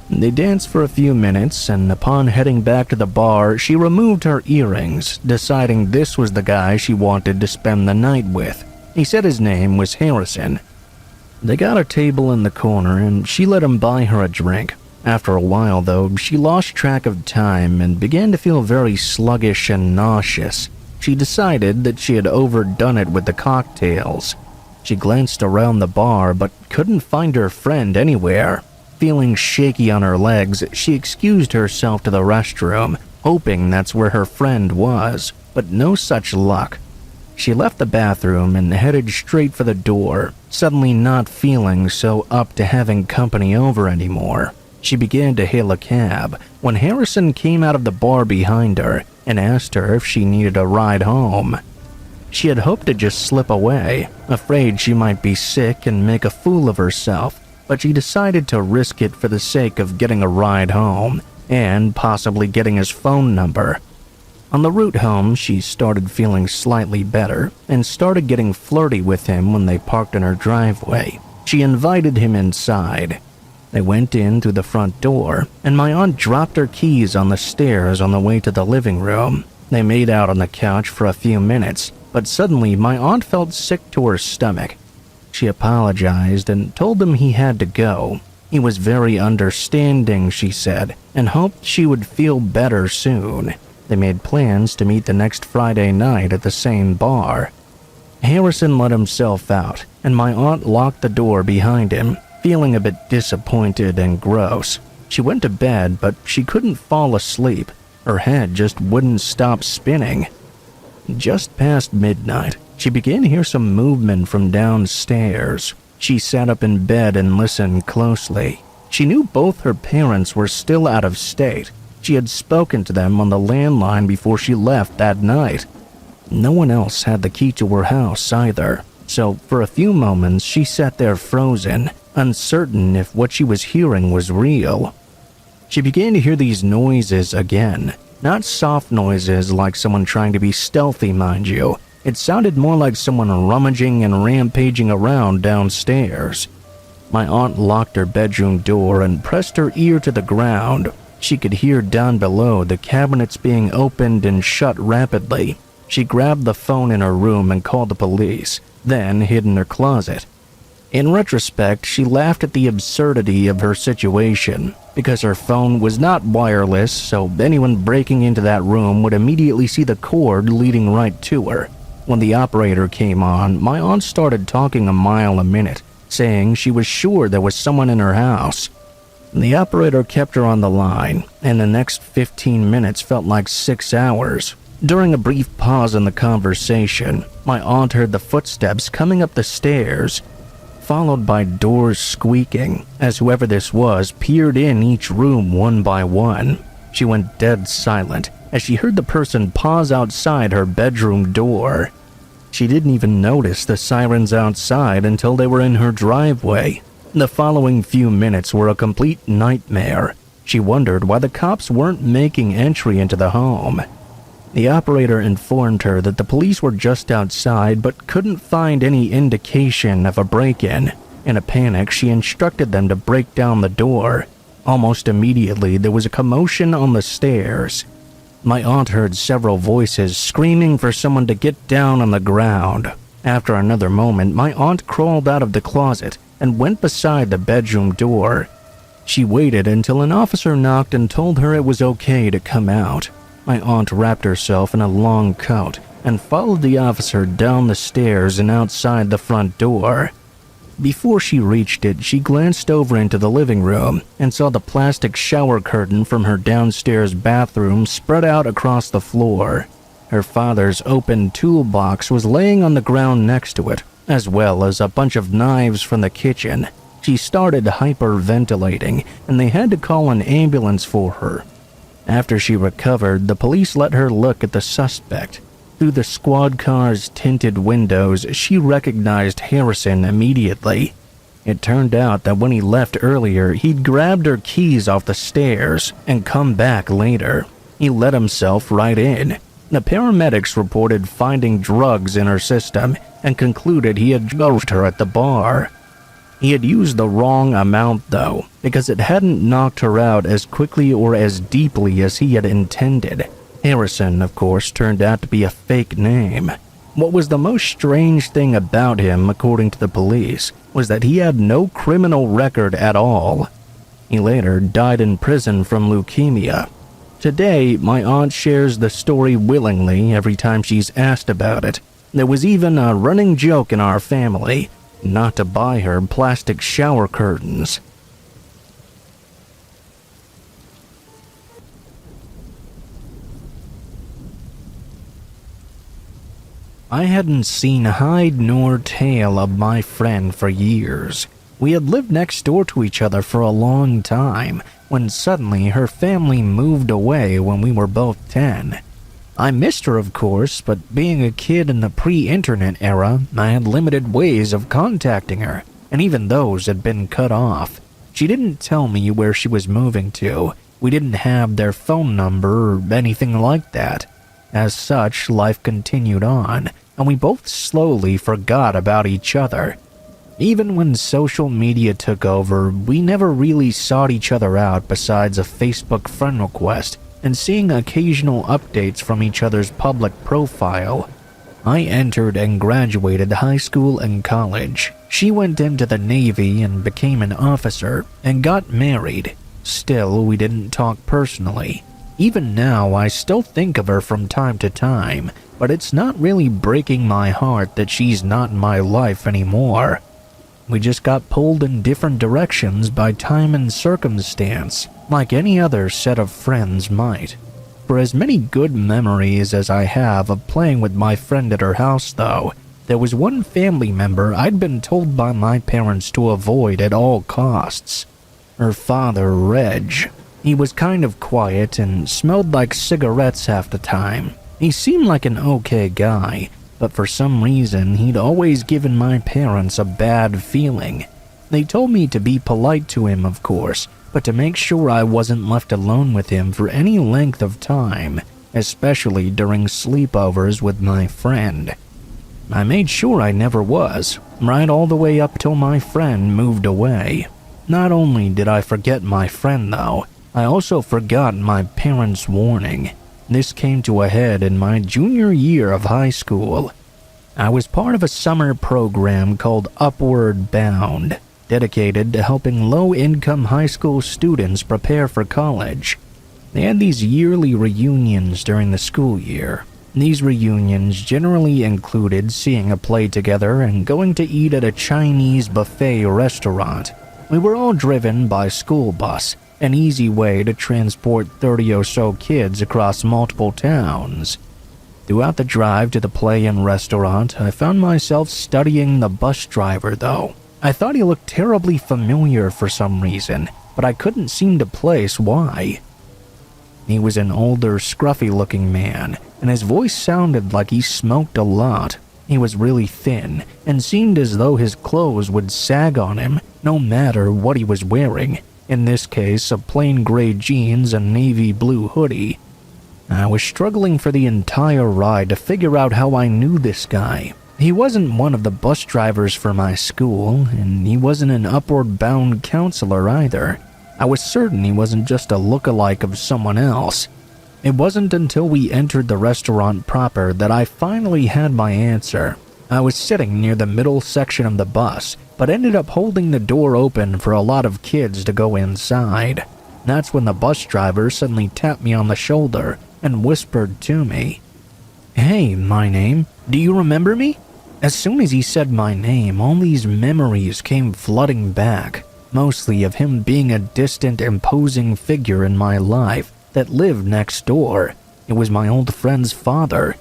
They danced for a few minutes, and upon heading back to the bar, she removed her earrings, deciding this was the guy she wanted to spend the night with. He said his name was Harrison. They got a table in the corner, and she let him buy her a drink. After a while, though, she lost track of time and began to feel very sluggish and nauseous. She decided that she had overdone it with the cocktails. She glanced around the bar but couldn't find her friend anywhere. Feeling shaky on her legs, she excused herself to the restroom, hoping that's where her friend was, but no such luck. She left the bathroom and headed straight for the door, suddenly not feeling so up to having company over anymore. She began to hail a cab when Harrison came out of the bar behind her and asked her if she needed a ride home. She had hoped to just slip away, afraid she might be sick and make a fool of herself, but she decided to risk it for the sake of getting a ride home and possibly getting his phone number. On the route home, she started feeling slightly better and started getting flirty with him when they parked in her driveway. She invited him inside. They went in through the front door, and my aunt dropped her keys on the stairs on the way to the living room. They made out on the couch for a few minutes, but suddenly my aunt felt sick to her stomach. She apologized and told him he had to go. He was very understanding, she said, and hoped she would feel better soon. They made plans to meet the next Friday night at the same bar. Harrison let himself out, and my aunt locked the door behind him, feeling a bit disappointed and gross. She went to bed, but she couldn't fall asleep. Her head just wouldn't stop spinning. Just past midnight, she began to hear some movement from downstairs. She sat up in bed and listened closely. She knew both her parents were still out of state. She had spoken to them on the landline before she left that night. No one else had the key to her house either, so for a few moments she sat there frozen, uncertain if what she was hearing was real. She began to hear these noises again. Not soft noises like someone trying to be stealthy, mind you. It sounded more like someone rummaging and rampaging around downstairs. My aunt locked her bedroom door and pressed her ear to the ground. She could hear down below the cabinets being opened and shut rapidly. She grabbed the phone in her room and called the police, then hid in her closet. In retrospect, she laughed at the absurdity of her situation, because her phone was not wireless, so anyone breaking into that room would immediately see the cord leading right to her. When the operator came on, my aunt started talking a mile a minute, saying she was sure there was someone in her house. The operator kept her on the line, and the next 15 minutes felt like 6 hours. During a brief pause in the conversation, my aunt heard the footsteps coming up the stairs, followed by doors squeaking, as whoever this was peered in each room one by one. She went dead silent as she heard the person pause outside her bedroom door. She didn't even notice the sirens outside until they were in her driveway. The following few minutes were a complete nightmare. She wondered why the cops weren't making entry into the home. The operator informed her that the police were just outside but couldn't find any indication of a break-in. In a panic, she instructed them to break down the door. Almost immediately, there was a commotion on the stairs. My aunt heard several voices screaming for someone to get down on the ground. After another moment, my aunt crawled out of the closet and went beside the bedroom door. She waited until an officer knocked and told her it was okay to come out. My aunt wrapped herself in a long coat and followed the officer down the stairs and outside the front door. Before she reached it, she glanced over into the living room and saw the plastic shower curtain from her downstairs bathroom spread out across the floor. Her father's open toolbox was laying on the ground next to it, as well as a bunch of knives from the kitchen. She started hyperventilating, and they had to call an ambulance for her. After she recovered, the police let her look at the suspect. Through the squad car's tinted windows, she recognized Harrison immediately. It turned out that when he left earlier, he'd grabbed her keys off the stairs and come back later. He let himself right in. The paramedics reported finding drugs in her system and concluded he had drugged her at the bar. He had used the wrong amount though, because it hadn't knocked her out as quickly or as deeply as he had intended. Harrison, of course, turned out to be a fake name. What was the most strange thing about him, according to the police, was that he had no criminal record at all. He later died in prison from leukemia. Today, my aunt shares the story willingly every time she's asked about it. There was even a running joke in our family not to buy her plastic shower curtains. I hadn't seen hide nor tail of my friend for years. We had lived next door to each other for a long time, when suddenly her family moved away when we were both 10. I missed her, of course, but being a kid in the pre-internet era, I had limited ways of contacting her, and even those had been cut off. She didn't tell me where she was moving to. We didn't have their phone number or anything like that. As such, life continued on, and we both slowly forgot about each other. Even when social media took over, we never really sought each other out besides a Facebook friend request and seeing occasional updates from each other's public profile. I entered and graduated high school and college. She went into the Navy and became an officer and got married. Still, we didn't talk personally. Even now, I still think of her from time to time, but it's not really breaking my heart that she's not in my life anymore. We just got pulled in different directions by time and circumstance, like any other set of friends might. For as many good memories as I have of playing with my friend at her house, though, there was one family member I'd been told by my parents to avoid at all costs. Her father, Reg. He was kind of quiet and smelled like cigarettes half the time. He seemed like an okay guy, but for some reason he'd always given my parents a bad feeling. They told me to be polite to him, of course, but to make sure I wasn't left alone with him for any length of time, especially during sleepovers with my friend. I made sure I never was, right all the way up till my friend moved away. Not only did I forget my friend though, I also forgot my parents' warning. This came to a head in my junior year of high school. I was part of a summer program called Upward Bound, dedicated to helping low-income high school students prepare for college. They had these yearly reunions during the school year. These reunions generally included seeing a play together and going to eat at a Chinese buffet restaurant. We were all driven by school bus, an easy way to transport 30 or so kids across multiple towns. Throughout the drive to the play and restaurant, I found myself studying the bus driver though. I thought he looked terribly familiar for some reason, but I couldn't seem to place why. He was an older, scruffy-looking man, and his voice sounded like he smoked a lot. He was really thin, and seemed as though his clothes would sag on him, no matter what he was wearing. In this case, a plain gray jeans and navy blue hoodie. I was struggling for the entire ride to figure out how I knew this guy. He wasn't one of the bus drivers for my school, and he wasn't an Upward Bound counselor either. I was certain he wasn't just a look-alike of someone else. It wasn't until we entered the restaurant proper that I finally had my answer. I was sitting near the middle section of the bus, but ended up holding the door open for a lot of kids to go inside. That's when the bus driver suddenly tapped me on the shoulder and whispered to me, "Hey, my name, do you remember me?" As soon as he said my name, all these memories came flooding back, mostly of him being a distant, imposing figure in my life that lived next door. It was my old friend's father.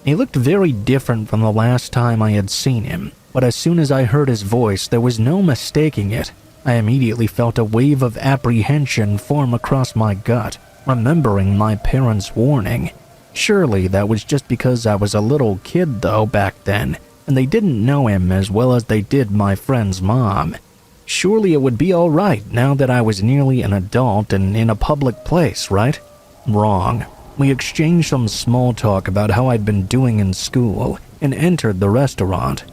He looked very different from the last time I had seen him, but as soon as I heard his voice, there was no mistaking it. I immediately felt a wave of apprehension form across my gut, remembering my parents' warning. Surely that was just because I was a little kid though back then, and they didn't know him as well as they did my friend's mom. Surely it would be alright now that I was nearly an adult and in a public place, right? Wrong. We exchanged some small talk about how I'd been doing in school and entered the restaurant.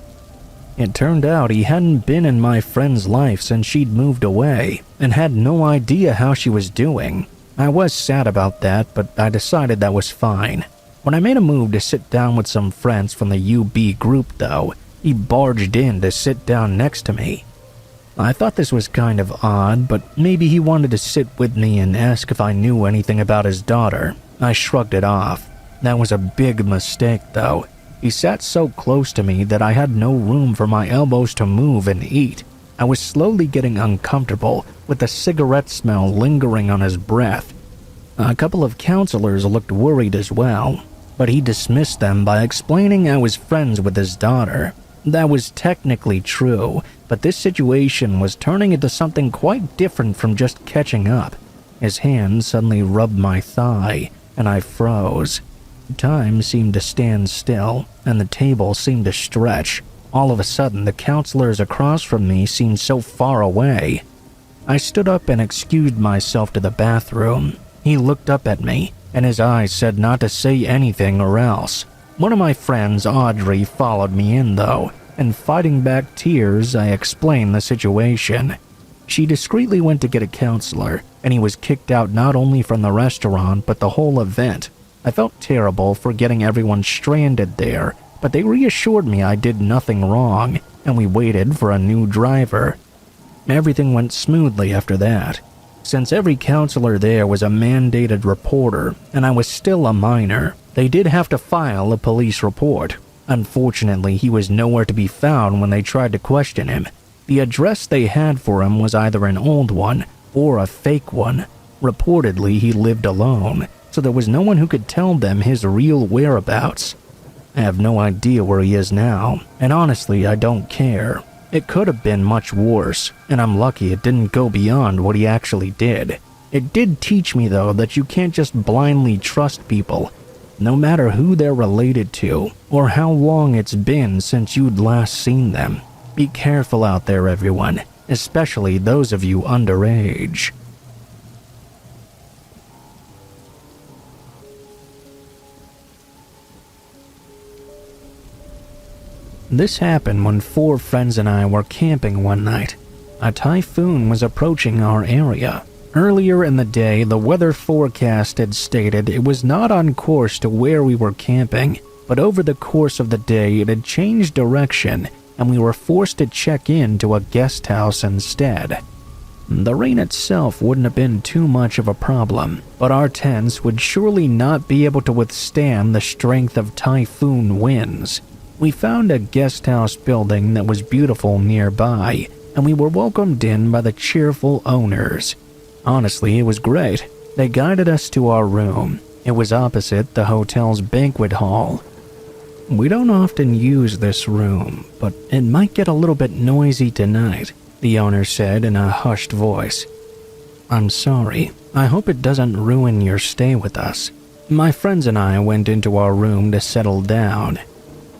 It turned out he hadn't been in my friend's life since she'd moved away and had no idea how she was doing. I was sad about that, but I decided that was fine. When I made a move to sit down with some friends from the UB group though, he barged in to sit down next to me. I thought this was kind of odd, but maybe he wanted to sit with me and ask if I knew anything about his daughter. I shrugged it off. That was a big mistake though. He sat so close to me that I had no room for my elbows to move and eat. I was slowly getting uncomfortable with the cigarette smell lingering on his breath. A couple of counselors looked worried as well, but he dismissed them by explaining I was friends with his daughter. That was technically true, but this situation was turning into something quite different from just catching up. His hand suddenly rubbed my thigh, and I froze. Time seemed to stand still, and the table seemed to stretch. All of a sudden, the counselors across from me seemed so far away. I stood up and excused myself to the bathroom. He looked up at me, and his eyes said not to say anything or else. One of my friends, Audrey, followed me in though, and fighting back tears, I explained the situation. She discreetly went to get a counselor, and he was kicked out not only from the restaurant but the whole event. I felt terrible for getting everyone stranded there, but they reassured me I did nothing wrong, and we waited for a new driver. Everything went smoothly after that. Since every counselor there was a mandated reporter, and I was still a minor, they did have to file a police report. Unfortunately, he was nowhere to be found when they tried to question him. The address they had for him was either an old one or a fake one. Reportedly, he lived alone, so there was no one who could tell them his real whereabouts. I have no idea where he is now, and honestly, I don't care. It could have been much worse, and I'm lucky it didn't go beyond what he actually did. It did teach me, though, that you can't just blindly trust people, no matter who they're related to, or how long it's been since you'd last seen them. Be careful out there, everyone, especially those of you underage. This happened when 4 friends and I were camping one night. A typhoon was approaching our area. Earlier in the day, the weather forecast had stated it was not on course to where we were camping, but over the course of the day it had changed direction, and we were forced to check in to a guest house instead. The rain itself wouldn't have been too much of a problem, but our tents would surely not be able to withstand the strength of typhoon winds. We found a guest house building that was beautiful nearby, and we were welcomed in by the cheerful owners. Honestly, it was great. They guided us to our room. It was opposite the hotel's banquet hall. We don't often use this room, but it might get a little bit noisy tonight, the owner said in a hushed voice. I'm sorry. I hope it doesn't ruin your stay with us. My friends and I went into our room to settle down.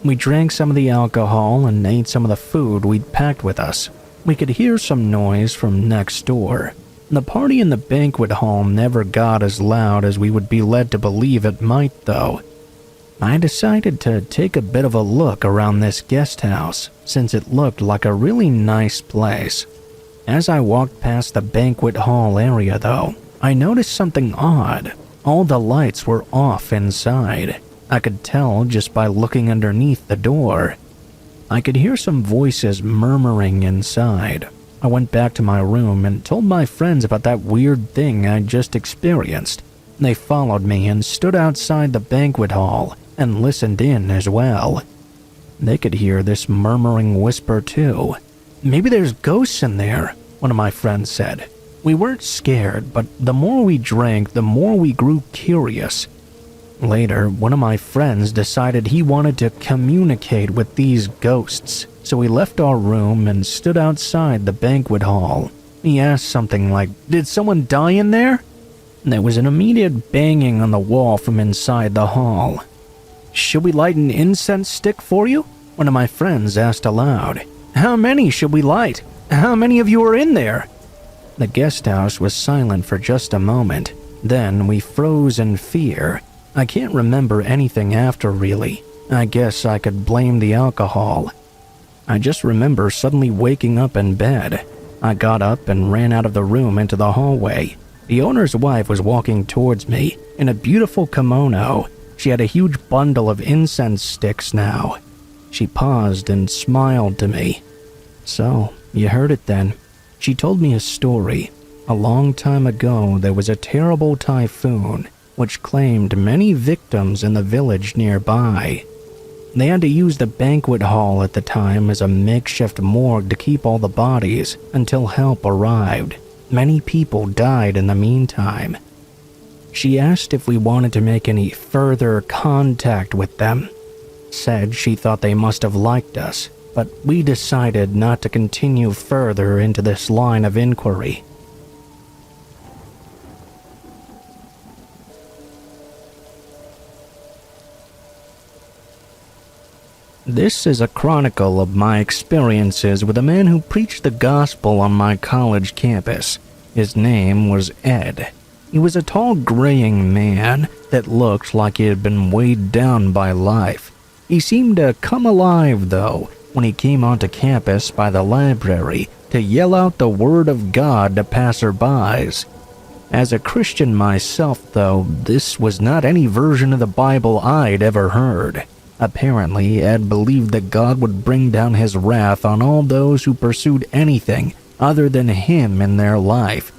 We drank some of the alcohol and ate some of the food we'd packed with us. We could hear some noise from next door. The party in the banquet hall never got as loud as we would be led to believe it might, though. I decided to take a bit of a look around this guest house, since it looked like a really nice place. As I walked past the banquet hall area, though, I noticed something odd. All the lights were off inside. I could tell just by looking underneath the door. I could hear some voices murmuring inside. I went back to my room and told my friends about that weird thing I'd just experienced. They followed me and stood outside the banquet hall and listened in as well. They could hear this murmuring whisper too. Maybe there's ghosts in there, one of my friends said. We weren't scared, but the more we drank, the more we grew curious. Later, one of my friends decided he wanted to communicate with these ghosts, so we left our room and stood outside the banquet hall. He asked something like, "Did someone die in there?" There was an immediate banging on the wall from inside the hall. "Should we light an incense stick for you?" one of my friends asked aloud. "How many should we light?" How many of you are in there?" The guest house was silent for just a moment. Then we froze in fear. I can't remember anything after, really. I guess I could blame the alcohol. I just remember suddenly waking up in bed. I got up and ran out of the room into the hallway. The owner's wife was walking towards me in a beautiful kimono. She had a huge bundle of incense sticks now. She paused and smiled to me. "So, you heard it then." She told me a story. A long time ago, there was a terrible typhoon which claimed many victims in the village nearby. They had to use the banquet hall at the time as a makeshift morgue to keep all the bodies until help arrived. Many people died in the meantime. She asked if we wanted to make any further contact with them. Said she thought they must have liked us, but we decided not to continue further into this line of inquiry. This is a chronicle of my experiences with a man who preached the gospel on my college campus. His name was Ed. He was a tall, graying man that looked like he had been weighed down by life. He seemed to come alive, though, when he came onto campus by the library to yell out the word of God to passerbys. As a Christian myself, though, this was not any version of the Bible I'd ever heard. Apparently, Ed believed that God would bring down his wrath on all those who pursued anything other than him in their life,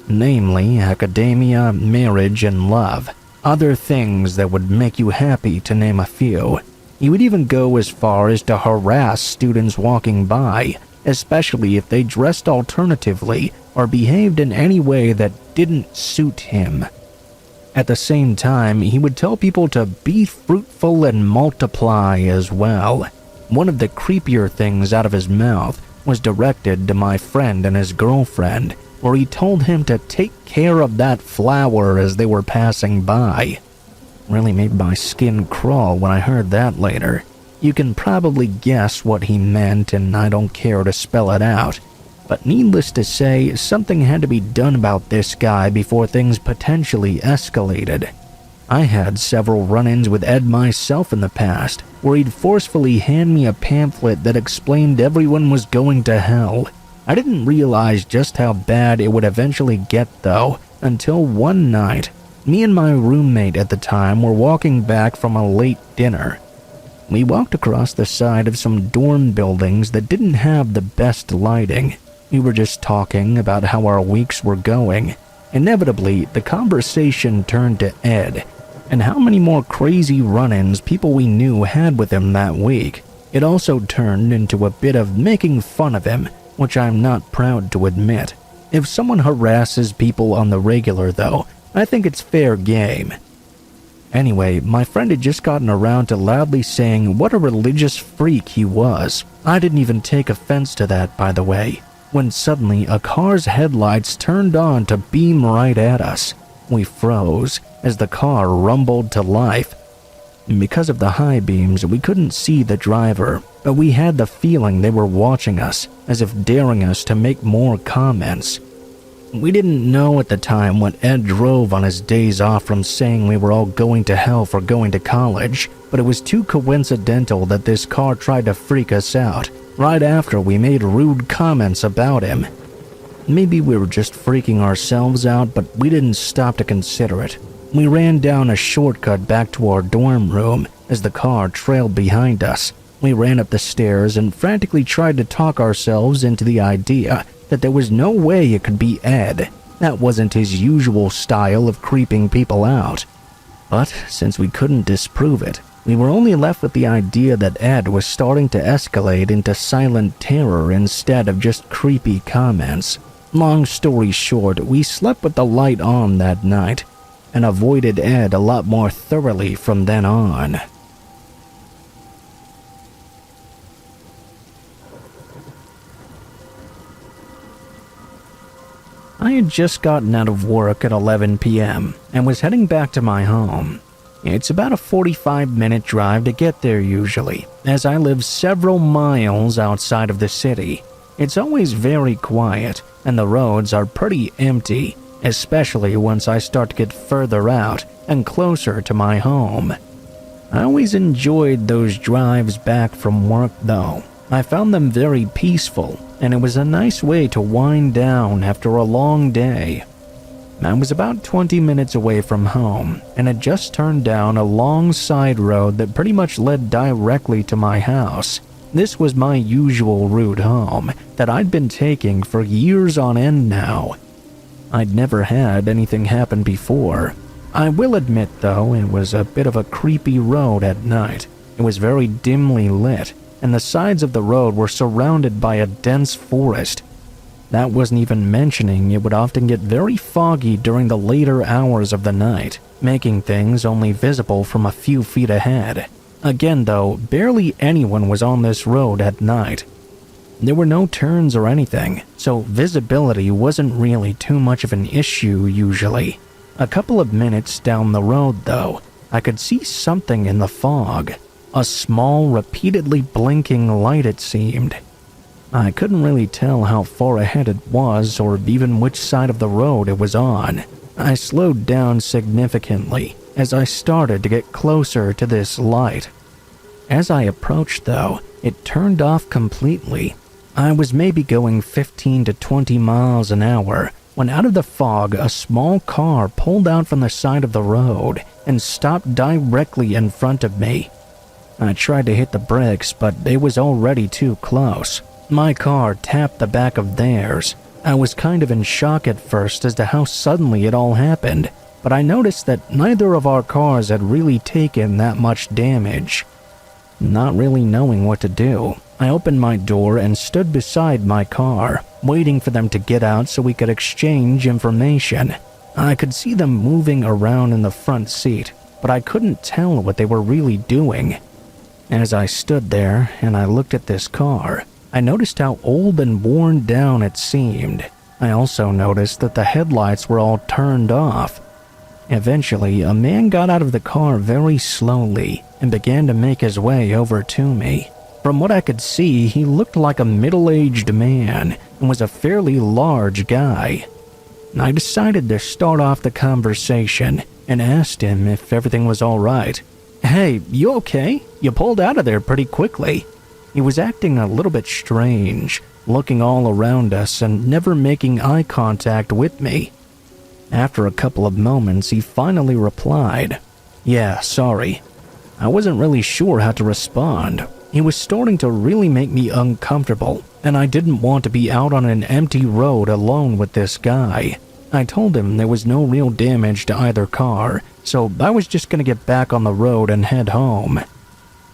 namely academia, marriage, and love, other things that would make you happy, to name a few. He would even go as far as to harass students walking by, especially if they dressed alternatively or behaved in any way that didn't suit him. At the same time, he would tell people to be fruitful and multiply as well. One of the creepier things out of his mouth was directed to my friend and his girlfriend, where he told him to take care of that flower as they were passing by. Really made my skin crawl when I heard that later. You can probably guess what he meant, and I don't care to spell it out. But needless to say, something had to be done about this guy before things potentially escalated. I had several run-ins with Ed myself in the past, where he'd forcefully hand me a pamphlet that explained everyone was going to hell. I didn't realize just how bad it would eventually get, though, until one night, me and my roommate at the time were walking back from a late dinner. We walked across the side of some dorm buildings that didn't have the best lighting. We were just talking about how our weeks were going. Inevitably, the conversation turned to Ed, and how many more crazy run-ins people we knew had with him that week. It also turned into a bit of making fun of him, which I'm not proud to admit. If someone harasses people on the regular, though, I think it's fair game. Anyway, my friend had just gotten around to loudly saying what a religious freak he was. I didn't even take offense to that, by the way, when suddenly a car's headlights turned on to beam right at us. We froze as the car rumbled to life. Because of the high beams, we couldn't see the driver, but we had the feeling they were watching us, as if daring us to make more comments. We didn't know at the time what Ed drove on his days off from saying we were all going to hell for going to college, but it was too coincidental that this car tried to freak us out right after we made rude comments about him. Maybe we were just freaking ourselves out, but we didn't stop to consider it. We ran down a shortcut back to our dorm room as the car trailed behind us. We ran up the stairs and frantically tried to talk ourselves into the idea that there was no way it could be Ed. That wasn't his usual style of creeping people out. But since we couldn't disprove it, we were only left with the idea that Ed was starting to escalate into silent terror instead of just creepy comments. Long story short, we slept with the light on that night and avoided Ed a lot more thoroughly from then on. I had just gotten out of work at 11 p.m. and was heading back to my home. It's about a 45-minute drive to get there usually, as I live several miles outside of the city. It's always very quiet, and the roads are pretty empty, especially once I start to get further out and closer to my home. I always enjoyed those drives back from work though. I found them very peaceful, and it was a nice way to wind down after a long day. I was about 20 minutes away from home, and had just turned down a long side road that pretty much led directly to my house. This was my usual route home that I'd been taking for years on end now. I'd never had anything happen before. I will admit though, it was a bit of a creepy road at night. It was very dimly lit, and the sides of the road were surrounded by a dense forest. That wasn't even mentioning it would often get very foggy during the later hours of the night, making things only visible from a few feet ahead. Again though, barely anyone was on this road at night. There were no turns or anything, so visibility wasn't really too much of an issue usually. A couple of minutes down the road though, I could see something in the fog. A small, repeatedly blinking light it seemed. I couldn't really tell how far ahead it was or even which side of the road it was on. I slowed down significantly as I started to get closer to this light. As I approached though, it turned off completely. I was maybe going 15 to 20 miles an hour when out of the fog a small car pulled out from the side of the road and stopped directly in front of me. I tried to hit the brakes, but it was already too close. My car tapped the back of theirs. I was kind of in shock at first as to how suddenly it all happened, but I noticed that neither of our cars had really taken that much damage. Not really knowing what to do, I opened my door and stood beside my car, waiting for them to get out so we could exchange information. I could see them moving around in the front seat, but I couldn't tell what they were really doing. As I stood there and I looked at this car, I noticed how old and worn down it seemed. I also noticed that the headlights were all turned off. Eventually, a man got out of the car very slowly and began to make his way over to me. From what I could see, he looked like a middle-aged man and was a fairly large guy. I decided to start off the conversation and asked him if everything was all right. "Hey, you okay? You pulled out of there pretty quickly." He was acting a little bit strange, looking all around us and never making eye contact with me. After a couple of moments, he finally replied, "Yeah, sorry." I wasn't really sure how to respond. He was starting to really make me uncomfortable, and I didn't want to be out on an empty road alone with this guy. I told him there was no real damage to either car, so I was just going to get back on the road and head home.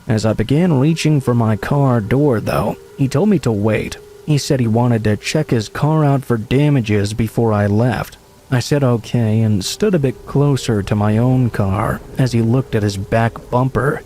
As I began reaching for my car door though, he told me to wait. He said he wanted to check his car out for damages before I left. I said okay and stood a bit closer to my own car as he looked at his back bumper.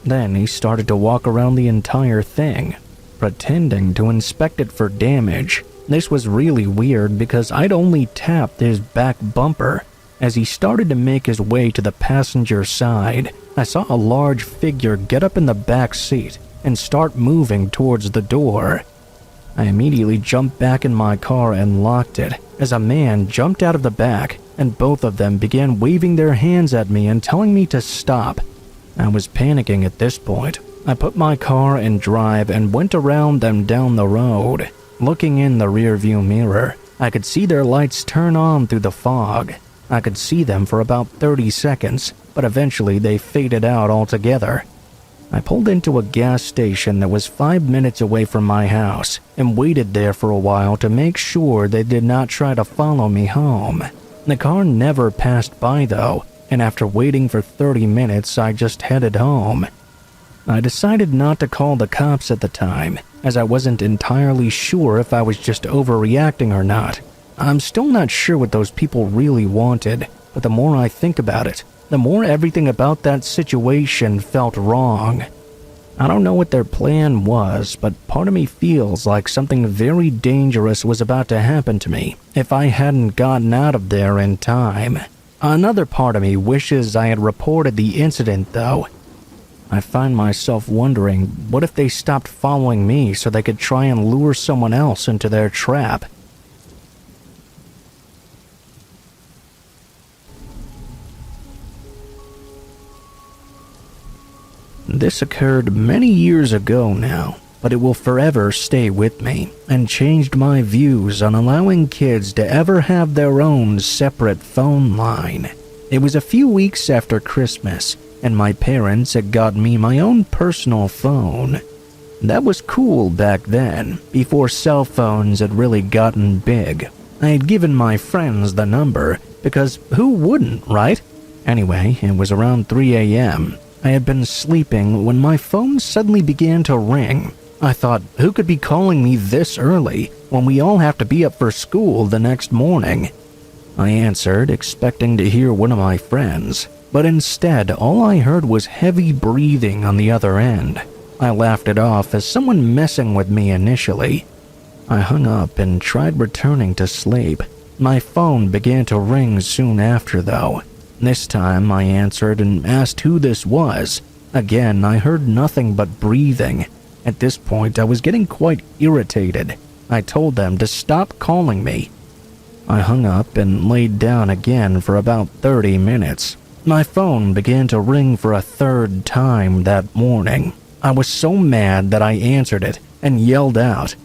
Then he started to walk around the entire thing, pretending to inspect it for damage. This was really weird because I'd only tapped his back bumper. As he started to make his way to the passenger side, I saw a large figure get up in the back seat and start moving towards the door. I immediately jumped back in my car and locked it as a man jumped out of the back and both of them began waving their hands at me and telling me to stop. I was panicking at this point. I put my car in drive and went around them down the road. Looking in the rearview mirror, I could see their lights turn on through the fog. I could see them for about 30 seconds, but eventually they faded out altogether. I pulled into a gas station that was 5 minutes away from my house and waited there for a while to make sure they did not try to follow me home. The car never passed by though, and after waiting for 30 minutes, I just headed home. I decided not to call the cops at the time, as I wasn't entirely sure if I was just overreacting or not. I'm still not sure what those people really wanted, but the more I think about it, the more everything about that situation felt wrong. I don't know what their plan was, but part of me feels like something very dangerous was about to happen to me if I hadn't gotten out of there in time. Another part of me wishes I had reported the incident though. I find myself wondering, what if they stopped following me so they could try and lure someone else into their trap? This occurred many years ago now, but it will forever stay with me and changed my views on allowing kids to ever have their own separate phone line. It was a few weeks after Christmas, and my parents had got me my own personal phone. That was cool back then, before cell phones had really gotten big. I had given my friends the number, because who wouldn't, right? Anyway, it was around 3 a.m. I had been sleeping when my phone suddenly began to ring. I thought, who could be calling me this early when we all have to be up for school the next morning? I answered, expecting to hear one of my friends, but instead all I heard was heavy breathing on the other end. I laughed it off as someone messing with me initially. I hung up and tried returning to sleep. My phone began to ring soon after though. This time I answered and asked who this was. Again, I heard nothing but breathing. At this point, I was getting quite irritated. I told them to stop calling me. I hung up and laid down again for about 30 minutes. My phone began to ring for a third time that morning. I was so mad that I answered it and yelled out,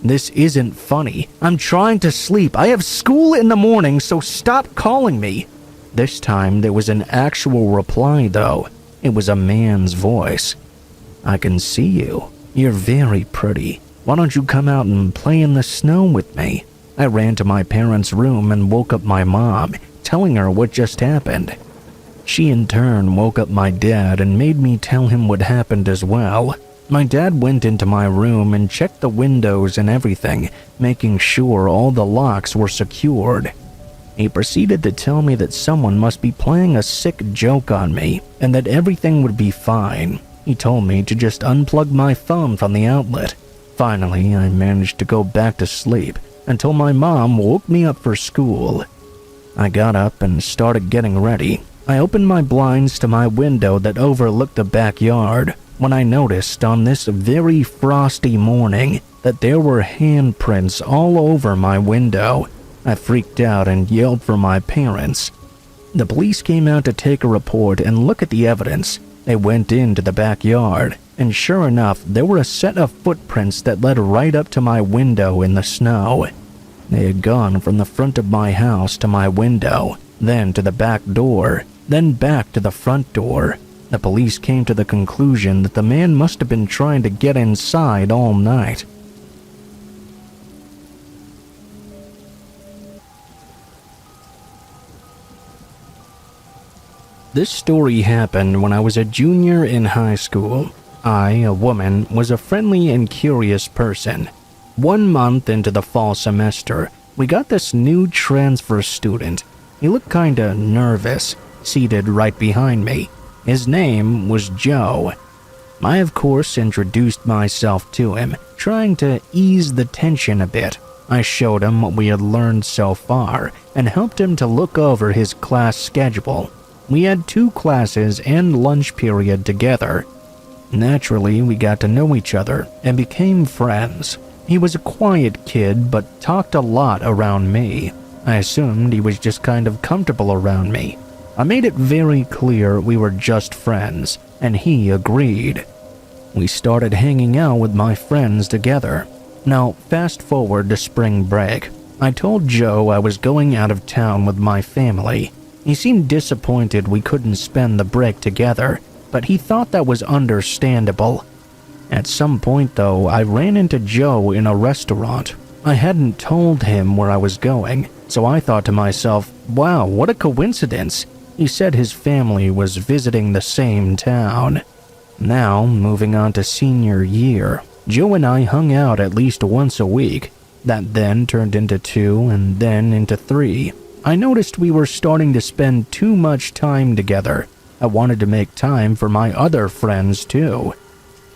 "This isn't funny. I'm trying to sleep. I have school in the morning, so stop calling me." This time there was an actual reply though. It was a man's voice. "I can see you. You're very pretty. Why don't you come out and play in the snow with me?" I ran to my parents' room and woke up my mom, telling her what just happened. She in turn woke up my dad and made me tell him what happened as well. My dad went into my room and checked the windows and everything, making sure all the locks were secured. He proceeded to tell me that someone must be playing a sick joke on me and that everything would be fine. He told me to just unplug my phone from the outlet. Finally, I managed to go back to sleep until my mom woke me up for school. I got up and started getting ready. I opened my blinds to my window that overlooked the backyard when I noticed on this very frosty morning that there were handprints all over my window. I freaked out and yelled for my parents. The police came out to take a report and look at the evidence. They went into the backyard, and sure enough, there were a set of footprints that led right up to my window in the snow. They had gone from the front of my house to my window, then to the back door, then back to the front door. The police came to the conclusion that the man must have been trying to get inside all night. This story happened when I was a junior in high school. I, a woman, was a friendly and curious person. 1 month into the fall semester, we got this new transfer student. He looked kinda nervous, seated right behind me. His name was Joe. I, of course, introduced myself to him, trying to ease the tension a bit. I showed him what we had learned so far and helped him to look over his class schedule. We had 2 classes and lunch period together. Naturally, we got to know each other and became friends. He was a quiet kid but talked a lot around me. I assumed he was just kind of comfortable around me. I made it very clear we were just friends, and he agreed. We started hanging out with my friends together. Now, fast forward to spring break. I told Joe I was going out of town with my family. He seemed disappointed we couldn't spend the break together, but he thought that was understandable. At some point, though, I ran into Joe in a restaurant. I hadn't told him where I was going, so I thought to myself, wow, what a coincidence. He said his family was visiting the same town. Now, moving on to senior year, Joe and I hung out at least once a week. That then turned into 2 and then into 3. I noticed we were starting to spend too much time together. I wanted to make time for my other friends too.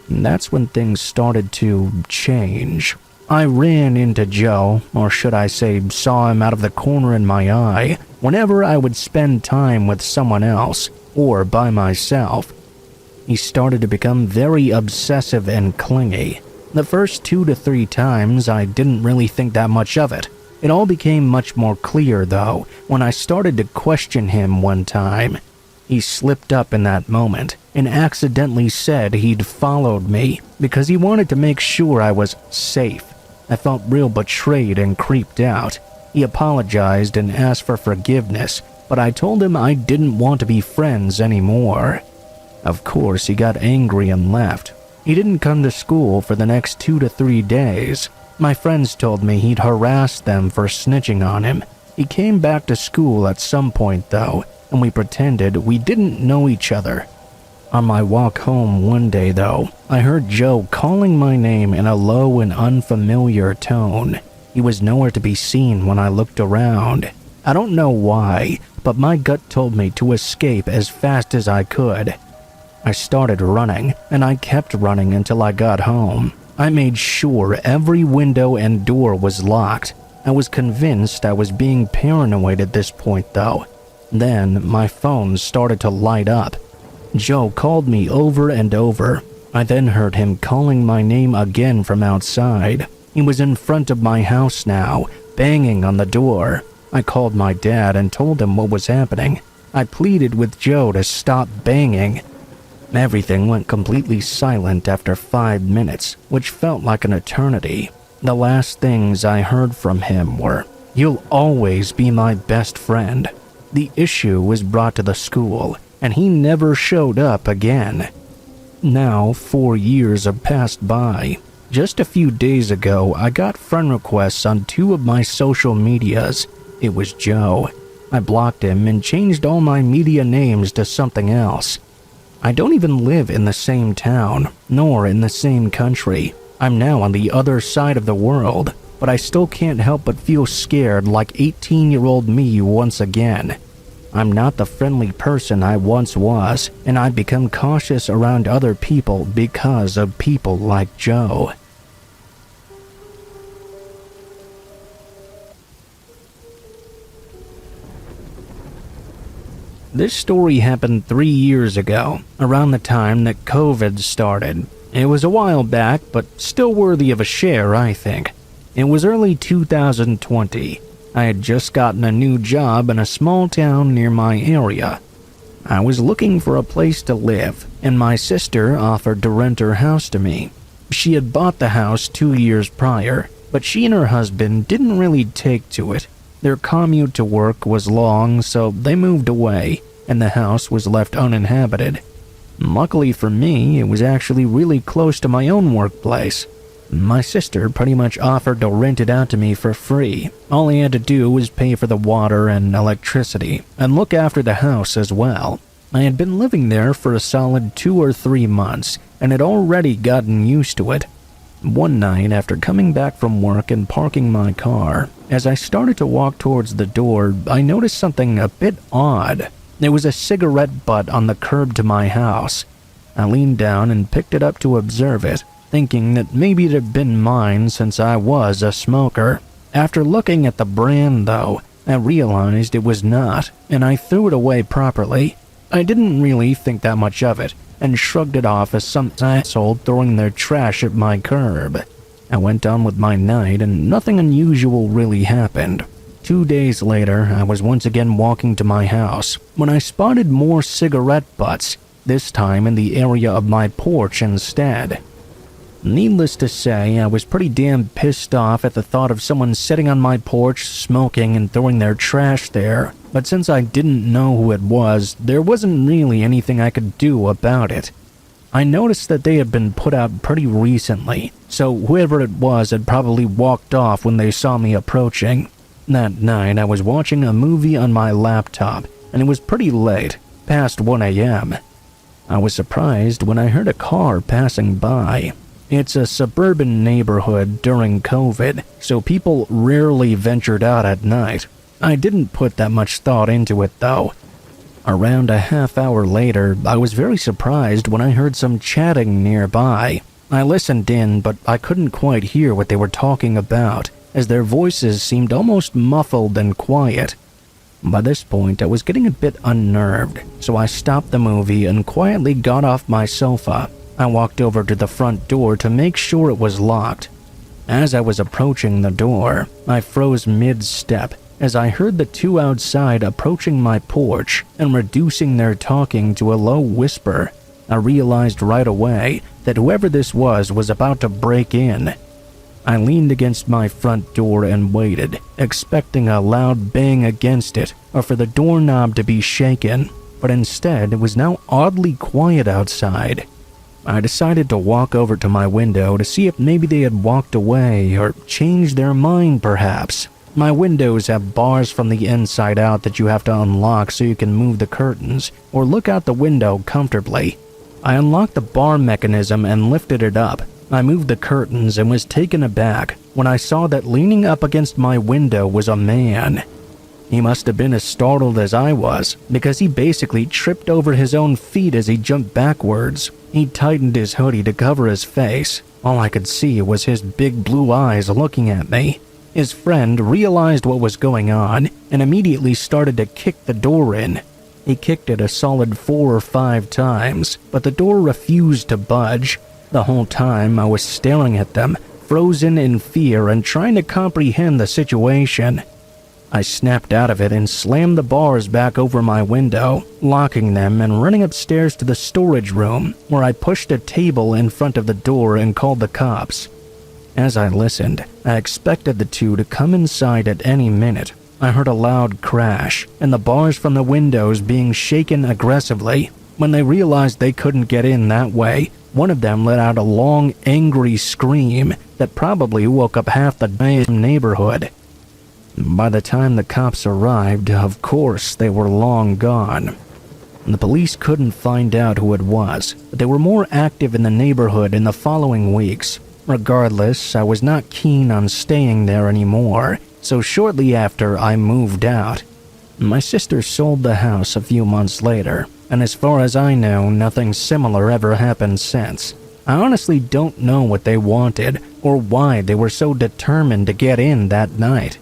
And that's when things started to change. I ran into Joe, or should I say saw him out of the corner in my eye, whenever I would spend time with someone else or by myself. He started to become very obsessive and clingy. The first 2 to 3 times, I didn't really think that much of it. It all became much more clear, though, when I started to question him one time. He slipped up in that moment and accidentally said he'd followed me because he wanted to make sure I was safe. I felt real betrayed and creeped out. He apologized and asked for forgiveness, but I told him I didn't want to be friends anymore. Of course, he got angry and left. He didn't come to school for the next 2 to 3 days. My friends told me he'd harassed them for snitching on him. He came back to school at some point, though, and we pretended we didn't know each other. On my walk home one day, though, I heard Joe calling my name in a low and unfamiliar tone. He was nowhere to be seen when I looked around. I don't know why, but my gut told me to escape as fast as I could. I started running, and I kept running until I got home. I made sure every window and door was locked. I was convinced I was being paranoid at this point, though. Then my phone started to light up. Joe called me over and over. I then heard him calling my name again from outside. He was in front of my house now, banging on the door. I called my dad and told him what was happening. I pleaded with Joe to stop banging. Everything went completely silent after 5 minutes, which felt like an eternity. The last things I heard from him were, "You'll always be my best friend." The issue was brought to the school, and he never showed up again. Now, 4 years have passed by. Just a few days ago, I got friend requests on 2 of my social medias. It was Joe. I blocked him and changed all my media names to something else. I don't even live in the same town, nor in the same country. I'm now on the other side of the world, but I still can't help but feel scared like 18-year-old me once again. I'm not the friendly person I once was, and I've become cautious around other people because of people like Joe. This story happened 3 years ago, around the time that COVID started. It was a while back, but still worthy of a share, I think. It was early 2020. I had just gotten a new job in a small town near my area. I was looking for a place to live, and my sister offered to rent her house to me. She had bought the house 2 years prior, but she and her husband didn't really take to it. Their commute to work was long, so they moved away, and the house was left uninhabited. Luckily for me, it was actually really close to my own workplace. My sister pretty much offered to rent it out to me for free. All I had to do was pay for the water and electricity, and look after the house as well. I had been living there for a solid 2 or 3 months, and had already gotten used to it. One night, after coming back from work and parking my car, as I started to walk towards the door, I noticed something a bit odd. There was a cigarette butt on the curb to my house. I leaned down and picked it up to observe it, thinking that maybe it had been mine since I was a smoker. After looking at the brand, though, I realized it was not, and I threw it away properly. I didn't really think that much of it, and shrugged it off as some asshole throwing their trash at my curb. I went on with my night, and nothing unusual really happened. 2 days later, I was once again walking to my house, when I spotted more cigarette butts, this time in the area of my porch instead. Needless to say, I was pretty damn pissed off at the thought of someone sitting on my porch, smoking and throwing their trash there, but since I didn't know who it was, there wasn't really anything I could do about it. I noticed that they had been put out pretty recently, so whoever it was had probably walked off when they saw me approaching. That night, I was watching a movie on my laptop, and it was pretty late, past 1 a.m. I was surprised when I heard a car passing by. It's a suburban neighborhood during COVID, so people rarely ventured out at night. I didn't put that much thought into it, though. Around a half hour later, I was very surprised when I heard some chatting nearby. I listened in, but I couldn't quite hear what they were talking about, as their voices seemed almost muffled and quiet. By this point, I was getting a bit unnerved, so I stopped the movie and quietly got off my sofa. I walked over to the front door to make sure it was locked. As I was approaching the door, I froze mid-step as I heard the two outside approaching my porch and reducing their talking to a low whisper. I realized right away that whoever this was about to break in. I leaned against my front door and waited, expecting a loud bang against it or for the doorknob to be shaken, but instead it was now oddly quiet outside. I decided to walk over to my window to see if maybe they had walked away or changed their mind perhaps. My windows have bars from the inside out that you have to unlock so you can move the curtains or look out the window comfortably. I unlocked the bar mechanism and lifted it up. I moved the curtains and was taken aback when I saw that leaning up against my window was a man. He must have been as startled as I was, because he basically tripped over his own feet as he jumped backwards. He tightened his hoodie to cover his face. All I could see was his big blue eyes looking at me. His friend realized what was going on and immediately started to kick the door in. He kicked it a solid 4 or 5 times, but the door refused to budge. The whole time I was staring at them, frozen in fear and trying to comprehend the situation. I snapped out of it and slammed the bars back over my window, locking them and running upstairs to the storage room, where I pushed a table in front of the door and called the cops. As I listened, I expected the two to come inside at any minute. I heard a loud crash and the bars from the windows being shaken aggressively. When they realized they couldn't get in that way, one of them let out a long, angry scream that probably woke up half the neighborhood. By the time the cops arrived, of course, they were long gone. The police couldn't find out who it was, but they were more active in the neighborhood in the following weeks. Regardless, I was not keen on staying there anymore, so shortly after I moved out. My sister sold the house a few months later, and as far as I know, nothing similar ever happened since. I honestly don't know what they wanted or why they were so determined to get in that night.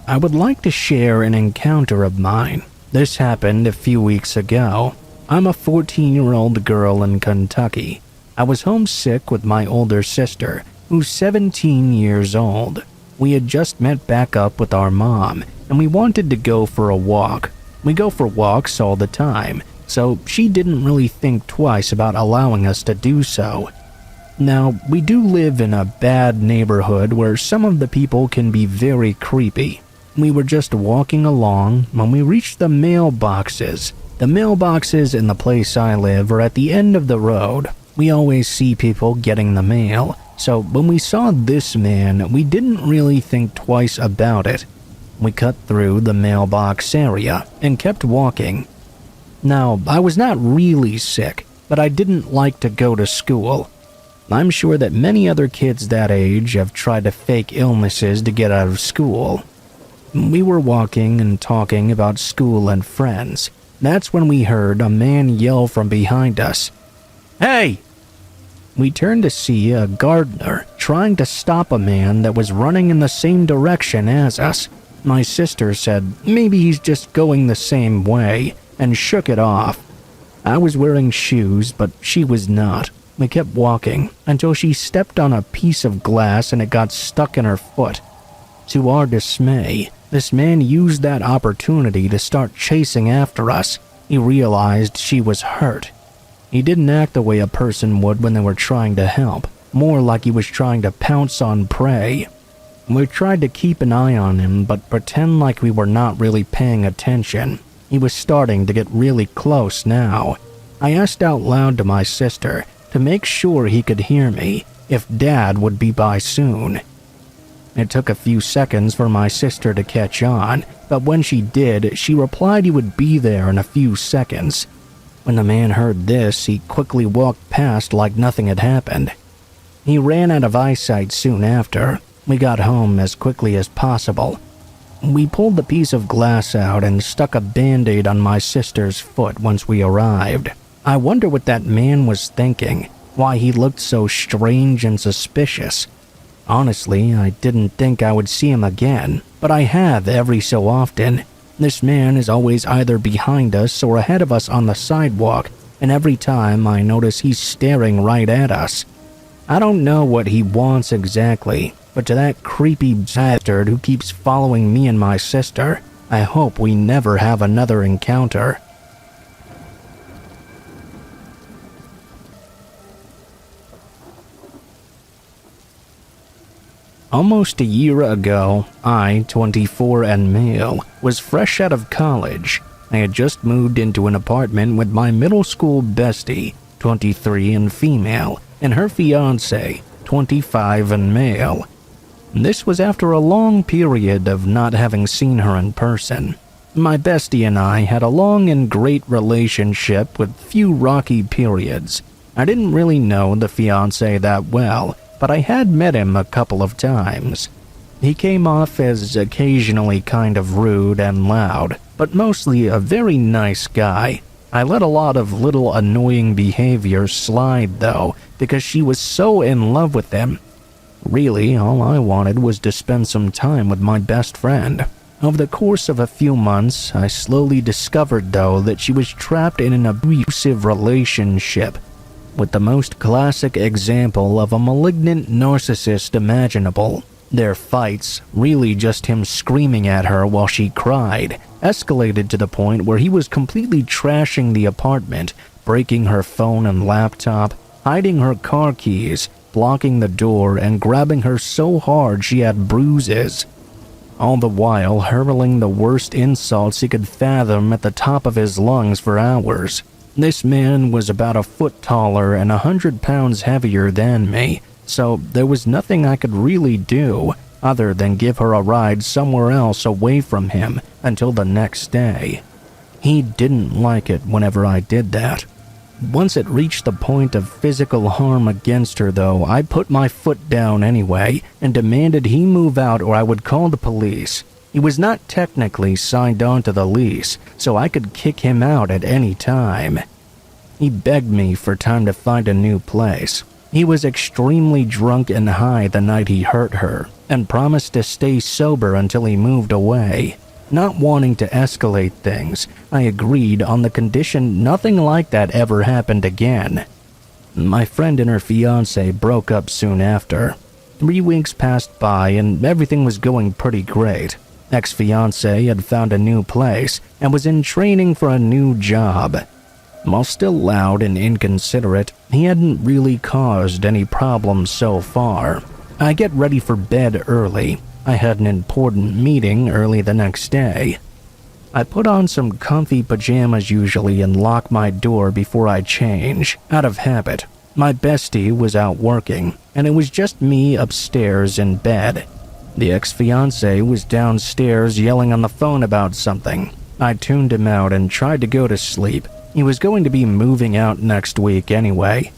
I would like to share an encounter of mine. This happened a few weeks ago. I'm a 14-year-old girl in Kentucky. I was homesick with my older sister, who's 17 years old. We had just met back up with our mom, and we wanted to go for a walk. We go for walks all the time, so she didn't really think twice about allowing us to do so. Now, we do live in a bad neighborhood where some of the people can be very creepy. We were just walking along when we reached the mailboxes. The mailboxes in the place I live are at the end of the road. We always see people getting the mail, so when we saw this man, we didn't really think twice about it. We cut through the mailbox area and kept walking. Now, I was not really sick, but I didn't like to go to school. I'm sure that many other kids that age have tried to fake illnesses to get out of school. We were walking and talking about school and friends. That's when we heard a man yell from behind us, "Hey!" We turned to see a gardener trying to stop a man that was running in the same direction as us. My sister said maybe he's just going the same way and shook it off. I was wearing shoes, but she was not. We kept walking until she stepped on a piece of glass and it got stuck in her foot. To our dismay, this man used that opportunity to start chasing after us. He realized she was hurt. He didn't act the way a person would when they were trying to help, more like he was trying to pounce on prey. We tried to keep an eye on him, but pretend like we were not really paying attention. He was starting to get really close now. I asked out loud to my sister to make sure he could hear me, if Dad would be by soon. It took a few seconds for my sister to catch on, but when she did, she replied he would be there in a few seconds. When the man heard this, he quickly walked past like nothing had happened. He ran out of eyesight soon after. We got home as quickly as possible. We pulled the piece of glass out and stuck a Band-Aid on my sister's foot once we arrived. I wonder what that man was thinking. why he looked so strange and suspicious. Honestly, I didn't think I would see him again, but I have every so often. This man is always either behind us or ahead of us on the sidewalk, and every time I notice he's staring right at us. I don't know what he wants exactly, but to that creepy bastard who keeps following me and my sister, I hope we never have another encounter. Almost a year ago, I, 24 and male, was fresh out of college. I had just moved into an apartment with my middle school bestie, 23 and female, and her fiancé, 25 and male. This was after a long period of not having seen her in person. My bestie and I had a long and great relationship with few rocky periods. I didn't really know the fiancé that well, but I had met him a couple of times. He came off as occasionally kind of rude and loud, but mostly a very nice guy. I let a lot of little annoying behavior slide though, because she was so in love with him. Really, all I wanted was to spend some time with my best friend. Over the course of a few months, I slowly discovered though that she was trapped in an abusive relationship, with the most classic example of a malignant narcissist imaginable. Their fights, really just him screaming at her while she cried, escalated to the point where he was completely trashing the apartment, breaking her phone and laptop, hiding her car keys, blocking the door, and grabbing her so hard she had bruises. All the while hurling the worst insults he could fathom at the top of his lungs for hours. This man was about a foot taller and 100 pounds heavier than me, so there was nothing I could really do other than give her a ride somewhere else away from him until the next day. He didn't like it whenever I did that. Once it reached the point of physical harm against her though, I put my foot down anyway and demanded he move out or I would call the police. He was not technically signed on to the lease, so I could kick him out at any time. He begged me for time to find a new place. He was extremely drunk and high the night he hurt her, and promised to stay sober until he moved away. Not wanting to escalate things, I agreed on the condition nothing like that ever happened again. My friend and her fiancé broke up soon after. 3 weeks passed by and everything was going pretty great. Ex-fiancé had found a new place and was in training for a new job. While still loud and inconsiderate, he hadn't really caused any problems so far. I get ready for bed early. I had an important meeting early the next day. I put on some comfy pajamas usually and lock my door before I change, out of habit. My bestie was out working, and it was just me upstairs in bed. The ex-fiancé was downstairs yelling on the phone about something. I tuned him out and tried to go to sleep. He was going to be moving out next week anyway.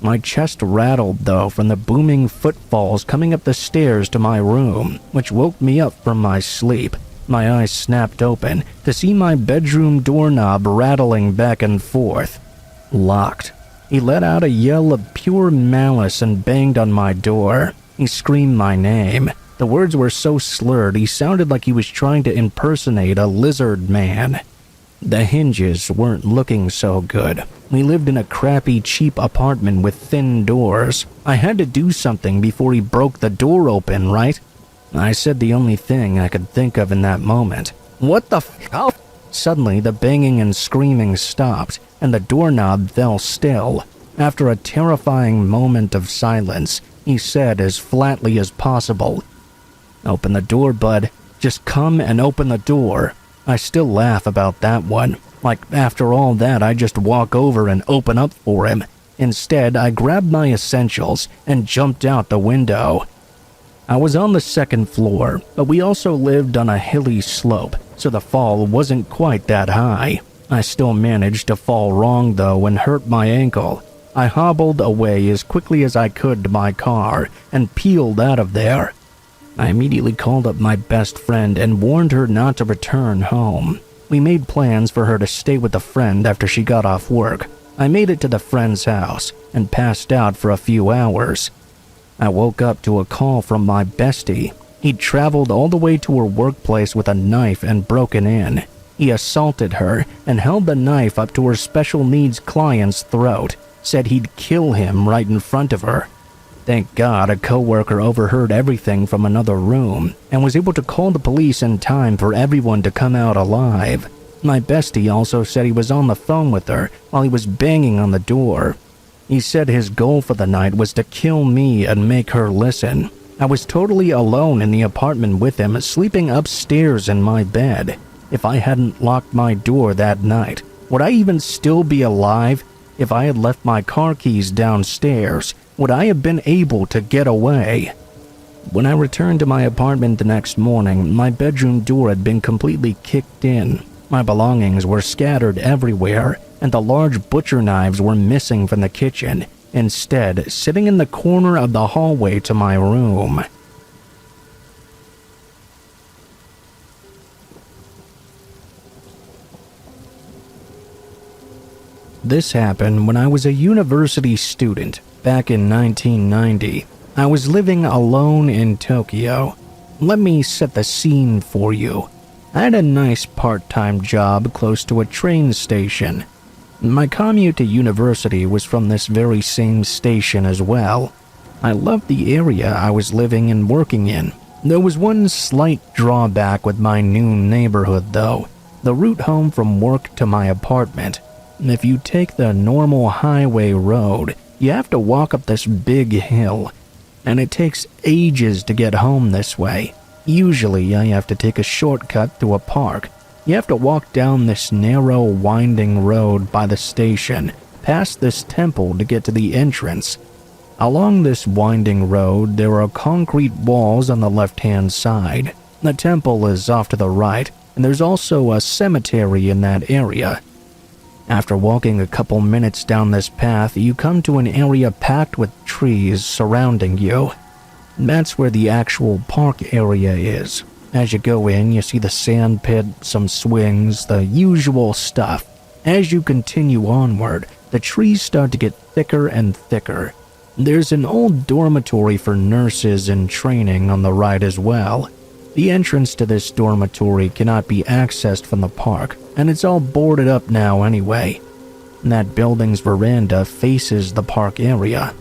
My chest rattled though from the booming footfalls coming up the stairs to my room, which woke me up from my sleep. My eyes snapped open to see my bedroom doorknob rattling back and forth. Locked. He let out a yell of pure malice and banged on my door. He screamed my name. The words were so slurred he sounded like he was trying to impersonate a lizard man. The hinges weren't looking so good. We lived in a crappy, cheap apartment with thin doors. I had to do something before he broke the door open, right? I said the only thing I could think of in that moment. What the f***? Suddenly, the banging and screaming stopped, and the doorknob fell still. After a terrifying moment of silence, he said as flatly as possible, "Open the door, bud. Just come and open the door." I still laugh about that one. Like, after all that, I just walk over and open up for him. Instead, I grabbed my essentials and jumped out the window. I was on the second floor, but we also lived on a hilly slope, so the fall wasn't quite that high. I still managed to fall wrong though and hurt my ankle. I hobbled away as quickly as I could to my car and peeled out of there. I immediately called up my best friend and warned her not to return home. We made plans for her to stay with a friend after she got off work. I made it to the friend's house and passed out for a few hours. I woke up to a call from my bestie. He'd traveled all the way to her workplace with a knife and broken in. He assaulted her and held the knife up to her special needs client's throat, said he'd kill him right in front of her. Thank God a coworker overheard everything from another room and was able to call the police in time for everyone to come out alive. My bestie also said he was on the phone with her while he was banging on the door. He said his goal for the night was to kill me and make her listen. I was totally alone in the apartment with him, sleeping upstairs in my bed. If I hadn't locked my door that night, would I even still be alive? If I had left my car keys downstairs, would I have been able to get away? When I returned to my apartment the next morning, my bedroom door had been completely kicked in. My belongings were scattered everywhere, and the large butcher knives were missing from the kitchen, instead sitting in the corner of the hallway to my room. This happened when I was a university student back in 1990. I was living alone in Tokyo. Let me set the scene for you. I had a nice part-time job close to a train station. My commute to university was from this very same station as well. I loved the area I was living and working in. There was one slight drawback with my new neighborhood though, the route home from work to my apartment. If you take the normal highway road, you have to walk up this big hill, and it takes ages to get home this way. Usually, I have to take a shortcut through a park. You have to walk down this narrow, winding road by the station, past this temple to get to the entrance. Along this winding road, there are concrete walls on the left-hand side. The temple is off to the right, and there's also a cemetery in that area. After walking a couple minutes down this path, you come to an area packed with trees surrounding you. That's where the actual park area is. As you go in, you see the sand pit, some swings, the usual stuff. As you continue onward, the trees start to get thicker and thicker. There's an old dormitory for nurses in training on the right as well. The entrance to this dormitory cannot be accessed from the park, and it's all boarded up now anyway. That building's veranda faces the park area.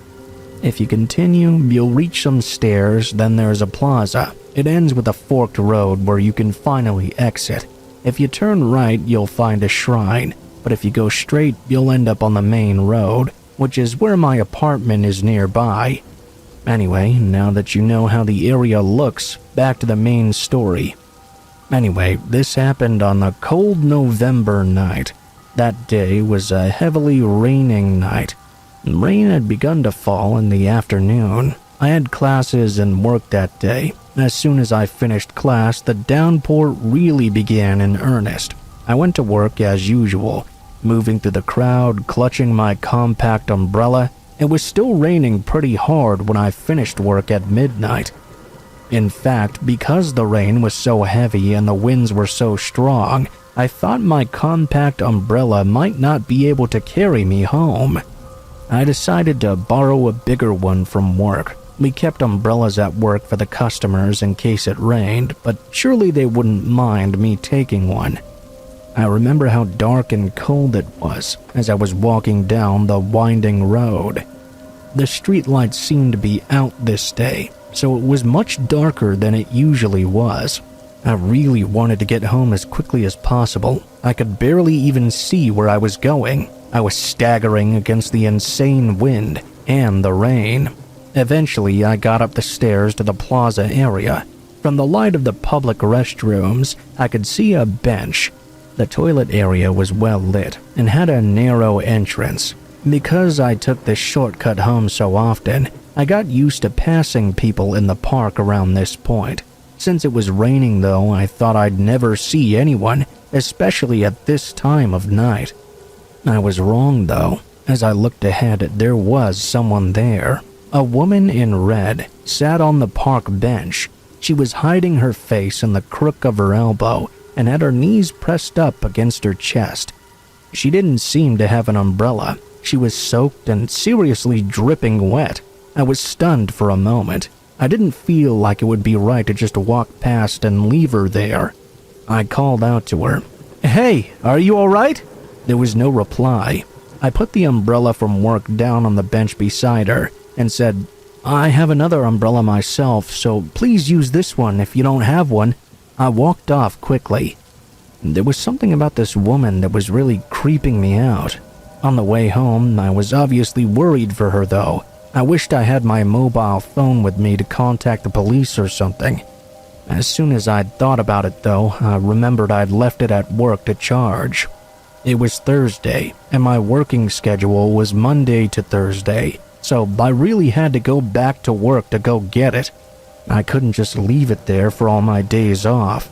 If you continue, you'll reach some stairs, then there's a plaza. It ends with a forked road where you can finally exit. If you turn right, you'll find a shrine, but if you go straight, you'll end up on the main road, which is where my apartment is nearby. Anyway, now that you know how the area looks, back to the main story. Anyway, this happened on a cold November night. That day was a heavily raining night. Rain had begun to fall in the afternoon. I had classes and work that day. As soon as I finished class, the downpour really began in earnest. I went to work as usual, moving through the crowd, clutching my compact umbrella. It was still raining pretty hard when I finished work at midnight. In fact, because the rain was so heavy and the winds were so strong, I thought my compact umbrella might not be able to carry me home. I decided to borrow a bigger one from work. We kept umbrellas at work for the customers in case it rained, but surely they wouldn't mind me taking one. I remember how dark and cold it was as I was walking down the winding road. The streetlights seemed to be out this day, so it was much darker than it usually was. I really wanted to get home as quickly as possible. I could barely even see where I was going. I was staggering against the insane wind and the rain. Eventually, I got up the stairs to the plaza area. From the light of the public restrooms, I could see a bench. The toilet area was well lit and had a narrow entrance. Because I took this shortcut home so often, I got used to passing people in the park around this point. Since it was raining though, I thought I'd never see anyone, especially at this time of night. I was wrong though. As I looked ahead, there was someone there. A woman in red sat on the park bench. She was hiding her face in the crook of her elbow and had her knees pressed up against her chest. She didn't seem to have an umbrella. She was soaked and seriously dripping wet. I was stunned for a moment. I didn't feel like it would be right to just walk past and leave her there. I called out to her, "Hey, are you alright?" There was no reply. I put the umbrella from work down on the bench beside her and said, "I have another umbrella myself, so please use this one if you don't have one." I walked off quickly. There was something about this woman that was really creeping me out. On the way home, I was obviously worried for her though. I wished I had my mobile phone with me to contact the police or something. As soon as I'd thought about it though, I remembered I'd left it at work to charge. It was Thursday, and my working schedule was Monday to Thursday, so I really had to go back to work to go get it. I couldn't just leave it there for all my days off.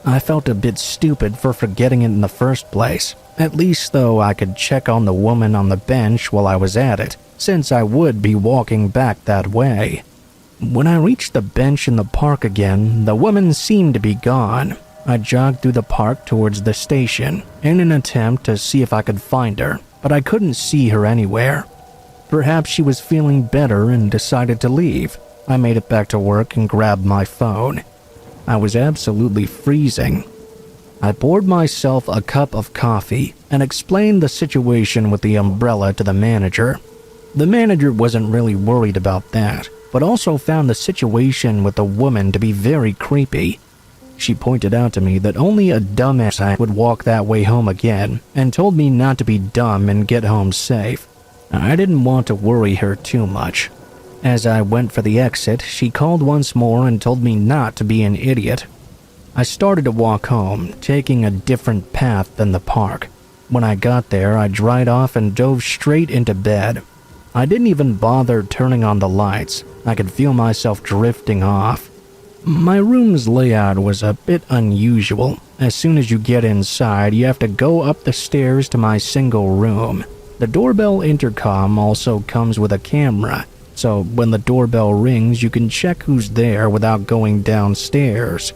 I felt a bit stupid for forgetting it in the first place. At least though I could check on the woman on the bench while I was at it, since I would be walking back that way. When I reached the bench in the park again, the woman seemed to be gone. I jogged through the park towards the station in an attempt to see if I could find her, but I couldn't see her anywhere. Perhaps she was feeling better and decided to leave. I made it back to work and grabbed my phone. I was absolutely freezing. I poured myself a cup of coffee and explained the situation with the umbrella to the manager. The manager wasn't really worried about that, but also found the situation with the woman to be very creepy. She pointed out to me that only a dumbass would walk that way home again and told me not to be dumb and get home safe. I didn't want to worry her too much. As I went for the exit, she called once more and told me not to be an idiot. I started to walk home, taking a different path than the park. When I got there, I dried off and dove straight into bed. I didn't even bother turning on the lights. I could feel myself drifting off. My room's layout was a bit unusual. As soon as you get inside, you have to go up the stairs to my single room. The doorbell intercom also comes with a camera, so when the doorbell rings, you can check who's there without going downstairs.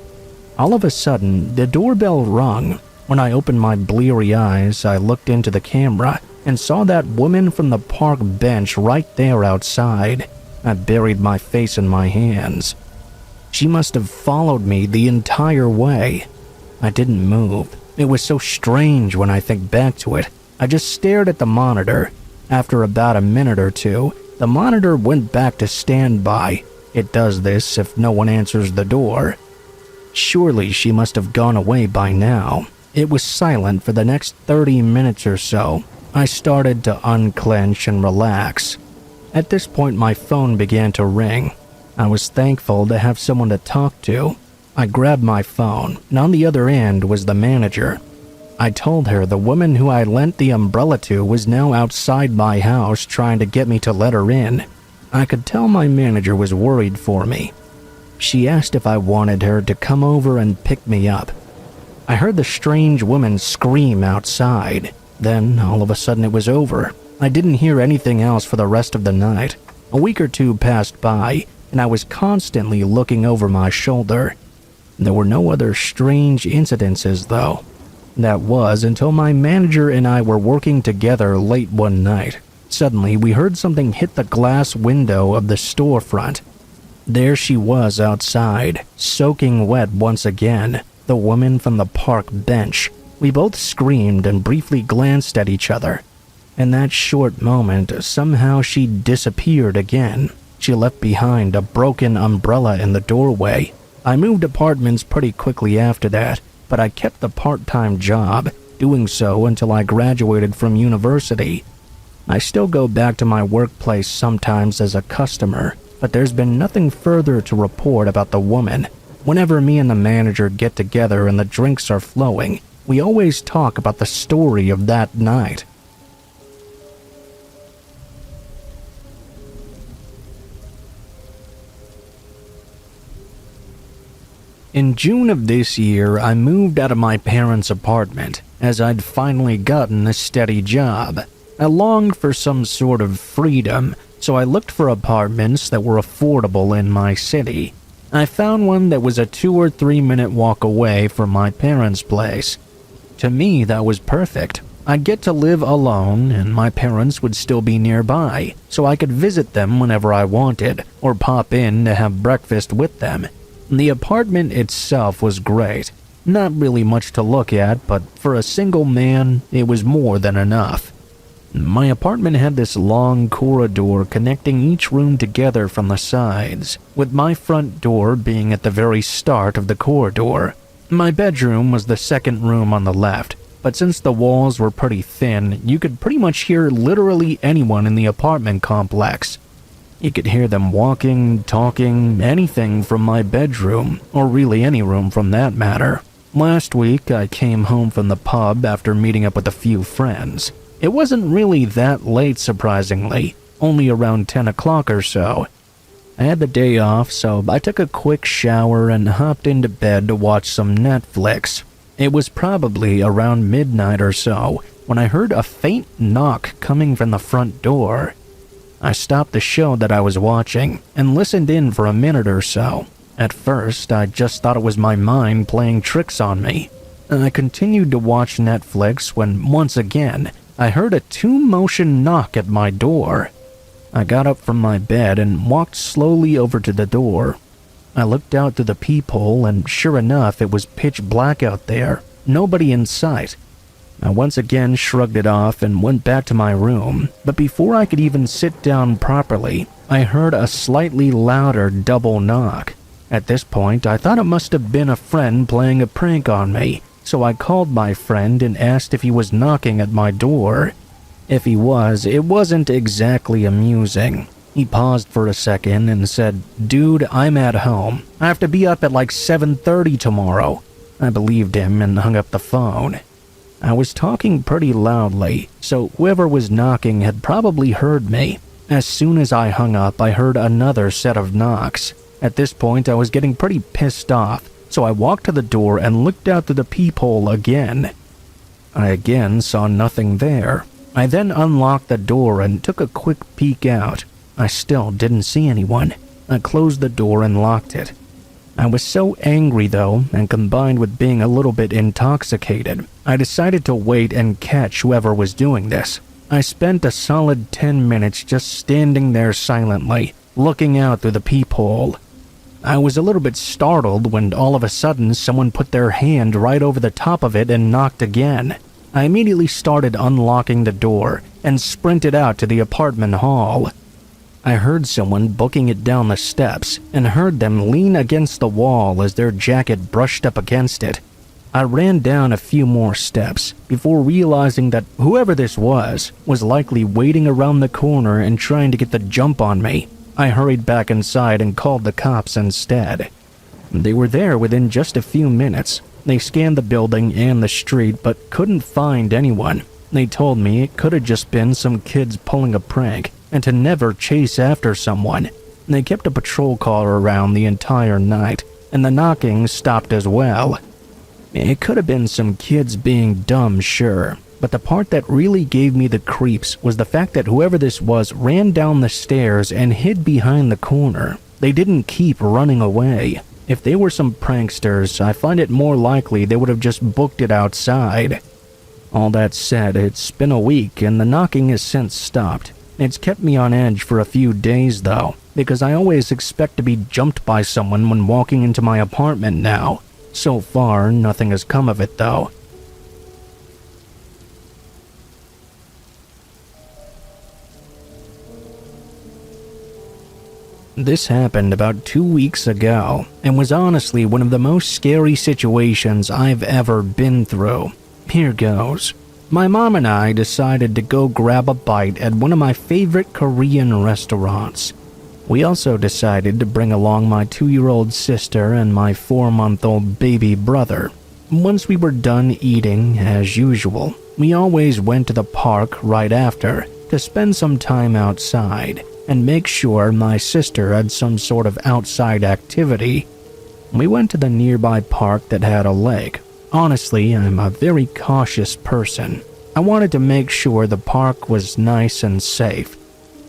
All of a sudden, the doorbell rung. When I opened my bleary eyes, I looked into the camera and saw that woman from the park bench right there outside. I buried my face in my hands. She must have followed me the entire way. I didn't move. It was so strange when I think back to it. I just stared at the monitor. After about a minute or two, the monitor went back to standby. It does this if no one answers the door. Surely she must have gone away by now. It was silent for the next 30 minutes or so. I started to unclench and relax. At this point, my phone began to ring. I was thankful to have someone to talk to. I grabbed my phone, and on the other end was the manager. I told her the woman who I lent the umbrella to was now outside my house trying to get me to let her in. I could tell my manager was worried for me. She asked if I wanted her to come over and pick me up. I heard the strange woman scream outside. Then, all of a sudden, it was over. I didn't hear anything else for the rest of the night. A week or two passed by, and I was constantly looking over my shoulder. There were no other strange incidences, though. That was until my manager and I were working together late one night. Suddenly, we heard something hit the glass window of the storefront. There she was outside, soaking wet once again, the woman from the park bench. We both screamed and briefly glanced at each other. In that short moment, somehow she disappeared again. She left behind a broken umbrella in the doorway. I moved apartments pretty quickly after that, but I kept the part-time job, doing so until I graduated from university. I still go back to my workplace sometimes as a customer, but there's been nothing further to report about the woman. Whenever me and the manager get together and the drinks are flowing, we always talk about the story of that night. In June of this year, I moved out of my parents' apartment, as I'd finally gotten a steady job. I longed for some sort of freedom, so I looked for apartments that were affordable in my city. I found one that was a 2 or 3 minute walk away from my parents' place. To me, that was perfect. I'd get to live alone, and my parents would still be nearby, so I could visit them whenever I wanted, or pop in to have breakfast with them. The apartment itself was great. Not really much to look at, but for a single man, it was more than enough. My apartment had this long corridor connecting each room together from the sides, with my front door being at the very start of the corridor. My bedroom was the second room on the left, but since the walls were pretty thin, you could pretty much hear literally anyone in the apartment complex. You could hear them walking, talking, anything from my bedroom, or really any room from that matter. Last week, I came home from the pub after meeting up with a few friends. It wasn't really that late, surprisingly, only around 10 o'clock or so. I had the day off, so I took a quick shower and hopped into bed to watch some Netflix. It was probably around midnight or so when I heard a faint knock coming from the front door. I stopped the show that I was watching and listened in for a minute or so. At first, I just thought it was my mind playing tricks on me. I continued to watch Netflix when, once again, I heard a two-motion knock at my door. I got up from my bed and walked slowly over to the door. I looked out through the peephole, and sure enough, it was pitch black out there, nobody in sight. I once again shrugged it off and went back to my room, but before I could even sit down properly, I heard a slightly louder double knock. At this point, I thought it must have been a friend playing a prank on me, so I called my friend and asked if he was knocking at my door. If he was, it wasn't exactly amusing. He paused for a second and said, "Dude, I'm at home. I have to be up at like 7:30 tomorrow." I believed him and hung up the phone. I was talking pretty loudly, so whoever was knocking had probably heard me. As soon as I hung up, I heard another set of knocks. At this point, I was getting pretty pissed off, so I walked to the door and looked out through the peephole again. I again saw nothing there. I then unlocked the door and took a quick peek out. I still didn't see anyone. I closed the door and locked it. I was so angry though, and combined with being a little bit intoxicated, I decided to wait and catch whoever was doing this. I spent a solid 10 minutes just standing there silently, looking out through the peephole. I was a little bit startled when all of a sudden someone put their hand right over the top of it and knocked again. I immediately started unlocking the door and sprinted out to the apartment hall. I heard someone booking it down the steps and heard them lean against the wall as their jacket brushed up against it. I ran down a few more steps before realizing that whoever this was likely waiting around the corner and trying to get the jump on me. I hurried back inside and called the cops instead. They were there within just a few minutes. They scanned the building and the street but couldn't find anyone. They told me it could have just been some kids pulling a prank and to never chase after someone. They kept a patrol car around the entire night, and the knocking stopped as well. It could have been some kids being dumb, sure, but the part that really gave me the creeps was the fact that whoever this was ran down the stairs and hid behind the corner. They didn't keep running away. If they were some pranksters, I find it more likely they would have just booked it outside. All that said, it's been a week and the knocking has since stopped. It's kept me on edge for a few days though, because I always expect to be jumped by someone when walking into my apartment now. So far, nothing has come of it though. This happened about 2 weeks ago, and was honestly one of the most scary situations I've ever been through. Here goes. My mom and I decided to go grab a bite at one of my favorite Korean restaurants. We also decided to bring along my 2-year-old sister and my 4-month-old baby brother. Once we were done eating, as usual, we always went to the park right after to spend some time outside and make sure my sister had some sort of outside activity. We went to the nearby park that had a lake. Honestly, I'm a very cautious person. I wanted to make sure the park was nice and safe.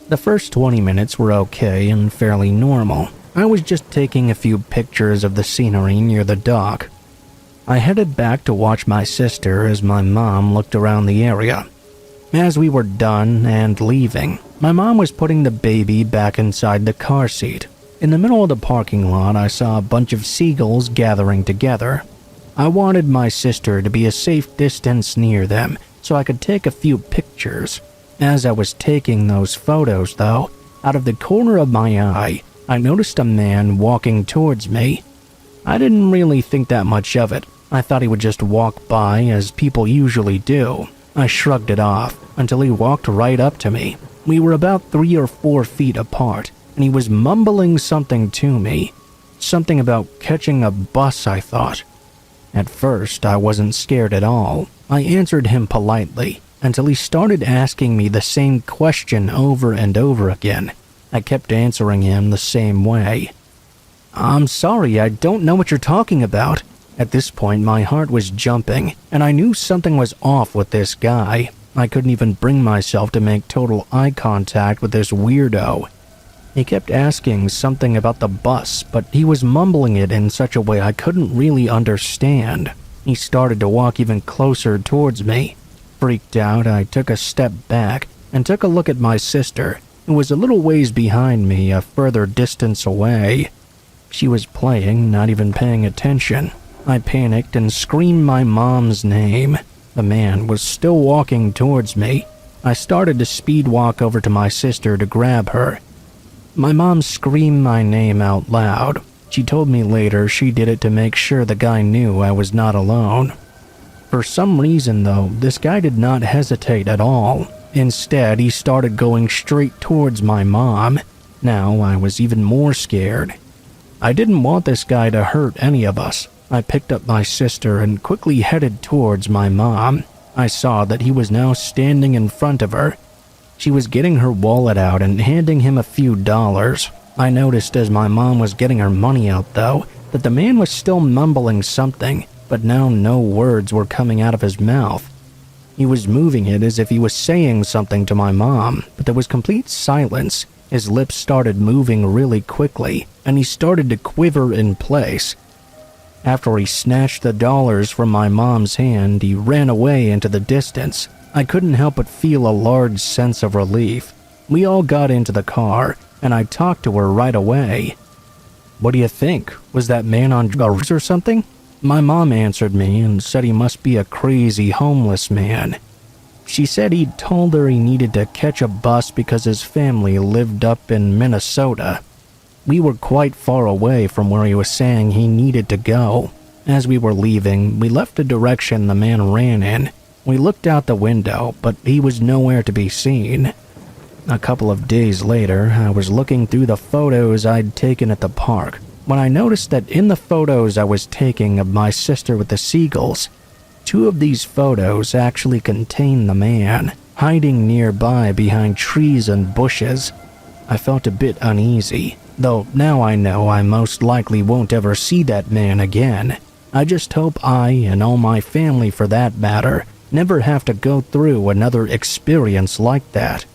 The first 20 minutes were okay and fairly normal. I was just taking a few pictures of the scenery near the dock. I headed back to watch my sister as my mom looked around the area. As we were done and leaving, my mom was putting the baby back inside the car seat. In the middle of the parking lot, I saw a bunch of seagulls gathering together. I wanted my sister to be a safe distance near them so I could take a few pictures. As I was taking those photos, though, out of the corner of my eye, I noticed a man walking towards me. I didn't really think that much of it. I thought he would just walk by as people usually do. I shrugged it off until he walked right up to me. We were about 3 or 4 feet apart, and he was mumbling something to me. Something about catching a bus, I thought. At first, I wasn't scared at all. I answered him politely until he started asking me the same question over and over again. I kept answering him the same way. "I'm sorry, I don't know what you're talking about." At this point, my heart was jumping, and I knew something was off with this guy. I couldn't even bring myself to make total eye contact with this weirdo. He kept asking something about the bus, but he was mumbling it in such a way I couldn't really understand. He started to walk even closer towards me. Freaked out, I took a step back and took a look at my sister, who was a little ways behind me, a further distance away. She was playing, not even paying attention. I panicked and screamed my mom's name. The man was still walking towards me. I started to speed walk over to my sister to grab her. My mom screamed my name out loud. She told me later she did it to make sure the guy knew I was not alone. For some reason, though, this guy did not hesitate at all. Instead, he started going straight towards my mom. Now I was even more scared. I didn't want this guy to hurt any of us. I picked up my sister and quickly headed towards my mom. I saw that he was now standing in front of her. She was getting her wallet out and handing him a few dollars. I noticed as my mom was getting her money out, though, that the man was still mumbling something, but now no words were coming out of his mouth. He was moving it as if he was saying something to my mom, but there was complete silence. His lips started moving really quickly, and he started to quiver in place. After he snatched the dollars from my mom's hand, he ran away into the distance. I couldn't help but feel a large sense of relief. We all got into the car, and I talked to her right away. "What do you think? Was that man on drugs or something?" My mom answered me and said he must be a crazy homeless man. She said he'd told her he needed to catch a bus because his family lived up in Minnesota. We were quite far away from where he was saying he needed to go. As we were leaving, we left the direction the man ran in. We looked out the window, but he was nowhere to be seen. A couple of days later, I was looking through the photos I'd taken at the park when I noticed that in the photos I was taking of my sister with the seagulls, 2 of these photos actually contained the man, hiding nearby behind trees and bushes. I felt a bit uneasy, though now I know I most likely won't ever see that man again. I just hope I, and all my family for that matter, never have to go through another experience like that.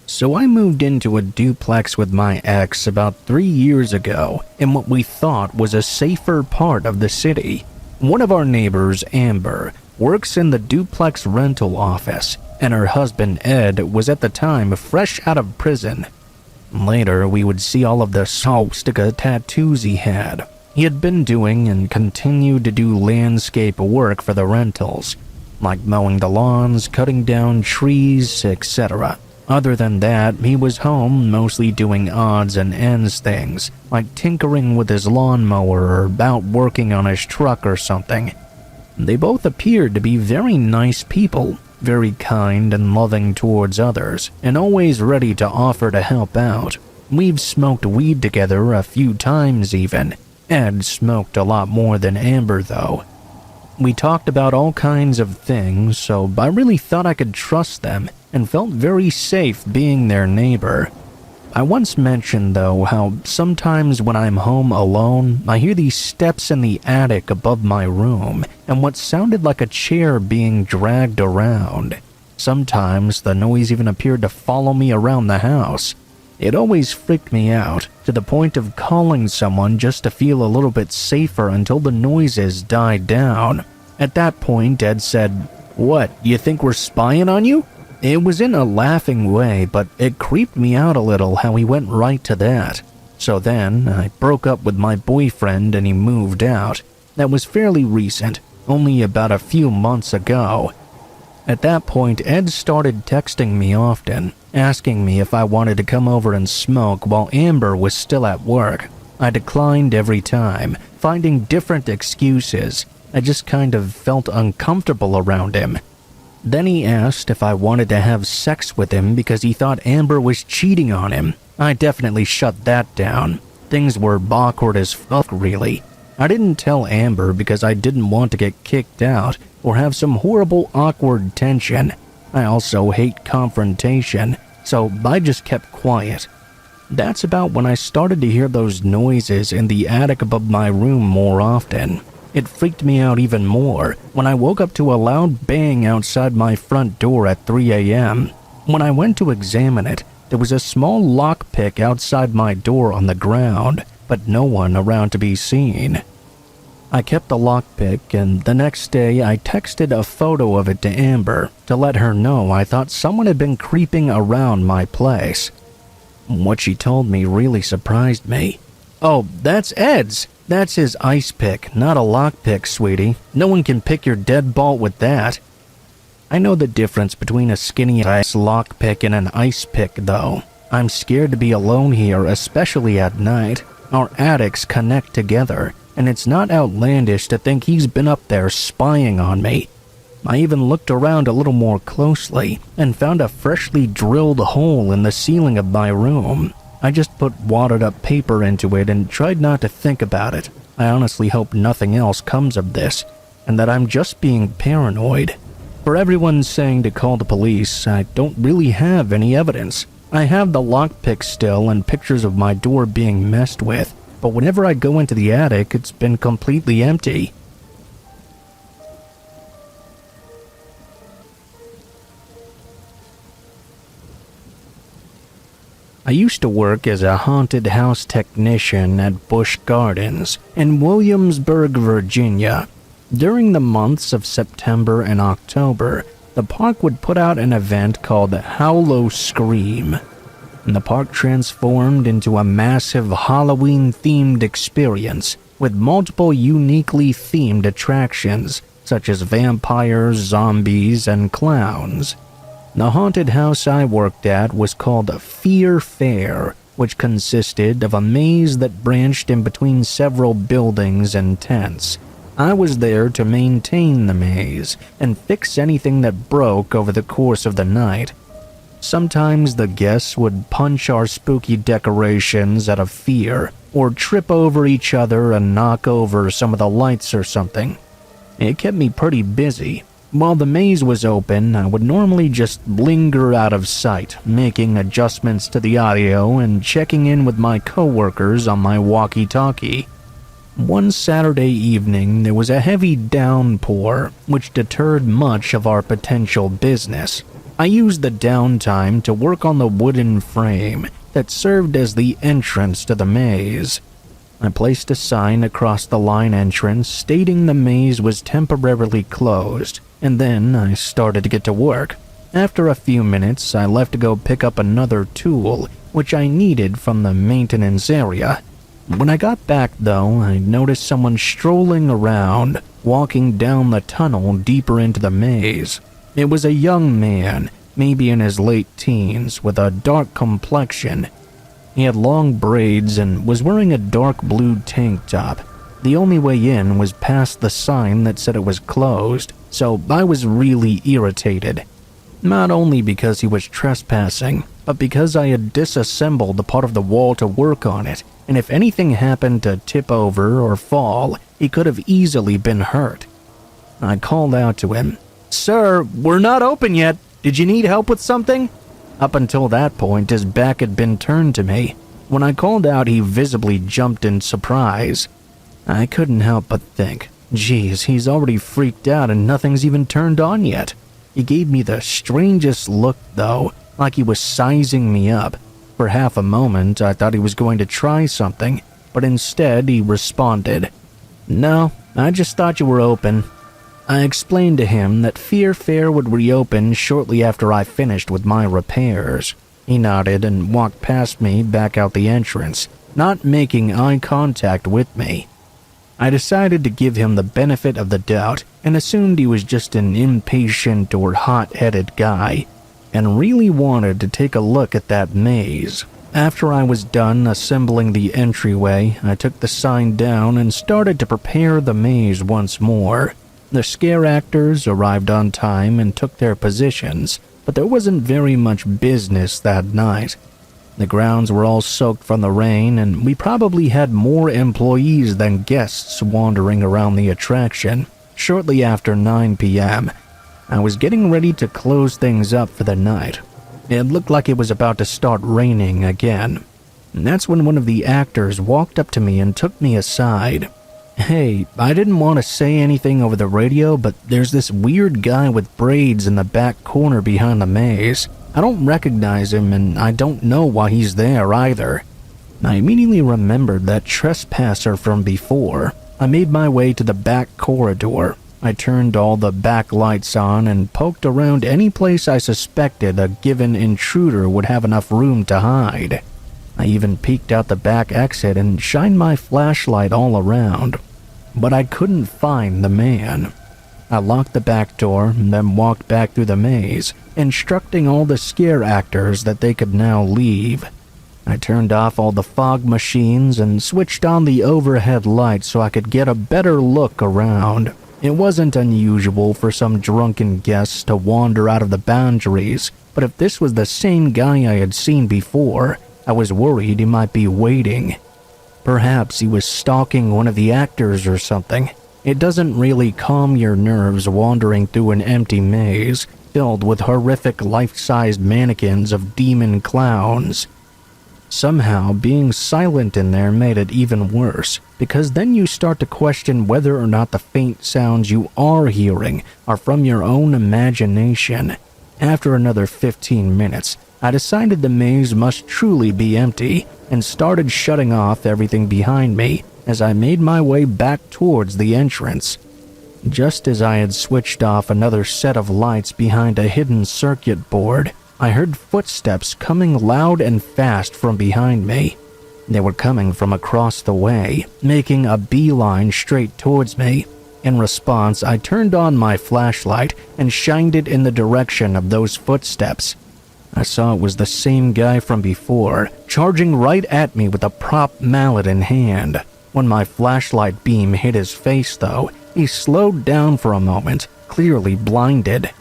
So I moved into a duplex with my ex about 3 years ago in what we thought was a safer part of the city. One of our neighbors, Amber, works in the duplex rental office, and her husband, Ed, was at the time fresh out of prison. Later, we would see all of the swastika tattoos he had. He had been doing and continued to do landscape work for the rentals, like mowing the lawns, cutting down trees, etc. Other than that, he was home mostly doing odds and ends things, like tinkering with his lawnmower or out working on his truck or something. They both appeared to be very nice people, very kind and loving towards others, and always ready to offer to help out. We've smoked weed together a few times even. Ed smoked a lot more than Amber though. We talked about all kinds of things, so I really thought I could trust them and felt very safe being their neighbor. I once mentioned, though, how sometimes when I'm home alone, I hear these steps in the attic above my room and what sounded like a chair being dragged around. Sometimes the noise even appeared to follow me around the house. It always freaked me out, to the point of calling someone just to feel a little bit safer until the noises died down. At that point, Ed said, "What, you think we're spying on you?" It was in a laughing way, but it creeped me out a little how he went right to that. So then, I broke up with my boyfriend and he moved out. That was fairly recent, only about a few months ago. At that point, Ed started texting me often, asking me if I wanted to come over and smoke while Amber was still at work. I declined every time, finding different excuses. I just kind of felt uncomfortable around him. Then he asked if I wanted to have sex with him because he thought Amber was cheating on him. I definitely shut that down. Things were awkward as fuck, really. I didn't tell Amber because I didn't want to get kicked out or have some horrible awkward tension. I also hate confrontation, so I just kept quiet. That's about when I started to hear those noises in the attic above my room more often. It freaked me out even more when I woke up to a loud bang outside my front door at 3 a.m. When I went to examine it, there was a small lockpick outside my door on the ground, but no one around to be seen. I kept the lockpick, and the next day I texted a photo of it to Amber to let her know I thought someone had been creeping around my place. What she told me really surprised me. "Oh, that's Ed's. That's his ice pick, not a lockpick, sweetie. No one can pick your deadbolt with that." I know the difference between a skinny-ass lockpick and an ice pick, though. I'm scared to be alone here, especially at night. Our attics connect together, and it's not outlandish to think he's been up there spying on me. I even looked around a little more closely and found a freshly drilled hole in the ceiling of my room. I just put wadded up paper into it and tried not to think about it. I honestly hope nothing else comes of this, and that I'm just being paranoid. For everyone saying to call the police, I don't really have any evidence. I have the lockpick still and pictures of my door being messed with, but whenever I go into the attic, it's been completely empty. I used to work as a haunted house technician at Busch Gardens in Williamsburg, Virginia. During the months of September and October, the park would put out an event called Howlo Scream. And the park transformed into a massive Halloween-themed experience with multiple uniquely themed attractions, such as vampires, zombies, and clowns. The haunted house I worked at was called Fear Fair, which consisted of a maze that branched in between several buildings and tents. I was there to maintain the maze and fix anything that broke over the course of the night. Sometimes the guests would punch our spooky decorations out of fear, or trip over each other and knock over some of the lights or something. It kept me pretty busy. While the maze was open, I would normally just linger out of sight, making adjustments to the audio and checking in with my coworkers on my walkie-talkie. One Saturday evening, there was a heavy downpour, which deterred much of our potential business. I used the downtime to work on the wooden frame that served as the entrance to the maze. I placed a sign across the line entrance stating the maze was temporarily closed, and then I started to get to work. After a few minutes, I left to go pick up another tool, which I needed from the maintenance area. When I got back, though, I noticed someone strolling around, walking down the tunnel deeper into the maze. It was a young man, maybe in his late teens, with a dark complexion. He had long braids and was wearing a dark blue tank top. The only way in was past the sign that said it was closed, so I was really irritated. Not only because he was trespassing, but because I had disassembled the part of the wall to work on it, and if anything happened to tip over or fall, he could have easily been hurt. I called out to him, "Sir, we're not open yet. Did you need help with something?" Up until that point, his back had been turned to me. When I called out, he visibly jumped in surprise. I couldn't help but think, geez, he's already freaked out and nothing's even turned on yet. He gave me the strangest look though, like he was sizing me up. For half a moment, I thought he was going to try something, but instead he responded, "No, I just thought you were open." I explained to him that Fear Fair would reopen shortly after I finished with my repairs. He nodded and walked past me back out the entrance, not making eye contact with me. I decided to give him the benefit of the doubt and assumed he was just an impatient or hot-headed guy, and really wanted to take a look at that maze. After I was done assembling the entryway, I took the sign down and started to prepare the maze once more. The scare actors arrived on time and took their positions, but there wasn't very much business that night. The grounds were all soaked from the rain, and we probably had more employees than guests wandering around the attraction. Shortly after 9 p.m., I was getting ready to close things up for the night. It looked like it was about to start raining again. And that's when one of the actors walked up to me and took me aside. "Hey, I didn't want to say anything over the radio, but there's this weird guy with braids in the back corner behind the maze. I don't recognize him, and I don't know why he's there either." I immediately remembered that trespasser from before. I made my way to the back corridor. I turned all the back lights on and poked around any place I suspected a given intruder would have enough room to hide. I even peeked out the back exit and shined my flashlight all around. But I couldn't find the man. I locked the back door and then walked back through the maze, instructing all the scare actors that they could now leave. I turned off all the fog machines and switched on the overhead lights so I could get a better look around. It wasn't unusual for some drunken guests to wander out of the boundaries, but if this was the same guy I had seen before, I was worried he might be waiting. Perhaps he was stalking one of the actors or something. It doesn't really calm your nerves wandering through an empty maze filled with horrific life-sized mannequins of demon clowns. Somehow, being silent in there made it even worse, because then you start to question whether or not the faint sounds you are hearing are from your own imagination. After another 15 minutes, I decided the maze must truly be empty and started shutting off everything behind me as I made my way back towards the entrance. Just as I had switched off another set of lights behind a hidden circuit board, I heard footsteps coming loud and fast from behind me. They were coming from across the way, making a beeline straight towards me. In response, I turned on my flashlight and shined it in the direction of those footsteps. I saw it was the same guy from before, charging right at me with a prop mallet in hand. When my flashlight beam hit his face, though, he slowed down for a moment, clearly blinded.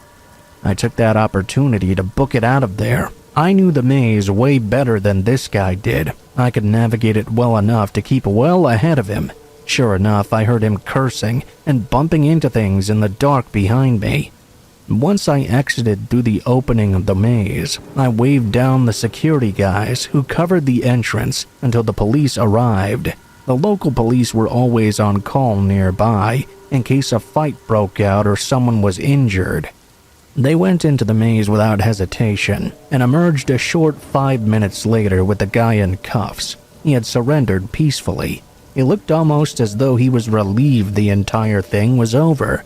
I took that opportunity to book it out of there. I knew the maze way better than this guy did. I could navigate it well enough to keep well ahead of him. Sure enough, I heard him cursing and bumping into things in the dark behind me. Once I exited through the opening of the maze, I waved down the security guys who covered the entrance until the police arrived. The local police were always on call nearby in case a fight broke out or someone was injured. They went into the maze without hesitation and emerged a short 5 minutes later with the guy in cuffs. He had surrendered peacefully. It looked almost as though he was relieved the entire thing was over.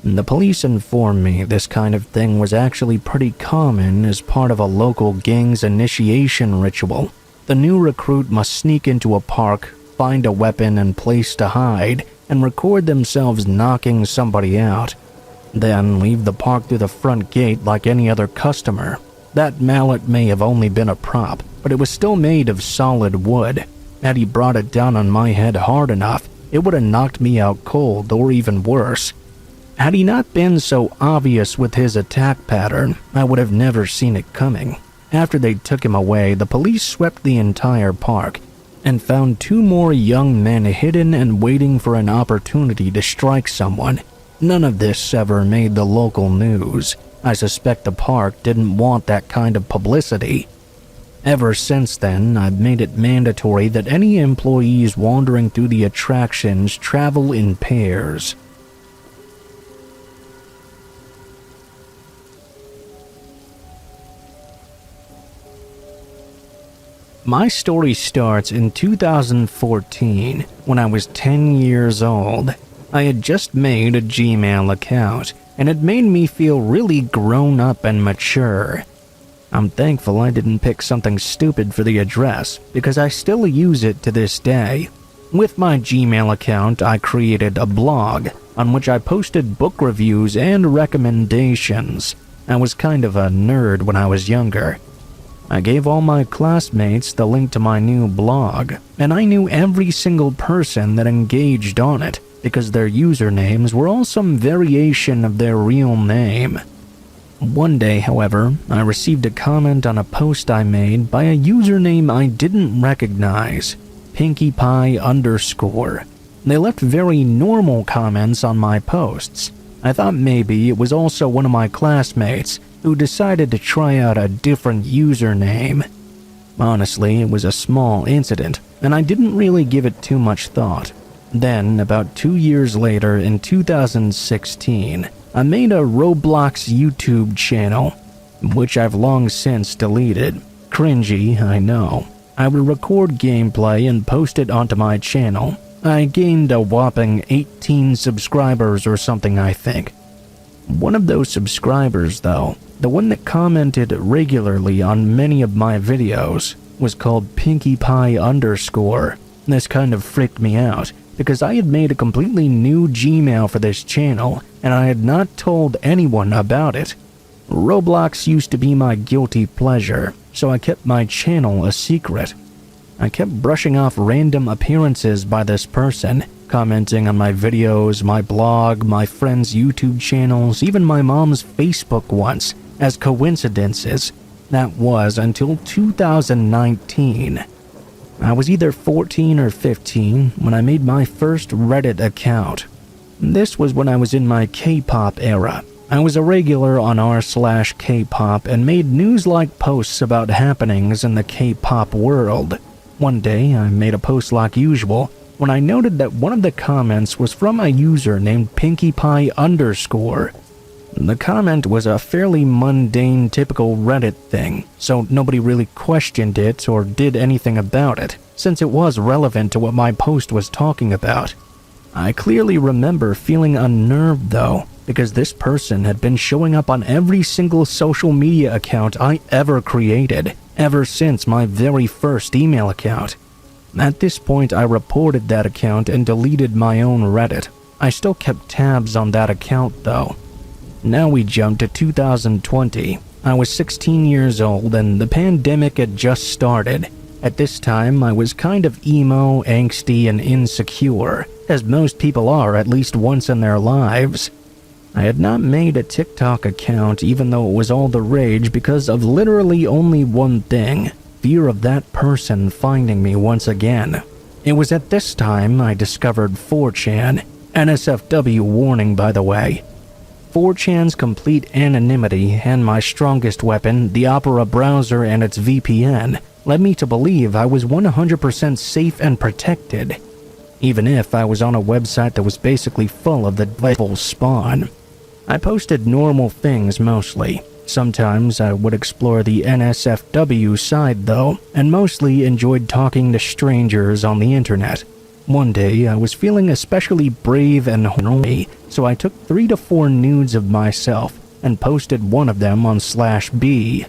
The police informed me this kind of thing was actually pretty common as part of a local gang's initiation ritual. The new recruit must sneak into a park, find a weapon and place to hide, and record themselves knocking somebody out. Then leave the park through the front gate like any other customer. That mallet may have only been a prop, but it was still made of solid wood. Had he brought it down on my head hard enough, it would have knocked me out cold or even worse. Had he not been so obvious with his attack pattern, I would have never seen it coming. After they took him away, the police swept the entire park and found 2 more young men hidden and waiting for an opportunity to strike someone. None of this ever made the local news. I suspect the park didn't want that kind of publicity. Ever since then, I've made it mandatory that any employees wandering through the attractions travel in pairs. My story starts in 2014, when I was 10 years old. I had just made a Gmail account, and it made me feel really grown up and mature. I'm thankful I didn't pick something stupid for the address, because I still use it to this day. With my Gmail account, I created a blog, on which I posted book reviews and recommendations. I was kind of a nerd when I was younger. I gave all my classmates the link to my new blog, and I knew every single person that engaged on it, because their usernames were all some variation of their real name. One day, however, I received a comment on a post I made by a username I didn't recognize, PinkyPie_. They left very normal comments on my posts. I thought maybe it was also one of my classmates who decided to try out a different username. Honestly, it was a small incident, and I didn't really give it too much thought. Then, about 2 years later, in 2016, I made a Roblox YouTube channel, which I've long since deleted. Cringy, I know. I would record gameplay and post it onto my channel. I gained a whopping 18 subscribers or something, I think. One of those subscribers, though, the one that commented regularly on many of my videos, was called PinkyPie_. This kind of freaked me out, because I had made a completely new Gmail for this channel, and I had not told anyone about it. Roblox used to be my guilty pleasure, so I kept my channel a secret. I kept brushing off random appearances by this person, commenting on my videos, my blog, my friends' YouTube channels, even my mom's Facebook once, as coincidences. That was until 2019. I was either 14 or 15 when I made my first Reddit account. This was when I was in my K-pop era. I was a regular on r/K-pop and made news-like posts about happenings in the K-pop world. One day, I made a post like usual when I noted that one of the comments was from a user named PinkyPie_. The comment was a fairly mundane, typical Reddit thing, so nobody really questioned it or did anything about it, since it was relevant to what my post was talking about. I clearly remember feeling unnerved, though, because this person had been showing up on every single social media account I ever created, ever since my very first email account. At this point, I reported that account and deleted my own Reddit. I still kept tabs on that account, though. Now we jump to 2020. I was 16 years old and the pandemic had just started. At this time, I was kind of emo, angsty, and insecure, as most people are at least once in their lives. I had not made a TikTok account even though it was all the rage because of literally only one thing: fear of that person finding me once again. It was at this time I discovered 4chan. NSFW warning, by the way. 4chan's complete anonymity and my strongest weapon, the Opera browser and its VPN, led me to believe I was 100% safe and protected, even if I was on a website that was basically full of the devil's spawn. I posted normal things mostly. Sometimes I would explore the NSFW side though, and mostly enjoyed talking to strangers on the internet. One day, I was feeling especially brave and horny, so I took 3 to 4 nudes of myself and posted one of them on /B.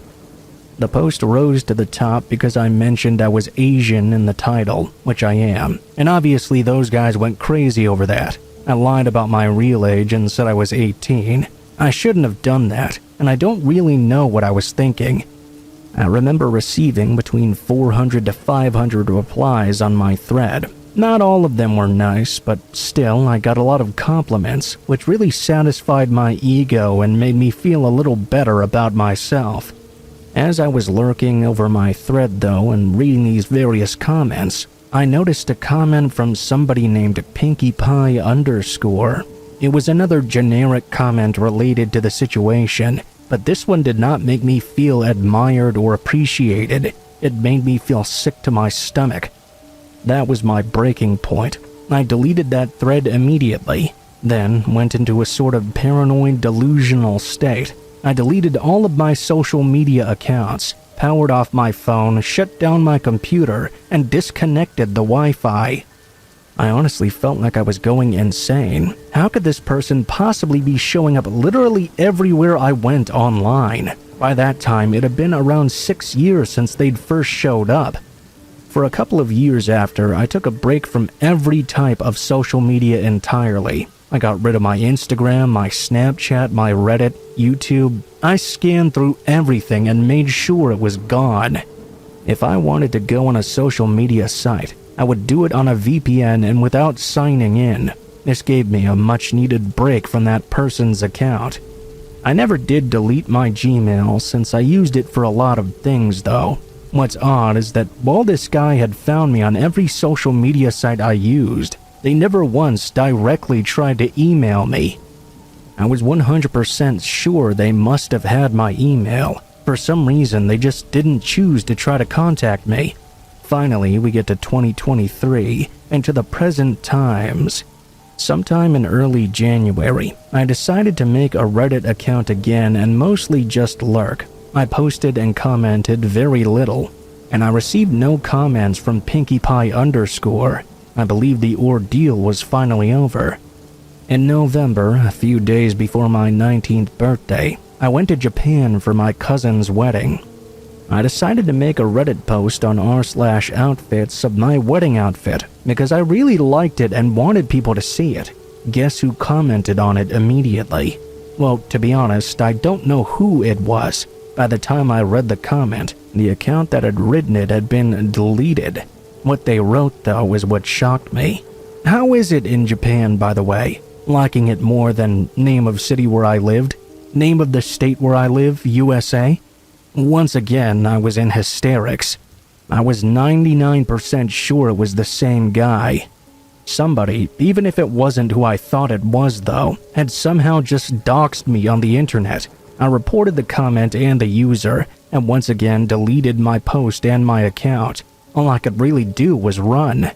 The post rose to the top because I mentioned I was Asian in the title, which I am, and obviously those guys went crazy over that. I lied about my real age and said I was 18. I shouldn't have done that, and I don't really know what I was thinking. I remember receiving between 400 to 500 replies on my thread. Not all of them were nice, but still, I got a lot of compliments, which really satisfied my ego and made me feel a little better about myself. As I was lurking over my thread, though, and reading these various comments, I noticed a comment from somebody named PinkyPie_. It was another generic comment related to the situation, but this one did not make me feel admired or appreciated. It made me feel sick to my stomach. That was my breaking point. I deleted that thread immediately, then went into a sort of paranoid delusional state. I deleted all of my social media accounts, powered off my phone, shut down my computer, and disconnected the Wi-Fi. I honestly felt like I was going insane. How could this person possibly be showing up literally everywhere I went online? By that time, it had been around 6 years since they'd first showed up. For a couple of years after, I took a break from every type of social media entirely. I got rid of my Instagram, my Snapchat, my Reddit, YouTube. I scanned through everything and made sure it was gone. If I wanted to go on a social media site, I would do it on a VPN and without signing in. This gave me a much-needed break from that person's account. I never did delete my Gmail since I used it for a lot of things though. What's odd is that while this guy had found me on every social media site I used, they never once directly tried to email me. I was 100% sure they must have had my email. For some reason, they just didn't choose to try to contact me. Finally, we get to 2023 and to the present times. Sometime in early January, I decided to make a Reddit account again and mostly just lurk. I posted and commented very little, and I received no comments from Pinkie Pie _. I believe the ordeal was finally over. In November, a few days before my 19th birthday, I went to Japan for my cousin's wedding. I decided to make a Reddit post on r/outfits of my wedding outfit because I really liked it and wanted people to see it. Guess who commented on it immediately? Well, to be honest, I don't know who it was. By the time I read the comment, the account that had written it had been deleted. What they wrote, though, is what shocked me. How is it in Japan, by the way? Liking it more than name of city where I lived? Name of the state where I live, USA? Once again, I was in hysterics. I was 99% sure it was the same guy. Somebody, even if it wasn't who I thought it was though, had somehow just doxed me on the internet. I reported the comment and the user, and once again deleted my post and my account. All I could really do was run.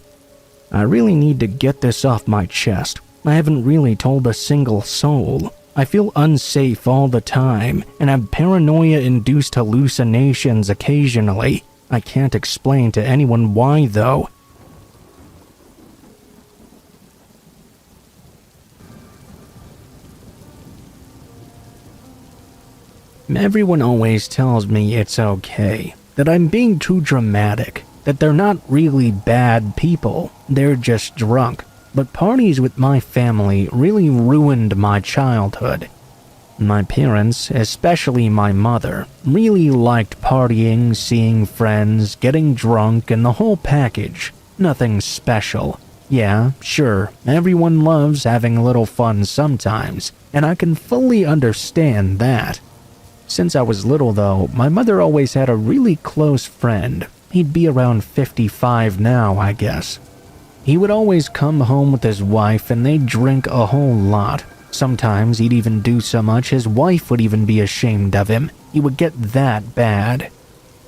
I really need to get this off my chest. I haven't really told a single soul. I feel unsafe all the time, and have paranoia-induced hallucinations occasionally. I can't explain to anyone why, though. Everyone always tells me it's okay, that I'm being too dramatic, that they're not really bad people, they're just drunk. But parties with my family really ruined my childhood. My parents, especially my mother, really liked partying, seeing friends, getting drunk, and the whole package. Nothing special. Yeah, sure, everyone loves having a little fun sometimes, and I can fully understand that. Since I was little though, my mother always had a really close friend. He'd be around 55 now, I guess. He would always come home with his wife and they'd drink a whole lot. Sometimes he'd even do so much his wife would even be ashamed of him. He would get that bad.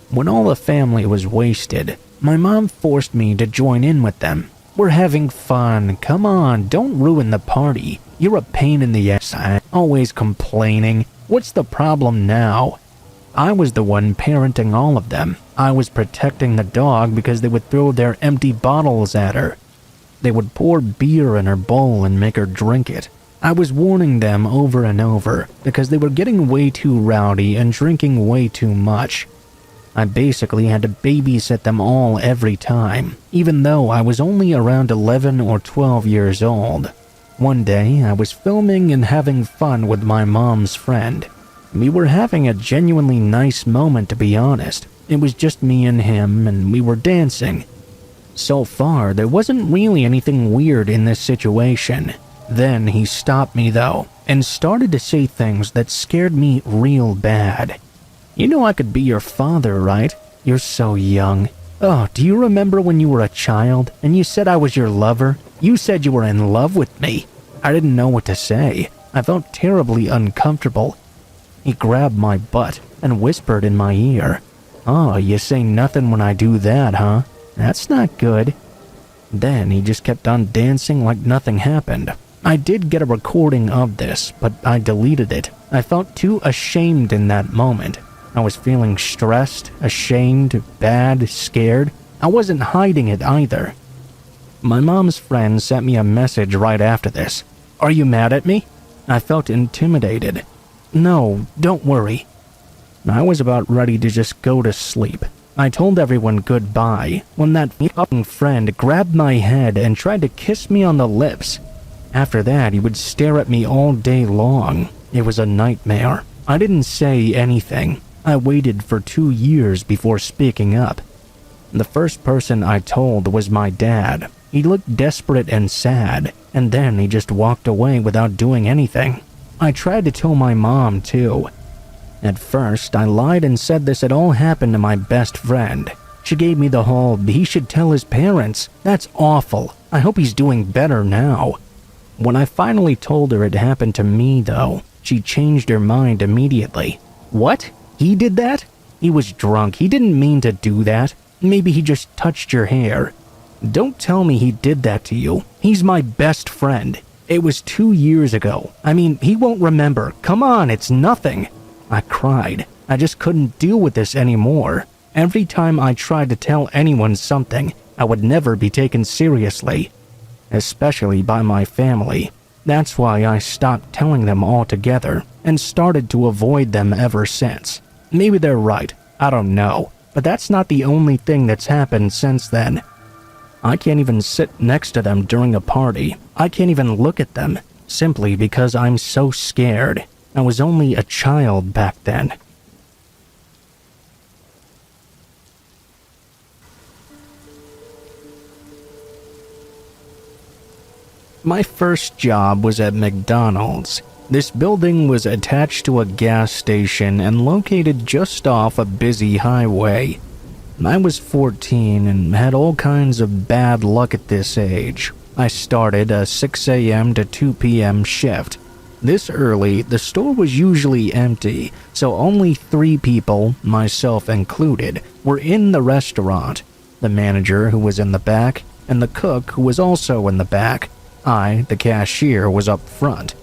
When all the family was wasted, my mom forced me to join in with them. We're having fun, come on, don't ruin the party. You're a pain in the ass, always complaining. What's the problem now? I was the one parenting all of them. I was protecting the dog because they would throw their empty bottles at her. They would pour beer in her bowl and make her drink it. I was warning them over and over because they were getting way too rowdy and drinking way too much. I basically had to babysit them all every time, even though I was only around 11 or 12 years old. One day, I was filming and having fun with my mom's friend. We were having a genuinely nice moment, to be honest. It was just me and him, and we were dancing. So far, there wasn't really anything weird in this situation. Then he stopped me though, and started to say things that scared me real bad. You know I could be your father, right? You're so young. Oh, do you remember when you were a child, and you said I was your lover? You said you were in love with me. I didn't know what to say. I felt terribly uncomfortable. He grabbed my butt and whispered in my ear. Oh, you say nothing when I do that, huh? That's not good. Then he just kept on dancing like nothing happened. I did get a recording of this, but I deleted it. I felt too ashamed in that moment. I was feeling stressed, ashamed, bad, scared. I wasn't hiding it either. My mom's friend sent me a message right after this. "Are you mad at me?" I felt intimidated. "No, don't worry." I was about ready to just go to sleep. I told everyone goodbye when that fucking friend grabbed my head and tried to kiss me on the lips. After that, he would stare at me all day long. It was a nightmare. I didn't say anything. I waited for 2 years before speaking up. The first person I told was my dad. He looked desperate and sad, and then he just walked away without doing anything. I tried to tell my mom too. At first, I lied and said this had all happened to my best friend. She gave me the whole, "He should tell his parents. That's awful. I hope he's doing better now." When I finally told her it happened to me, though, she changed her mind immediately. "What? He did that? He was drunk. He didn't mean to do that. Maybe he just touched your hair." "Don't tell me he did that to you. He's my best friend. It was 2 years ago. I mean, he won't remember. Come on, it's nothing." I cried. I just couldn't deal with this anymore. Every time I tried to tell anyone something, I would never be taken seriously, especially by my family. That's why I stopped telling them altogether and started to avoid them ever since. Maybe they're right, I don't know, but that's not the only thing that's happened since then. I can't even sit next to them during a party. I can't even look at them, simply because I'm so scared. I was only a child back then. My first job was at McDonald's. This building was attached to a gas station and located just off a busy highway. I was 14 and had all kinds of bad luck at this age. I started a 6 a.m. to 2 p.m. shift. This early, the store was usually empty, so only 3 people, myself included, were in the restaurant. The manager, who was in the back, and the cook, who was also in the back. I, the cashier, was up front.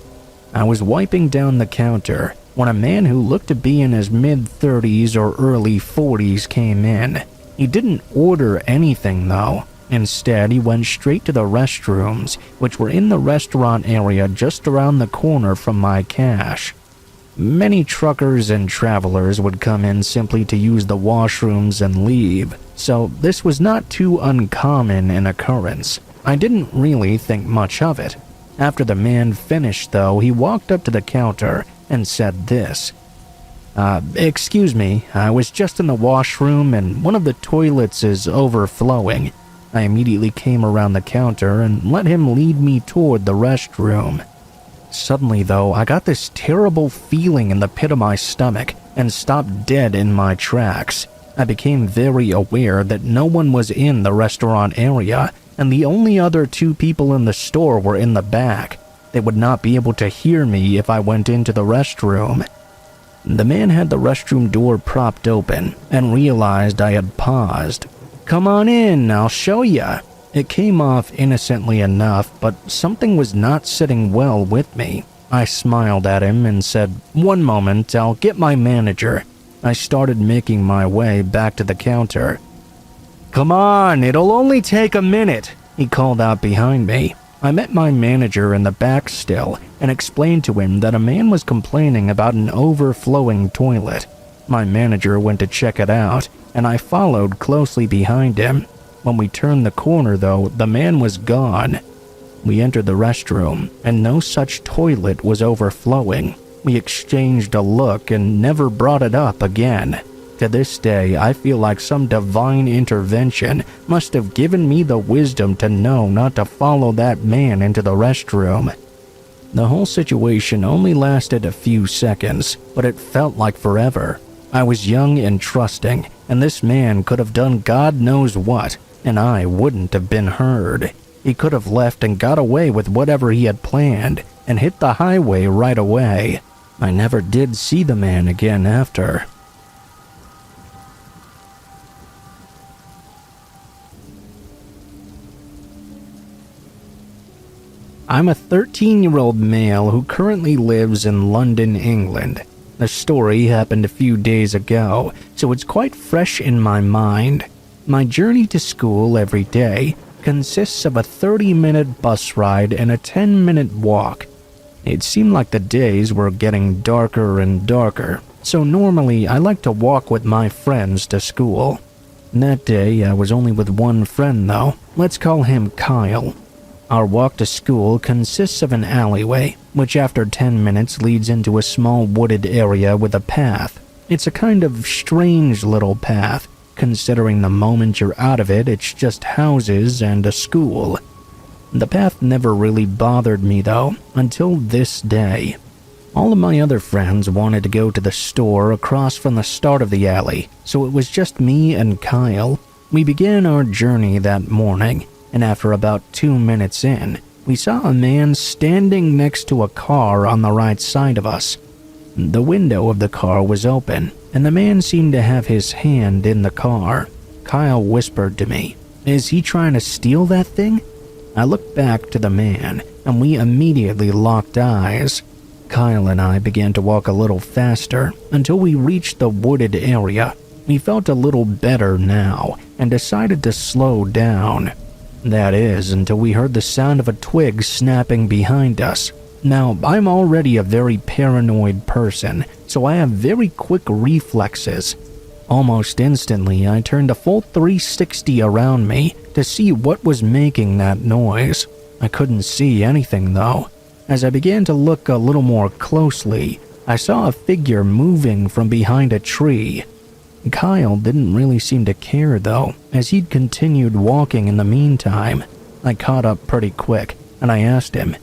I was wiping down the counter when a man who looked to be in his mid-30s or early 40s came in. He didn't order anything, though. Instead, he went straight to the restrooms, which were in the restaurant area just around the corner from my cash. Many truckers and travelers would come in simply to use the washrooms and leave, so this was not too uncommon an occurrence. I didn't really think much of it. After the man finished, though, he walked up to the counter and said this. Excuse me, I was just in the washroom and one of the toilets is overflowing." I immediately came around the counter and let him lead me toward the restroom. Suddenly, though, I got this terrible feeling in the pit of my stomach and stopped dead in my tracks. I became very aware that no one was in the restaurant area, and the only other 2 people in the store were in the back. They would not be able to hear me if I went into the restroom. The man had the restroom door propped open and realized I had paused. "Come on in, I'll show ya." It came off innocently enough, but something was not sitting well with me. I smiled at him and said, "One moment, I'll get my manager." I started making my way back to the counter. "Come on, it'll only take a minute," he called out behind me. I met my manager in the back still and explained to him that a man was complaining about an overflowing toilet. My manager went to check it out, and I followed closely behind him. When we turned the corner, though, the man was gone. We entered the restroom, and no such toilet was overflowing. We exchanged a look and never brought it up again. To this day, I feel like some divine intervention must have given me the wisdom to know not to follow that man into the restroom. The whole situation only lasted a few seconds, but it felt like forever. I was young and trusting, and this man could have done God knows what, and I wouldn't have been heard. He could have left and got away with whatever he had planned, and hit the highway right away. I never did see the man again after. I'm a 13-year-old male who currently lives in London, England. The story happened a few days ago, so it's quite fresh in my mind. My journey to school every day consists of a 30-minute bus ride and a 10-minute walk. It seemed like the days were getting darker and darker, so normally I like to walk with my friends to school. That day I was only with one friend though. Let's call him Kyle. Our walk to school consists of an alleyway, which after 10 minutes leads into a small wooded area with a path. It's a kind of strange little path. Considering the moment you're out of it, it's just houses and a school. The path never really bothered me though, until this day. All of my other friends wanted to go to the store across from the start of the alley, so it was just me and Kyle. We began our journey that morning, and after about 2 minutes in, we saw a man standing next to a car on the right side of us. The window of the car was open, and the man seemed to have his hand in the car. Kyle whispered to me, "Is he trying to steal that thing?" I looked back to the man, and we immediately locked eyes. Kyle and I began to walk a little faster until we reached the wooded area. We felt a little better now and decided to slow down. That is, until we heard the sound of a twig snapping behind us. Now, I'm already a very paranoid person, so I have very quick reflexes. Almost instantly, I turned a full 360 around me to see what was making that noise. I couldn't see anything though. As I began to look a little more closely, I saw a figure moving from behind a tree. Kyle didn't really seem to care though, as he'd continued walking in the meantime. I caught up pretty quick, and I asked him,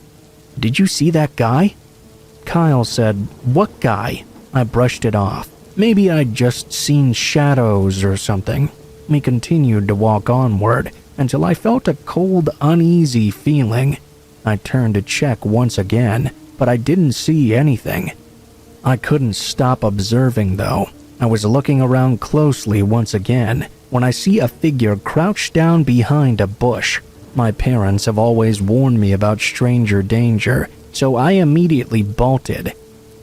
"Did you see that guy?" Kyle said, "What guy?" I brushed it off. Maybe I'd just seen shadows or something. We continued to walk onward until I felt a cold, uneasy feeling. I turned to check once again, but I didn't see anything. I couldn't stop observing though. I was looking around closely once again when I see a figure crouched down behind a bush. My parents have always warned me about stranger danger, so I immediately bolted.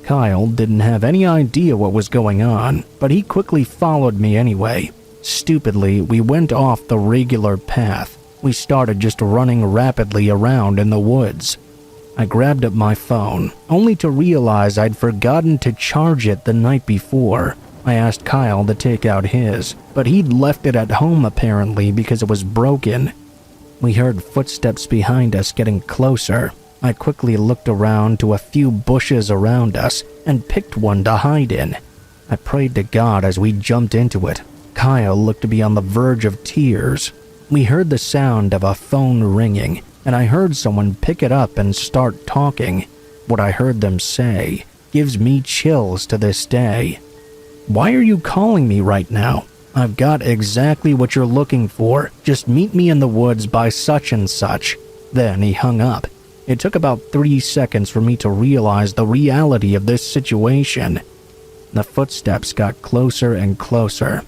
Kyle didn't have any idea what was going on, but he quickly followed me anyway. Stupidly, we went off the regular path. We started just running rapidly around in the woods. I grabbed up my phone, only to realize I'd forgotten to charge it the night before. I asked Kyle to take out his, but he'd left it at home apparently because it was broken. We heard footsteps behind us getting closer. I quickly looked around to a few bushes around us and picked one to hide in. I prayed to God as we jumped into it. Kyle looked to be on the verge of tears. We heard the sound of a phone ringing, and I heard someone pick it up and start talking. What I heard them say gives me chills to this day. "Why are you calling me right now? I've got exactly what you're looking for. Just meet me in the woods by such and such." Then he hung up. It took about 3 seconds for me to realize the reality of this situation. The footsteps got closer and closer.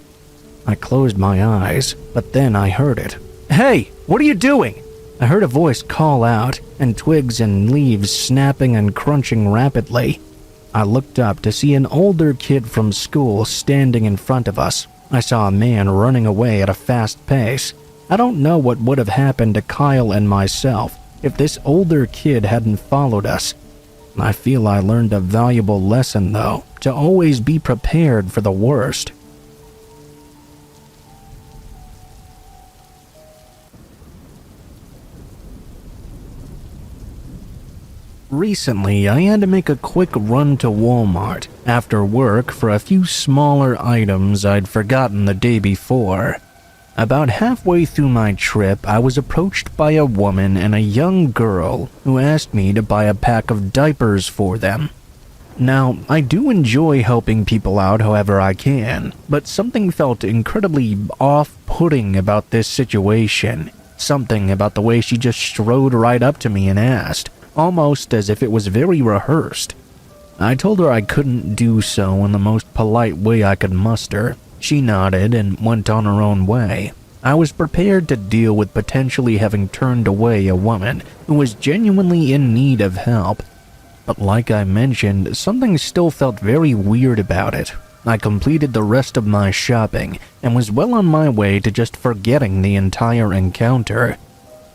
I closed my eyes, but then I heard it. "Hey, what are you doing?" I heard a voice call out, and twigs and leaves snapping and crunching rapidly. I looked up to see an older kid from school standing in front of us. I saw a man running away at a fast pace. I don't know what would have happened to Kyle and myself if this older kid hadn't followed us. I feel I learned a valuable lesson though, to always be prepared for the worst. Recently, I had to make a quick run to Walmart after work for a few smaller items I'd forgotten the day before. About halfway through my trip, I was approached by a woman and a young girl who asked me to buy a pack of diapers for them. Now, I do enjoy helping people out however I can, but something felt incredibly off-putting about this situation. Something about the way she just strode right up to me and asked, almost as if it was very rehearsed. I told her I couldn't do so in the most polite way I could muster. She nodded and went on her own way. I was prepared to deal with potentially having turned away a woman who was genuinely in need of help. But like I mentioned, something still felt very weird about it. I completed the rest of my shopping and was well on my way to just forgetting the entire encounter.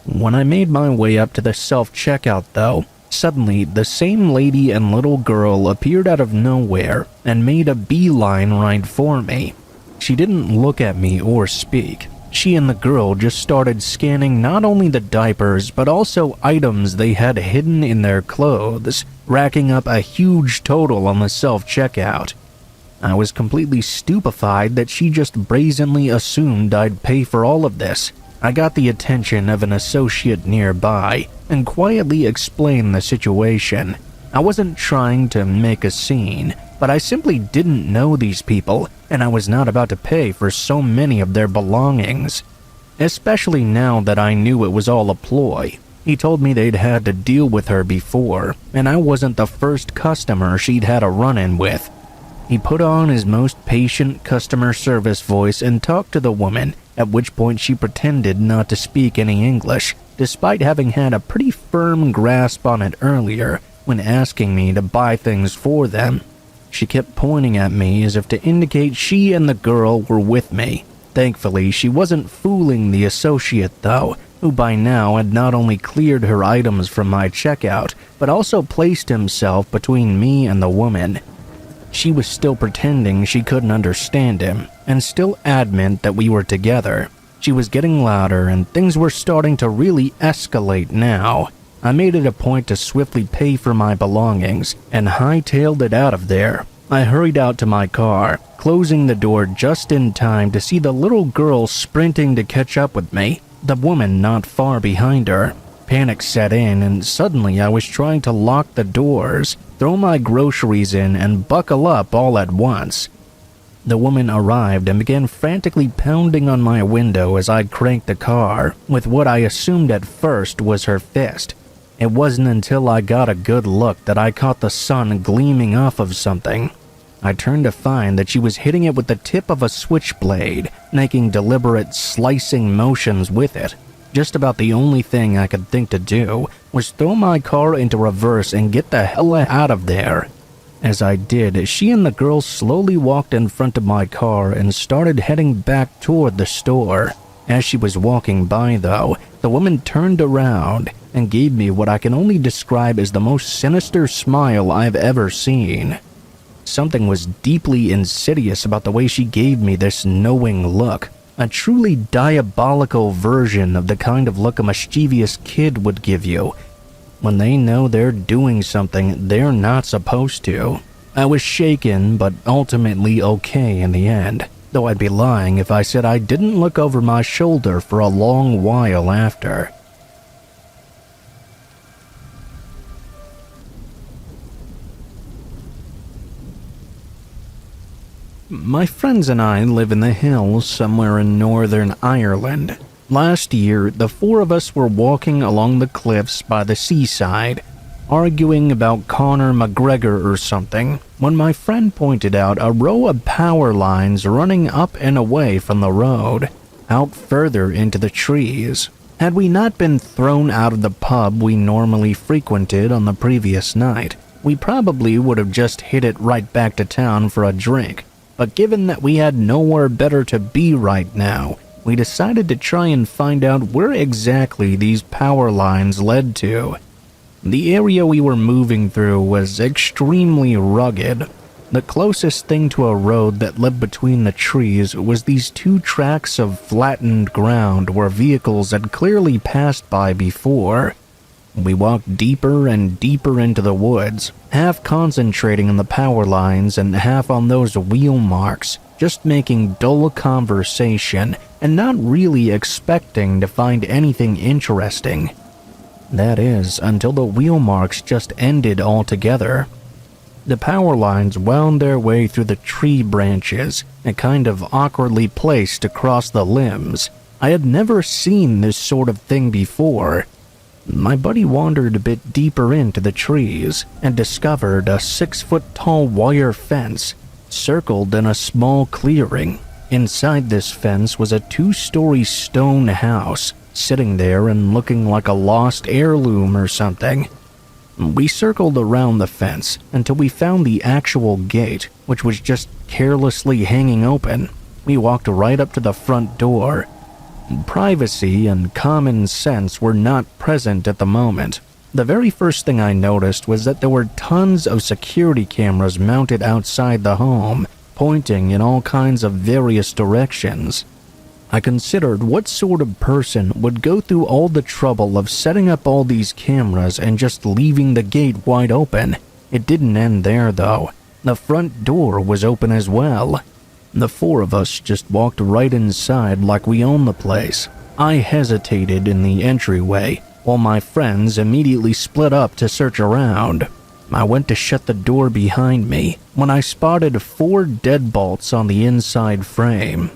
When I made my way up to the self-checkout though, suddenly the same lady and little girl appeared out of nowhere and made a beeline right for me. She didn't look at me or speak. She and the girl just started scanning not only the diapers but also items they had hidden in their clothes, racking up a huge total on the self-checkout. I was completely stupefied that she just brazenly assumed I'd pay for all of this. I got the attention of an associate nearby and quietly explained the situation. I wasn't trying to make a scene, but I simply didn't know these people, and I was not about to pay for so many of their belongings. Especially now that I knew it was all a ploy. He told me they'd had to deal with her before, and I wasn't the first customer she'd had a run-in with. He put on his most patient customer service voice and talked to the woman, at which point she pretended not to speak any English, despite having had a pretty firm grasp on it earlier when asking me to buy things for them. She kept pointing at me as if to indicate she and the girl were with me. Thankfully, she wasn't fooling the associate though, who by now had not only cleared her items from my checkout, but also placed himself between me and the woman. She was still pretending she couldn't understand him, and still adamant that we were together. She was getting louder, and things were starting to really escalate now. I made it a point to swiftly pay for my belongings, and hightailed it out of there. I hurried out to my car, closing the door just in time to see the little girl sprinting to catch up with me, the woman not far behind her. Panic set in, and suddenly I was trying to lock the doors, throw my groceries in, and buckle up all at once. The woman arrived and began frantically pounding on my window as I cranked the car, with what I assumed at first was her fist. It wasn't until I got a good look that I caught the sun gleaming off of something. I turned to find that she was hitting it with the tip of a switchblade, making deliberate slicing motions with it. Just about the only thing I could think to do was throw my car into reverse and get the hell out of there. As I did, she and the girl slowly walked in front of my car and started heading back toward the store. As she was walking by though, the woman turned around and gave me what I can only describe as the most sinister smile I've ever seen. Something was deeply insidious about the way she gave me this knowing look. A truly diabolical version of the kind of look a mischievous kid would give you when they know they're doing something they're not supposed to. I was shaken, but ultimately okay in the end, though I'd be lying if I said I didn't look over my shoulder for a long while after. My friends and I live in the hills somewhere in Northern Ireland. Last year, the four of us were walking along the cliffs by the seaside, arguing about Conor McGregor or something, when my friend pointed out a row of power lines running up and away from the road, out further into the trees. Had we not been thrown out of the pub we normally frequented on the previous night, we probably would have just hit it right back to town for a drink. But given that we had nowhere better to be right now, we decided to try and find out where exactly these power lines led to. The area we were moving through was extremely rugged. The closest thing to a road that led between the trees was these two tracts of flattened ground where vehicles had clearly passed by before. We walked deeper and deeper into the woods, half concentrating on the power lines and half on those wheel marks, just making dull conversation and not really expecting to find anything interesting. That is, until the wheel marks just ended altogether. The power lines wound their way through the tree branches and kind of awkwardly placed across the limbs. I had never seen this sort of thing before. My buddy wandered a bit deeper into the trees and discovered a 6-foot-tall wire fence circled in a small clearing. Inside this fence was a 2-story stone house, sitting there and looking like a lost heirloom or something. We circled around the fence until we found the actual gate, which was just carelessly hanging open. We walked right up to the front door. Privacy and common sense were not present at the moment. The very first thing I noticed was that there were tons of security cameras mounted outside the home, pointing in all kinds of various directions. I considered what sort of person would go through all the trouble of setting up all these cameras and just leaving the gate wide open. It didn't end there, though. The front door was open as well. The 4 of us just walked right inside like we owned the place. I hesitated in the entryway, while my friends immediately split up to search around. I went to shut the door behind me when I spotted 4 deadbolts on the inside frame.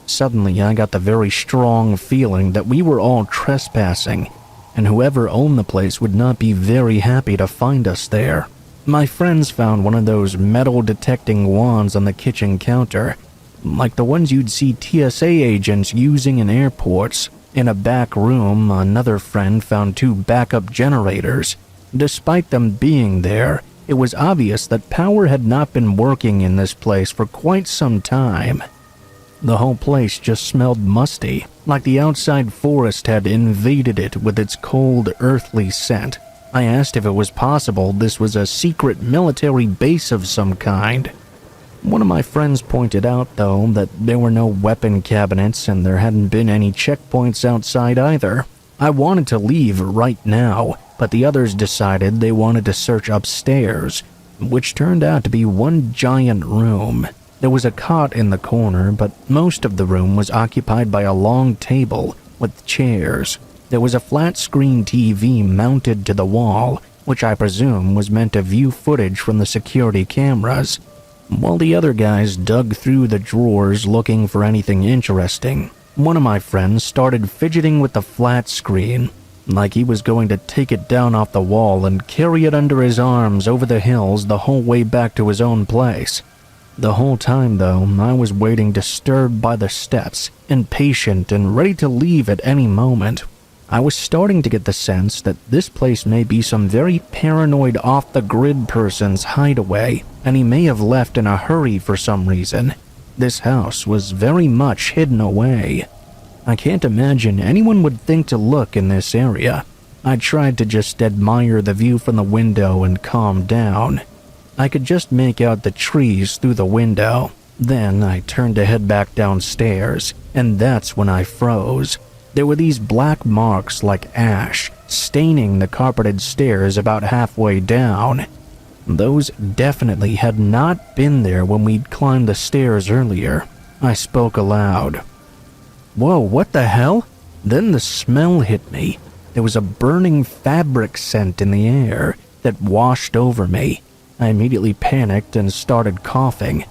Suddenly, I got the very strong feeling that we were all trespassing, and whoever owned the place would not be very happy to find us there. My friends found one of those metal detecting wands on the kitchen counter, like the ones you'd see TSA agents using in airports. In a back room, another friend found 2 backup generators. Despite them being there, it was obvious that power had not been working in this place for quite some time. The whole place just smelled musty, like the outside forest had invaded it with its cold, earthly scent. I asked if it was possible this was a secret military base of some kind. One of my friends pointed out, though, that there were no weapon cabinets and there hadn't been any checkpoints outside either. I wanted to leave right now, but the others decided they wanted to search upstairs, which turned out to be one giant room. There was a cot in the corner, but most of the room was occupied by a long table with chairs. There was a flat-screen TV mounted to the wall, which I presume was meant to view footage from the security cameras. While the other guys dug through the drawers looking for anything interesting, one of my friends started fidgeting with the flat screen, like he was going to take it down off the wall and carry it under his arms over the hills the whole way back to his own place. The whole time, though, I was waiting disturbed by the steps, impatient and ready to leave at any moment. I was starting to get the sense that this place may be some very paranoid off-the-grid person's hideaway, and he may have left in a hurry for some reason. This house was very much hidden away. I can't imagine anyone would think to look in this area. I tried to just admire the view from the window and calm down. I could just make out the trees through the window. Then I turned to head back downstairs, and that's when I froze. There were these black marks like ash, staining the carpeted stairs about halfway down. Those definitely had not been there when we'd climbed the stairs earlier. I spoke aloud. "Whoa, what the hell?" Then the smell hit me. There was a burning fabric scent in the air that washed over me. I immediately panicked and started coughing.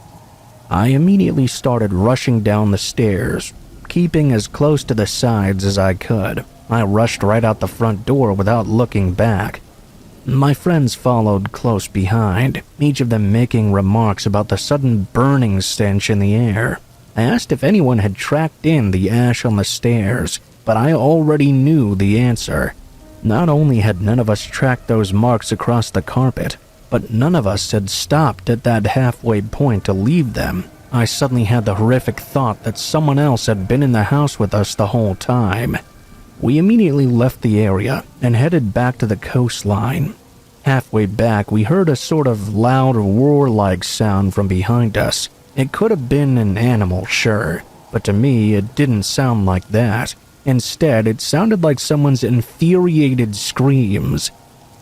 I immediately started rushing down the stairs, keeping as close to the sides as I could. I rushed right out the front door without looking back. My friends followed close behind, each of them making remarks about the sudden burning stench in the air. I asked if anyone had tracked in the ash on the stairs, but I already knew the answer. Not only had none of us tracked those marks across the carpet, but none of us had stopped at that halfway point to leave them. I suddenly had the horrific thought that someone else had been in the house with us the whole time. We immediately left the area and headed back to the coastline. Halfway back, we heard a sort of loud roar-like sound from behind us. It could have been an animal, sure, but to me it didn't sound like that. Instead, it sounded like someone's infuriated screams.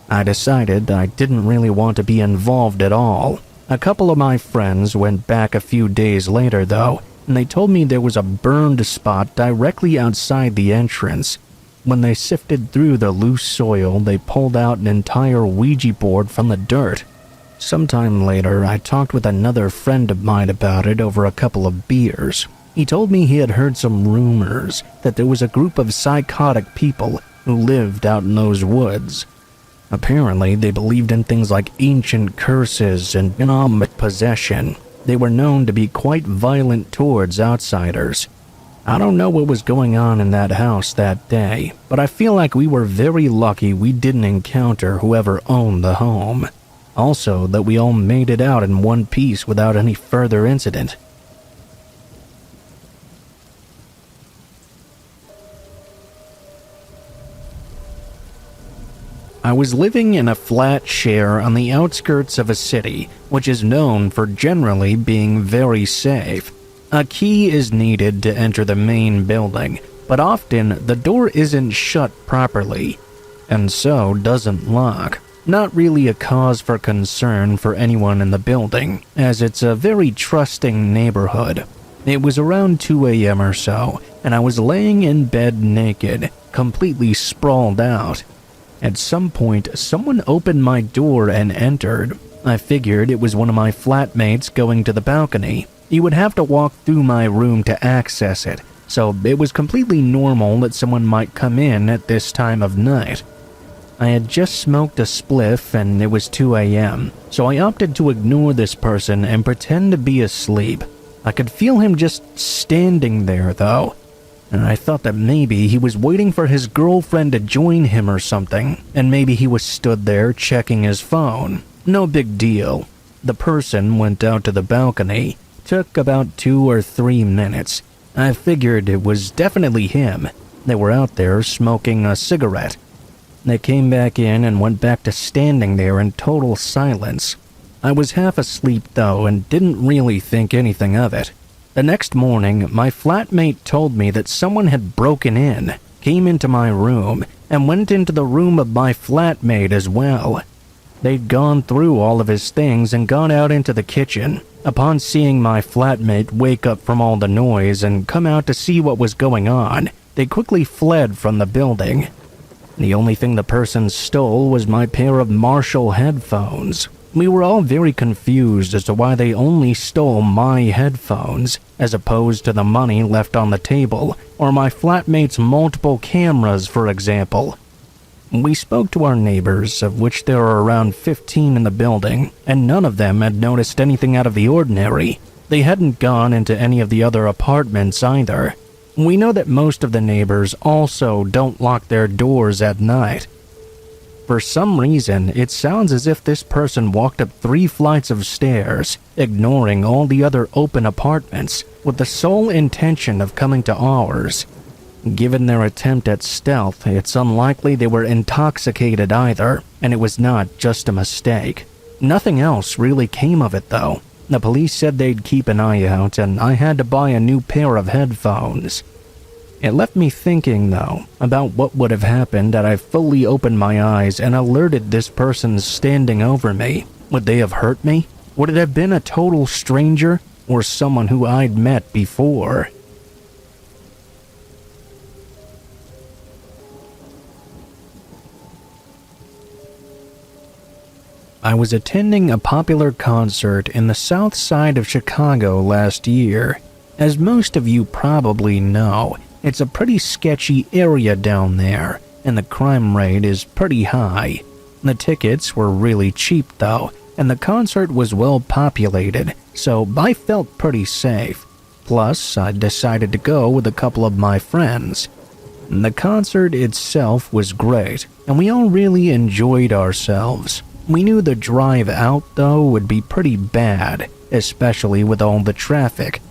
I decided I didn't really want to be involved at all. A couple of my friends went back a few days later, though, and they told me there was a burned spot directly outside the entrance. When they sifted through the loose soil, they pulled out an entire Ouija board from the dirt. Sometime later, I talked with another friend of mine about it over a couple of beers. He told me he had heard some rumors that there was a group of psychotic people who lived out in those woods. Apparently, they believed in things like ancient curses and demonic possession. They were known to be quite violent towards outsiders. I don't know what was going on in that house that day, but I feel like we were very lucky we didn't encounter whoever owned the home. Also, that we all made it out in one piece without any further incident. I was living in a flat share on the outskirts of a city, which is known for generally being very safe. A key is needed to enter the main building, but often the door isn't shut properly, and so doesn't lock. Not really a cause for concern for anyone in the building, as it's a very trusting neighborhood. It was around 2 a.m. or so, and I was laying in bed naked, completely sprawled out. At some point, someone opened my door and entered. I figured it was one of my flatmates going to the balcony. You would have to walk through my room to access it, so it was completely normal that someone might come in at this time of night. I had just smoked a spliff and it was 2 a.m., so I opted to ignore this person and pretend to be asleep. I could feel him just standing there though, and I thought that maybe he was waiting for his girlfriend to join him or something, and maybe he was stood there checking his phone. No big deal. The person went out to the balcony. Took about 2 or 3 minutes. I figured it was definitely him. They were out there smoking a cigarette. They came back in and went back to standing there in total silence. I was half asleep though and didn't really think anything of it. The next morning, my flatmate told me that someone had broken in, came into my room, and went into the room of my flatmate as well. They'd gone through all of his things and gone out into the kitchen. Upon seeing my flatmate wake up from all the noise and come out to see what was going on, they quickly fled from the building. The only thing the person stole was my pair of Marshall headphones. We were all very confused as to why they only stole my headphones, as opposed to the money left on the table, or my flatmate's multiple cameras, for example. We spoke to our neighbors, of which there were around 15 in the building, and none of them had noticed anything out of the ordinary. They hadn't gone into any of the other apartments either. We know that most of the neighbors also don't lock their doors at night. For some reason, it sounds as if this person walked up 3 flights of stairs, ignoring all the other open apartments, with the sole intention of coming to ours. Given their attempt at stealth, it's unlikely they were intoxicated either, and it was not just a mistake. Nothing else really came of it though. The police said they'd keep an eye out, and I had to buy a new pair of headphones. It left me thinking, though, about what would have happened had I fully opened my eyes and alerted this person standing over me. Would they have hurt me? Would it have been a total stranger, or someone who I'd met before? I was attending a popular concert in the south side of Chicago last year. As most of you probably know, it's a pretty sketchy area down there, and the crime rate is pretty high. The tickets were really cheap though, and the concert was well populated, so I felt pretty safe. Plus, I decided to go with a couple of my friends. The concert itself was great, and we all really enjoyed ourselves. We knew the drive out, though, would be pretty bad, especially with all the traffic.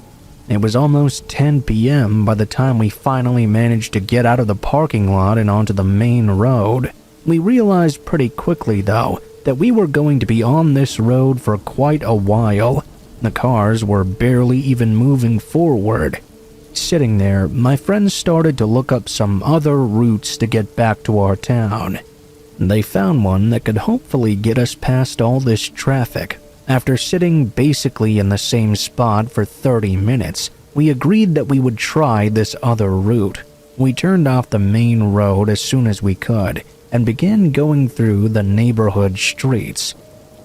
It was almost 10 p.m. by the time we finally managed to get out of the parking lot and onto the main road. We realized pretty quickly, though, that we were going to be on this road for quite a while. The cars were barely even moving forward. Sitting there, my friends started to look up some other routes to get back to our town. They found one that could hopefully get us past all this traffic. After sitting basically in the same spot for 30 minutes, we agreed that we would try this other route. We turned off the main road as soon as we could and began going through the neighborhood streets.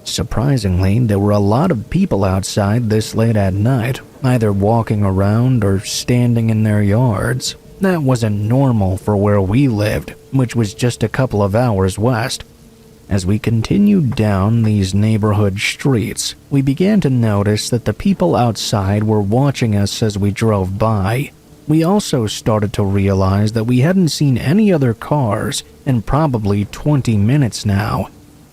Surprisingly, there were a lot of people outside this late at night, either walking around or standing in their yards. That wasn't normal for where we lived, which was just a couple of hours west. As we continued down these neighborhood streets, we began to notice that the people outside were watching us as we drove by. We also started to realize that we hadn't seen any other cars in probably 20 minutes now.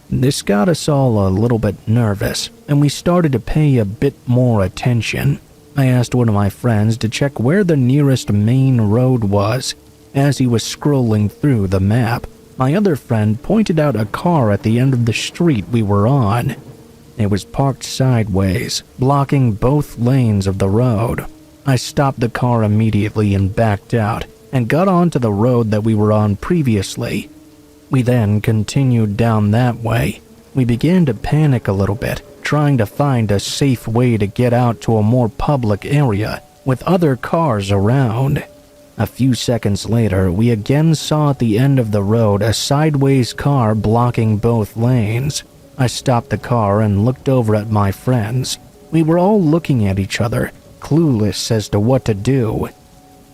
This got us all a little bit nervous, and we started to pay a bit more attention. I asked one of my friends to check where the nearest main road was. As he was scrolling through the map, my other friend pointed out a car at the end of the street we were on. It was parked sideways, blocking both lanes of the road. I stopped the car immediately and backed out, and got onto the road that we were on previously. We then continued down that way. We began to panic a little bit, trying to find a safe way to get out to a more public area with other cars around. A few seconds later, we again saw at the end of the road a sideways car blocking both lanes. I stopped the car and looked over at my friends. We were all looking at each other, clueless as to what to do.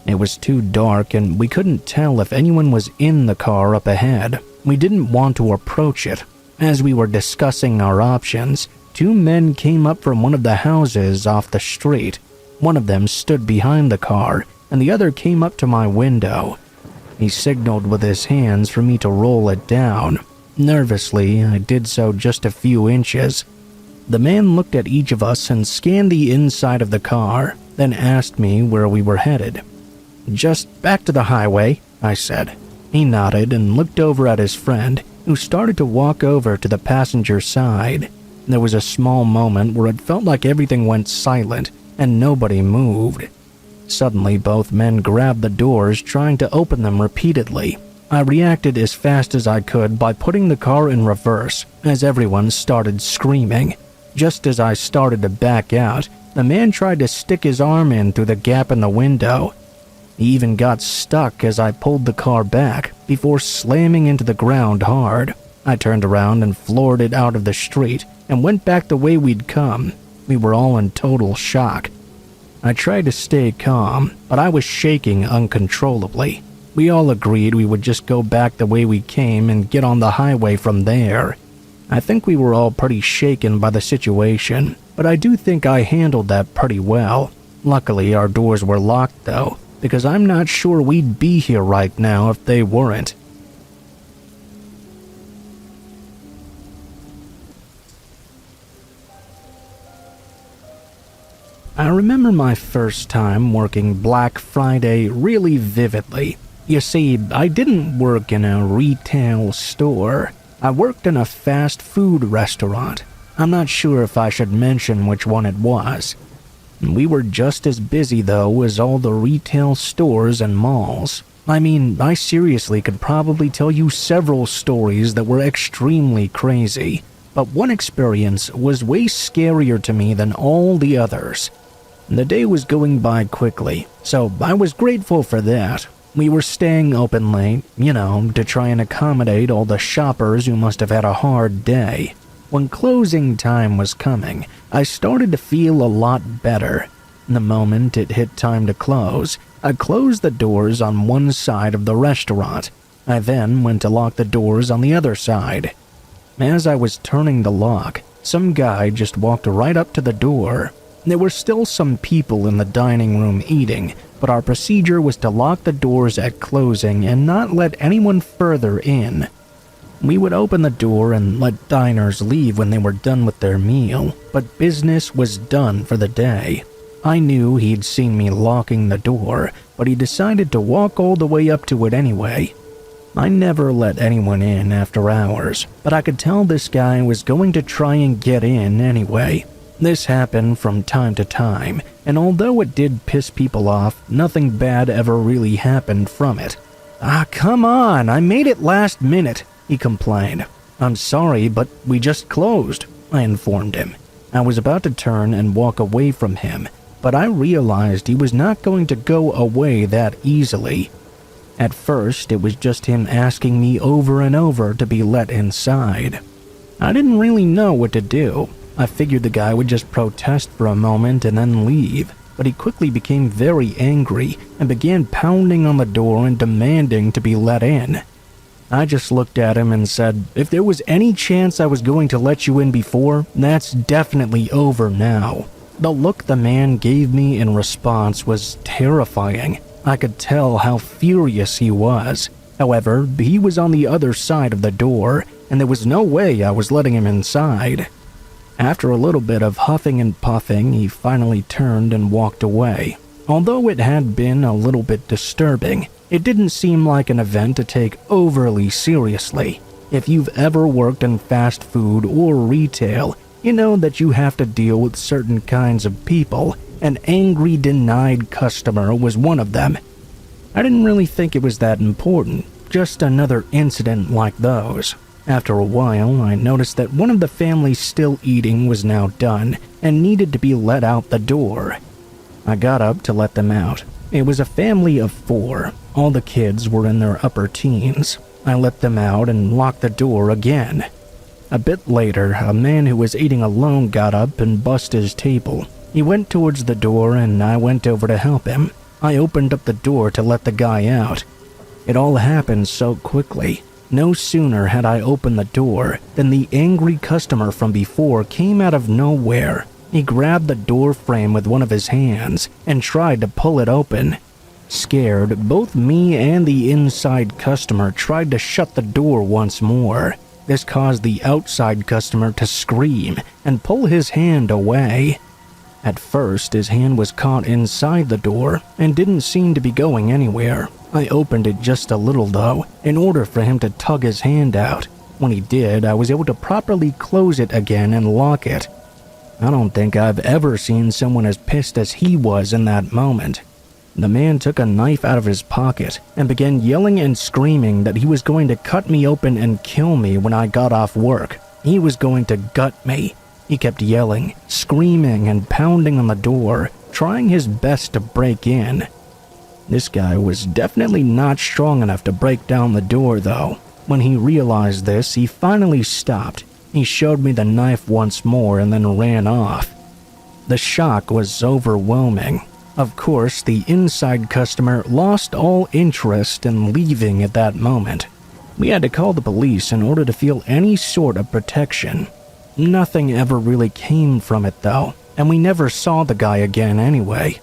It was too dark and we couldn't tell if anyone was in the car up ahead. We didn't want to approach it. As we were discussing our options, two men came up from one of the houses off the street. One of them stood behind the car, and the other came up to my window. He signaled with his hands for me to roll it down. Nervously, I did so just a few inches. The man looked at each of us and scanned the inside of the car, then asked me where we were headed. "Just back to the highway," I said. He nodded and looked over at his friend, who started to walk over to the passenger side. There was a small moment where it felt like everything went silent and nobody moved. Suddenly, both men grabbed the doors, trying to open them repeatedly. I reacted as fast as I could by putting the car in reverse, as everyone started screaming. Just as I started to back out, the man tried to stick his arm in through the gap in the window. He even got stuck as I pulled the car back, before slamming into the ground hard. I turned around and floored it out of the street, and went back the way we'd come. We were all in total shock. I tried to stay calm, but I was shaking uncontrollably. We all agreed we would just go back the way we came and get on the highway from there. I think we were all pretty shaken by the situation, but I do think I handled that pretty well. Luckily, our doors were locked though, because I'm not sure we'd be here right now if they weren't. I remember my first time working Black Friday really vividly. You see, I didn't work in a retail store. I worked in a fast food restaurant. I'm not sure if I should mention which one it was. We were just as busy, though, as all the retail stores and malls. I mean, I seriously could probably tell you several stories that were extremely crazy, but one experience was way scarier to me than all the others. The day was going by quickly, so I was grateful for that. We were staying open late, to try and accommodate all the shoppers who must have had a hard day. When closing time was coming, I started to feel a lot better. The moment it hit time to close, I closed the doors on one side of the restaurant. I then went to lock the doors on the other side. As I was turning the lock, some guy just walked right up to the door. There were still some people in the dining room eating, but our procedure was to lock the doors at closing and not let anyone further in. We would open the door and let diners leave when they were done with their meal, but business was done for the day. I knew he'd seen me locking the door, but he decided to walk all the way up to it anyway. I never let anyone in after hours, but I could tell this guy was going to try and get in anyway. This happened from time to time, and although it did piss people off, nothing bad ever really happened from it. "Ah, come on, I made it last minute," he complained. "I'm sorry, but we just closed," I informed him. I was about to turn and walk away from him, but I realized he was not going to go away that easily. At first, it was just him asking me over and over to be let inside. I didn't really know what to do. I figured the guy would just protest for a moment and then leave, but he quickly became very angry and began pounding on the door and demanding to be let in. I just looked at him and said, if there was any chance I was going to let you in before, that's definitely over now. The look the man gave me in response was terrifying. I could tell how furious he was. However, he was on the other side of the door, and there was no way I was letting him inside. After a little bit of huffing and puffing, he finally turned and walked away. Although it had been a little bit disturbing, it didn't seem like an event to take overly seriously. If you've ever worked in fast food or retail, you know that you have to deal with certain kinds of people. An angry, denied customer was one of them. I didn't really think it was that important, just another incident like those. After a while, I noticed that one of the families still eating was now done and needed to be let out the door. I got up to let them out. It was a family of 4. All the kids were in their upper teens. I let them out and locked the door again. A bit later, a man who was eating alone got up and bussed his table. He went towards the door and I went over to help him. I opened up the door to let the guy out. It all happened so quickly. No sooner had I opened the door than the angry customer from before came out of nowhere. He grabbed the door frame with one of his hands and tried to pull it open. Scared, both me and the inside customer tried to shut the door once more. This caused the outside customer to scream and pull his hand away. At first, his hand was caught inside the door and didn't seem to be going anywhere. I opened it just a little though, in order for him to tug his hand out. When he did, I was able to properly close it again and lock it. I don't think I've ever seen someone as pissed as he was in that moment. The man took a knife out of his pocket and began yelling and screaming that he was going to cut me open and kill me when I got off work. He was going to gut me. He kept yelling, screaming, and pounding on the door, trying his best to break in. This guy was definitely not strong enough to break down the door, though. When he realized this, he finally stopped. He showed me the knife once more and then ran off. The shock was overwhelming. Of course, the inside customer lost all interest in leaving at that moment. We had to call the police in order to feel any sort of protection. Nothing ever really came from it, though, and we never saw the guy again anyway.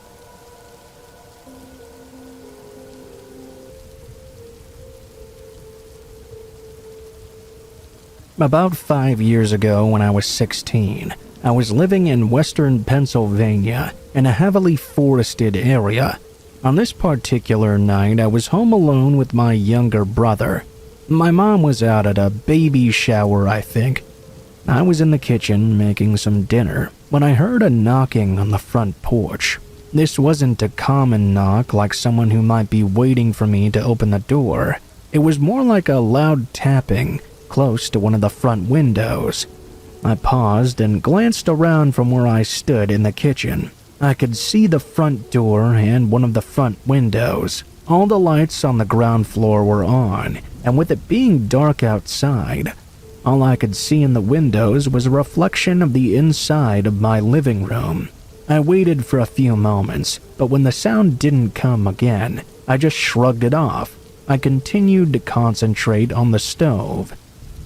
About 5 years ago, when I was 16, I was living in western Pennsylvania in a heavily forested area. On this particular night, I was home alone with my younger brother. My mom was out at a baby shower, I think. I was in the kitchen making some dinner when I heard a knocking on the front porch. This wasn't a common knock like someone who might be waiting for me to open the door. It was more like a loud tapping close to one of the front windows. I paused and glanced around from where I stood in the kitchen. I could see the front door and one of the front windows. All the lights on the ground floor were on, and with it being dark outside, all I could see in the windows was a reflection of the inside of my living room. I waited for a few moments, but when the sound didn't come again, I just shrugged it off. I continued to concentrate on the stove.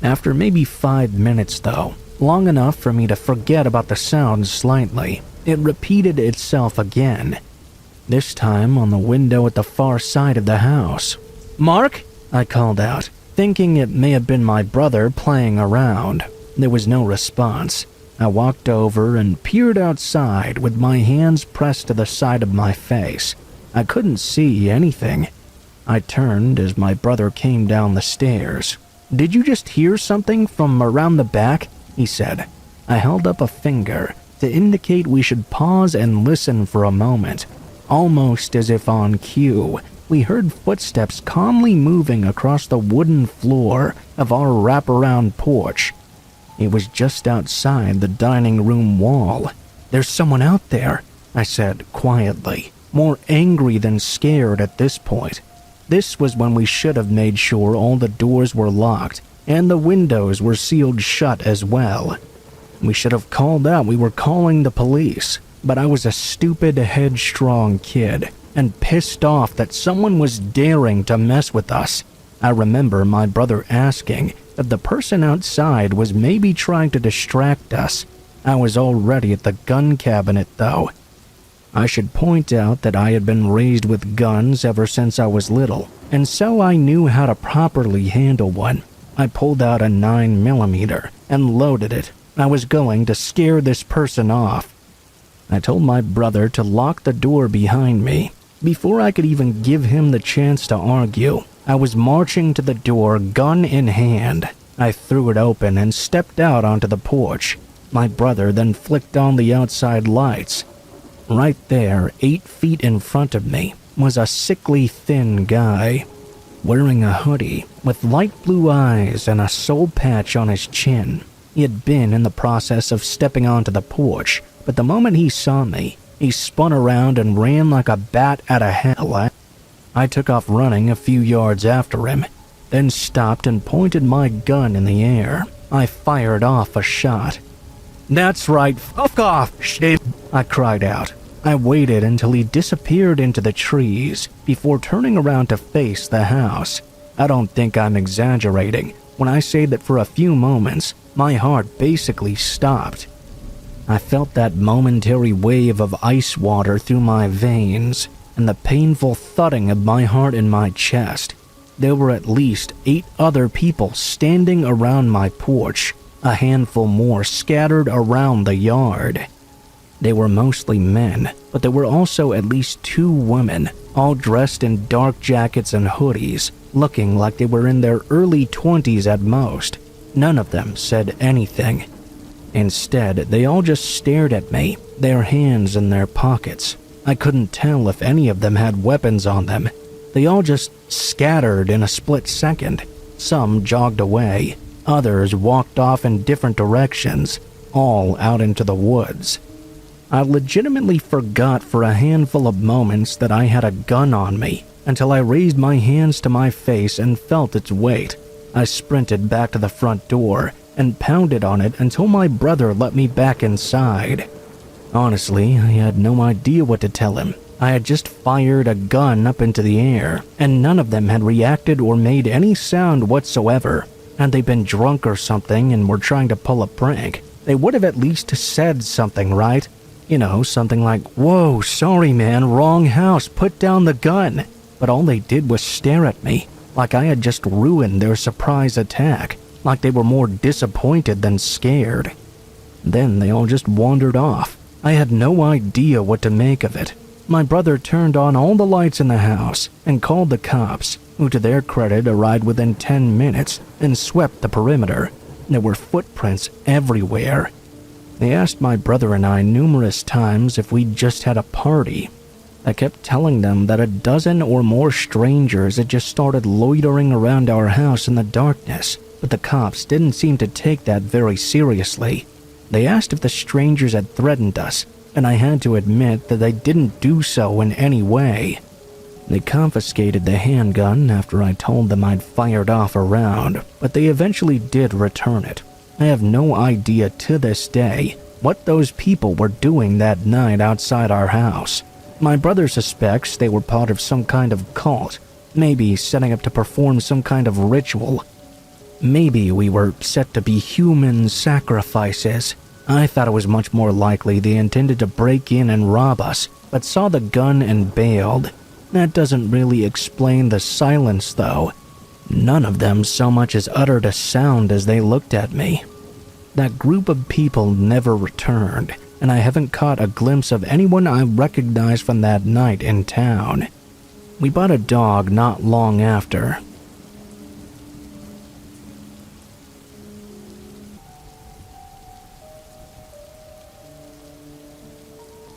After maybe 5 minutes though, long enough for me to forget about the sound slightly, it repeated itself again. This time on the window at the far side of the house. "Mark?" I called out, thinking it may have been my brother playing around. There was no response. I walked over and peered outside with my hands pressed to the side of my face. I couldn't see anything. I turned as my brother came down the stairs. "Did you just hear something from around the back?" he said. I held up a finger to indicate we should pause and listen for a moment. Almost as if on cue, we heard footsteps calmly moving across the wooden floor of our wraparound porch. It was just outside the dining room wall. "There's someone out there," I said quietly, more angry than scared at this point. This was when we should have made sure all the doors were locked and the windows were sealed shut as well. We should have called out we were calling the police, but I was a stupid, headstrong kid and pissed off that someone was daring to mess with us. I remember my brother asking if the person outside was maybe trying to distract us. I was already at the gun cabinet though. I should point out that I had been raised with guns ever since I was little, and so I knew how to properly handle one. I pulled out a 9mm and loaded it. I was going to scare this person off. I told my brother to lock the door behind me. Before I could even give him the chance to argue, I was marching to the door, gun in hand. I threw it open and stepped out onto the porch. My brother then flicked on the outside lights. Right there, 8 feet in front of me, was a sickly thin guy, wearing a hoodie with light blue eyes and a soul patch on his chin. He had been in the process of stepping onto the porch, but the moment he saw me, he spun around and ran like a bat out of hell. I took off running a few yards after him, then stopped and pointed my gun in the air. I fired off a shot. "That's right, fuck off, shit!" I cried out. I waited until he disappeared into the trees before turning around to face the house. I don't think I'm exaggerating when I say that for a few moments, my heart basically stopped. I felt that momentary wave of ice water through my veins and the painful thudding of my heart in my chest. There were at least 8 other people standing around my porch, a handful more scattered around the yard. They were mostly men, but there were also at least 2 women, all dressed in dark jackets and hoodies, looking like they were in their early 20s at most. None of them said anything. Instead, they all just stared at me, their hands in their pockets. I couldn't tell if any of them had weapons on them. They all just scattered in a split second. Some jogged away, others walked off in different directions, all out into the woods. I legitimately forgot for a handful of moments that I had a gun on me until I raised my hands to my face and felt its weight. I sprinted back to the front door and pounded on it until my brother let me back inside. Honestly, I had no idea what to tell him. I had just fired a gun up into the air, and none of them had reacted or made any sound whatsoever. Had they been drunk or something and were trying to pull a prank, they would have at least said something, right? You know, something like, "Whoa, sorry man, wrong house, put down the gun." But all they did was stare at me, like I had just ruined their surprise attack, like they were more disappointed than scared. Then they all just wandered off. I had no idea what to make of it. My brother turned on all the lights in the house and called the cops, who to their credit arrived within 10 minutes and swept the perimeter. There were footprints everywhere. They asked my brother and I numerous times if we'd just had a party. I kept telling them that a dozen or more strangers had just started loitering around our house in the darkness, but the cops didn't seem to take that very seriously. They asked if the strangers had threatened us, and I had to admit that they didn't do so in any way. They confiscated the handgun after I told them I'd fired off a round, but they eventually did return it. I have no idea to this day what those people were doing that night outside our house. My brother suspects they were part of some kind of cult, maybe setting up to perform some kind of ritual. Maybe we were set to be human sacrifices. I thought it was much more likely they intended to break in and rob us, but saw the gun and bailed. That doesn't really explain the silence, though. None of them so much as uttered a sound as they looked at me. That group of people never returned, and I haven't caught a glimpse of anyone I recognized from that night in town. We bought a dog not long after.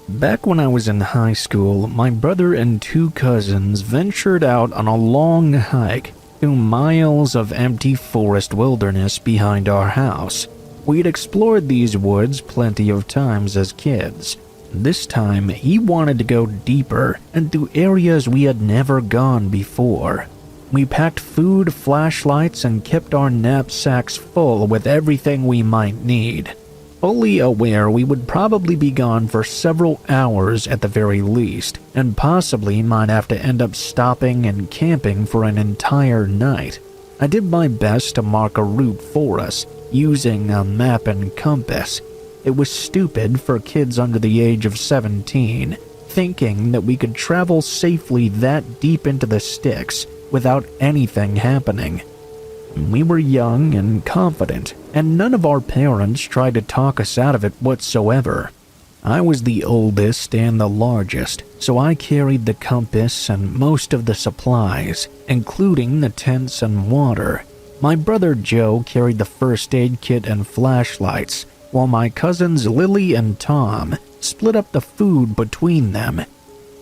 Back when I was in high school, my brother and 2 cousins ventured out on a long hike through miles of empty forest wilderness behind our house. We'd explored these woods plenty of times as kids. This time, he wanted to go deeper and to areas we had never gone before. We packed food, flashlights, and kept our knapsacks full with everything we might need. fully aware we would probably be gone for several hours at the very least, and possibly might have to end up stopping and camping for an entire night. I did my best to mark a route for us, using a map and compass. It was stupid for kids under the age of 17, thinking that we could travel safely that deep into the sticks without anything happening. We were young and confident, and none of our parents tried to talk us out of it whatsoever. I was the oldest and the largest, so I carried the compass and most of the supplies, including the tents and water. My brother Joe carried the first aid kit and flashlights, while my cousins Lily and Tom split up the food between them.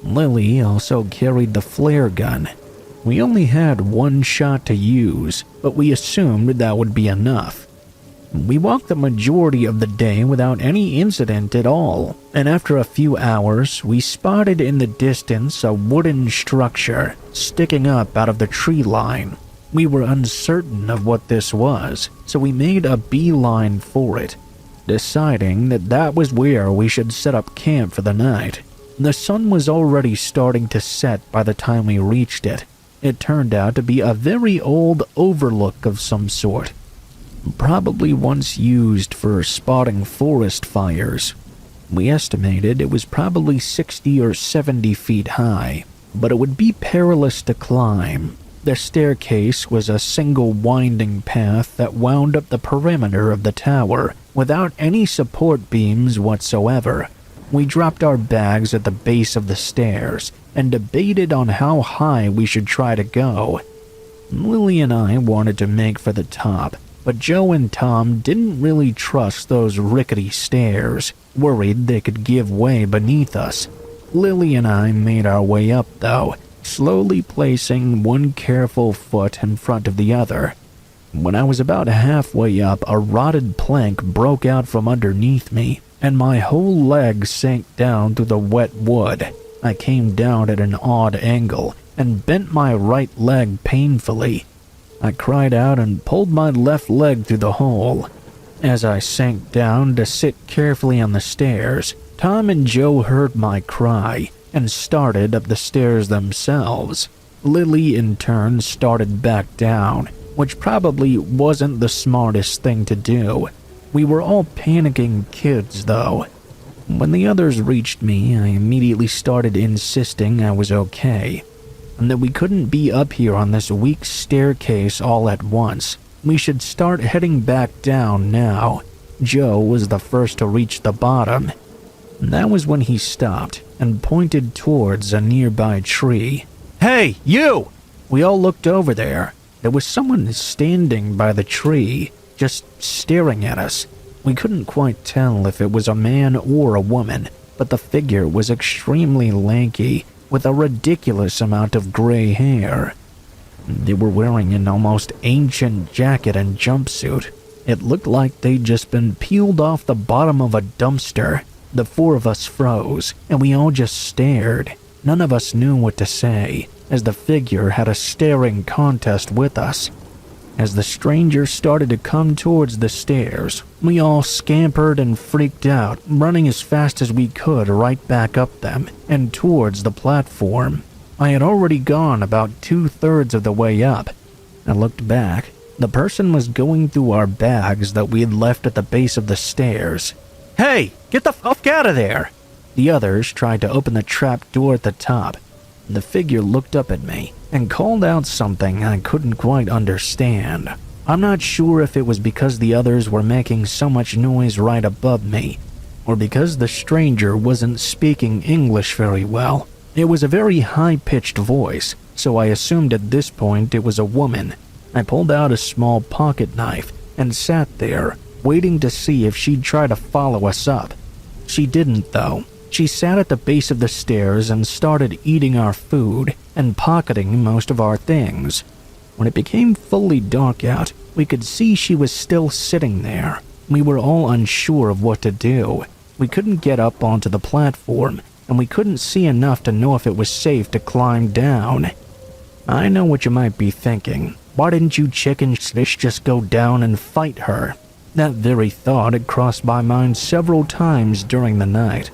Lily also carried the flare gun. We only had one shot to use, but we assumed that would be enough. We walked the majority of the day without any incident at all, and after a few hours, we spotted in the distance a wooden structure sticking up out of the tree line. We were uncertain of what this was, so we made a beeline for it, deciding that was where we should set up camp for the night. The sun was already starting to set by the time we reached it. It turned out to be a very old overlook of some sort, probably once used for spotting forest fires. We estimated it was probably 60 or 70 feet high, but it would be perilous to climb. The staircase was a single winding path that wound up the perimeter of the tower without any support beams whatsoever. We dropped our bags at the base of the stairs and debated on how high we should try to go. Lily and I wanted to make for the top, but Joe and Tom didn't really trust those rickety stairs, worried they could give way beneath us. Lily and I made our way up, though, slowly placing one careful foot in front of the other. When I was about halfway up, a rotted plank broke out from underneath me, and my whole leg sank down through the wet wood. I came down at an odd angle and bent my right leg painfully. I cried out and pulled my left leg through the hole. As I sank down to sit carefully on the stairs, Tom and Joe heard my cry and started up the stairs themselves. Lily, in turn, started back down, which probably wasn't the smartest thing to do. We were all panicking kids, though. When the others reached me, I immediately started insisting I was okay, and that we couldn't be up here on this weak staircase all at once. We should start heading back down now. Joe was the first to reach the bottom. That was when he stopped and pointed towards a nearby tree. "Hey, you!" We all looked over there. There was someone standing by the tree, just staring at us. We couldn't quite tell if it was a man or a woman, but the figure was extremely lanky, with a ridiculous amount of gray hair. They were wearing an almost ancient jacket and jumpsuit. It looked like they'd just been peeled off the bottom of a dumpster. The four of us froze, and we all just stared. None of us knew what to say, as the figure had a staring contest with us. As the stranger started to come towards the stairs, we all scampered and freaked out, running as fast as we could right back up them and towards the platform. I had already gone about 2/3 of the way up. I looked back. The person was going through our bags that we had left at the base of the stairs. "Hey, get the fuck out of there!" The others tried to open the trap door at the top. The figure looked up at me and called out something I couldn't quite understand. I'm not sure if it was because the others were making so much noise right above me, or because the stranger wasn't speaking English very well. It was a very high-pitched voice, so I assumed at this point it was a woman. I pulled out a small pocket knife and sat there, waiting to see if she'd try to follow us up. She didn't, though. She sat at the base of the stairs and started eating our food and pocketing most of our things. When it became fully dark out, we could see she was still sitting there. We were all unsure of what to do. We couldn't get up onto the platform, and we couldn't see enough to know if it was safe to climb down. I know what you might be thinking. Why didn't you chicken fish just go down and fight her? That very thought had crossed my mind several times during the night.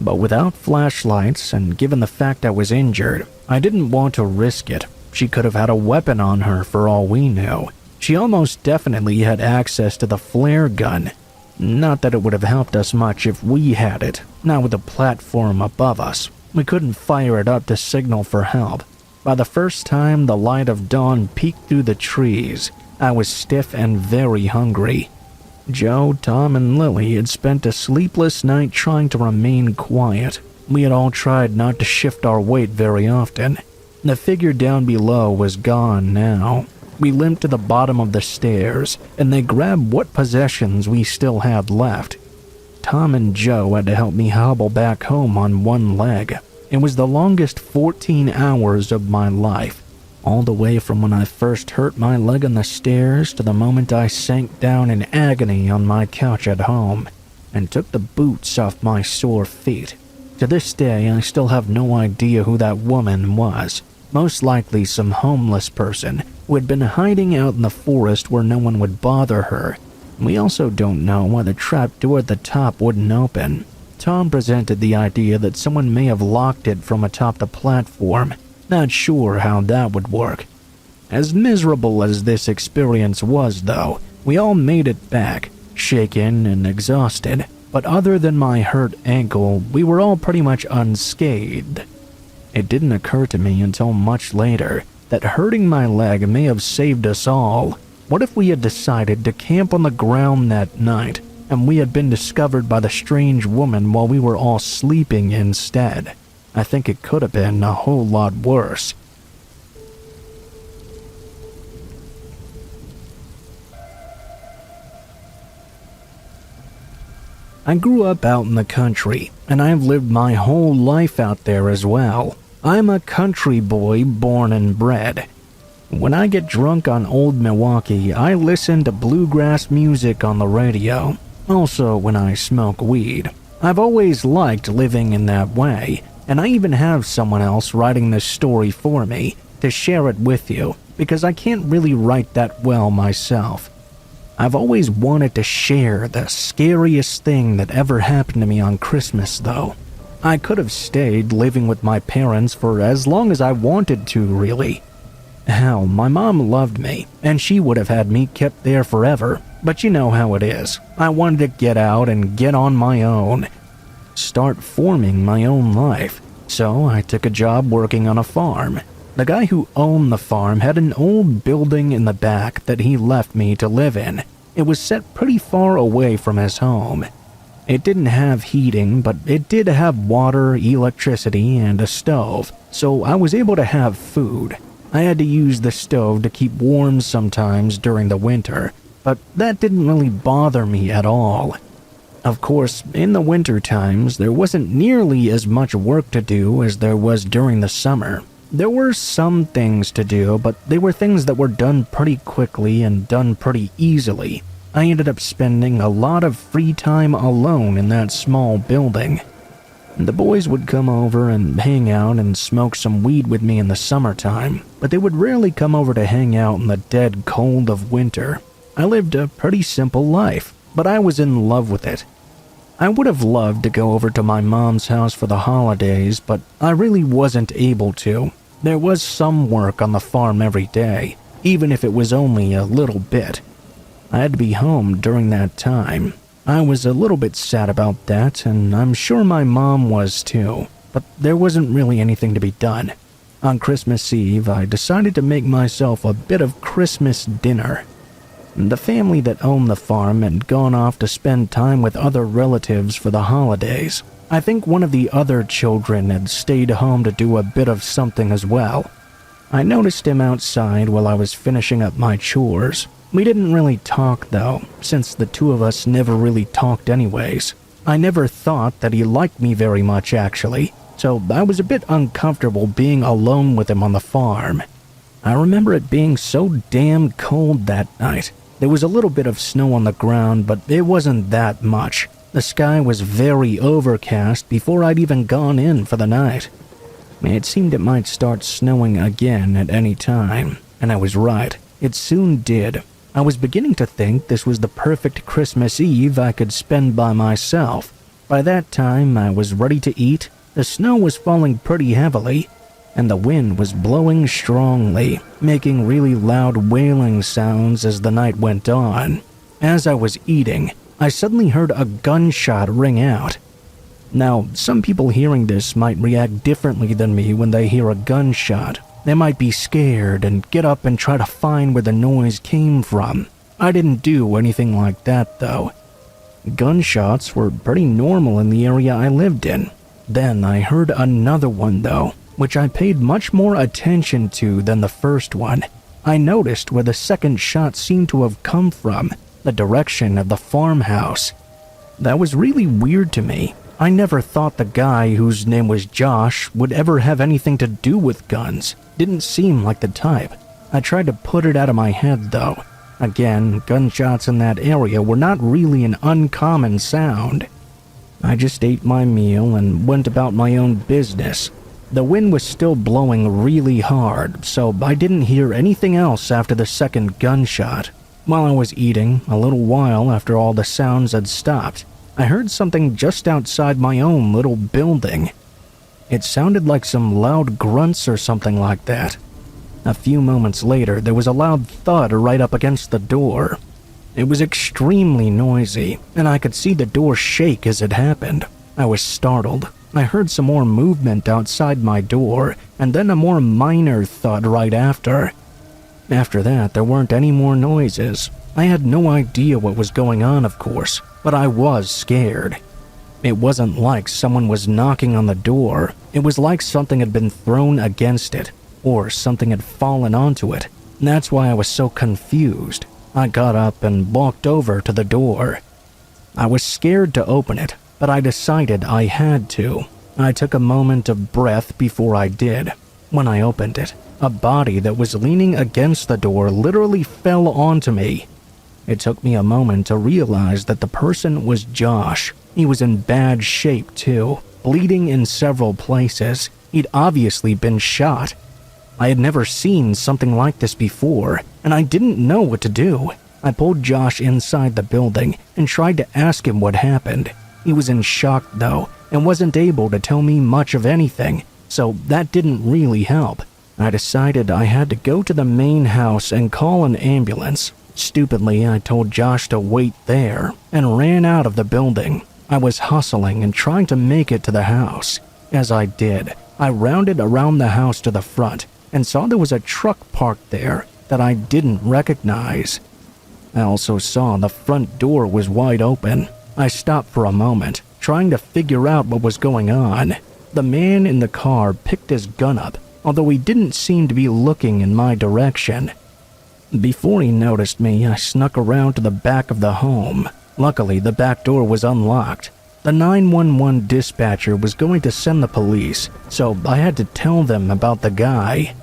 But without flashlights, and given the fact I was injured, I didn't want to risk it. She could have had a weapon on her for all we knew. She almost definitely had access to the flare gun. Not that it would have helped us much if we had it, not with the platform above us. We couldn't fire it up to signal for help. By the first time the light of dawn peeked through the trees, I was stiff and very hungry. Joe, Tom, and Lily had spent a sleepless night trying to remain quiet. We had all tried not to shift our weight very often. The figure down below was gone now. We limped to the bottom of the stairs, and they grabbed what possessions we still had left. Tom and Joe had to help me hobble back home on one leg. It was the longest 14 hours of my life, all the way from when I first hurt my leg on the stairs to the moment I sank down in agony on my couch at home and took the boots off my sore feet. To this day, I still have no idea who that woman was. Most likely some homeless person who had been hiding out in the forest where no one would bother her. We also don't know why the trap door at the top wouldn't open. Tom presented the idea that someone may have locked it from atop the platform. Not sure how that would work. As miserable as this experience was, though, we all made it back, shaken and exhausted. But other than my hurt ankle, we were all pretty much unscathed. It didn't occur to me until much later that hurting my leg may have saved us all. What if we had decided to camp on the ground that night, and we had been discovered by the strange woman while we were all sleeping instead? I think it could have been a whole lot worse. I grew up out in the country, and I've lived my whole life out there as well. I'm a country boy born and bred. When I get drunk on old Milwaukee, I listen to bluegrass music on the radio. Also, when I smoke weed. I've always liked living in that way, and I even have someone else writing this story for me to share it with you, because I can't really write that well myself. I've always wanted to share the scariest thing that ever happened to me on Christmas, though. I could have stayed living with my parents for as long as I wanted to, really. Hell, my mom loved me, and she would have had me kept there forever, but you know how it is. I wanted to get out and get on my own. Start forming my own life. So I took a job working on a farm. The guy who owned the farm had an old building in the back that he left me to live in. It was set pretty far away from his home. It didn't have heating, but it did have water, electricity, and a stove, so I was able to have food. I had to use the stove to keep warm sometimes during the winter, but that didn't really bother me at all. Of course, in the winter times, there wasn't nearly as much work to do as there was during the summer. There were some things to do, but they were things that were done pretty quickly and done pretty easily. I ended up spending a lot of free time alone in that small building. The boys would come over and hang out and smoke some weed with me in the summertime, but they would rarely come over to hang out in the dead cold of winter. I lived a pretty simple life, but I was in love with it. I would have loved to go over to my mom's house for the holidays, but I really wasn't able to. There was some work on the farm every day, even if it was only a little bit. I had to be home during that time. I was a little bit sad about that, and I'm sure my mom was too, but there wasn't really anything to be done. On Christmas Eve, I decided to make myself a bit of Christmas dinner. The family that owned the farm had gone off to spend time with other relatives for the holidays. I think one of the other children had stayed home to do a bit of something as well. I noticed him outside while I was finishing up my chores. We didn't really talk, though, since the two of us never really talked anyways. I never thought that he liked me very much, actually, so I was a bit uncomfortable being alone with him on the farm. I remember it being so damn cold that night. There was a little bit of snow on the ground, but it wasn't that much. The sky was very overcast before I'd even gone in for the night. It seemed it might start snowing again at any time, and I was right. It soon did. I was beginning to think this was the perfect Christmas Eve I could spend by myself. By that time, I was ready to eat, the snow was falling pretty heavily, and the wind was blowing strongly, making really loud wailing sounds as the night went on. As I was eating, I suddenly heard a gunshot ring out. Now, some people hearing this might react differently than me when they hear a gunshot. They might be scared and get up and try to find where the noise came from. I didn't do anything like that, though. Gunshots were pretty normal in the area I lived in. Then I heard another one, though, which I paid much more attention to than the first one. I noticed where the second shot seemed to have come from, the direction of the farmhouse. That was really weird to me. I never thought the guy, whose name was Josh, would ever have anything to do with guns. Didn't seem like the type. I tried to put it out of my head, though. Again, gunshots in that area were not really an uncommon sound. I just ate my meal and went about my own business. The wind was still blowing really hard, so I didn't hear anything else after the second gunshot. While I was eating, a little while after all the sounds had stopped, I heard something just outside my own little building. It sounded like some loud grunts or something like that. A few moments later, there was a loud thud right up against the door. It was extremely noisy, and I could see the door shake as it happened. I was startled. I heard some more movement outside my door, and then a more minor thud right after. After that, there weren't any more noises. I had no idea what was going on, of course, but I was scared. It wasn't like someone was knocking on the door. It was like something had been thrown against it, or something had fallen onto it. That's why I was so confused. I got up and walked over to the door. I was scared to open it, but I decided I had to. I took a moment of breath before I did. When I opened it, a body that was leaning against the door literally fell onto me. It took me a moment to realize that the person was Josh. He was in bad shape too, bleeding in several places. He'd obviously been shot. I had never seen something like this before, and I didn't know what to do. I pulled Josh inside the building and tried to ask him what happened. He was in shock though, and wasn't able to tell me much of anything, so that didn't really help. I decided I had to go to the main house and call an ambulance. Stupidly, I told Josh to wait there and ran out of the building. I was hustling and trying to make it to the house. As I did, I rounded around the house to the front and saw there was a truck parked there that I didn't recognize. I also saw the front door was wide open. I stopped for a moment, trying to figure out what was going on. The man in the car picked his gun up, although he didn't seem to be looking in my direction. Before he noticed me, I snuck around to the back of the home. Luckily, the back door was unlocked. The 911 dispatcher was going to send the police, so I had to tell them about the guy.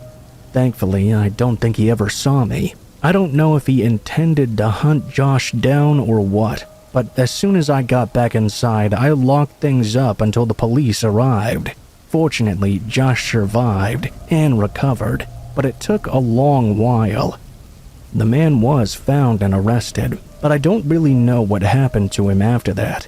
Thankfully, I don't think he ever saw me. I don't know if he intended to hunt Josh down or what, but as soon as I got back inside, I locked things up until the police arrived. Fortunately, Josh survived and recovered, but it took a long while. The man was found and arrested, but I don't really know what happened to him after that.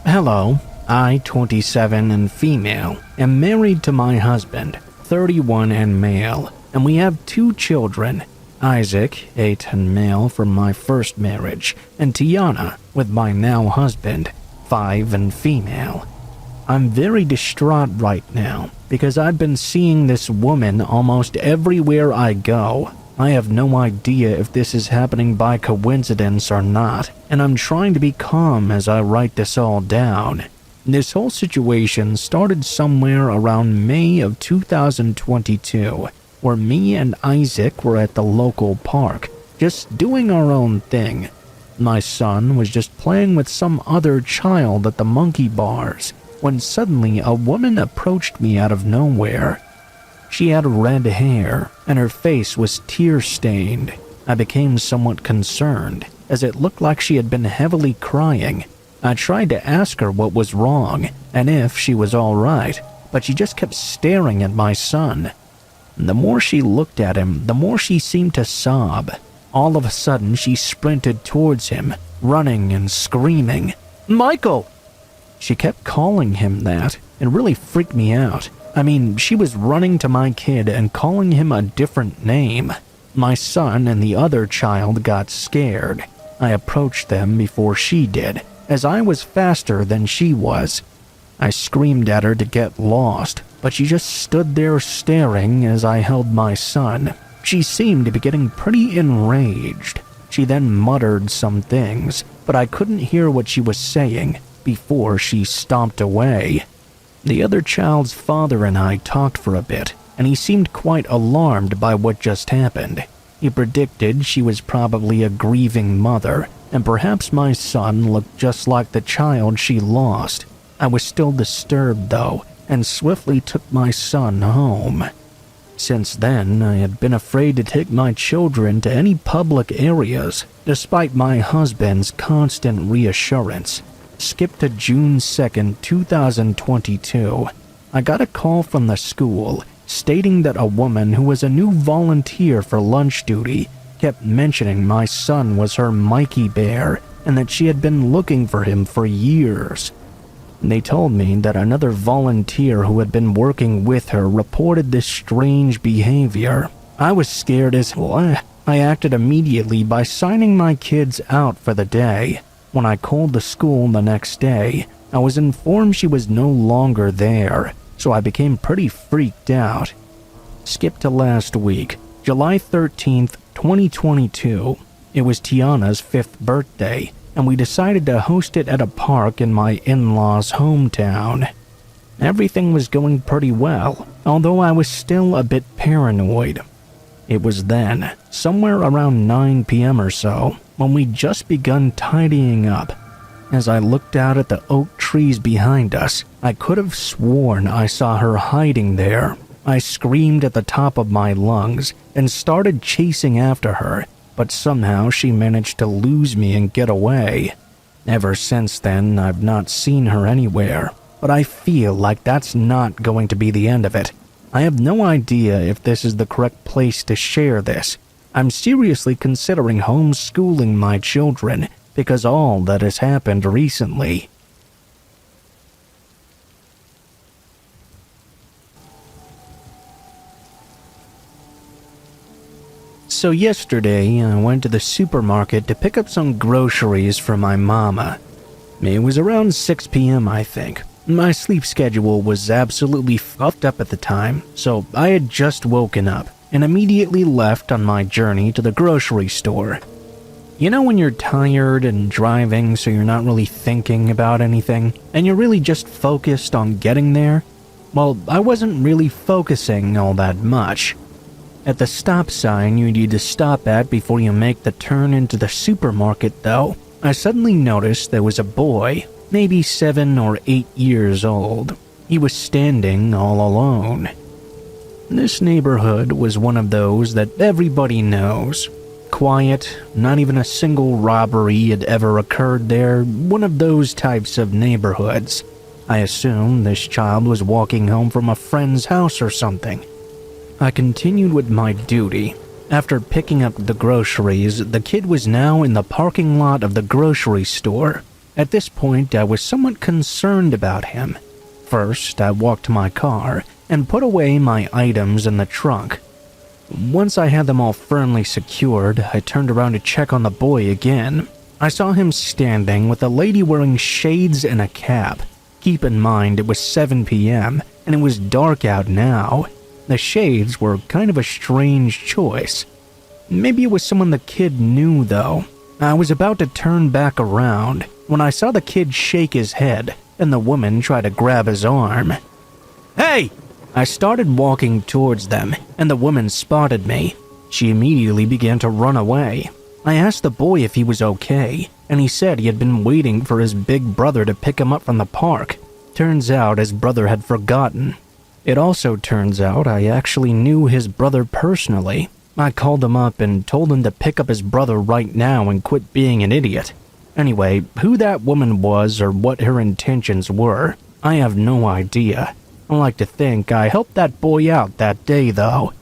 Hello, I, 27 and female, am married to my husband, 31 and male, and we have 2 children, Isaac, 8 and male from my first marriage, and Tiana, with my now husband, 5 and female. I'm very distraught right now because I've been seeing this woman almost everywhere I go. I have no idea if this is happening by coincidence or not, and I'm trying to be calm as I write this all down. This whole situation started somewhere around May of 2022, where me and Isaac were at the local park, just doing our own thing. My son was just playing with some other child at the monkey bars, when suddenly a woman approached me out of nowhere. She had red hair, and her face was tear-stained. I became somewhat concerned, as it looked like she had been heavily crying. I tried to ask her what was wrong and if she was all right, but she just kept staring at my son. The more she looked at him, the more she seemed to sob. All of a sudden, she sprinted towards him, running and screaming, "Michael!" She kept calling him that. It really freaked me out. I mean, she was running to my kid and calling him a different name. My son and the other child got scared. I approached them before she did, as I was faster than she was. I screamed at her to get lost, but she just stood there staring as I held my son. She seemed to be getting pretty enraged. She then muttered some things, but I couldn't hear what she was saying before she stomped away. The other child's father and I talked for a bit, and he seemed quite alarmed by what just happened. He predicted she was probably a grieving mother, and perhaps my son looked just like the child she lost. I was still disturbed, though, and swiftly took my son home. Since then, I had been afraid to take my children to any public areas, despite my husband's constant reassurance. Skip to June 2nd, 2022. I got a call from the school stating that a woman who was a new volunteer for lunch duty kept mentioning my son was her Mikey Bear and that she had been looking for him for years. They told me that another volunteer who had been working with her reported this strange behavior. I was scared as hell. I acted immediately by signing my kids out for the day. When I called the school the next day, I was informed she was no longer there, so I became pretty freaked out. Skip to last week, July 13th, 2022. It was Tiana's 5th birthday, and we decided to host it at a park in my in-laws' hometown. Everything was going pretty well, although I was still a bit paranoid. It was then, somewhere around 9 p.m. or so, when we'd just begun tidying up. As I looked out at the oak trees behind us, I could have sworn I saw her hiding there. I screamed at the top of my lungs and started chasing after her, but somehow she managed to lose me and get away. Ever since then, I've not seen her anywhere, but I feel like that's not going to be the end of it. I have no idea if this is the correct place to share this. I'm seriously considering homeschooling my children because all that has happened recently. So yesterday, I went to the supermarket to pick up some groceries for my mama. It was around 6 p.m., I think. My sleep schedule was absolutely fucked up at the time, so I had just woken up and immediately left on my journey to the grocery store. You know when you're tired and driving so you're not really thinking about anything, and you're really just focused on getting there? Well, I wasn't really focusing all that much. At the stop sign you need to stop at before you make the turn into the supermarket, though, I suddenly noticed there was a boy, maybe 7 or 8 years old. He was standing all alone. This neighborhood was one of those that everybody knows. Quiet, not even a single robbery had ever occurred there, one of those types of neighborhoods. I assumed this child was walking home from a friend's house or something. I continued with my duty. After picking up the groceries, the kid was now in the parking lot of the grocery store. At this point, I was somewhat concerned about him. First, I walked to my car and put away my items in the trunk. Once I had them all firmly secured, I turned around to check on the boy again. I saw him standing with a lady wearing shades and a cap. Keep in mind it was 7 p.m. and it was dark out now. The shades were kind of a strange choice. Maybe it was someone the kid knew, though. I was about to turn back around when I saw the kid shake his head and the woman try to grab his arm. "Hey!" I started walking towards them, and the woman spotted me. She immediately began to run away. I asked the boy if he was okay, and he said he had been waiting for his big brother to pick him up from the park. Turns out his brother had forgotten. It also turns out I actually knew his brother personally. I called him up and told him to pick up his brother right now and quit being an idiot. Anyway, who that woman was or what her intentions were, I have no idea. I like to think I helped that boy out that day, though.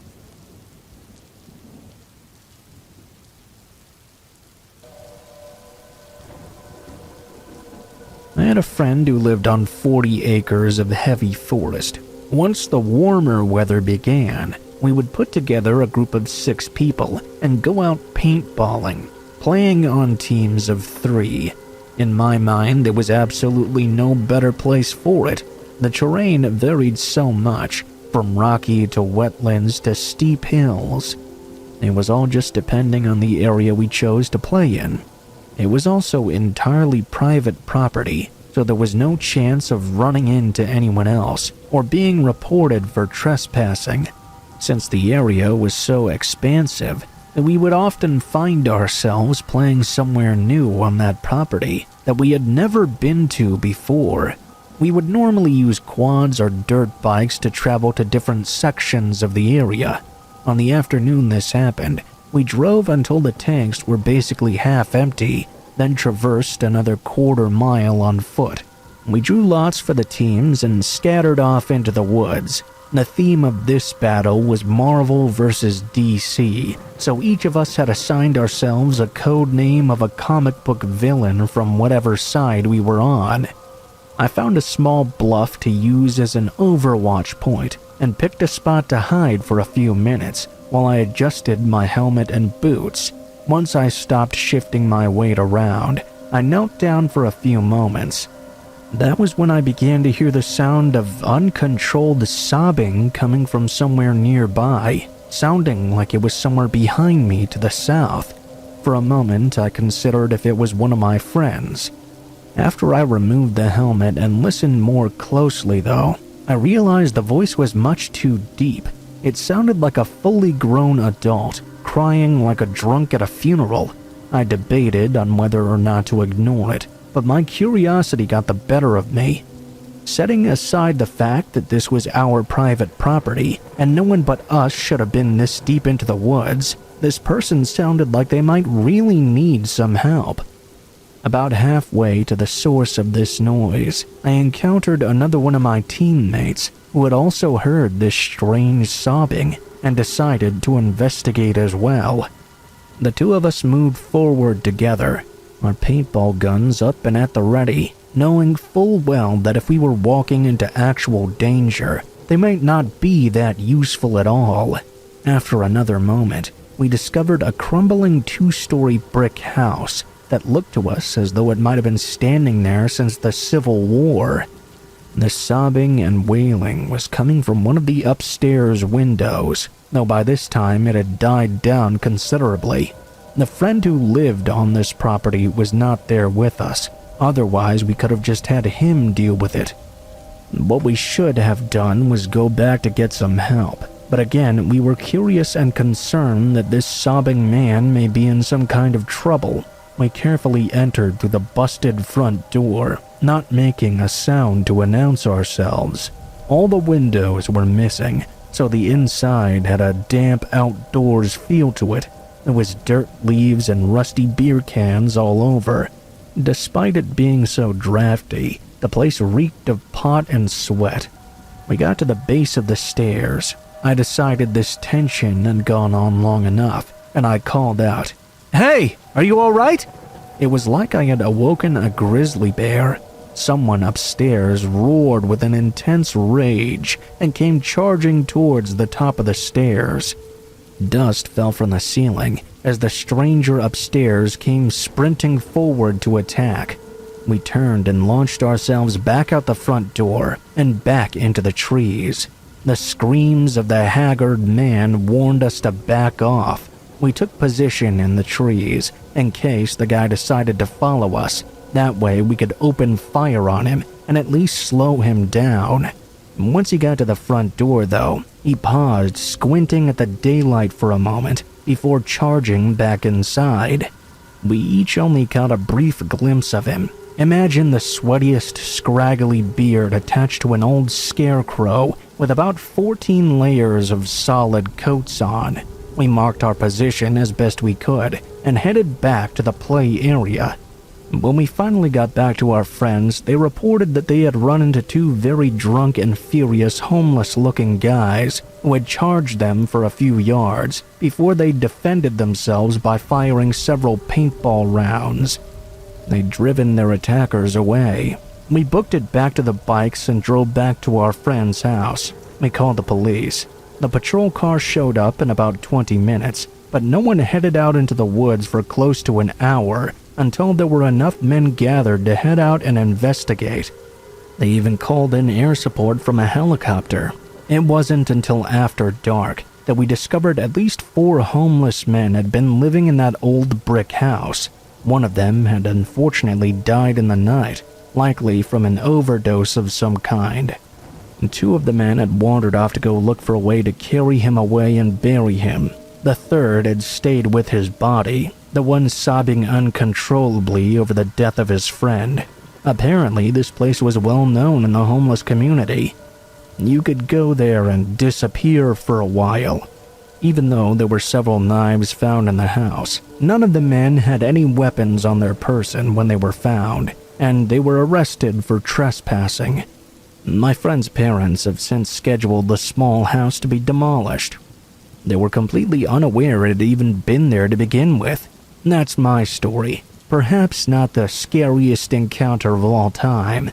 I had a friend who lived on 40 acres of heavy forest. Once the warmer weather began, we would put together a group of 6 people and go out paintballing, playing on teams of 3. In my mind, there was absolutely no better place for it. The terrain varied so much, from rocky to wetlands to steep hills. It was all just depending on the area we chose to play in. It was also entirely private property, so there was no chance of running into anyone else or being reported for trespassing. Since the area was so expansive, that we would often find ourselves playing somewhere new on that property that we had never been to before. We would normally use quads or dirt bikes to travel to different sections of the area. On the afternoon this happened, we drove until the tanks were basically half empty, then traversed another quarter mile on foot. We drew lots for the teams and scattered off into the woods. The theme of this battle was Marvel vs. DC, so each of us had assigned ourselves a code name of a comic book villain from whatever side we were on. I found a small bluff to use as an overwatch point and picked a spot to hide for a few minutes while I adjusted my helmet and boots. Once I stopped shifting my weight around, I knelt down for a few moments. That was when I began to hear the sound of uncontrolled sobbing coming from somewhere nearby, sounding like it was somewhere behind me to the south. For a moment, I considered if it was one of my friends. After I removed the helmet and listened more closely, though, I realized the voice was much too deep. It sounded like a fully grown adult, crying like a drunk at a funeral. I debated on whether or not to ignore it, but my curiosity got the better of me. Setting aside the fact that this was our private property, and no one but us should have been this deep into the woods, this person sounded like they might really need some help. About halfway to the source of this noise, I encountered another one of my teammates who had also heard this strange sobbing and decided to investigate as well. The 2 of us moved forward together, our paintball guns up and at the ready, knowing full well that if we were walking into actual danger, they might not be that useful at all. After another moment, we discovered a crumbling 2-story brick house that looked to us as though it might have been standing there since the Civil War. The sobbing and wailing was coming from one of the upstairs windows, though by this time it had died down considerably. The friend who lived on this property was not there with us, otherwise we could have just had him deal with it. What we should have done was go back to get some help, but again we were curious and concerned that this sobbing man may be in some kind of trouble. We carefully entered through the busted front door, not making a sound to announce ourselves. All the windows were missing, so the inside had a damp outdoors feel to it. There was dirt, leaves, and rusty beer cans all over. Despite it being so drafty, the place reeked of pot and sweat. We got to the base of the stairs. I decided this tension had gone on long enough, and I called out, "Hey, are you all right?" It was like I had awoken a grizzly bear. Someone upstairs roared with an intense rage and came charging towards the top of the stairs. Dust fell from the ceiling as the stranger upstairs came sprinting forward to attack. We turned and launched ourselves back out the front door and back into the trees. The screams of the haggard man warned us to back off. We took position in the trees in case the guy decided to follow us. That way we could open fire on him and at least slow him down. Once he got to the front door, though, he paused, squinting at the daylight for a moment before charging back inside. We each only caught a brief glimpse of him. Imagine the sweatiest, scraggly beard attached to an old scarecrow with about 14 layers of solid coats on. We marked our position as best we could and headed back to the play area. When we finally got back to our friends, they reported that they had run into two very drunk and furious homeless-looking guys who had charged them for a few yards before they defended themselves by firing several paintball rounds. They'd driven their attackers away. We booked it back to the bikes and drove back to our friend's house. We called the police. The patrol car showed up in about 20 minutes, but no one headed out into the woods for close to an hour until there were enough men gathered to head out and investigate. They even called in air support from a helicopter. It wasn't until after dark that we discovered at least 4 homeless men had been living in that old brick house. One of them had unfortunately died in the night, likely from an overdose of some kind. 2 of the men had wandered off to go look for a way to carry him away and bury him. The third had stayed with his body, the one sobbing uncontrollably over the death of his friend. Apparently, this place was well known in the homeless community. You could go there and disappear for a while. Even though there were several knives found in the house, none of the men had any weapons on their person when they were found, and they were arrested for trespassing. My friend's parents have since scheduled the small house to be demolished. They were completely unaware it had even been there to begin with. That's my story. Perhaps not the scariest encounter of all time,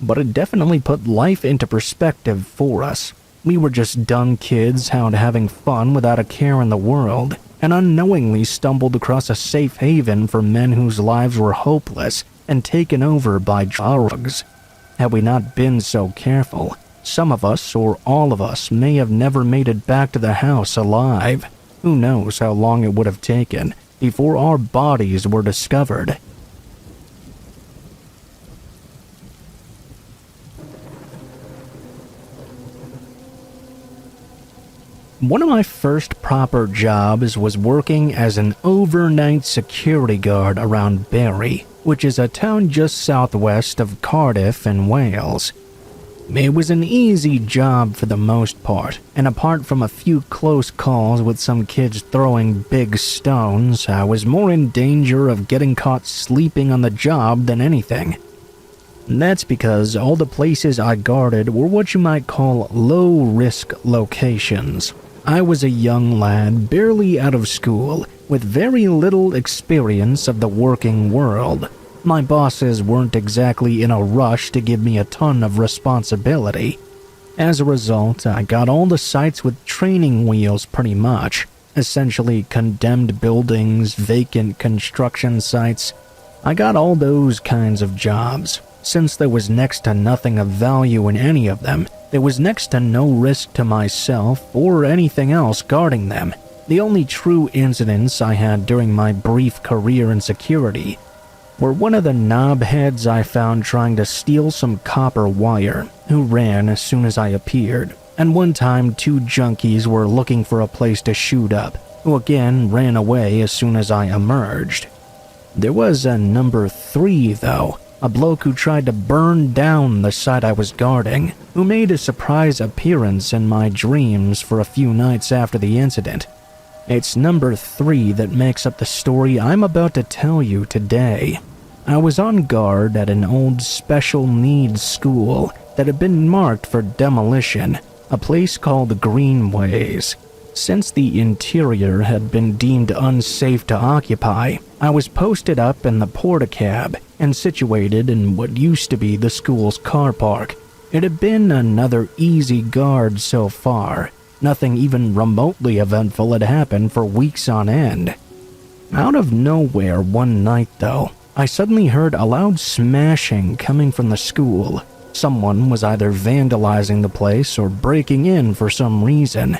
but it definitely put life into perspective for us. We were just dumb kids out having fun without a care in the world, and unknowingly stumbled across a safe haven for men whose lives were hopeless and taken over by drugs. Had we not been so careful, some of us, or all of us, may have never made it back to the house alive. Who knows how long it would have taken before our bodies were discovered. One of my first proper jobs was working as an overnight security guard around Bury, which is a town just southwest of Cardiff in Wales. It was an easy job for the most part, and apart from a few close calls with some kids throwing big stones, I was more in danger of getting caught sleeping on the job than anything. That's because all the places I guarded were what you might call low-risk locations. I was a young lad barely out of school, with very little experience of the working world. My bosses weren't exactly in a rush to give me a ton of responsibility. As a result, I got all the sites with training wheels pretty much, essentially condemned buildings, vacant construction sites. I got all those kinds of jobs. Since there was next to nothing of value in any of them, there was next to no risk to myself or anything else guarding them. The only true incidents I had during my brief career in security were one of the knobheads I found trying to steal some copper wire, who ran as soon as I appeared, and one time 2 junkies were looking for a place to shoot up, who again ran away as soon as I emerged. There was a number 3, though, a bloke who tried to burn down the site I was guarding, who made a surprise appearance in my dreams for a few nights after the incident. It's number 3 that makes up the story I'm about to tell you today. I was on guard at an old special needs school that had been marked for demolition, a place called Greenways. Since the interior had been deemed unsafe to occupy, I was posted up in the porta-cab and situated in what used to be the school's car park. It had been another easy guard so far. Nothing even remotely eventful had happened for weeks on end. Out of nowhere one night, though, I suddenly heard a loud smashing coming from the school. Someone was either vandalizing the place or breaking in for some reason.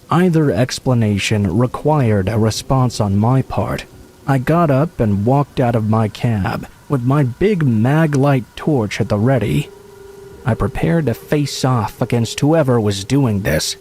Either explanation required a response on my part. I got up and walked out of my cab with my big mag light torch at the ready. I prepared to face off against whoever was doing this.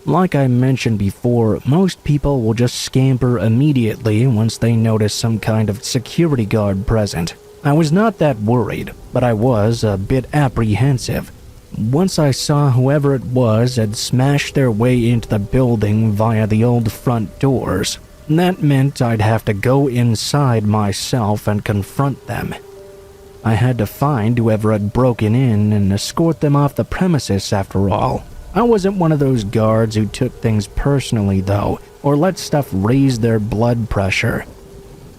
Like I mentioned before, most people will just scamper immediately once they notice some kind of security guard present. I was not that worried, but I was a bit apprehensive. Once I saw whoever it was had smashed their way into the building via the old front doors, and that meant I'd have to go inside myself and confront them. I had to find whoever had broken in and escort them off the premises after all. I wasn't one of those guards who took things personally though, or let stuff raise their blood pressure.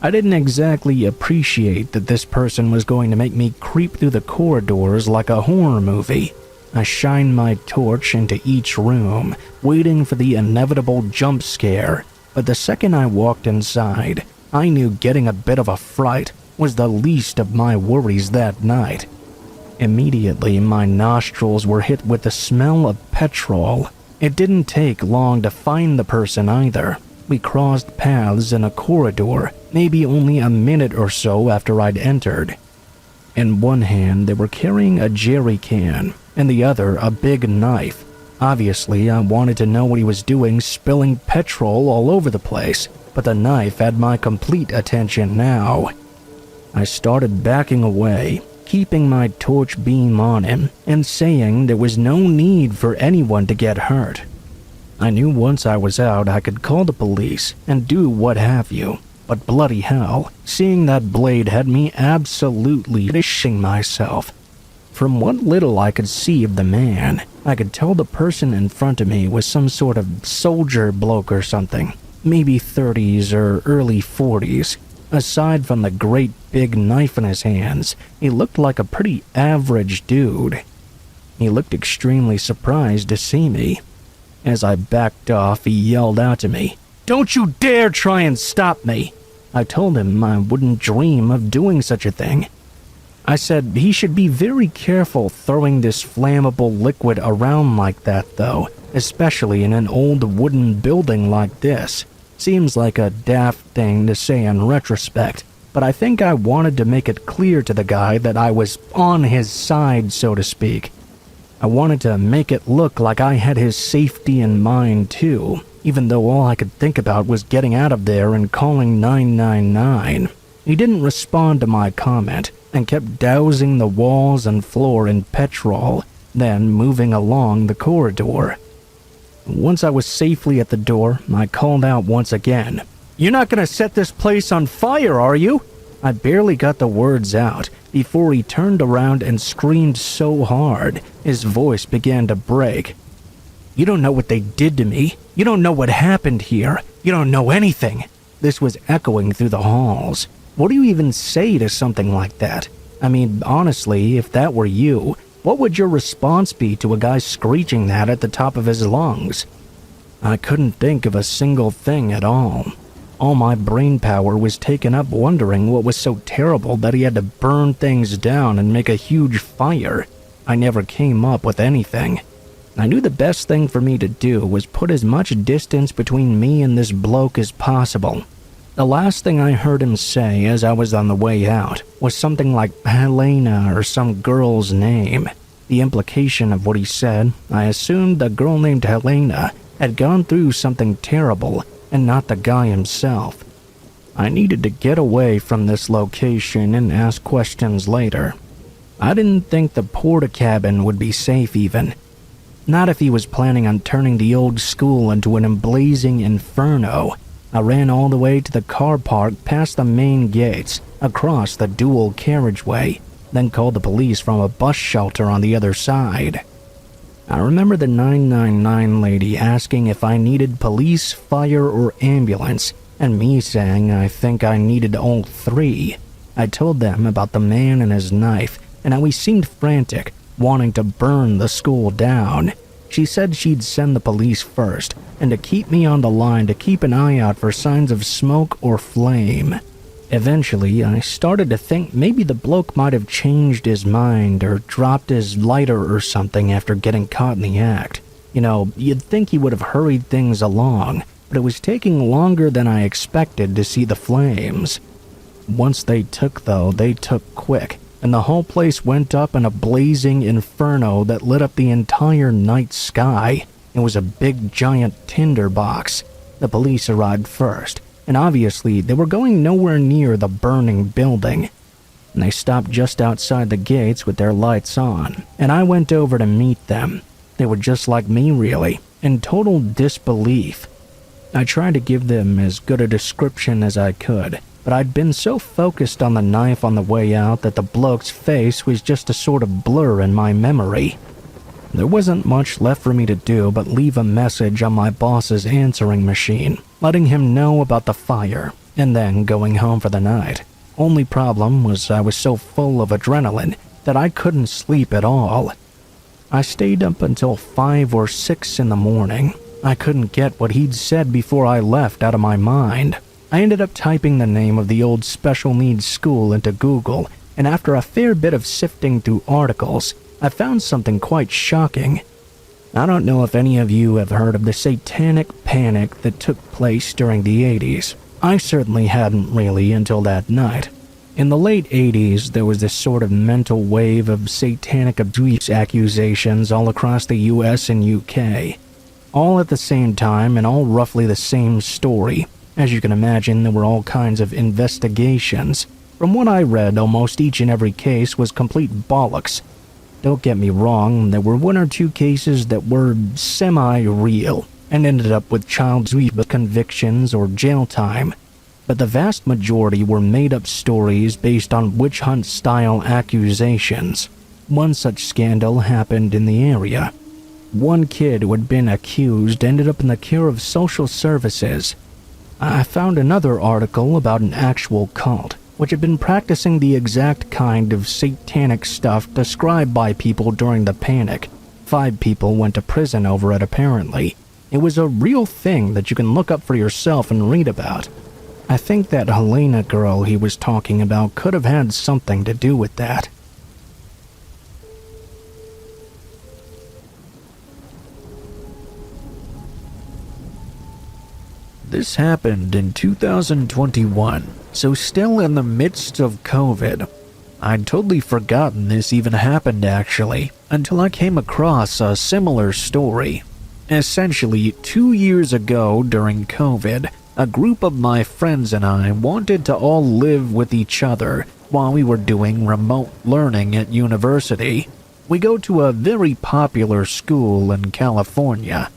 I didn't exactly appreciate that this person was going to make me creep through the corridors like a horror movie. I shined my torch into each room, waiting for the inevitable jump scare, but the second I walked inside, I knew getting a bit of a fright was the least of my worries that night. Immediately, my nostrils were hit with the smell of petrol. It didn't take long to find the person either. We crossed paths in a corridor, maybe only a minute or so after I'd entered. In one hand, they were carrying a jerry can, and the other a big knife. Obviously, I wanted to know what he was doing spilling petrol all over the place, but the knife had my complete attention now. I started backing away, keeping my torch beam on him, and saying there was no need for anyone to get hurt. I knew once I was out I could call the police and do what have you, but bloody hell, seeing that blade had me absolutely shitting myself. From what little I could see of the man, I could tell the person in front of me was some sort of soldier bloke or something, maybe 30s or early 40s. Aside from the great big knife in his hands, he looked like a pretty average dude. He looked extremely surprised to see me. As I backed off, he yelled out to me, "Don't you dare try and stop me!" I told him I wouldn't dream of doing such a thing. I said he should be very careful throwing this flammable liquid around like that though, especially in an old wooden building like this. Seems like a daft thing to say in retrospect, but I think I wanted to make it clear to the guy that I was on his side, so to speak. I wanted to make it look like I had his safety in mind too, even though all I could think about was getting out of there and calling 999. He didn't respond to my comment and kept dousing the walls and floor in petrol, then moving along the corridor. Once I was safely at the door, I called out once again, "You're not going to set this place on fire, are you?" I barely got the words out before he turned around and screamed so hard, his voice began to break. "You don't know what they did to me. You don't know what happened here. You don't know anything." This was echoing through the halls. What do you even say to something like that? I mean, honestly, if that were you, what would your response be to a guy screeching that at the top of his lungs? I couldn't think of a single thing at all. All my brain power was taken up wondering what was so terrible that he had to burn things down and make a huge fire. I never came up with anything. I knew the best thing for me to do was put as much distance between me and this bloke as possible. The last thing I heard him say as I was on the way out was something like Helena or some girl's name. The implication of what he said, I assumed the girl named Helena had gone through something terrible and not the guy himself. I needed to get away from this location and ask questions later. I didn't think the porta-cabin would be safe even. Not if he was planning on turning the old school into an blazing inferno. I ran all the way to the car park past the main gates, across the dual carriageway, then called the police from a bus shelter on the other side. I remember the 999 lady asking if I needed police, fire, or ambulance, and me saying I think I needed all three. I told them about the man and his knife, and how he seemed frantic, wanting to burn the school down. She said she'd send the police first, and to keep me on the line to keep an eye out for signs of smoke or flame. Eventually, I started to think maybe the bloke might have changed his mind or dropped his lighter or something after getting caught in the act. You know, you'd think he would have hurried things along, but it was taking longer than I expected to see the flames. Once they took, though, they took quick, and the whole place went up in a blazing inferno that lit up the entire night sky. It was a big giant tinder box. The police arrived first, and obviously they were going nowhere near the burning building. They stopped just outside the gates with their lights on, and I went over to meet them. They were just like me really, in total disbelief. I tried to give them as good a description as I could, but I'd been so focused on the knife on the way out that the bloke's face was just a sort of blur in my memory. There wasn't much left for me to do but leave a message on my boss's answering machine, letting him know about the fire, and then going home for the night. Only problem was I was so full of adrenaline that I couldn't sleep at all. I stayed up until 5 or 6 in the morning. I couldn't get what he'd said before I left out of my mind. I ended up typing the name of the old special needs school into Google, and after a fair bit of sifting through articles, I found something quite shocking. I don't know if any of you have heard of the satanic panic that took place during the 80s. I certainly hadn't really until that night. In the late 80s, there was this sort of mental wave of satanic abuse accusations all across the US and UK. All at the same time and all roughly the same story. As you can imagine, there were all kinds of investigations. From what I read, almost each and every case was complete bollocks. Don't get me wrong, there were 1 or 2 cases that were semi-real and ended up with child convictions or jail time, but the vast majority were made-up stories based on witch hunt-style accusations. One such scandal happened in the area. One kid who had been accused ended up in the care of social services. I found another article about an actual cult, which had been practicing the exact kind of satanic stuff described by people during the panic. 5 people went to prison over it apparently. It was a real thing that you can look up for yourself and read about. I think that Helena girl he was talking about could have had something to do with that. This happened in 2021, so still in the midst of COVID. I'd totally forgotten this even happened actually, until I came across a similar story. Essentially, 2 years ago during COVID, a group of my friends and I wanted to all live with each other while we were doing remote learning at university. We go to a very popular school in California.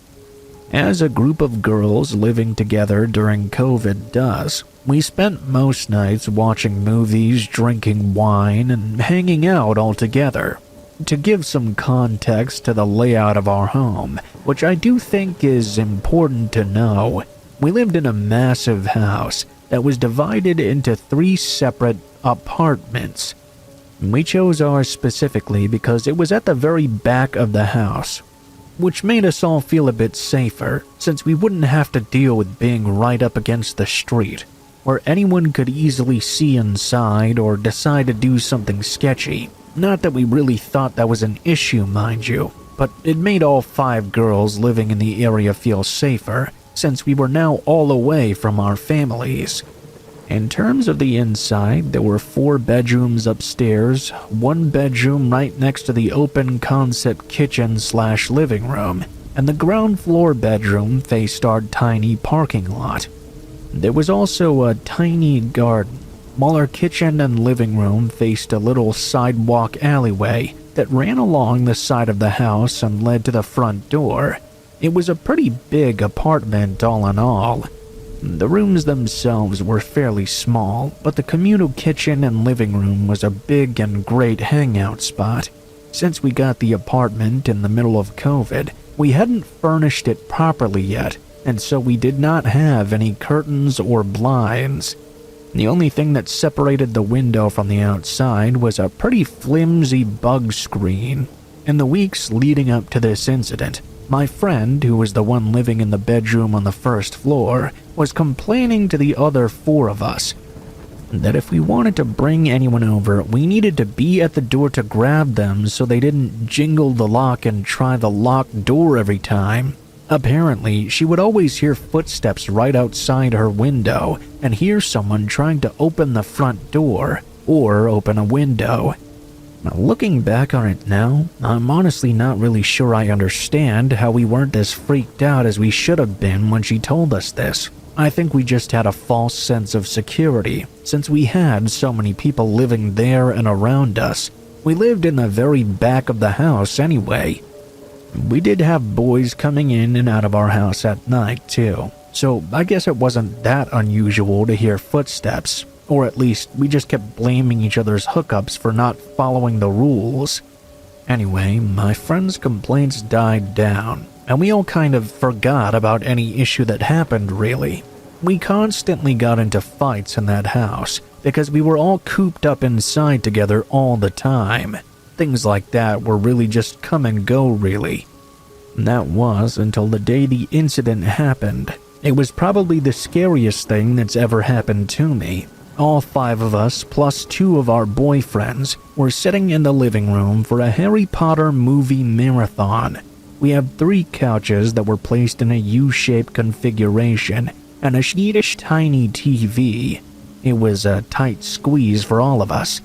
As a group of girls living together during COVID does, we spent most nights watching movies, drinking wine, and hanging out all together. To give some context to the layout of our home, which I do think is important to know, we lived in a massive house that was divided into 3 separate apartments. We chose ours specifically because it was at the very back of the house, which made us all feel a bit safer since we wouldn't have to deal with being right up against the street, where anyone could easily see inside or decide to do something sketchy. Not that we really thought that was an issue, mind you, but it made all 5 girls living in the area feel safer since we were now all away from our families. In terms of the inside, there were 4 bedrooms upstairs, 1 bedroom right next to the open concept kitchen/living room, and the ground floor bedroom faced our tiny parking lot. There was also a tiny garden, while our kitchen and living room faced a little sidewalk alleyway that ran along the side of the house and led to the front door. It was a pretty big apartment all in all. The rooms themselves were fairly small, but the communal kitchen and living room was a big and great hangout spot. Since we got the apartment in the middle of COVID, we hadn't furnished it properly yet, and so we did not have any curtains or blinds. The only thing that separated the window from the outside was a pretty flimsy bug screen. In the weeks leading up to this incident, my friend, who was the one living in the bedroom on the first floor, was complaining to the other 4 of us that if we wanted to bring anyone over, we needed to be at the door to grab them so they didn't jingle the lock and try the locked door every time. Apparently, she would always hear footsteps right outside her window and hear someone trying to open the front door or open a window. Now, looking back on it now, I'm honestly not really sure I understand how we weren't as freaked out as we should have been when she told us this. I think we just had a false sense of security, since we had so many people living there and around us. We lived in the very back of the house anyway. We did have boys coming in and out of our house at night too, So I guess it wasn't that unusual to hear footsteps, or at least we just kept blaming each other's hookups for not following the rules. Anyway, my friend's complaints died down, and we all kind of forgot about any issue that happened, really. We constantly got into fights in that house because we were all cooped up inside together all the time. Things like that were really just come and go, really. And that was until the day the incident happened. It was probably the scariest thing that's ever happened to me. All 5 of us, plus 2 of our boyfriends, were sitting in the living room for a Harry Potter movie marathon. We had 3 couches that were placed in a U-shaped configuration, and a Swedish tiny TV. It was a tight squeeze for all of us.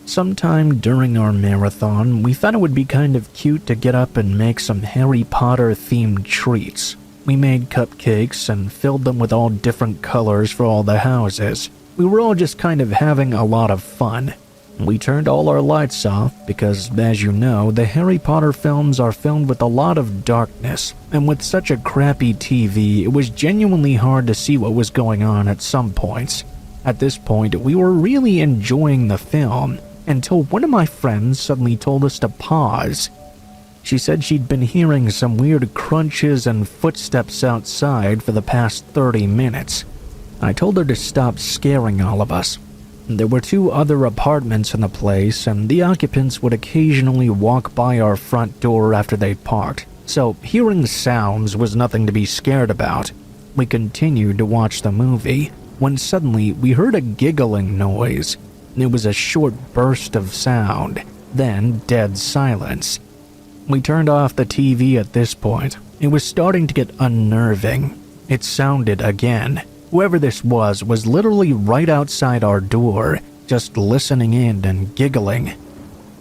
Sometime during our marathon, we thought it would be kind of cute to get up and make some Harry Potter-themed treats. We made cupcakes and filled them with all different colors for all the houses. We were all just kind of having a lot of fun. We turned all our lights off because, as you know, the Harry Potter films are filmed with a lot of darkness, and with such a crappy TV, it was genuinely hard to see what was going on at some points. At this point, we were really enjoying the film, until one of my friends suddenly told us to pause. She said she'd been hearing some weird crunches and footsteps outside for the past 30 minutes. I told her to stop scaring all of us. There were 2 other apartments in the place, and the occupants would occasionally walk by our front door after they parked, so hearing sounds was nothing to be scared about. We continued to watch the movie, when suddenly we heard a giggling noise. It was a short burst of sound, then dead silence. We turned off the TV at this point. It was starting to get unnerving. It sounded again. Whoever this was literally right outside our door, just listening in and giggling.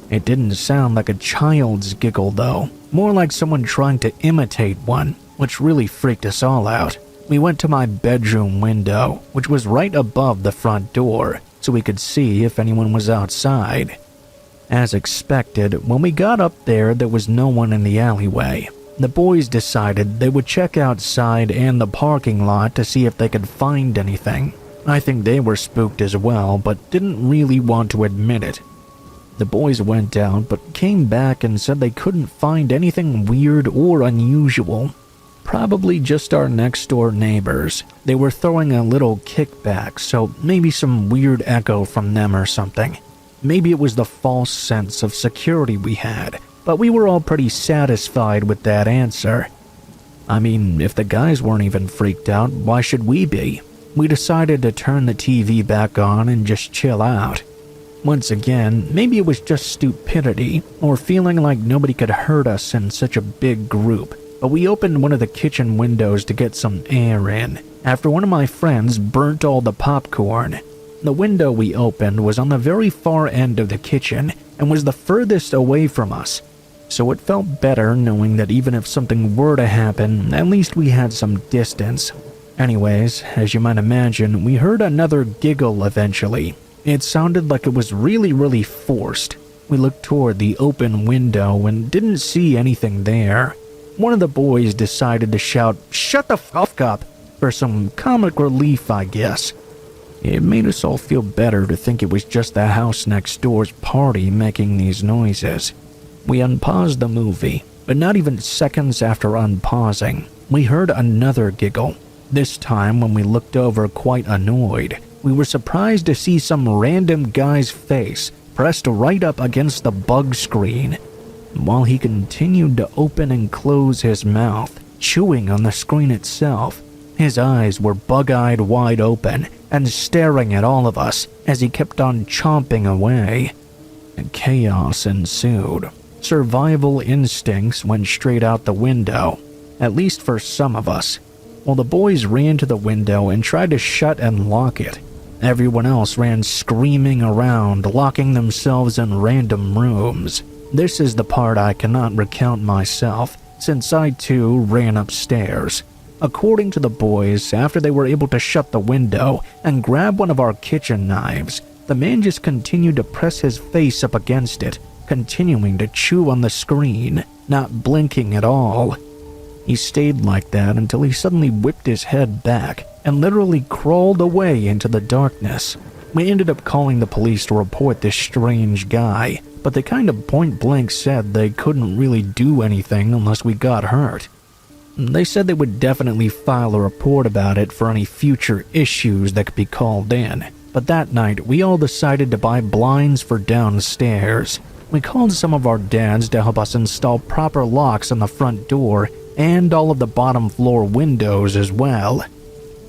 It didn't sound like a child's giggle though, more like someone trying to imitate one, which really freaked us all out. We went to my bedroom window, which was right above the front door, so we could see if anyone was outside. As expected, when we got up there was no one in the alleyway. The boys decided they would check outside and the parking lot to see if they could find anything. I think they were spooked as well, but didn't really want to admit it. The boys went out, but came back and said they couldn't find anything weird or unusual. Probably just our next-door neighbors. They were throwing a little kickback, so maybe some weird echo from them or something. Maybe it was the false sense of security we had, but we were all pretty satisfied with that answer. I mean, if the guys weren't even freaked out, why should we be? We decided to turn the TV back on and just chill out. Once again, maybe it was just stupidity, or feeling like nobody could hurt us in such a big group, but we opened one of the kitchen windows to get some air in, after one of my friends burnt all the popcorn. The window we opened was on the very far end of the kitchen, and was the furthest away from us, so it felt better knowing that even if something were to happen, at least we had some distance. Anyways, as you might imagine, we heard another giggle eventually. It sounded like it was really forced. We looked toward the open window and didn't see anything there. One of the boys decided to shout, "Shut the fuck up!" for some comic relief, I guess. It made us all feel better to think it was just the house next door's party making these noises. We unpaused the movie, but not even seconds after unpausing, we heard another giggle. This time, when we looked over quite annoyed, we were surprised to see some random guy's face pressed right up against the bug screen, while he continued to open and close his mouth, chewing on the screen itself. His eyes were bug-eyed wide open and staring at all of us as he kept on chomping away. And chaos ensued. Survival instincts went straight out the window, at least for some of us. While the boys ran to the window and tried to shut and lock it, everyone else ran screaming around, locking themselves in random rooms. This is the part I cannot recount myself, since I too ran upstairs. According to the boys, after they were able to shut the window and grab one of our kitchen knives, the man just continued to press his face up against it, continuing to chew on the screen, not blinking at all. He stayed like that until he suddenly whipped his head back and literally crawled away into the darkness. We ended up calling the police to report this strange guy, but they kind of point-blank said they couldn't really do anything unless we got hurt. They said they would definitely file a report about it for any future issues that could be called in. But that night, we all decided to buy blinds for downstairs. We called some of our dads to help us install proper locks on the front door and all of the bottom floor windows as well.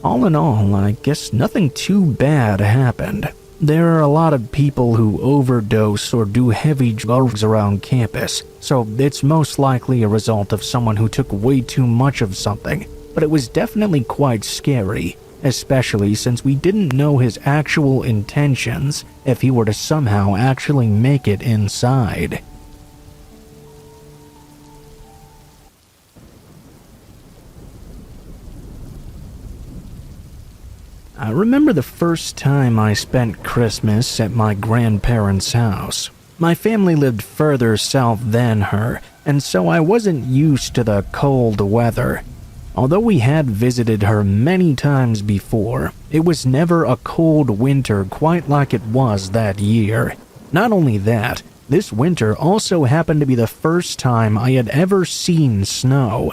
All in all, I guess nothing too bad happened. There are a lot of people who overdose or do heavy drugs around campus, so it's most likely a result of someone who took way too much of something, but it was definitely quite scary, especially since we didn't know his actual intentions if he were to somehow actually make it inside. I remember the first time I spent Christmas at my grandparents' house. My family lived further south than her, and so I wasn't used to the cold weather. Although we had visited her many times before, it was never a cold winter quite like it was that year. Not only that, this winter also happened to be the first time I had ever seen snow.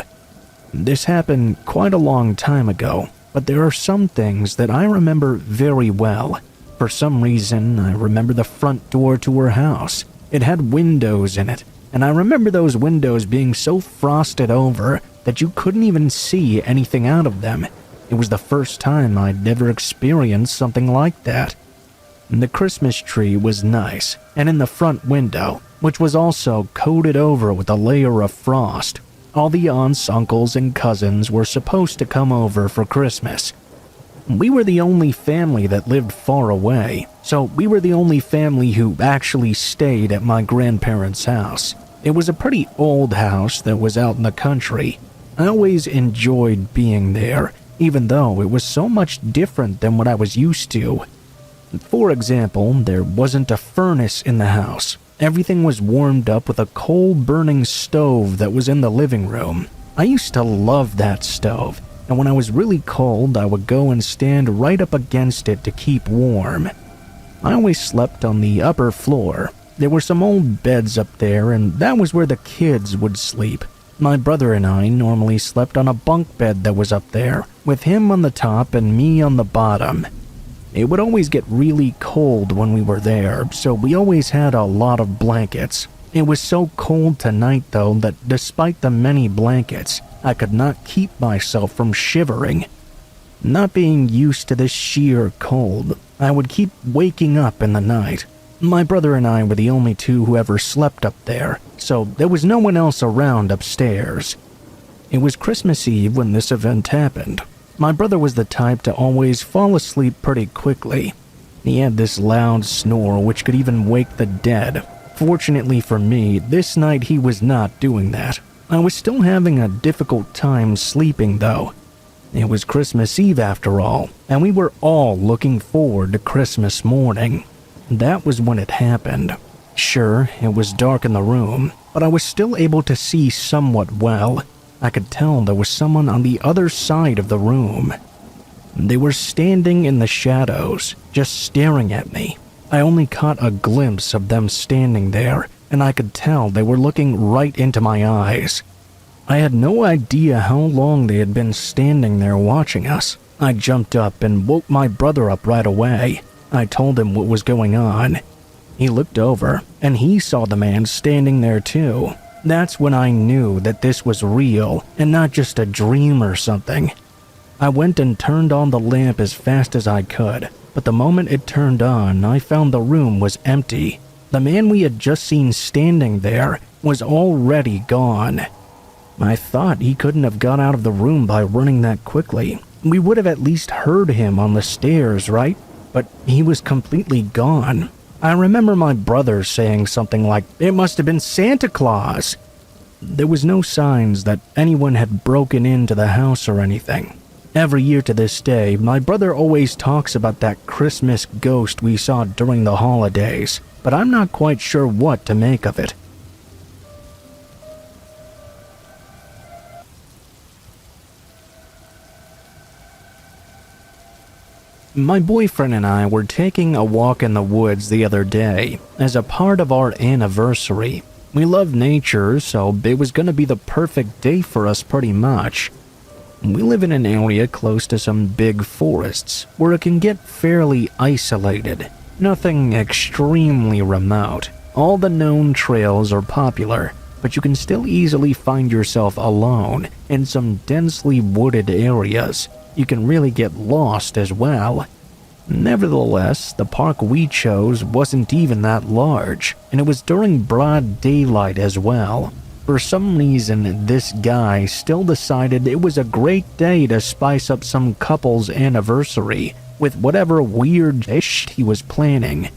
This happened quite a long time ago, but there are some things that I remember very well. For some reason, I remember the front door to her house. It had windows in it, and I remember those windows being so frosted over that you couldn't even see anything out of them. It was the first time I'd ever experienced something like that. The Christmas tree was nice, and in the front window, which was also coated over with a layer of frost, all the aunts, uncles, and cousins were supposed to come over for Christmas. We were the only family that lived far away, so we were the only family who actually stayed at my grandparents' house. It was a pretty old house that was out in the country. I always enjoyed being there, even though it was so much different than what I was used to. For example, there wasn't a furnace in the house. Everything was warmed up with a coal-burning stove that was in the living room. I used to love that stove, and when I was really cold, I would go and stand right up against it to keep warm. I always slept on the upper floor. There were some old beds up there, and that was where the kids would sleep. My brother and I normally slept on a bunk bed that was up there, with him on the top and me on the bottom. It would always get really cold when we were there, so we always had a lot of blankets. It was so cold tonight, though, that despite the many blankets, I could not keep myself from shivering. Not being used to this sheer cold, I would keep waking up in the night. My brother and I were the only two who ever slept up there, so there was no one else around upstairs. It was Christmas Eve when this event happened. My brother was the type to always fall asleep pretty quickly. He had this loud snore which could even wake the dead. Fortunately for me, this night he was not doing that. I was still having a difficult time sleeping though. It was Christmas Eve after all, and we were all looking forward to Christmas morning. That was when it happened. Sure, it was dark in the room, but I was still able to see somewhat well. I could tell there was someone on the other side of the room. They were standing in the shadows, just staring at me. I only caught a glimpse of them standing there, and I could tell they were looking right into my eyes. I had no idea how long they had been standing there watching us. I jumped up and woke my brother up right away. I told him what was going on. He looked over, and he saw the man standing there too. That's when I knew that this was real and not just a dream or something. I went and turned on the lamp as fast as I could, but the moment it turned on, I found the room was empty. The man we had just seen standing there was already gone. I thought he couldn't have got out of the room by running that quickly. We would have at least heard him on the stairs, right? But he was completely gone. I remember my brother saying something like, "It must have been Santa Claus." There was no signs that anyone had broken into the house or anything. Every year to this day, my brother always talks about that Christmas ghost we saw during the holidays, but I'm not quite sure what to make of it. My boyfriend and I were taking a walk in the woods the other day as a part of our anniversary. We love nature, so it was going to be the perfect day for us pretty much. We live in an area close to some big forests where it can get fairly isolated. Nothing extremely remote. All the known trails are popular, but you can still easily find yourself alone in some densely wooded areas. You can really get lost as well. Nevertheless, the park we chose wasn't even that large, and it was during broad daylight as well. For some reason, this guy still decided it was a great day to spice up some couple's anniversary with whatever weird shit he was planning.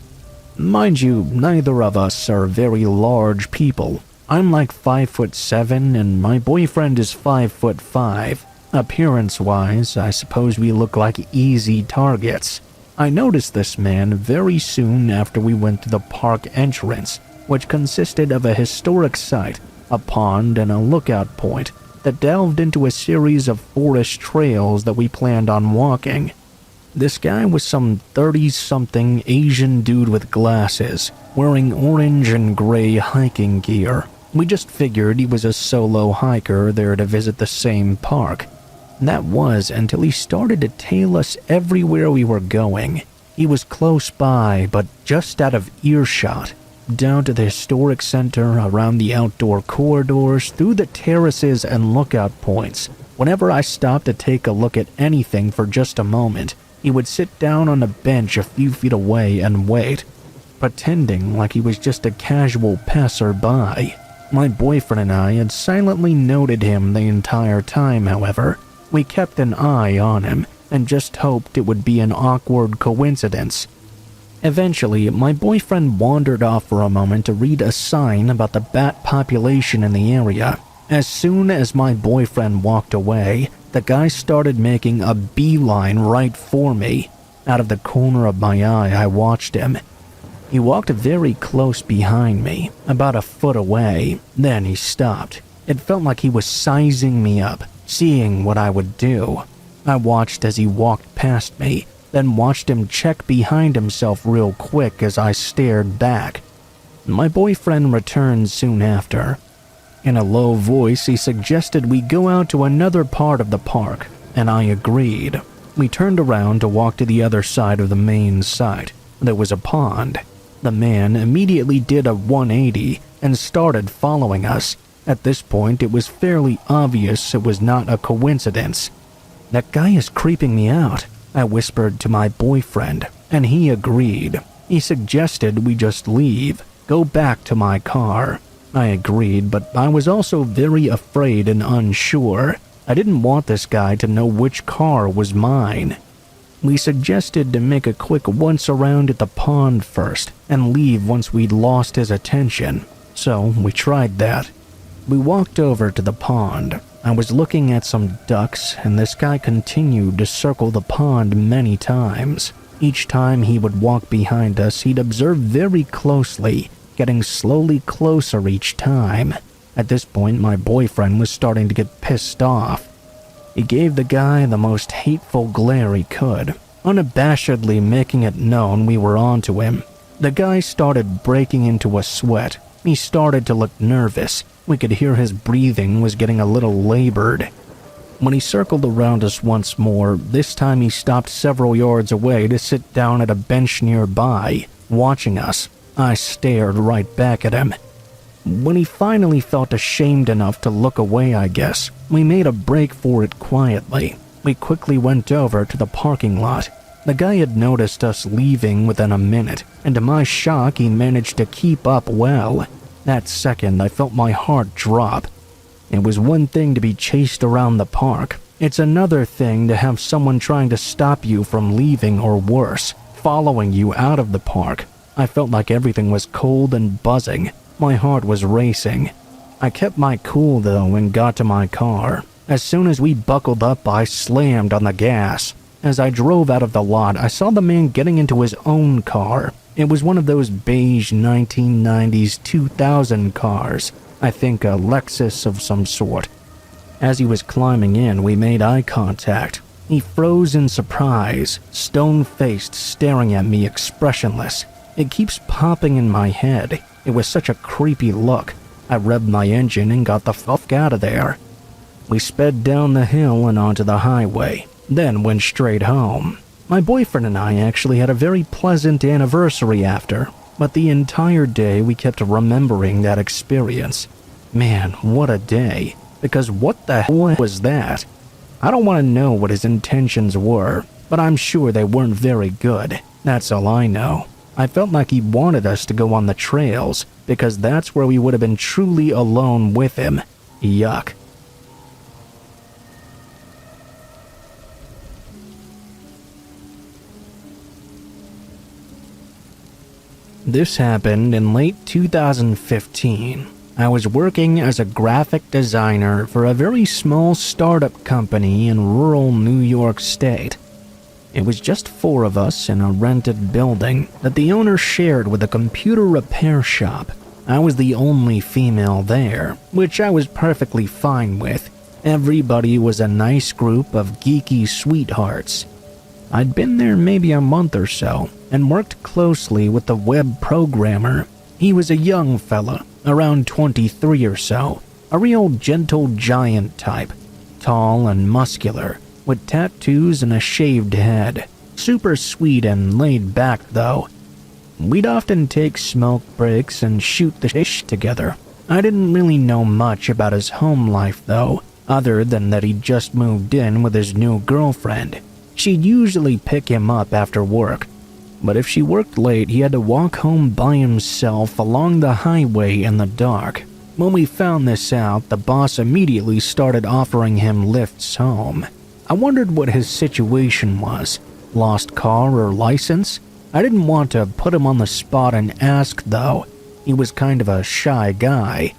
Mind you, neither of us are very large people. I'm like 5'7" and my boyfriend is 5'5". Appearance-wise, I suppose we look like easy targets. I noticed this man very soon after we went to the park entrance, which consisted of a historic site, a pond, and a lookout point that delved into a series of forest trails that we planned on walking. This guy was some 30-something Asian dude with glasses, wearing orange and gray hiking gear. We just figured he was a solo hiker there to visit the same park. That was until he started to tail us everywhere we were going. He was close by, but just out of earshot. Down to the historic center, around the outdoor corridors, through the terraces and lookout points. Whenever I stopped to take a look at anything for just a moment, he would sit down on a bench a few feet away and wait, pretending like he was just a casual passerby. My boyfriend and I had silently noted him the entire time, however. We kept an eye on him and just hoped it would be an awkward coincidence. Eventually, my boyfriend wandered off for a moment to read a sign about the bat population in the area. As soon as my boyfriend walked away, the guy started making a beeline right for me. Out of the corner of my eye, I watched him. He walked very close behind me, about a foot away. Then he stopped. It felt like he was sizing me up, seeing what I would do. I watched as he walked past me, then watched him check behind himself real quick as I stared back. My boyfriend returned soon after. In a low voice, he suggested we go out to another part of the park, and I agreed. We turned around to walk to the other side of the main site. There was a pond. The man immediately did a 180 and started following us. At this point, it was fairly obvious it was not a coincidence. "That guy is creeping me out," I whispered to my boyfriend, and he agreed. He suggested we just leave, go back to my car. I agreed, but I was also very afraid and unsure. I didn't want this guy to know which car was mine. We suggested to make a quick once around at the pond first and leave once we'd lost his attention. So we tried that. We walked over to the pond. I was looking at some ducks, and this guy continued to circle the pond many times. Each time he would walk behind us, he'd observe very closely, getting slowly closer each time. At this point, my boyfriend was starting to get pissed off. He gave the guy the most hateful glare he could, unabashedly making it known we were onto him. The guy started breaking into a sweat. He started to look nervous. We could hear his breathing was getting a little labored. When he circled around us once more, this time he stopped several yards away to sit down at a bench nearby, watching us. I stared right back at him. When he finally felt ashamed enough to look away, I guess, we made a break for it quietly. We quickly went over to the parking lot. The guy had noticed us leaving within a minute, and to my shock, he managed to keep up well. That second, I felt my heart drop. It was one thing to be chased around the park. It's another thing to have someone trying to stop you from leaving, or worse, following you out of the park. I felt like everything was cold and buzzing. My heart was racing. I kept my cool though and got to my car. As soon as we buckled up, I slammed on the gas. As I drove out of the lot, I saw the man getting into his own car. It was one of those beige 1990s 2000 cars. I think a Lexus of some sort. As he was climbing in, we made eye contact. He froze in surprise, stone-faced, staring at me expressionless. It keeps popping in my head. It was such a creepy look. I revved my engine and got the fuck out of there. We sped down the hill and onto the highway, then went straight home. My boyfriend and I actually had a very pleasant anniversary after, but the entire day we kept remembering that experience. Man, what a day. Because what the hell was that? I don't want to know what his intentions were, but I'm sure they weren't very good. That's all I know. I felt like he wanted us to go on the trails, because that's where we would have been truly alone with him. Yuck. This happened in late 2015. I was working as a graphic designer for a very small startup company in rural New York State. It was just 4 of us in a rented building that the owner shared with a computer repair shop. I was the only female there, which I was perfectly fine with. Everybody was a nice group of geeky sweethearts. I'd been there maybe a month or so and worked closely with the web programmer. He was a young fella, around 23 or so, a real gentle giant type, tall and muscular, with tattoos and a shaved head. Super sweet and laid back though. We'd often take smoke breaks and shoot the shit together. I didn't really know much about his home life though, other than that he'd just moved in with his new girlfriend. She'd usually pick him up after work, but if she worked late, he had to walk home by himself along the highway in the dark. When we found this out, the boss immediately started offering him lifts home. I wondered what his situation was. Lost car or license? I didn't want to put him on the spot and ask though. He was kind of a shy guy.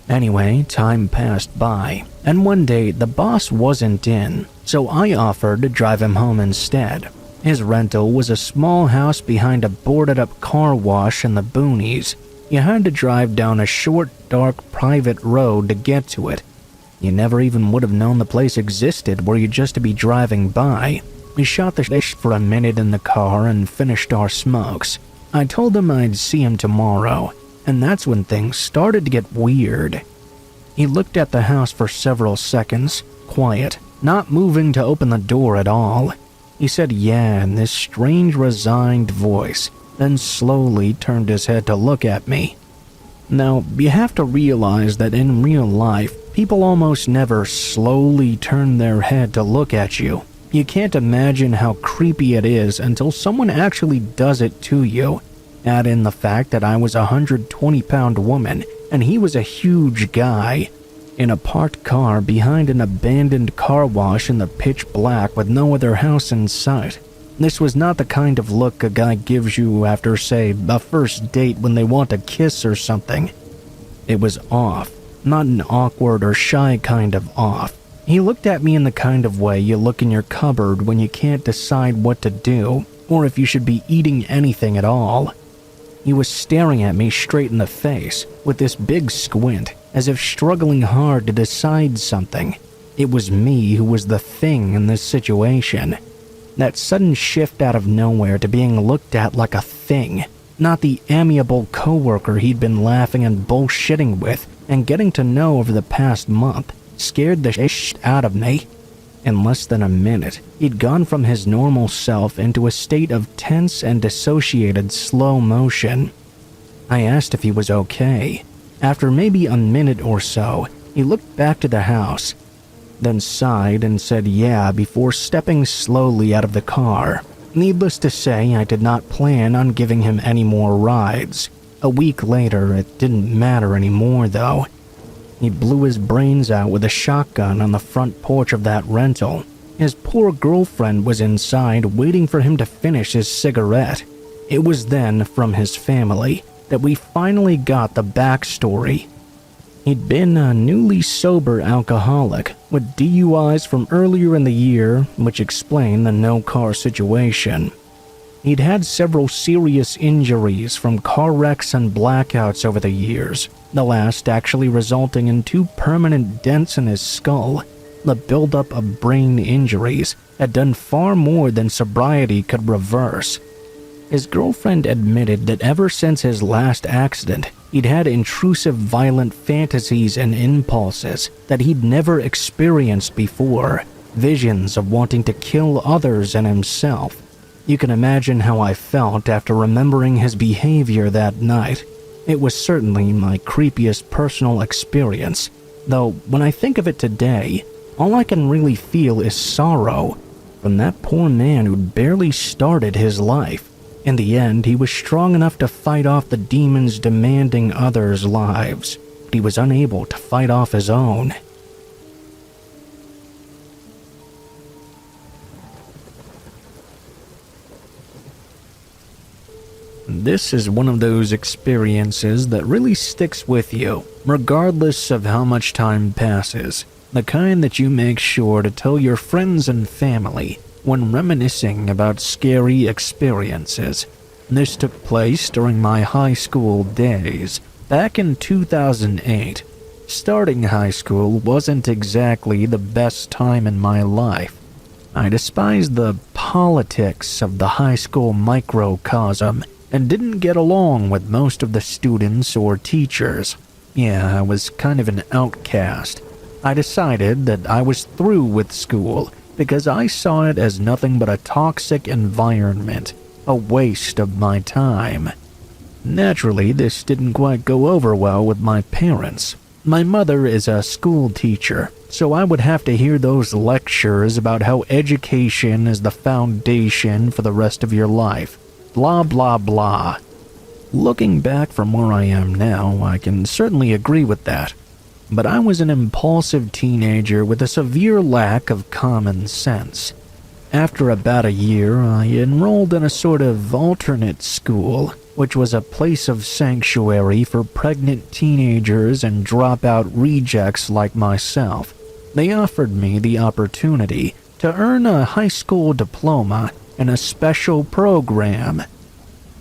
Anyway, time passed by, and one day the boss wasn't in, so I offered to drive him home instead. His rental was a small house behind a boarded-up car wash in the boonies. You had to drive down a short, dark, private road to get to it. You never even would have known the place existed were you just to be driving by. We shot the shit for a minute in the car and finished our smokes. I told him I'd see him tomorrow, and that's when things started to get weird. He looked at the house for several seconds, quiet, not moving to open the door at all. He said yeah in this strange resigned voice, then slowly turned his head to look at me. Now, you have to realize that in real life, people almost never slowly turn their head to look at you. You can't imagine how creepy it is until someone actually does it to you. Add in the fact that I was a 120-pound woman and he was a huge guy. In a parked car behind an abandoned car wash in the pitch black with no other house in sight. This was not the kind of look a guy gives you after, say, a first date when they want a kiss or something. It was off, not an awkward or shy kind of off. He looked at me in the kind of way you look in your cupboard when you can't decide what to do, or if you should be eating anything at all. He was staring at me straight in the face, with this big squint, as if struggling hard to decide something. It was me who was the thing in this situation. That sudden shift out of nowhere to being looked at like a thing, not the amiable coworker he'd been laughing and bullshitting with and getting to know over the past month, scared the shit out of me. In less than a minute, he'd gone from his normal self into a state of tense and dissociated slow motion. I asked if he was okay. After maybe a minute or so, he looked back to the house, then sighed and said yeah before stepping slowly out of the car. Needless to say, I did not plan on giving him any more rides. A week later, it didn't matter anymore though. He blew his brains out with a shotgun on the front porch of that rental. His poor girlfriend was inside waiting for him to finish his cigarette. It was then, from his family, that we finally got the backstory. He'd been a newly sober alcoholic with DUIs from earlier in the year, which explained the no-car situation. He'd had several serious injuries from car wrecks and blackouts over the years, the last actually resulting in 2 permanent dents in his skull. The buildup of brain injuries had done far more than sobriety could reverse. His girlfriend admitted that ever since his last accident, he'd had intrusive violent fantasies and impulses that he'd never experienced before, visions of wanting to kill others and himself. You can imagine how I felt after remembering his behavior that night. It was certainly my creepiest personal experience, though when I think of it today, all I can really feel is sorrow from that poor man who'd barely started his life. In the end, he was strong enough to fight off the demons demanding others' lives, but he was unable to fight off his own. This is one of those experiences that really sticks with you, regardless of how much time passes. The kind that you make sure to tell your friends and family when reminiscing about scary experiences. This took place during my high school days, back in 2008. Starting high school wasn't exactly the best time in my life. I despised the politics of the high school microcosm and didn't get along with most of the students or teachers. Yeah, I was kind of an outcast. I decided that I was through with school because I saw it as nothing but a toxic environment, a waste of my time. Naturally, this didn't quite go over well with my parents. My mother is a school teacher, so I would have to hear those lectures about how education is the foundation for the rest of your life. Blah, blah, blah. Looking back from where I am now, I can certainly agree with that. But I was an impulsive teenager with a severe lack of common sense. After about a year, I enrolled in a sort of alternate school, which was a place of sanctuary for pregnant teenagers and dropout rejects like myself. They offered me the opportunity to earn a high school diploma in a special program.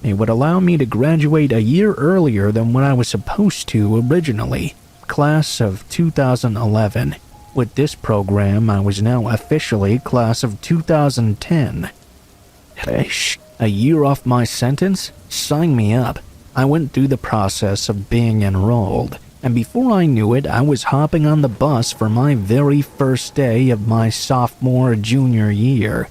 It would allow me to graduate a year earlier than what I was supposed to originally, class of 2011. With this program, I was now officially class of 2010. A year off my sentence? Sign me up. I went through the process of being enrolled, and before I knew it, I was hopping on the bus for my very first day of my sophomore-junior year.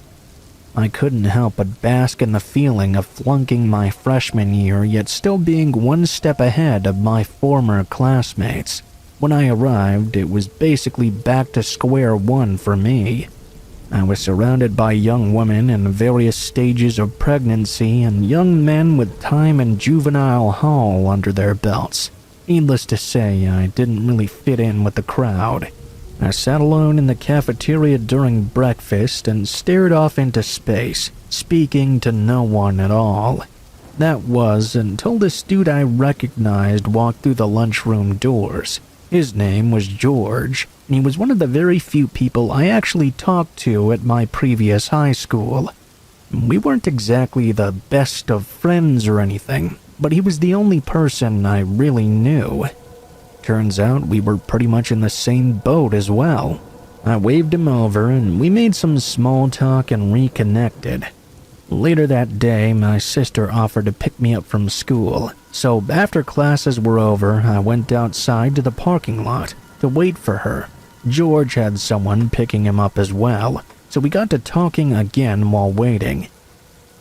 I couldn't help but bask in the feeling of flunking my freshman year, yet still being one step ahead of my former classmates. When I arrived, it was basically back to square one for me. I was surrounded by young women in various stages of pregnancy and young men with time in juvenile hall under their belts. Needless to say, I didn't really fit in with the crowd. I sat alone in the cafeteria during breakfast and stared off into space, speaking to no one at all. That was until this dude I recognized walked through the lunchroom doors. His name was George, and he was one of the very few people I actually talked to at my previous high school. We weren't exactly the best of friends or anything, but he was the only person I really knew. Turns out we were pretty much in the same boat as well. I waved him over and we made some small talk and reconnected. Later that day, my sister offered to pick me up from school, so after classes were over, I went outside to the parking lot to wait for her. George had someone picking him up as well, so we got to talking again while waiting.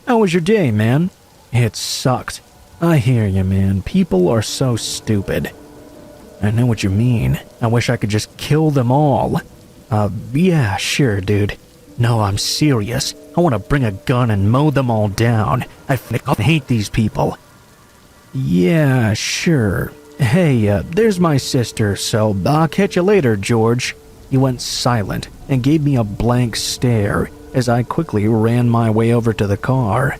"How was your day, man?" "It sucked." "I hear you, man. People are so stupid." "I know what you mean. I wish I could just kill them all." Yeah, sure, dude." "No, I'm serious. I want to bring a gun and mow them all down. I hate these people." "Yeah, sure. Hey, there's my sister, so I'll catch you later, George." He went silent and gave me a blank stare as I quickly ran my way over to the car.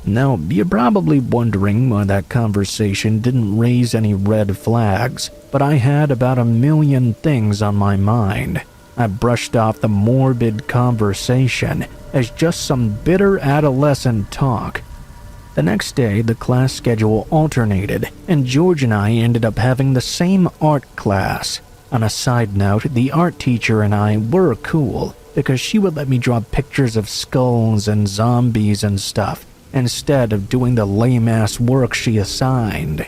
Now, you're probably wondering why that conversation didn't raise any red flags, but I had about a million things on my mind. I brushed off the morbid conversation as just some bitter adolescent talk. The next day, the class schedule alternated, and George and I ended up having the same art class. On a side note, the art teacher and I were cool. because she would let me draw pictures of skulls and zombies and stuff instead of doing the lame-ass work she assigned.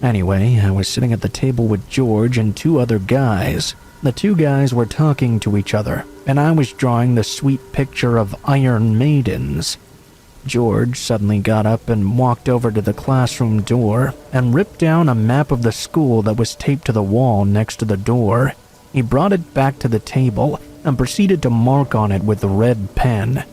Anyway, I was sitting at the table with George and two other guys. The two guys were talking to each other, and I was drawing the sweet picture of Iron Maidens. George suddenly got up and walked over to the classroom door and ripped down a map of the school that was taped to the wall next to the door. He brought it back to the table and proceeded to mark on it with a red pen.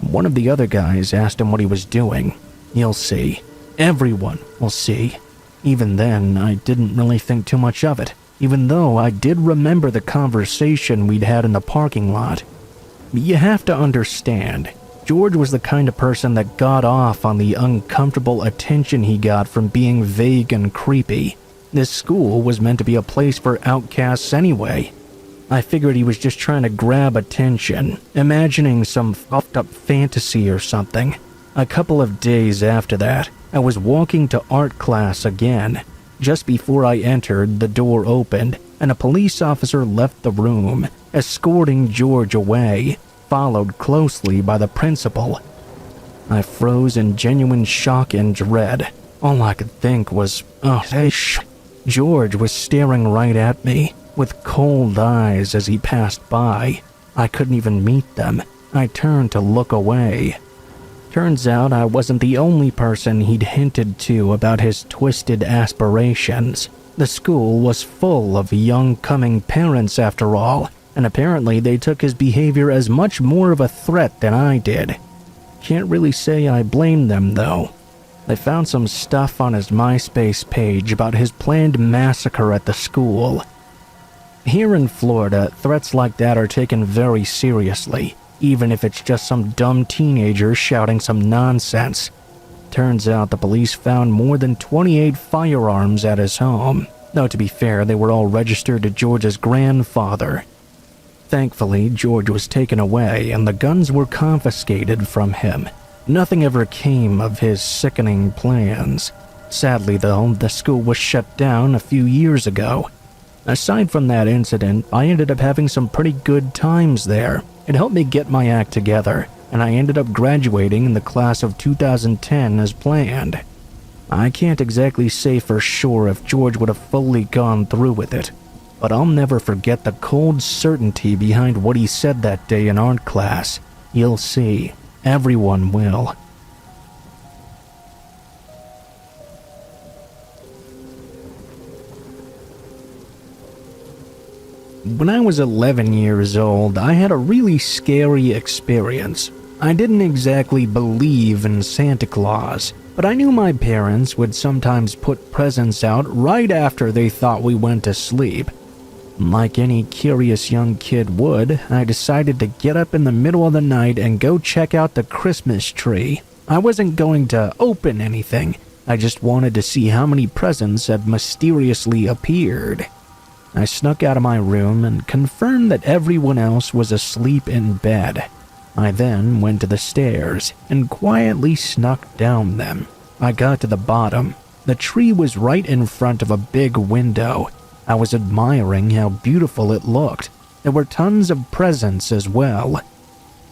One of the other guys asked him what he was doing. "You'll see. Everyone will see." Even then, I didn't really think too much of it, even though I did remember the conversation we'd had in the parking lot. You have to understand, George was the kind of person that got off on the uncomfortable attention he got from being vague and creepy. This school was meant to be a place for outcasts anyway. I figured he was just trying to grab attention, imagining some fucked up fantasy or something. A couple of days after that, I was walking to art class again. Just before I entered, the door opened, and a police officer left the room, escorting George away, followed closely by the principal. I froze in genuine shock and dread. All I could think was, oh, hey, George was staring right at me, with cold eyes as he passed by. I couldn't even meet them. I turned to look away. Turns out I wasn't the only person he'd hinted to about his twisted aspirations. The school was full of young-coming parents after all, and apparently they took his behavior as much more of a threat than I did. Can't really say I blame them, though. I found some stuff on his MySpace page about his planned massacre at the school. Here in Florida, threats like that are taken very seriously, even if it's just some dumb teenager shouting some nonsense. Turns out the police found more than 28 firearms at his home, though to be fair, they were all registered to George's grandfather. Thankfully, George was taken away and the guns were confiscated from him. Nothing ever came of his sickening plans. Sadly, though, the school was shut down a few years ago. Aside from that incident, I ended up having some pretty good times there. It helped me get my act together, and I ended up graduating in the class of 2010 as planned. I can't exactly say for sure if George would have fully gone through with it, but I'll never forget the cold certainty behind what he said that day in art class. You'll see. Everyone will. When I was 11 years old, I had a really scary experience. I didn't exactly believe in Santa Claus, but I knew my parents would sometimes put presents out right after they thought we went to sleep. Like any curious young kid would, I decided to get up in the middle of the night and go check out the Christmas tree. I wasn't going to open anything, I just wanted to see how many presents had mysteriously appeared. I snuck out of my room and confirmed that everyone else was asleep in bed. I then went to the stairs and quietly snuck down them. I got to the bottom. The tree was right in front of a big window. I was admiring how beautiful it looked. There were tons of presents as well.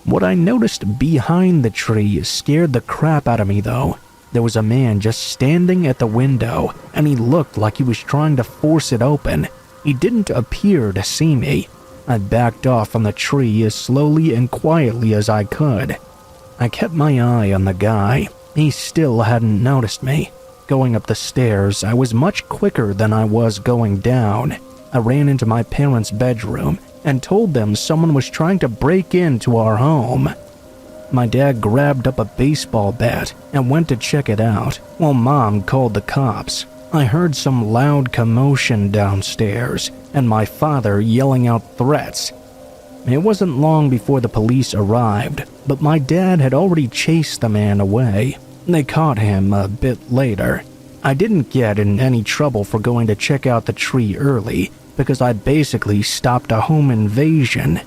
What I noticed behind the tree scared the crap out of me, though. There was a man just standing at the window, and he looked like he was trying to force it open. He didn't appear to see me. I backed off from the tree as slowly and quietly as I could. I kept my eye on the guy. He still hadn't noticed me. Going up the stairs, I was much quicker than I was going down. I ran into my parents' bedroom and told them someone was trying to break into our home. My dad grabbed up a baseball bat and went to check it out, while Mom called the cops. I heard some loud commotion downstairs, and my father yelling out threats. It wasn't long before the police arrived, but my dad had already chased the man away. They caught him a bit later. I didn't get in any trouble for going to check out the tree early, because I basically stopped a home invasion.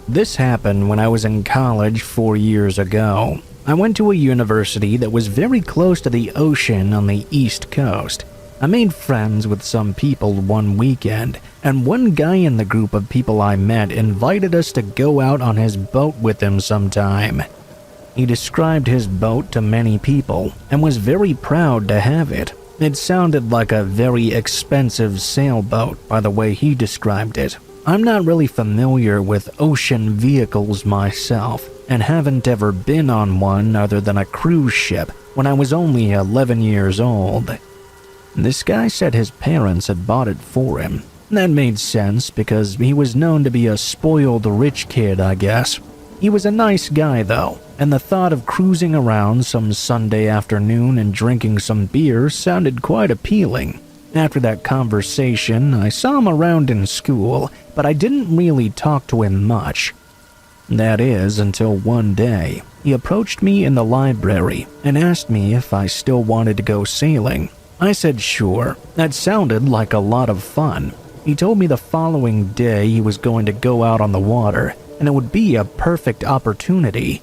This happened when I was in college 4 years ago. I went to a university that was very close to the ocean on the East Coast. I made friends with some people one weekend, and one guy in the group of people I met invited us to go out on his boat with him sometime. He described his boat to many people and was very proud to have it. It sounded like a very expensive sailboat by the way he described it. I'm not really familiar with ocean vehicles myself and haven't ever been on one other than a cruise ship when I was only 11 years old. This guy said his parents had bought it for him. That made sense because he was known to be a spoiled rich kid, I guess. He was a nice guy though, and the thought of cruising around some Sunday afternoon and drinking some beer sounded quite appealing. After that conversation, I saw him around in school, but I didn't really talk to him much. That is, until one day, he approached me in the library and asked me if I still wanted to go sailing. I said sure. That sounded like a lot of fun. He told me the following day he was going to go out on the water, and it would be a perfect opportunity.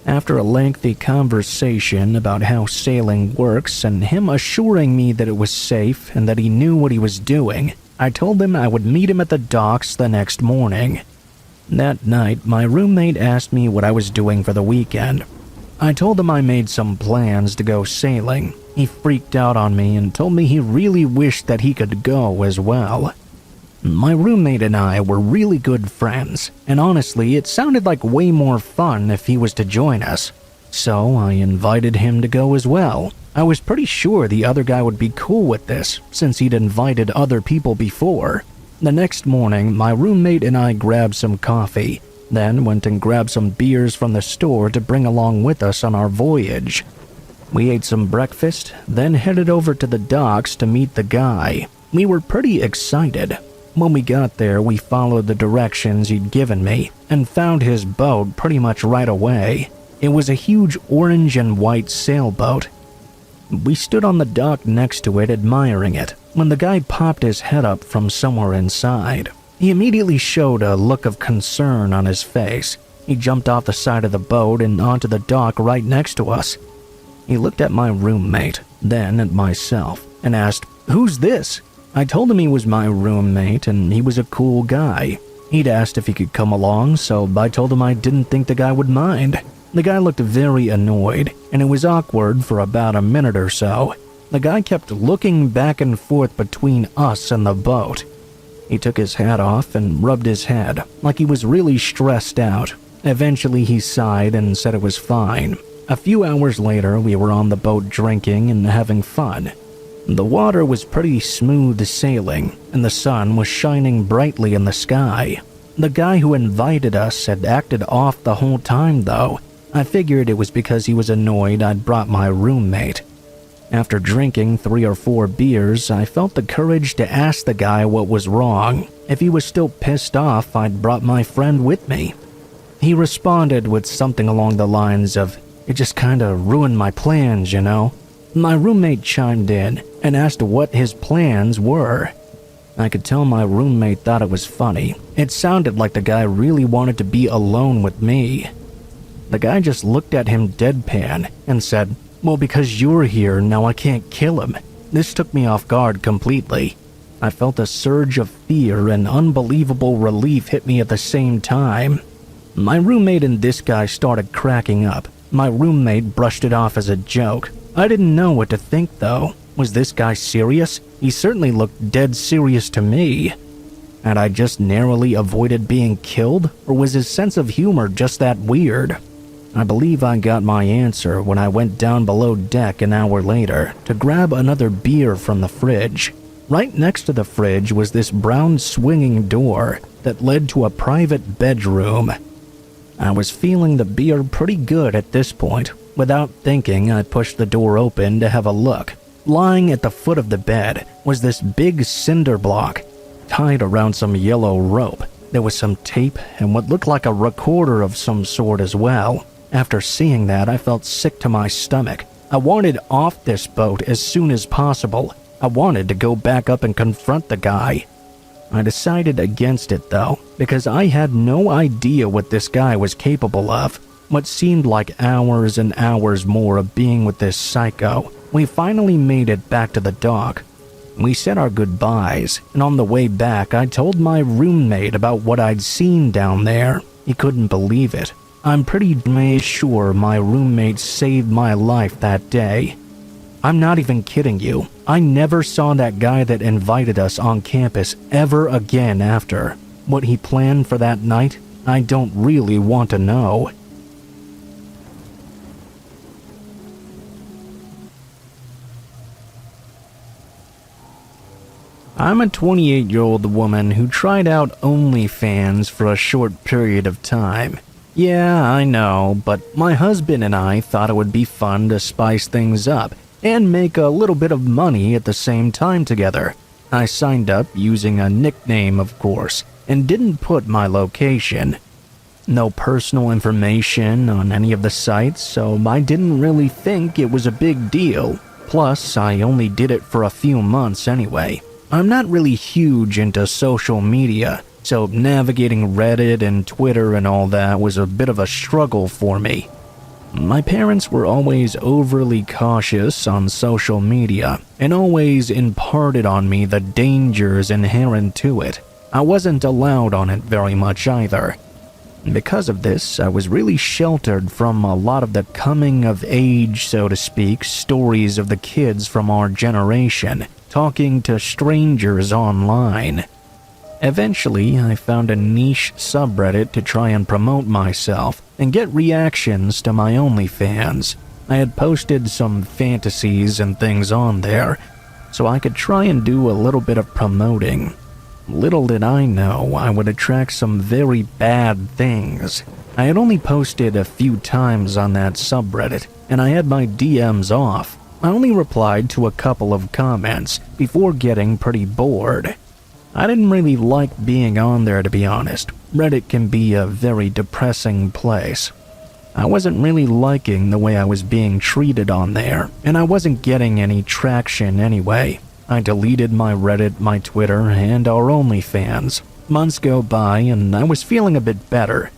After a lengthy conversation about how sailing works and him assuring me that it was safe and that he knew what he was doing, I told him I would meet him at the docks the next morning. That night, my roommate asked me what I was doing for the weekend. I told him I made some plans to go sailing. He freaked out on me and told me he really wished that he could go as well. My roommate and I were really good friends, and honestly, it sounded like way more fun if he was to join us. So I invited him to go as well. I was pretty sure the other guy would be cool with this, since he'd invited other people before. The next morning, my roommate and I grabbed some coffee, then went and grabbed some beers from the store to bring along with us on our voyage. We ate some breakfast, then headed over to the docks to meet the guy. We were pretty excited. When we got there, we followed the directions he'd given me and found his boat pretty much right away. It was a huge orange and white sailboat. We stood on the dock next to it admiring it when the guy popped his head up from somewhere inside. He immediately showed a look of concern on his face. He jumped off the side of the boat and onto the dock right next to us. He looked at my roommate, then at myself, and asked, "Who's this?" I told him he was my roommate and he was a cool guy. He'd asked if he could come along, so I told him I didn't think the guy would mind. The guy looked very annoyed, and it was awkward for about a minute or so. The guy kept looking back and forth between us and the boat. He took his hat off and rubbed his head, like he was really stressed out. Eventually he sighed and said it was fine. A few hours later, we were on the boat drinking and having fun. The water was pretty smooth sailing, and the sun was shining brightly in the sky. The guy who invited us had acted off the whole time, though. I figured it was because he was annoyed I'd brought my roommate. After drinking 3 or 4 beers, I felt the courage to ask the guy what was wrong. If he was still pissed off, I'd brought my friend with me. He responded with something along the lines of, "It just kinda ruined my plans, you know?" My roommate chimed in and asked what his plans were. I could tell my roommate thought it was funny. It sounded like the guy really wanted to be alone with me. The guy just looked at him deadpan and said, "Well, because you're here, now I can't kill him." This took me off guard completely. I felt a surge of fear and unbelievable relief hit me at the same time. My roommate and this guy started cracking up. My roommate brushed it off as a joke. I didn't know what to think, though. Was this guy serious? He certainly looked dead serious to me. Had I just narrowly avoided being killed, or was his sense of humor just that weird? I believe I got my answer when I went down below deck an hour later to grab another beer from the fridge. Right next to the fridge was this brown swinging door that led to a private bedroom. I was feeling the beer pretty good at this point. Without thinking, I pushed the door open to have a look. Lying at the foot of the bed was this big cinder block, tied around some yellow rope. There was some tape and what looked like a recorder of some sort as well. After seeing that, I felt sick to my stomach. I wanted off this boat as soon as possible. I wanted to go back up and confront the guy. I decided against it though, because I had no idea what this guy was capable of. What seemed like hours and hours more of being with this psycho, we finally made it back to the dock. We said our goodbyes, and on the way back I told my roommate about what I'd seen down there. He couldn't believe it. I'm pretty sure my roommate saved my life that day. I'm not even kidding you. I never saw that guy that invited us on campus ever again after. What he planned for that night, I don't really want to know. I'm a 28-year-old woman who tried out OnlyFans for a short period of time. Yeah, I know, but my husband and I thought it would be fun to spice things up and make a little bit of money at the same time together. I signed up using a nickname, of course, and didn't put my location. No personal information on any of the sites, so I didn't really think it was a big deal. Plus, I only did it for a few months anyway. I'm not really huge into social media, so navigating Reddit and Twitter and all that was a bit of a struggle for me. My parents were always overly cautious on social media and always imparted on me the dangers inherent to it. I wasn't allowed on it very much either. Because of this, I was really sheltered from a lot of the coming of age, so to speak, stories of the kids from our generation talking to strangers online. Eventually, I found a niche subreddit to try and promote myself and get reactions to my OnlyFans. I had posted some fantasies and things on there, so I could try and do a little bit of promoting. Little did I know I would attract some very bad things. I had only posted a few times on that subreddit, and I had my DMs off. I only replied to a couple of comments before getting pretty bored. I didn't really like being on there, to be honest. Reddit can be a very depressing place. I wasn't really liking the way I was being treated on there, and I wasn't getting any traction anyway. I deleted my Reddit, my Twitter, and our OnlyFans. Months go by, and I was feeling a bit better.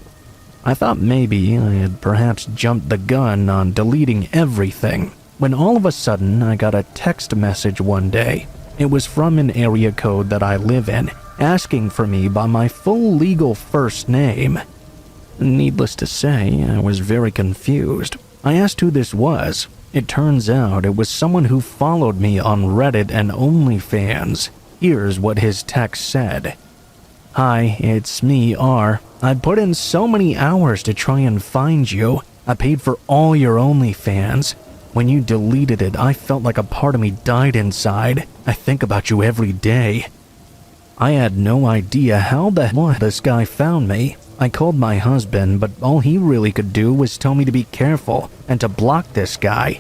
I thought maybe I had perhaps jumped the gun on deleting everything, when all of a sudden I got a text message one day. It was from an area code that I live in, asking for me by my full legal first name. Needless to say, I was very confused. I asked who this was. It turns out it was someone who followed me on Reddit and OnlyFans. Here's what his text said. "Hi, it's me, R. I put in so many hours to try and find you. I paid for all your OnlyFans. When you deleted it, I felt like a part of me died inside. I think about you every day." I had no idea how the hell this guy found me. I called my husband, but all he really could do was tell me to be careful and to block this guy.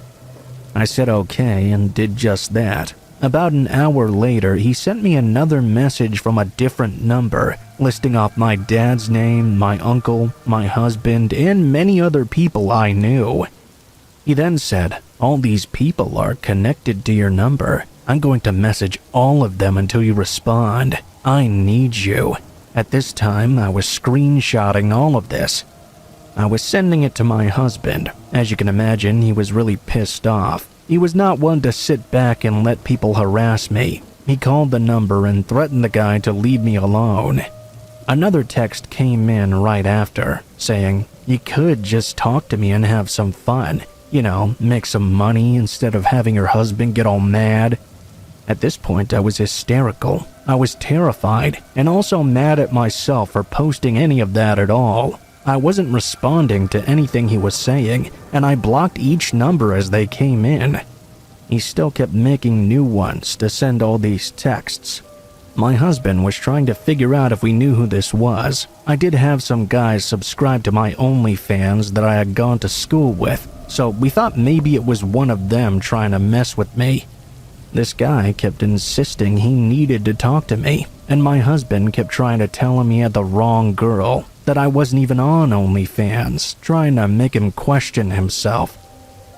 I said okay and did just that. About an hour later, he sent me another message from a different number, listing off my dad's name, my uncle, my husband, and many other people I knew. He then said, "All these people are connected to your number. I'm going to message all of them until you respond. I need you." At this time, I was screenshotting all of this. I was sending it to my husband. As you can imagine, he was really pissed off. He was not one to sit back and let people harass me. He called the number and threatened the guy to leave me alone. Another text came in right after, saying, "You could just talk to me and have some fun. You know, make some money instead of having your husband get all mad." At this point, I was hysterical. I was terrified and also mad at myself for posting any of that at all. I wasn't responding to anything he was saying, and I blocked each number as they came in. He still kept making new ones to send all these texts. My husband was trying to figure out if we knew who this was. I did have some guys subscribe to my OnlyFans that I had gone to school with, so we thought maybe it was one of them trying to mess with me. This guy kept insisting he needed to talk to me, and my husband kept trying to tell him he had the wrong girl, that I wasn't even on OnlyFans, trying to make him question himself.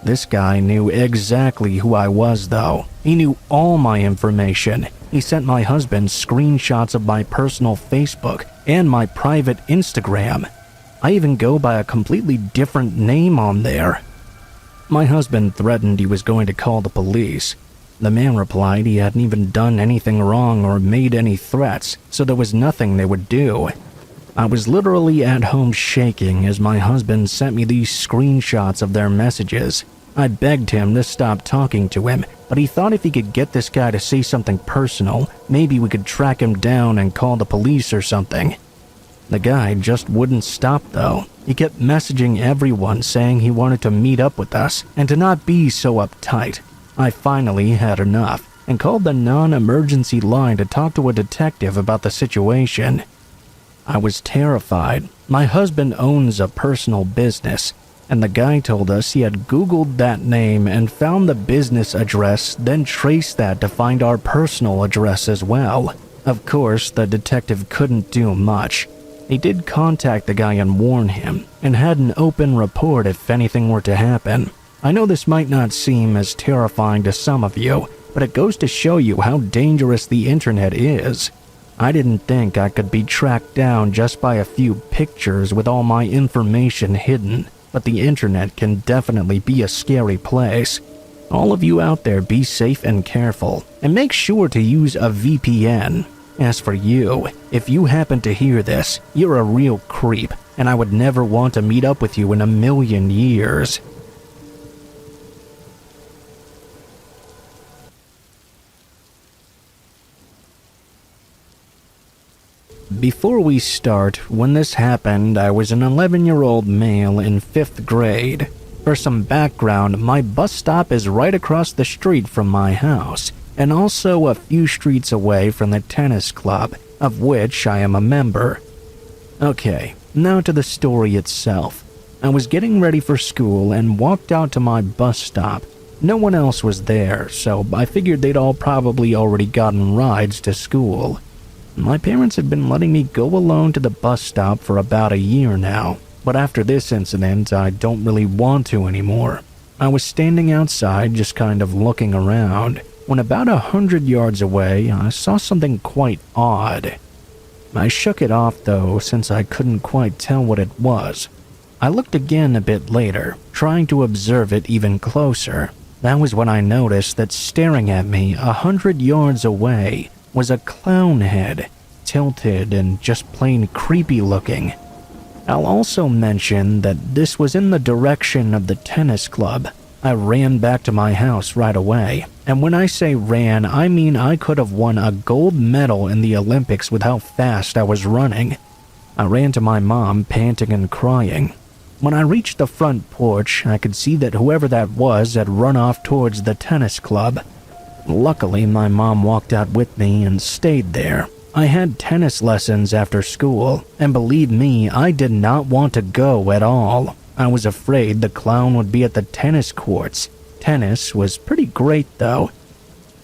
This guy knew exactly who I was, though. He knew all my information. He sent my husband screenshots of my personal Facebook and my private Instagram. I even go by a completely different name on there." My husband threatened he was going to call the police. The man replied he hadn't even done anything wrong or made any threats, so there was nothing they would do. I was literally at home shaking as my husband sent me these screenshots of their messages. I begged him to stop talking to him, but he thought if he could get this guy to say something personal, maybe we could track him down and call the police or something. The guy just wouldn't stop though. He kept messaging everyone saying he wanted to meet up with us and to not be so uptight. I finally had enough and called the non-emergency line to talk to a detective about the situation. I was terrified. My husband owns a personal business, and the guy told us he had Googled that name and found the business address, then traced that to find our personal address as well. Of course, the detective couldn't do much. He did contact the guy and warn him, and had an open report if anything were to happen. I know this might not seem as terrifying to some of you, but it goes to show you how dangerous the internet is. I didn't think I could be tracked down just by a few pictures with all my information hidden, but the internet can definitely be a scary place. All of you out there, be safe and careful, and make sure to use a VPN. As for you, if you happen to hear this, you're a real creep, and I would never want to meet up with you in a million years. Before we start, when this happened, I was an 11-year-old male in 5th grade. For some background, my bus stop is right across the street from my house, and also a few streets away from the tennis club, of which I am a member. Okay, now to the story itself. I was getting ready for school and walked out to my bus stop. No one else was there, so I figured they'd all probably already gotten rides to school. My parents had been letting me go alone to the bus stop for about a year now, but after this incident, I don't really want to anymore. I was standing outside just kind of looking around, when about 100 yards away, I saw something quite odd. I shook it off though, since I couldn't quite tell what it was. I looked again a bit later, trying to observe it even closer. That was when I noticed that staring at me 100 yards away was a clown head, tilted and just plain creepy looking. I'll also mention that this was in the direction of the tennis club. I ran back to my house right away, and when I say ran, I mean I could have won a gold medal in the Olympics with how fast I was running. I ran to my mom, panting and crying. When I reached the front porch, I could see that whoever that was had run off towards the tennis club. Luckily, my mom walked out with me and stayed there. I had tennis lessons after school, and believe me, I did not want to go at all. I was afraid the clown would be at the tennis courts. Tennis was pretty great though.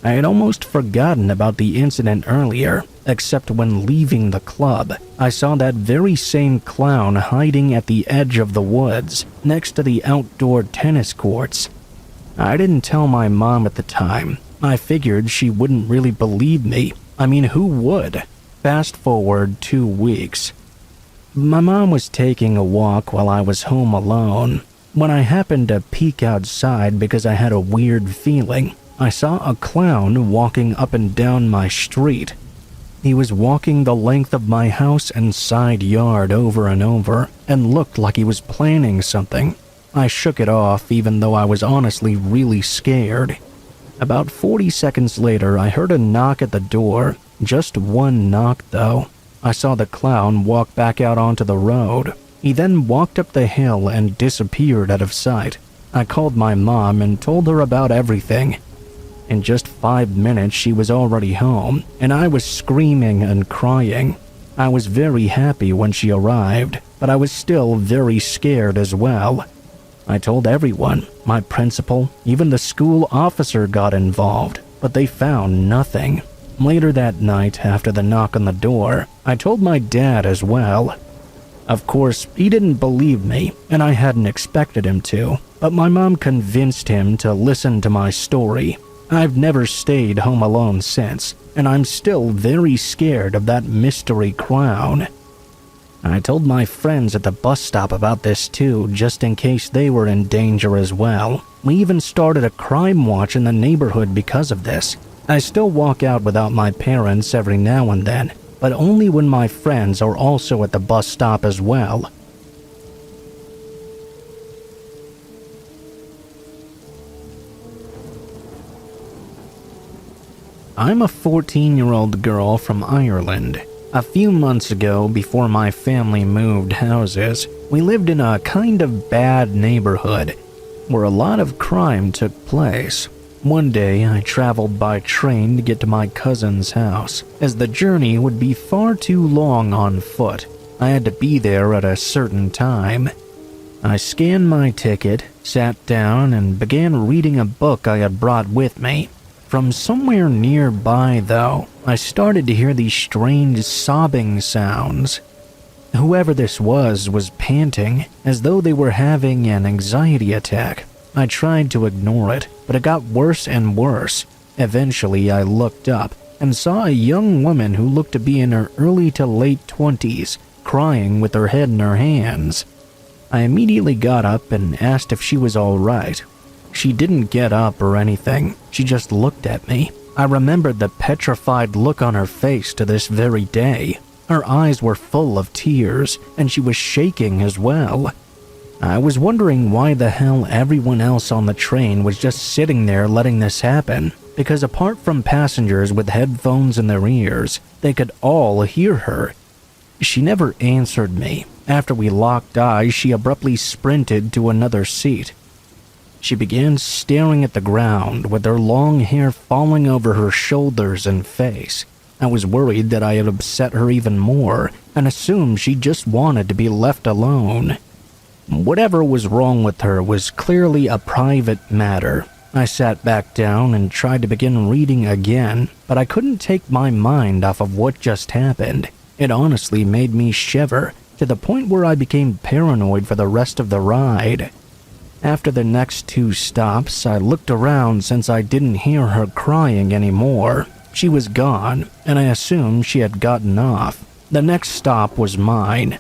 I had almost forgotten about the incident earlier, except when leaving the club, I saw that very same clown hiding at the edge of the woods, next to the outdoor tennis courts. I didn't tell my mom at the time. I figured she wouldn't really believe me. I mean, who would? Fast forward 2 weeks. My mom was taking a walk while I was home alone. When I happened to peek outside because I had a weird feeling, I saw a clown walking up and down my street. He was walking the length of my house and side yard over and over, and looked like he was planning something. I shook it off even though I was honestly really scared. About 40 seconds later, I heard a knock at the door. Just one knock, though. I saw the clown walk back out onto the road. He then walked up the hill and disappeared out of sight. I called my mom and told her about everything. In just 5 minutes, she was already home, and I was screaming and crying. I was very happy when she arrived, but I was still very scared as well. I told everyone, my principal, even the school officer got involved, but they found nothing. Later that night, after the knock on the door, I told my dad as well. Of course, he didn't believe me, and I hadn't expected him to, but my mom convinced him to listen to my story. I've never stayed home alone since, and I'm still very scared of that mystery clown. I told my friends at the bus stop about this too, just in case they were in danger as well. We even started a crime watch in the neighborhood because of this. I still walk out without my parents every now and then, but only when my friends are also at the bus stop as well. I'm a 14-year-old girl from Ireland. A few months ago, before my family moved houses, we lived in a kind of bad neighborhood where a lot of crime took place. One day, I traveled by train to get to my cousin's house, as the journey would be far too long on foot. I had to be there at a certain time. I scanned my ticket, sat down, and began reading a book I had brought with me. From somewhere nearby, though, I started to hear these strange sobbing sounds. Whoever this was panting, as though they were having an anxiety attack. I tried to ignore it, but it got worse and worse. Eventually, I looked up and saw a young woman who looked to be in her early to late 20s, crying with her head in her hands. I immediately got up and asked if she was all right. She didn't get up or anything, she just looked at me. I remembered the petrified look on her face to this very day. Her eyes were full of tears, and she was shaking as well. I was wondering why the hell everyone else on the train was just sitting there letting this happen, because apart from passengers with headphones in their ears, they could all hear her. She never answered me. After we locked eyes, she abruptly sprinted to another seat. She began staring at the ground with her long hair falling over her shoulders and face. I was worried that I had upset her even more and assumed she just wanted to be left alone. Whatever was wrong with her was clearly a private matter. I sat back down and tried to begin reading again, but I couldn't take my mind off of what just happened. It honestly made me shiver, to the point where I became paranoid for the rest of the ride. After the next 2 stops, I looked around since I didn't hear her crying anymore. She was gone, and I assumed she had gotten off. The next stop was mine.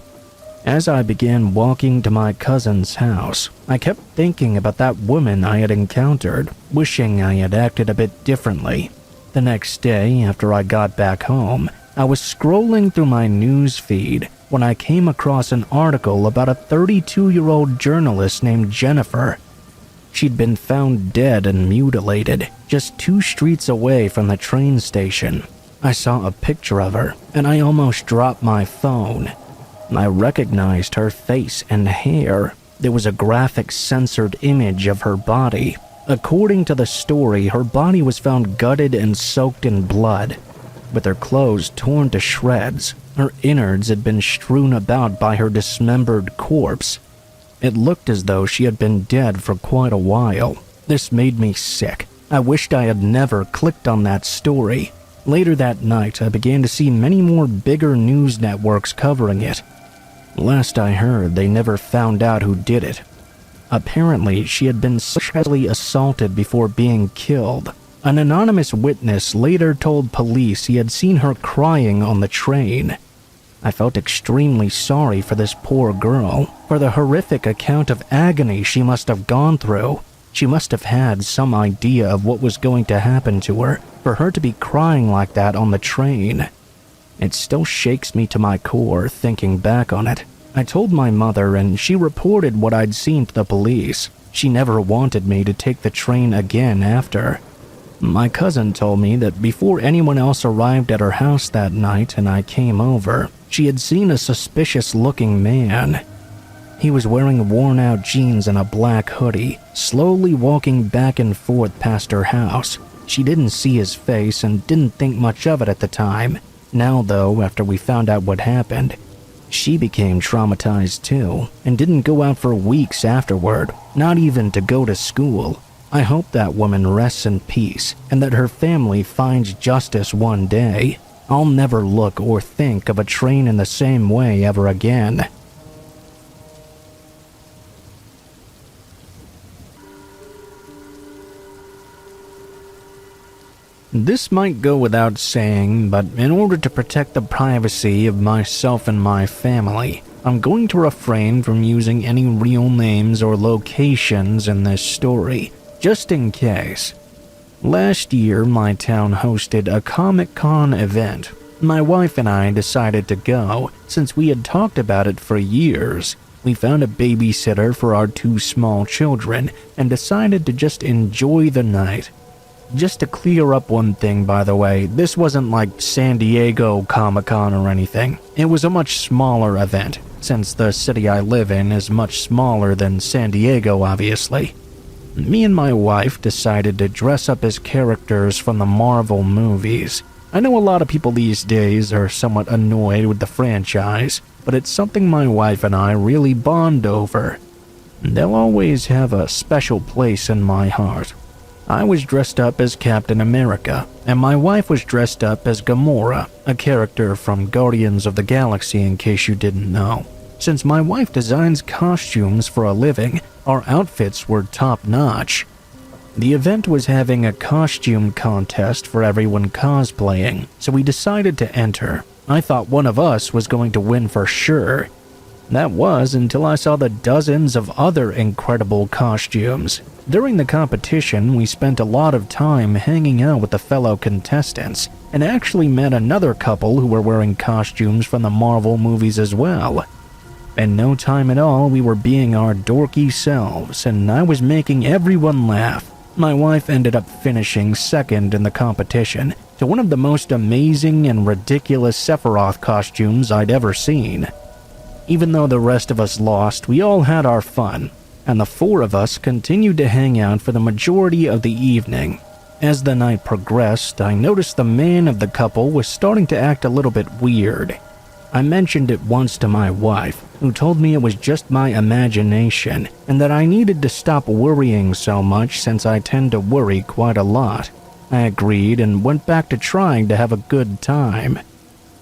As I began walking to my cousin's house, I kept thinking about that woman I had encountered, wishing I had acted a bit differently. The next day, after I got back home, I was scrolling through my news feed when I came across an article about a 32-year-old journalist named Jennifer. She'd been found dead and mutilated just 2 streets away from the train station. I saw a picture of her, and I almost dropped my phone. I recognized her face and hair. There was a graphic censored image of her body. According to the story, her body was found gutted and soaked in blood, with her clothes torn to shreds. Her innards had been strewn about by her dismembered corpse. It looked as though she had been dead for quite a while. This made me sick. I wished I had never clicked on that story. Later that night, I began to see many more bigger news networks covering it. Last I heard, they never found out who did it. Apparently, she had been sexually assaulted before being killed. An anonymous witness later told police he had seen her crying on the train. I felt extremely sorry for this poor girl, for the horrific account of agony she must have gone through. She must have had some idea of what was going to happen to her, for her to be crying like that on the train. It still shakes me to my core thinking back on it. I told my mother, and she reported what I'd seen to the police. She never wanted me to take the train again after. My cousin told me that before anyone else arrived at her house that night and I came over, she had seen a suspicious-looking man. He was wearing worn-out jeans and a black hoodie, slowly walking back and forth past her house. She didn't see his face and didn't think much of it at the time. Now, though, after we found out what happened, she became traumatized too, and didn't go out for weeks afterward, not even to go to school. I hope that woman rests in peace, and that her family finds justice one day. I'll never look or think of a train in the same way ever again. This might go without saying, but in order to protect the privacy of myself and my family, I'm going to refrain from using any real names or locations in this story, just in case. Last year, my town hosted a Comic-Con event. My wife and I decided to go, since we had talked about it for years. We found a babysitter for our 2 small children and decided to just enjoy the night. Just to clear up one thing, by the way, this wasn't like San Diego Comic-Con or anything. It was a much smaller event, since the city I live in is much smaller than San Diego, obviously. Me and my wife decided to dress up as characters from the Marvel movies. I know a lot of people these days are somewhat annoyed with the franchise, but it's something my wife and I really bond over. They'll always have a special place in my heart. I was dressed up as Captain America, and my wife was dressed up as Gamora, a character from Guardians of the Galaxy in case you didn't know. Since my wife designs costumes for a living, our outfits were top-notch. The event was having a costume contest for everyone cosplaying, so we decided to enter. I thought one of us was going to win for sure. That was until I saw the dozens of other incredible costumes. During the competition, we spent a lot of time hanging out with the fellow contestants, and actually met another couple who were wearing costumes from the Marvel movies as well. In no time at all, we were being our dorky selves, and I was making everyone laugh. My wife ended up finishing second in the competition to one of the most amazing and ridiculous Sephiroth costumes I'd ever seen. Even though the rest of us lost, we all had our fun, and the 4 of us continued to hang out for the majority of the evening. As the night progressed, I noticed the man of the couple was starting to act a little bit weird. I mentioned it once to my wife, who told me it was just my imagination and that I needed to stop worrying so much since I tend to worry quite a lot. I agreed and went back to trying to have a good time.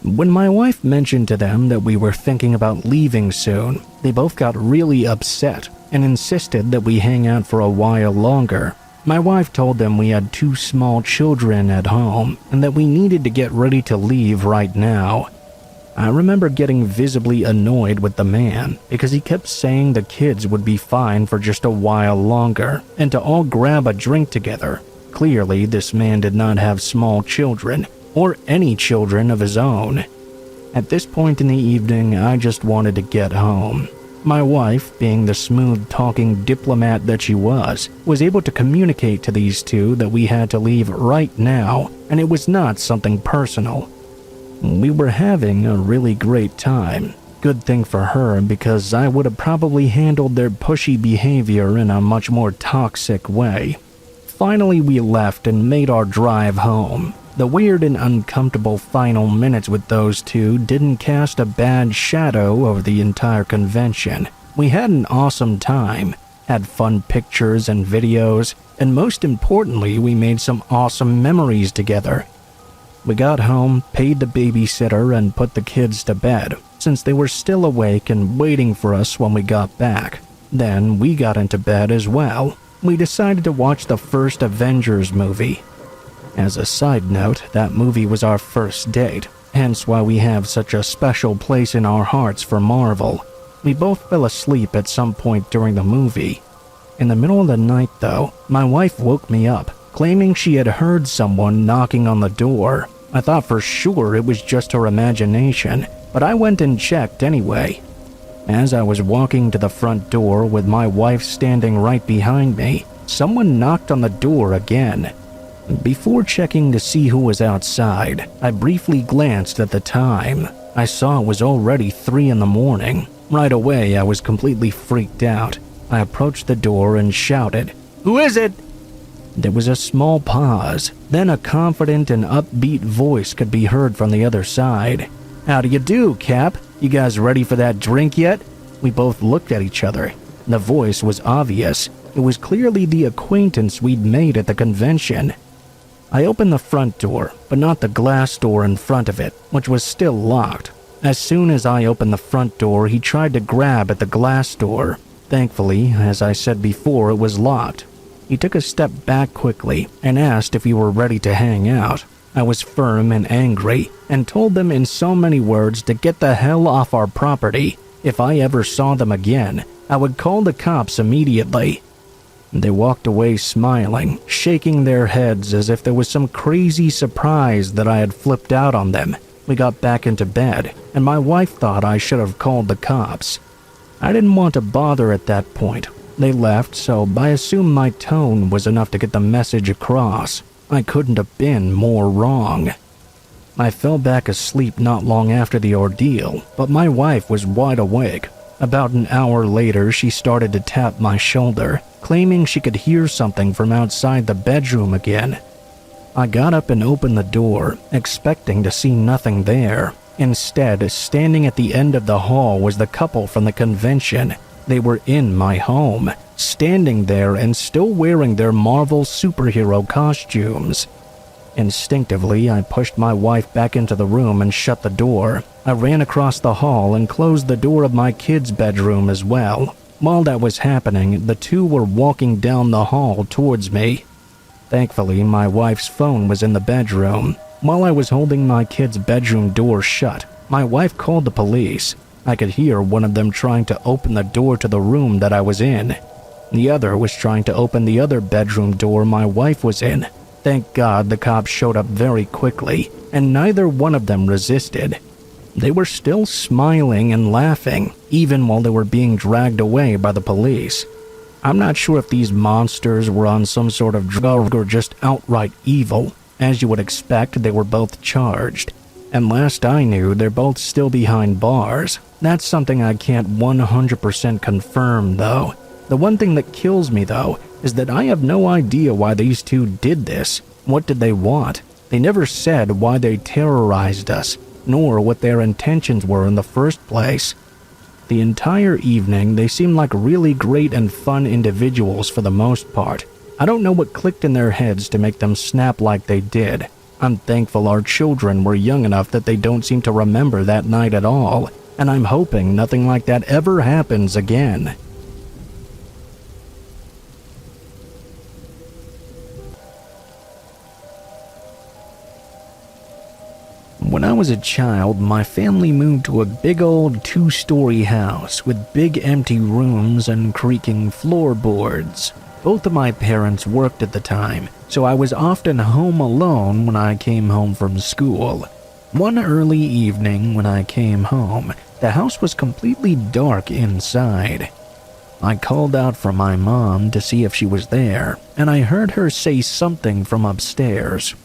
When my wife mentioned to them that we were thinking about leaving soon, they both got really upset and insisted that we hang out for a while longer. My wife told them we had 2 small children at home and that we needed to get ready to leave right now. I remember getting visibly annoyed with the man because he kept saying the kids would be fine for just a while longer and to all grab a drink together. Clearly, this man did not have small children or any children of his own. At this point in the evening, I just wanted to get home. My wife, being the smooth-talking diplomat that she was able to communicate to these 2 that we had to leave right now, and it was not something personal. We were having a really great time. Good thing for her, because I would have probably handled their pushy behavior in a much more toxic way. Finally, we left and made our drive home. The weird and uncomfortable final minutes with those 2 didn't cast a bad shadow over the entire convention. We had an awesome time, had fun pictures and videos, and most importantly, we made some awesome memories together. We got home, paid the babysitter, and put the kids to bed, since they were still awake and waiting for us when we got back. Then we got into bed as well. We decided to watch the first Avengers movie. As a side note, that movie was our first date, hence why we have such a special place in our hearts for Marvel. We both fell asleep at some point during the movie. In the middle of the night, though, my wife woke me up, claiming she had heard someone knocking on the door. I thought for sure it was just her imagination, but I went and checked anyway. As I was walking to the front door with my wife standing right behind me, someone knocked on the door again. Before checking to see who was outside, I briefly glanced at the time. I saw it was already 3 in the morning. Right away, I was completely freaked out. I approached the door and shouted, "Who is it?" There was a small pause, then a confident and upbeat voice could be heard from the other side. "How do you do, Cap? You guys ready for that drink yet?" We both looked at each other. The voice was obvious. It was clearly the acquaintance we'd made at the convention. I opened the front door, but not the glass door in front of it, which was still locked. As soon as I opened the front door, he tried to grab at the glass door. Thankfully, as I said before, it was locked. He took a step back quickly and asked if we were ready to hang out. I was firm and angry and told them in so many words to get the hell off our property. If I ever saw them again, I would call the cops immediately. They walked away smiling, shaking their heads as if there was some crazy surprise that I had flipped out on them. We got back into bed, and my wife thought I should have called the cops. I didn't want to bother at that point. They left, so I assumed my tone was enough to get the message across. I couldn't have been more wrong. I fell back asleep not long after the ordeal, but my wife was wide awake. About an hour later, she started to tap my shoulder, claiming she could hear something from outside the bedroom again. I got up and opened the door, expecting to see nothing there. Instead, standing at the end of the hall was the couple from the convention. They were in my home, standing there and still wearing their Marvel superhero costumes. Instinctively, I pushed my wife back into the room and shut the door. I ran across the hall and closed the door of my kids' bedroom as well. While that was happening, the two were walking down the hall towards me. Thankfully, my wife's phone was in the bedroom. While I was holding my kids' bedroom door shut, my wife called the police. I could hear one of them trying to open the door to the room that I was in. The other was trying to open the other bedroom door my wife was in. Thank God the cops showed up very quickly, and neither one of them resisted. They were still smiling and laughing, even while they were being dragged away by the police. I'm not sure if these monsters were on some sort of drug or just outright evil. As you would expect, they were both charged. And last I knew, they're both still behind bars. That's something I can't 100% confirm, though. The one thing that kills me, though, is that I have no idea why these two did this. What did they want? They never said why they terrorized us, nor what their intentions were in the first place. The entire evening, they seemed like really great and fun individuals for the most part. I don't know what clicked in their heads to make them snap like they did. I'm thankful our children were young enough that they don't seem to remember that night at all, and I'm hoping nothing like that ever happens again. When I was a child, my family moved to a big old 2-story house with big empty rooms and creaking floorboards. Both of my parents worked at the time, so I was often home alone when I came home from school. One early evening when I came home, the house was completely dark inside. I called out for my mom to see if she was there, and I heard her say something from upstairs.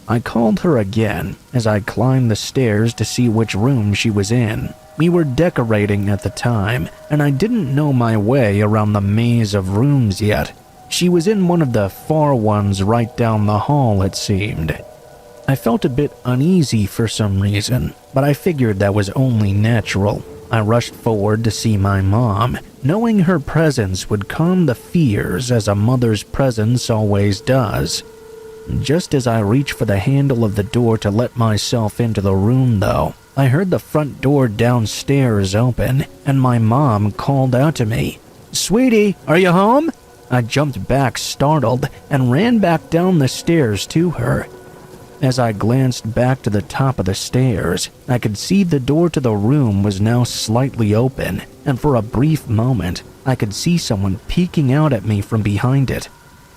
I called her again as I climbed the stairs to see which room she was in. We were decorating at the time, and I didn't know my way around the maze of rooms yet. She was in one of the far ones right down the hall, it seemed. I felt a bit uneasy for some reason, but I figured that was only natural. I rushed forward to see my mom, knowing her presence would calm the fears as a mother's presence always does. Just as I reached for the handle of the door to let myself into the room, though, I heard the front door downstairs open, and my mom called out to me, "Sweetie, are you home?" I jumped back startled and ran back down the stairs to her. As I glanced back to the top of the stairs, I could see the door to the room was now slightly open, and for a brief moment, I could see someone peeking out at me from behind it.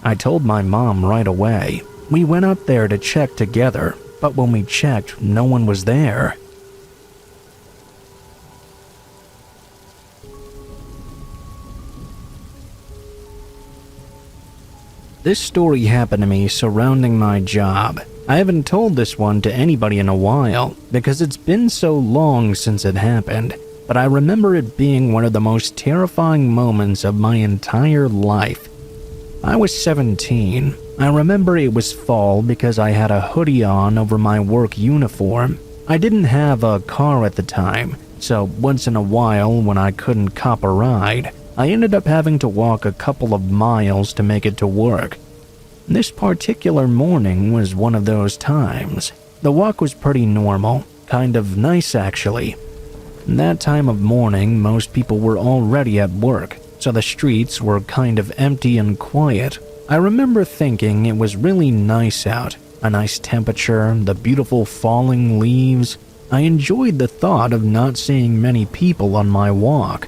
I told my mom right away. We went up there to check together, but when we checked, no one was there. This story happened to me surrounding my job. I haven't told this one to anybody in a while because it's been so long since it happened, but I remember it being one of the most terrifying moments of my entire life. I was 17. I remember it was fall because I had a hoodie on over my work uniform. I didn't have a car at the time, so once in a while when I couldn't cop a ride, I ended up having to walk a couple of miles to make it to work. This particular morning was one of those times. The walk was pretty normal, kind of nice actually. That time of morning, most people were already at work, so the streets were kind of empty and quiet. I remember thinking it was really nice out, a nice temperature, the beautiful falling leaves. I enjoyed the thought of not seeing many people on my walk.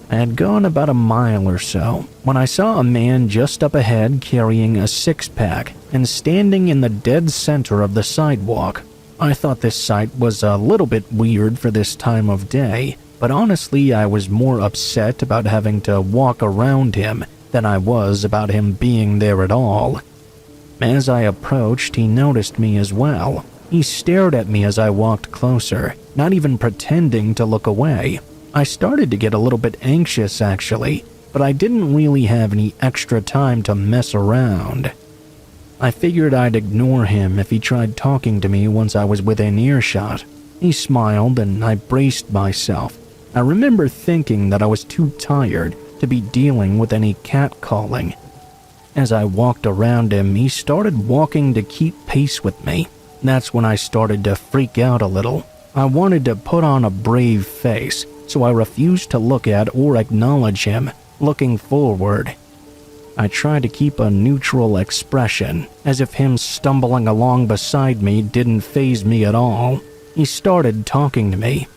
I had gone about a mile or so when I saw a man just up ahead carrying a six-pack and standing in the dead center of the sidewalk. I thought this sight was a little bit weird for this time of day, but honestly I was more upset about having to walk around him than I was about him being there at all. As I approached, he noticed me as well. He stared at me as I walked closer, not even pretending to look away. I started to get a little bit anxious actually, but I didn't really have any extra time to mess around. I figured I'd ignore him if he tried talking to me once I was within earshot. He smiled and I braced myself. I remember thinking that I was too tired to be dealing with any catcalling. As I walked around him, he started walking to keep pace with me. That's when I started to freak out a little. I wanted to put on a brave face, so I refused to look at or acknowledge him, looking forward. I tried to keep a neutral expression, as if him stumbling along beside me didn't faze me at all. He started talking to me.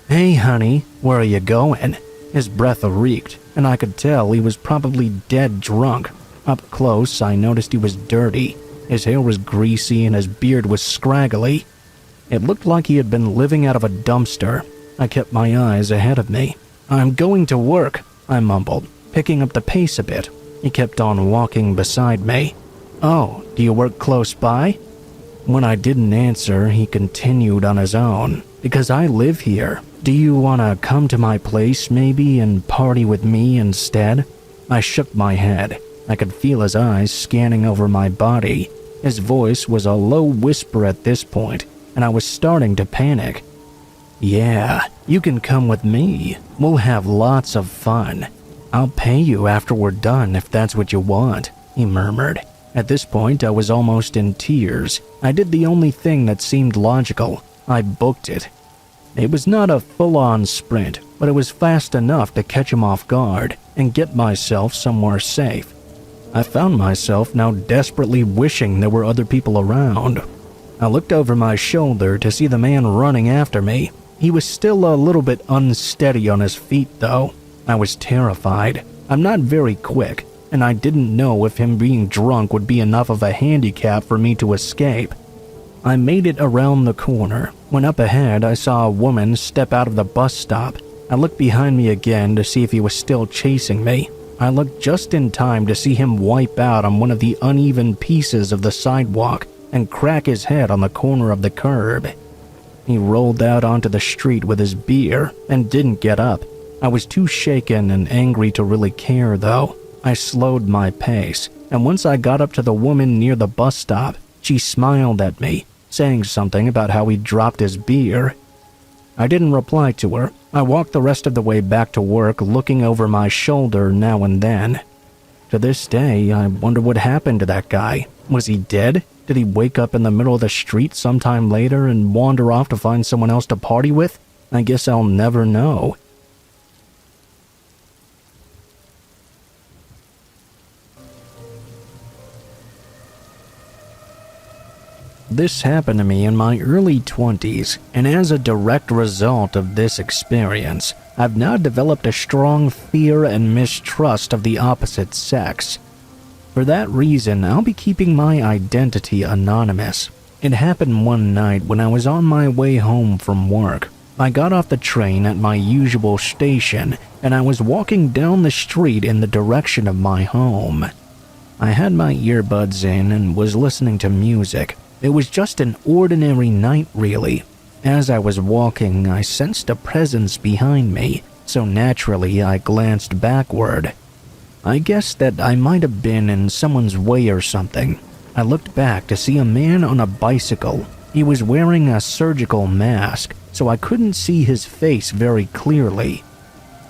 "Hey honey, where are you going?" His breath reeked, and I could tell he was probably dead drunk. Up close, I noticed he was dirty. His hair was greasy and his beard was scraggly. It looked like he had been living out of a dumpster. I kept my eyes ahead of me. "I'm going to work," I mumbled, picking up the pace a bit. He kept on walking beside me. "Oh, do you work close by?" When I didn't answer, he continued on his own. "Because I live here. Do you want to come to my place maybe and party with me instead?" I shook my head. I could feel his eyes scanning over my body. His voice was a low whisper at this point, and I was starting to panic. "Yeah, you can come with me. We'll have lots of fun. I'll pay you after we're done if that's what you want," he murmured. At this point, I was almost in tears. I did the only thing that seemed logical. I booked it. It was not a full-on sprint, but it was fast enough to catch him off guard and get myself somewhere safe. I found myself now desperately wishing there were other people around. I looked over my shoulder to see the man running after me. He was still a little bit unsteady on his feet, though. I was terrified. I'm not very quick, and I didn't know if him being drunk would be enough of a handicap for me to escape. I made it around the corner. When up ahead, I saw a woman step out of the bus stop. I looked behind me again to see if he was still chasing me. I looked just in time to see him wipe out on one of the uneven pieces of the sidewalk and crack his head on the corner of the curb. He rolled out onto the street with his beer and didn't get up. I was too shaken and angry to really care, though. I slowed my pace, and once I got up to the woman near the bus stop, she smiled at me, saying something about how he dropped his beer. I didn't reply to her. I walked the rest of the way back to work, looking over my shoulder now and then. To this day, I wonder what happened to that guy. Was he dead? Did he wake up in the middle of the street sometime later and wander off to find someone else to party with? I guess I'll never know. This happened to me in my early 20s, and as a direct result of this experience, I've now developed a strong fear and mistrust of the opposite sex. For that reason, I'll be keeping my identity anonymous. It happened one night when I was on my way home from work. I got off the train at my usual station, and I was walking down the street in the direction of my home. I had my earbuds in and was listening to music. It was just an ordinary night, really. As I was walking, I sensed a presence behind me, so naturally I glanced backward. I guessed that I might have been in someone's way or something. I looked back to see a man on a bicycle. He was wearing a surgical mask, so I couldn't see his face very clearly.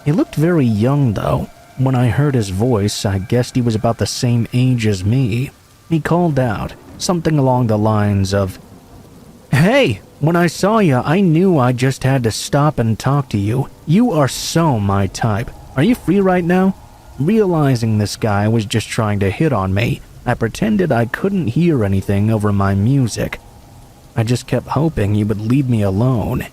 He looked very young, though. When I heard his voice, I guessed he was about the same age as me. He called out, something along the lines of, "Hey, when I saw you, I knew I just had to stop and talk to you. You are so my type. Are you free right now?" Realizing this guy was just trying to hit on me, I pretended I couldn't hear anything over my music. I just kept hoping he would leave me alone.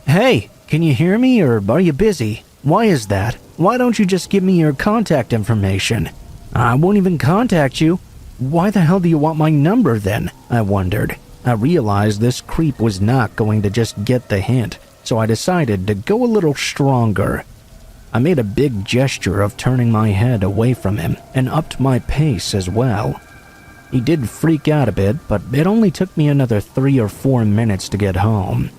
"Hey, can you hear me or are you busy? Why is that? Why don't you just give me your contact information? I won't even contact you. Why the hell do you want my number then?" I wondered. I realized this creep was not going to just get the hint, so I decided to go a little stronger. I made a big gesture of turning my head away from him and upped my pace as well. He did freak out a bit, but it only took me another 3 or 4 minutes to get home.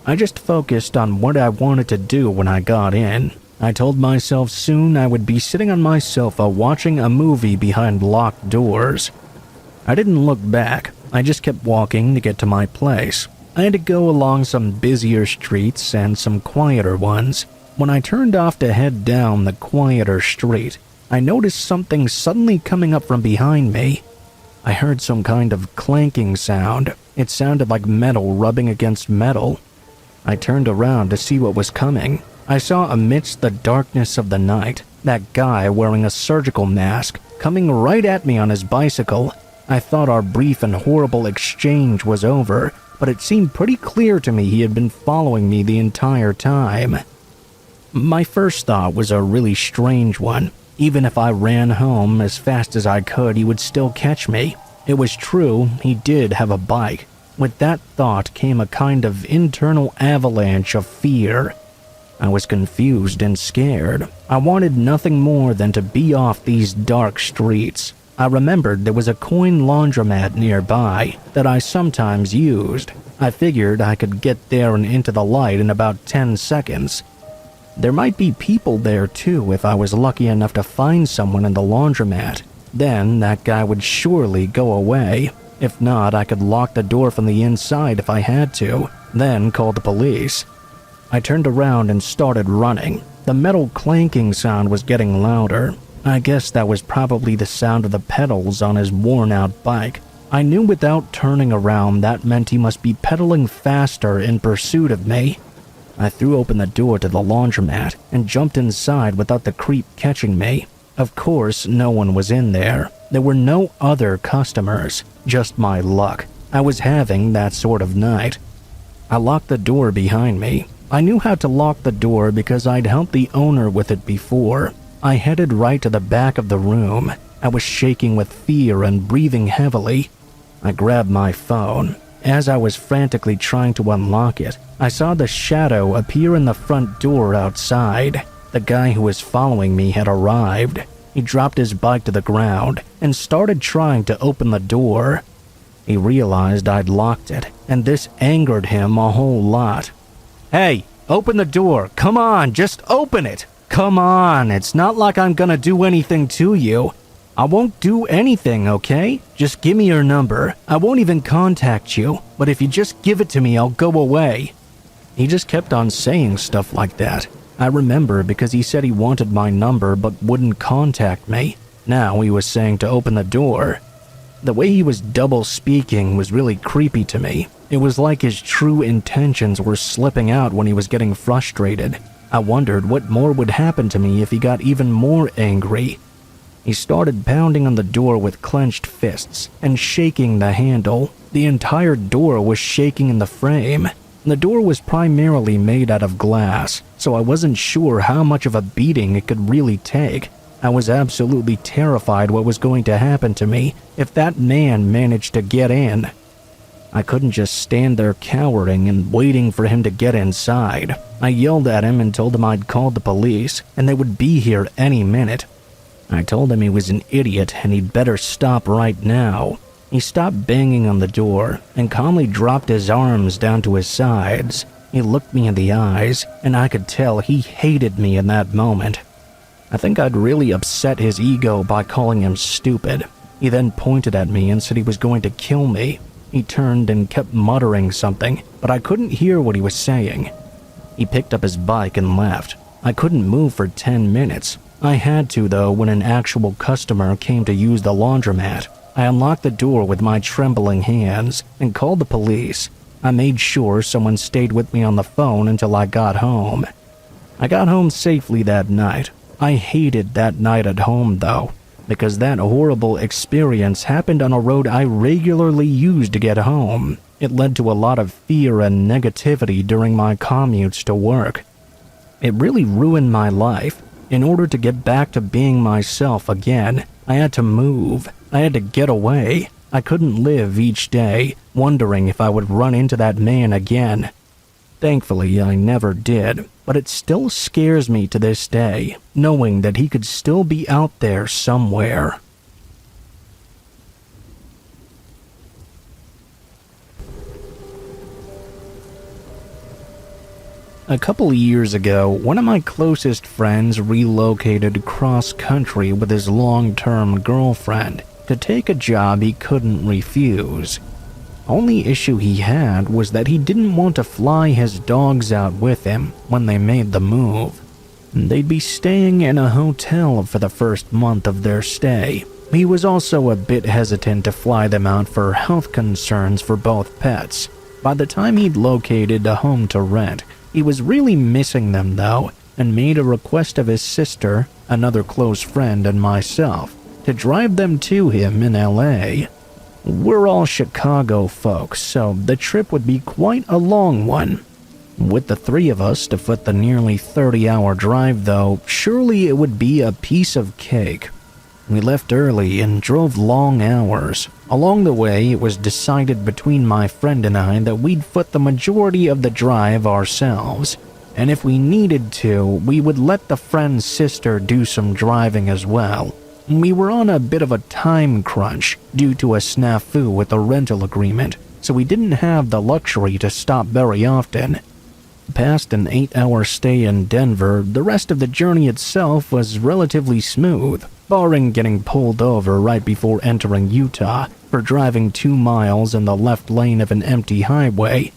I just focused on what I wanted to do when I got in. I told myself soon I would be sitting on my sofa watching a movie behind locked doors. I didn't look back. I just kept walking to get to my place. I had to go along some busier streets and some quieter ones. When I turned off to head down the quieter street, I noticed something suddenly coming up from behind me. I heard some kind of clanking sound. It sounded like metal rubbing against metal. I turned around to see what was coming. I saw amidst the darkness of the night, that guy wearing a surgical mask coming right at me on his bicycle. I thought our brief and horrible exchange was over, but it seemed pretty clear to me he had been following me the entire time. My first thought was a really strange one. Even if I ran home as fast as I could, he would still catch me. It was true, he did have a bike. With that thought came a kind of internal avalanche of fear. I was confused and scared. I wanted nothing more than to be off these dark streets. I remembered there was a coin laundromat nearby that I sometimes used. I figured I could get there and into the light in about 10 seconds. There might be people there too if I was lucky enough to find someone in the laundromat. Then that guy would surely go away. If not, I could lock the door from the inside if I had to, then call the police. I turned around and started running. The metal clanking sound was getting louder. I guess that was probably the sound of the pedals on his worn-out bike. I knew without turning around that meant he must be pedaling faster in pursuit of me. I threw open the door to the laundromat and jumped inside without the creep catching me. Of course, no one was in there. There were no other customers, just my luck. I was having that sort of night. I locked the door behind me. I knew how to lock the door because I'd helped the owner with it before. I headed right to the back of the room. I was shaking with fear and breathing heavily. I grabbed my phone. As I was frantically trying to unlock it, I saw the shadow appear in the front door outside. The guy who was following me had arrived. He dropped his bike to the ground and started trying to open the door. He realized I'd locked it, and this angered him a whole lot. "Hey, open the door. Come on, just open it. Come on, it's not like I'm gonna do anything to you. I won't do anything, okay? Just give me your number. I won't even contact you, but if you just give it to me, I'll go away." He just kept on saying stuff like that. I remember because he said he wanted my number but wouldn't contact me. Now he was saying to open the door. The way he was double-speaking was really creepy to me. It was like his true intentions were slipping out when he was getting frustrated. I wondered what more would happen to me if he got even more angry. He started pounding on the door with clenched fists and shaking the handle. The entire door was shaking in the frame. The door was primarily made out of glass, so I wasn't sure how much of a beating it could really take. I was absolutely terrified what was going to happen to me if that man managed to get in. I couldn't just stand there cowering and waiting for him to get inside. I yelled at him and told him I'd called the police and they would be here any minute. I told him he was an idiot and he'd better stop right now. He stopped banging on the door and calmly dropped his arms down to his sides. He looked me in the eyes, and I could tell he hated me in that moment. I think I'd really upset his ego by calling him stupid. He then pointed at me and said he was going to kill me. He turned and kept muttering something, but I couldn't hear what he was saying. He picked up his bike and left. I couldn't move for 10 minutes. I had to, though, when an actual customer came to use the laundromat. I unlocked the door with my trembling hands and called the police. I made sure someone stayed with me on the phone until I got home. I got home safely that night. I hated that night at home though, because that horrible experience happened on a road I regularly used to get home. It led to a lot of fear and negativity during my commutes to work. It really ruined my life. In order to get back to being myself again, I had to move. I had to get away. I couldn't live each day, wondering if I would run into that man again. Thankfully, I never did, but it still scares me to this day, knowing that he could still be out there somewhere. A couple years ago, one of my closest friends relocated cross-country with his long-term girlfriend to take a job he couldn't refuse. Only issue he had was that he didn't want to fly his dogs out with him when they made the move. They'd be staying in a hotel for the first month of their stay. He was also a bit hesitant to fly them out for health concerns for both pets. By the time he'd located a home to rent, he was really missing them though, and made a request of his sister, another close friend, and myself to drive them to him in LA. We're all Chicago folks, so the trip would be quite a long one. With the three of us to foot the nearly 30-hour drive though, surely it would be a piece of cake. We left early and drove long hours. Along the way, it was decided between my friend and I that we'd foot the majority of the drive ourselves, and if we needed to, we would let the friend's sister do some driving as well. We were on a bit of a time crunch due to a snafu with the rental agreement, so we didn't have the luxury to stop very often. Past an 8-hour stay in Denver, the rest of the journey itself was relatively smooth, barring getting pulled over right before entering Utah for driving 2 miles in the left lane of an empty highway.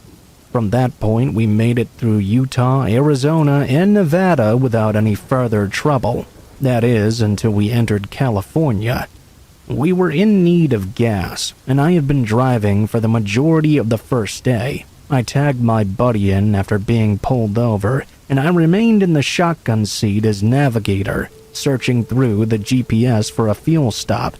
From that point, we made it through Utah, Arizona, and Nevada without any further trouble. That is, until we entered California. We were in need of gas, and I had been driving for the majority of the first day. I tagged my buddy in after being pulled over, and I remained in the shotgun seat as navigator, searching through the GPS for a fuel stop.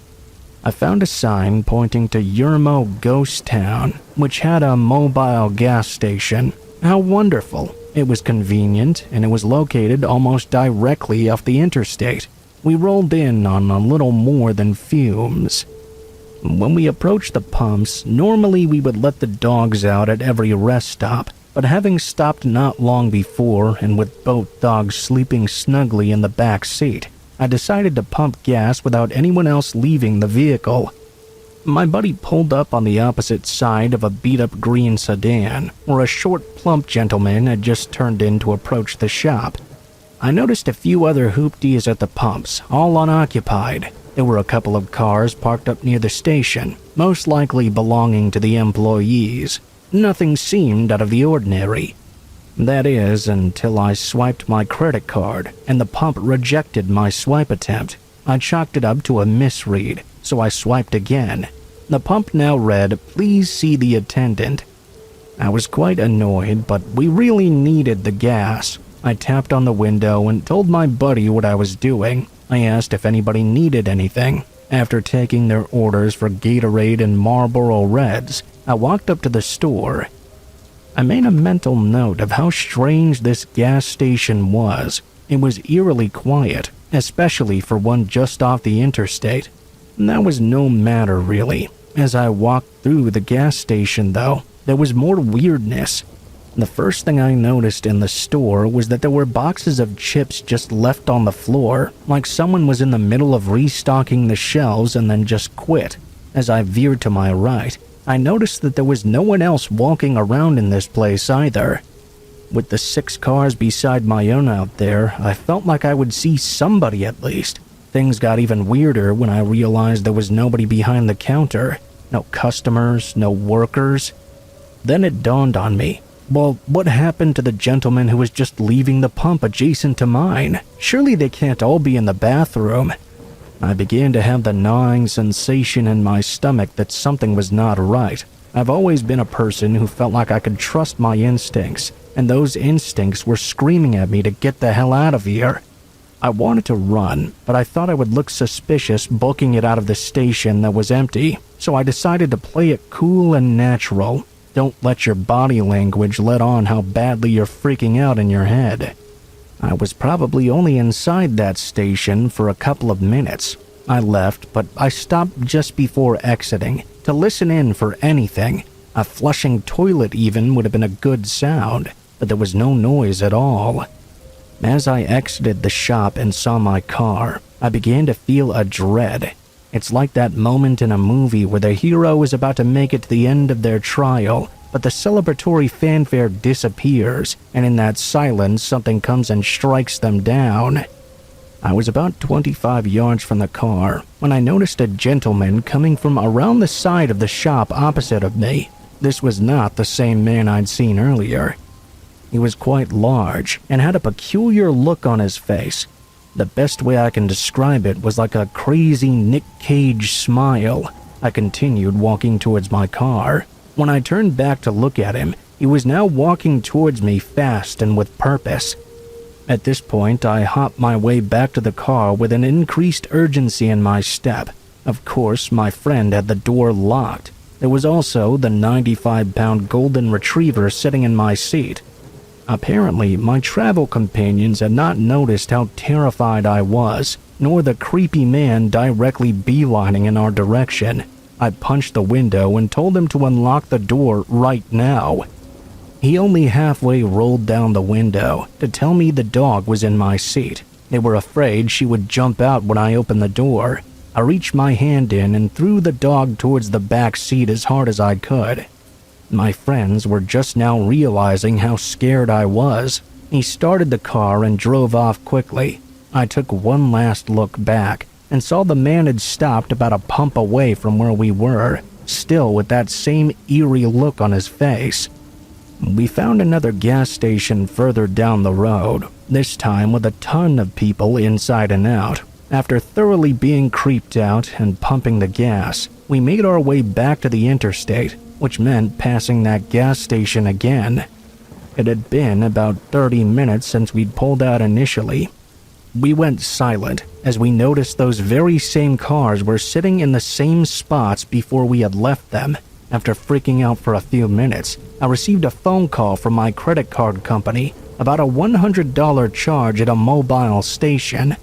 I found a sign pointing to Yermo Ghost Town, which had a mobile gas station. How wonderful. It was convenient, and it was located almost directly off the interstate. We rolled in on a little more than fumes. When we approached the pumps, normally we would let the dogs out at every rest stop, but having stopped not long before and with both dogs sleeping snugly in the back seat, I decided to pump gas without anyone else leaving the vehicle. My buddy pulled up on the opposite side of a beat-up green sedan, where a short, plump gentleman had just turned in to approach the shop. I noticed a few other hoopties at the pumps, all unoccupied. There were a couple of cars parked up near the station, most likely belonging to the employees. Nothing seemed out of the ordinary. That is, until I swiped my credit card, and the pump rejected my swipe attempt. I chalked it up to a misread, so I swiped again. The pump now read, "Please see the attendant." I was quite annoyed, but we really needed the gas. I tapped on the window and told my buddy what I was doing. I asked if anybody needed anything. After taking their orders for Gatorade and Marlboro Reds, I walked up to the store. I made a mental note of how strange this gas station was. It was eerily quiet, especially for one just off the interstate. That was no matter, really. As I walked through the gas station, though, there was more weirdness. The first thing I noticed in the store was that there were boxes of chips just left on the floor, like someone was in the middle of restocking the shelves and then just quit. As I veered to my right, I noticed that there was no one else walking around in this place either. With the 6 cars beside my own out there, I felt like I would see somebody at least. Things got even weirder when I realized there was nobody behind the counter. No customers, no workers. Then it dawned on me. Well, what happened to the gentleman who was just leaving the pump adjacent to mine? Surely they can't all be in the bathroom. I began to have the gnawing sensation in my stomach that something was not right. I've always been a person who felt like I could trust my instincts, and those instincts were screaming at me to get the hell out of here. I wanted to run, but I thought I would look suspicious booking it out of the station that was empty, so I decided to play it cool and natural. Don't let your body language let on how badly you're freaking out in your head. I was probably only inside that station for a couple of minutes. I left, but I stopped just before exiting to listen in for anything. A flushing toilet even would have been a good sound, but there was no noise at all. As I exited the shop and saw my car, I began to feel a dread. It's like that moment in a movie where the hero is about to make it to the end of their trial, but the celebratory fanfare disappears, and in that silence something comes and strikes them down. I was about 25 yards from the car when I noticed a gentleman coming from around the side of the shop opposite of me. This was not the same man I'd seen earlier. He was quite large and had a peculiar look on his face. The best way I can describe it was like a crazy Nick Cage smile. I continued walking towards my car. When I turned back to look at him, he was now walking towards me fast and with purpose. At this point, I hopped my way back to the car with an increased urgency in my step. Of course, my friend had the door locked. There was also the 95-pound golden retriever sitting in my seat. Apparently, my travel companions had not noticed how terrified I was, nor the creepy man directly beelining in our direction. I punched the window and told him to unlock the door right now. He only halfway rolled down the window to tell me the dog was in my seat. They were afraid she would jump out when I opened the door. I reached my hand in and threw the dog towards the back seat as hard as I could. My friends were just now realizing how scared I was. He started the car and drove off quickly. I took one last look back and saw the man had stopped about a pump away from where we were, still with that same eerie look on his face. We found another gas station further down the road, this time with a ton of people inside and out. After thoroughly being creeped out and pumping the gas, we made our way back to the interstate, which meant passing that gas station again. It had been about 30 minutes since we'd pulled out initially. We went silent as we noticed those very same cars were sitting in the same spots before we had left them. After freaking out for a few minutes, I received a phone call from my credit card company about a $100 charge at a mobile station.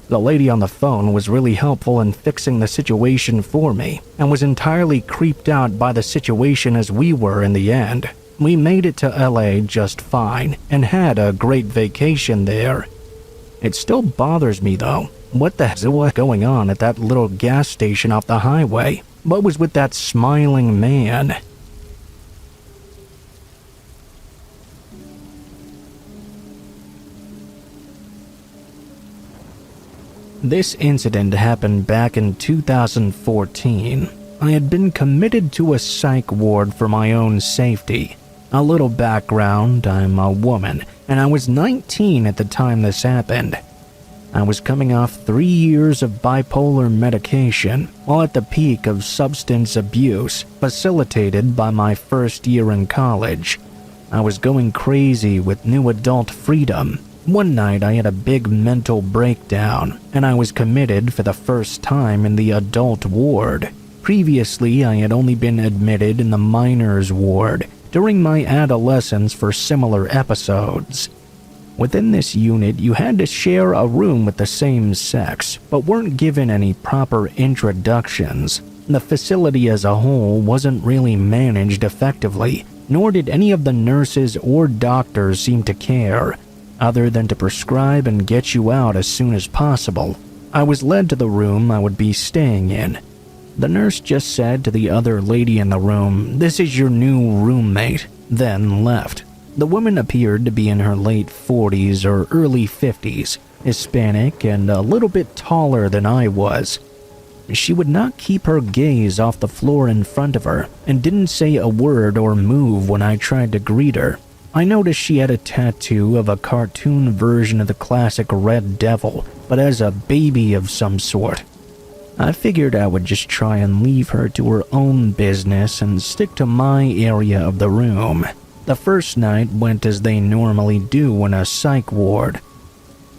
The lady on the phone was really helpful in fixing the situation for me and was entirely creeped out by the situation as we were in the end. We made it to LA just fine and had a great vacation there. It still bothers me though. What the hell was going on at that little gas station off the highway? What was with that smiling man? This incident happened back in 2014. I had been committed to a psych ward for my own safety. A little background, I'm a woman, and I was 19 at the time this happened. I was coming off 3 years of bipolar medication, while at the peak of substance abuse, facilitated by my first year in college. I was going crazy with new adult freedom. One night I had a big mental breakdown, and I was committed for the first time in the adult ward. Previously, I had only been admitted in the minors ward during my adolescence for similar episodes. Within this unit, you had to share a room with the same sex, but weren't given any proper introductions. The facility as a whole wasn't really managed effectively, nor did any of the nurses or doctors seem to care, other than to prescribe and get you out as soon as possible. I was led to the room I would be staying in. The nurse just said to the other lady in the room, "This is your new roommate," then left. The woman appeared to be in her late 40s or early 50s, Hispanic and a little bit taller than I was. She would not keep her gaze off the floor in front of her and didn't say a word or move when I tried to greet her. I noticed she had a tattoo of a cartoon version of the classic Red Devil, but as a baby of some sort. I figured I would just try and leave her to her own business and stick to my area of the room. The first night went as they normally do in a psych ward.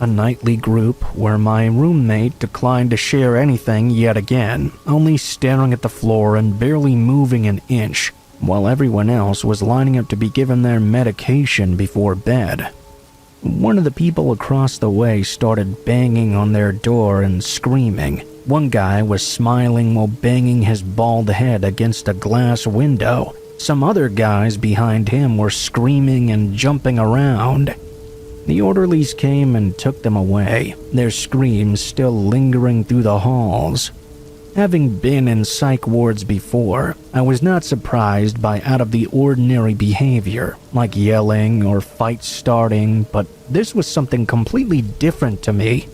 a nightly group where my roommate declined to share anything yet again, only staring at the floor and barely moving an inch, while everyone else was lining up to be given their medication before bed. One of the people across the way started banging on their door and screaming. One guy was smiling while banging his bald head against a glass window. Some other guys behind him were screaming and jumping around. The orderlies came and took them away, their screams still lingering through the halls. Having been in psych wards before, I was not surprised by out-of-the-ordinary behavior, like yelling or fights starting, but this was something completely different to me.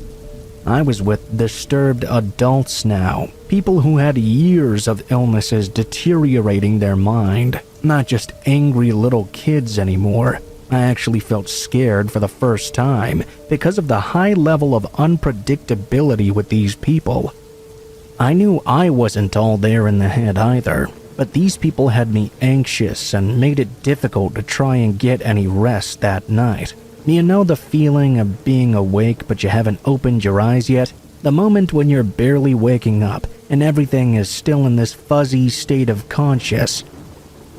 I was with disturbed adults now, people who had years of illnesses deteriorating their mind, not just angry little kids anymore. I actually felt scared for the first time because of the high level of unpredictability with these people. I knew I wasn't all there in the head either, but these people had me anxious and made it difficult to try and get any rest that night. You know the feeling of being awake but you haven't opened your eyes yet? The moment when you're barely waking up and everything is still in this fuzzy state of conscious.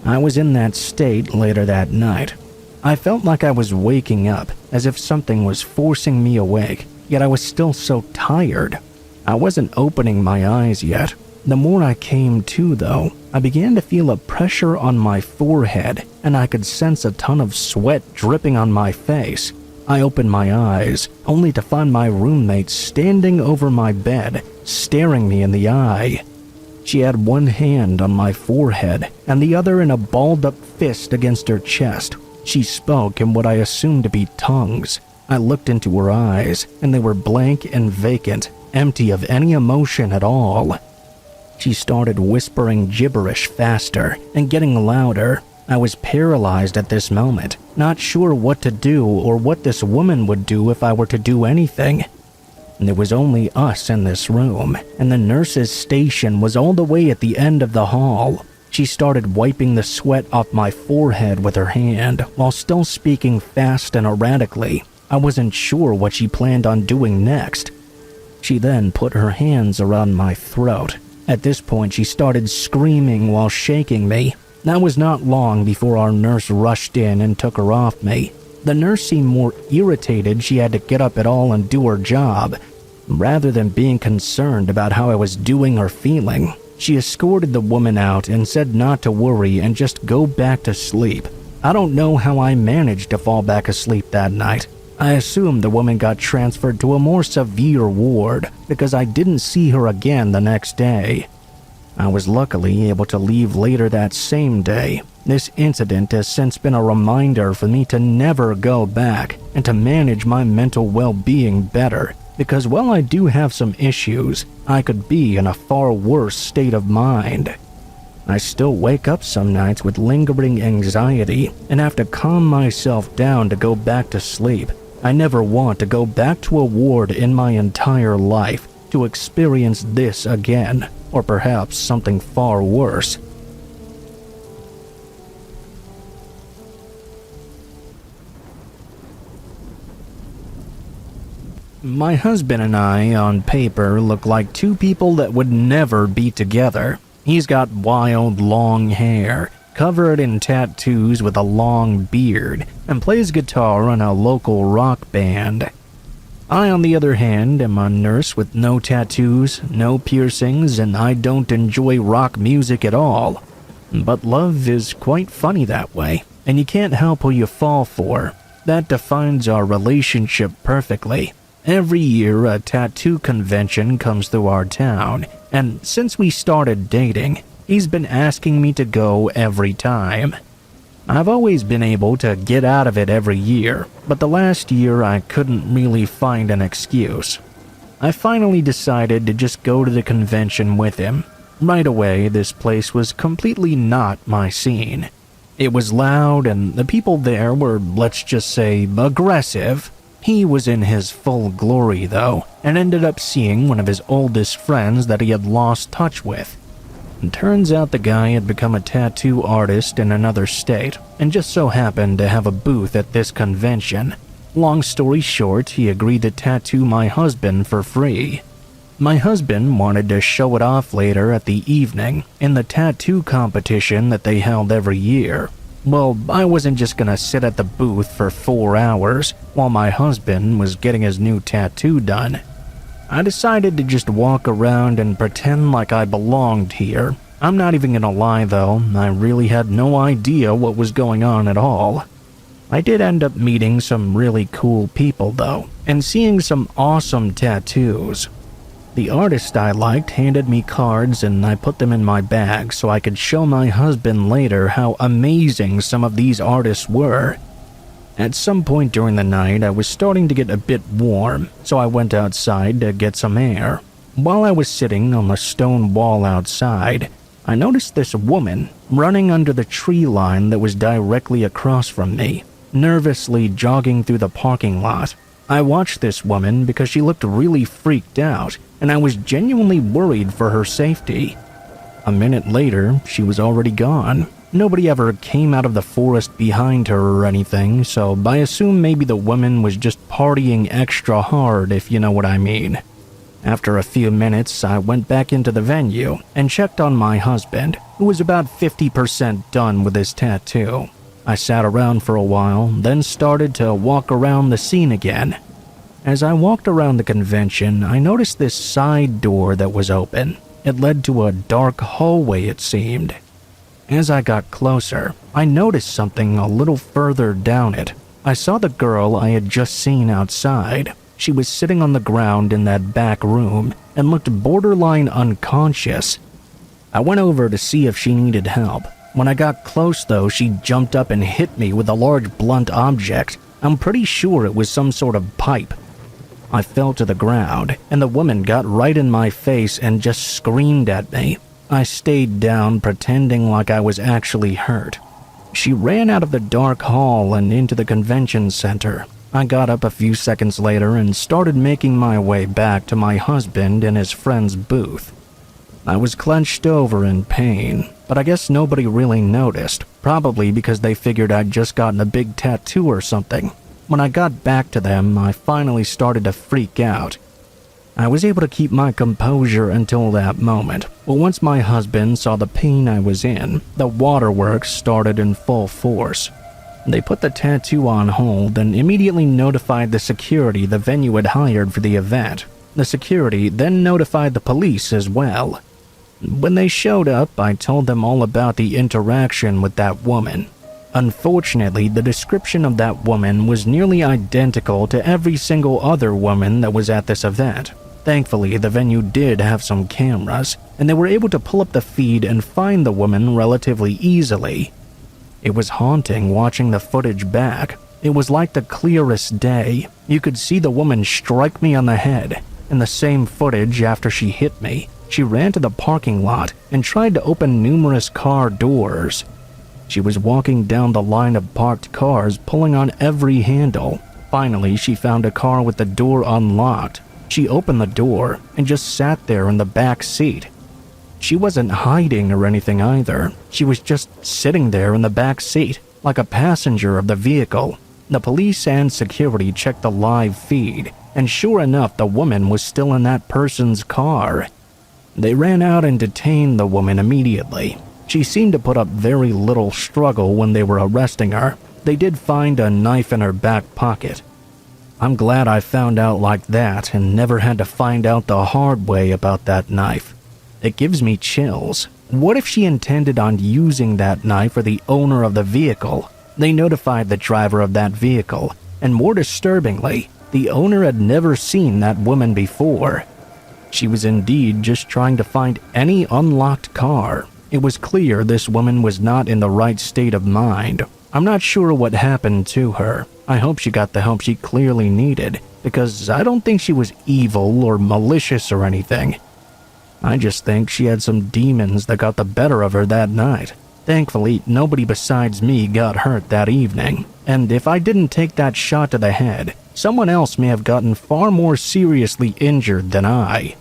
I was in that state later that night. I felt like I was waking up, as if something was forcing me awake, yet I was still so tired. I wasn't opening my eyes yet. The more I came to, though, I began to feel a pressure on my forehead, and I could sense a ton of sweat dripping on my face. I opened my eyes, only to find my roommate standing over my bed, staring me in the eye. She had one hand on my forehead, and the other in a balled-up fist against her chest. She spoke in what I assumed to be tongues. I looked into her eyes, and they were blank and vacant, empty of any emotion at all. She started whispering gibberish faster and getting louder. I was paralyzed at this moment, not sure what to do or what this woman would do if I were to do anything. There was only us in this room, and the nurse's station was all the way at the end of the hall. She started wiping the sweat off my forehead with her hand, while still speaking fast and erratically. I wasn't sure what she planned on doing next. She then put her hands around my throat. At this point, she started screaming while shaking me. That was not long before our nurse rushed in and took her off me. The nurse seemed more irritated she had to get up at all and do her job, rather than being concerned about how I was doing or feeling. She escorted the woman out and said not to worry and just go back to sleep. I don't know how I managed to fall back asleep that night. I assumed the woman got transferred to a more severe ward because I didn't see her again the next day. I was luckily able to leave later that same day. This incident has since been a reminder for me to never go back and to manage my mental well-being better, because while I do have some issues, I could be in a far worse state of mind. I still wake up some nights with lingering anxiety and have to calm myself down to go back to sleep. I never want to go back to a ward in my entire life to experience this again, or perhaps something far worse. My husband and I, on paper, look like two people that would never be together. He's got wild, long hair, covered in tattoos with a long beard, and plays guitar in a local rock band. I, on the other hand, am a nurse with no tattoos, no piercings, and I don't enjoy rock music at all. But love is quite funny that way, and you can't help who you fall for. That defines our relationship perfectly. Every year, a tattoo convention comes through our town, and since we started dating, he's been asking me to go every time. I've always been able to get out of it every year, but the last year I couldn't really find an excuse. I finally decided to just go to the convention with him. Right away, this place was completely not my scene. It was loud, and the people there were, let's just say, aggressive. He was in his full glory, though, and ended up seeing one of his oldest friends that he had lost touch with. It turns out the guy had become a tattoo artist in another state, and just so happened to have a booth at this convention. Long story short, he agreed to tattoo my husband for free. My husband wanted to show it off later at the evening in the tattoo competition that they held every year. Well, I wasn't just gonna sit at the booth for 4 hours while my husband was getting his new tattoo done. I decided to just walk around and pretend like I belonged here. I'm not even gonna lie though, I really had no idea what was going on at all. I did end up meeting some really cool people though, and seeing some awesome tattoos. The artist I liked handed me cards and I put them in my bag so I could show my husband later how amazing some of these artists were. At some point during the night, I was starting to get a bit warm, so I went outside to get some air. While I was sitting on the stone wall outside, I noticed this woman running under the tree line that was directly across from me, nervously jogging through the parking lot. I watched this woman because she looked really freaked out, and I was genuinely worried for her safety. A minute later, she was already gone. Nobody ever came out of the forest behind her or anything, so I assume maybe the woman was just partying extra hard, if you know what I mean. After a few minutes, I went back into the venue and checked on my husband, who was about 50% done with his tattoo. I sat around for a while, then started to walk around the scene again. As I walked around the convention, I noticed this side door that was open. It led to a dark hallway, it seemed. As I got closer, I noticed something a little further down it. I saw the girl I had just seen outside. She was sitting on the ground in that back room and looked borderline unconscious. I went over to see if she needed help. When I got close though, she jumped up and hit me with a large blunt object. I'm pretty sure it was some sort of pipe. I fell to the ground, and the woman got right in my face and just screamed at me. I stayed down, pretending like I was actually hurt. She ran out of the dark hall and into the convention center. I got up a few seconds later and started making my way back to my husband and his friend's booth. I was clenched over in pain, but I guess nobody really noticed, probably because they figured I'd just gotten a big tattoo or something. When I got back to them, I finally started to freak out. I was able to keep my composure until that moment, but once my husband saw the pain I was in, the waterworks started in full force. They put the tattoo on hold and immediately notified the security the venue had hired for the event. The security then notified the police as well. When they showed up, I told them all about the interaction with that woman. Unfortunately, the description of that woman was nearly identical to every single other woman that was at this event. Thankfully, the venue did have some cameras, and they were able to pull up the feed and find the woman relatively easily. It was haunting watching the footage back. It was like the clearest day. You could see the woman strike me on the head. In the same footage, after she hit me, she ran to the parking lot and tried to open numerous car doors. She was walking down the line of parked cars, pulling on every handle. Finally, she found a car with the door unlocked. She opened the door and just sat there in the back seat. She wasn't hiding or anything either. She was just sitting there in the back seat, like a passenger of the vehicle. The police and security checked the live feed, and sure enough, the woman was still in that person's car. They ran out and detained the woman immediately. She seemed to put up very little struggle when they were arresting her. They did find a knife in her back pocket. I'm glad I found out like that and never had to find out the hard way about that knife. It gives me chills. What if she intended on using that knife for the owner of the vehicle? They notified the driver of that vehicle, and more disturbingly, the owner had never seen that woman before. She was indeed just trying to find any unlocked car. It was clear this woman was not in the right state of mind. I'm not sure what happened to her. I hope she got the help she clearly needed, because I don't think she was evil or malicious or anything. I just think she had some demons that got the better of her that night. Thankfully, nobody besides me got hurt that evening, and if I didn't take that shot to the head, someone else may have gotten far more seriously injured than I.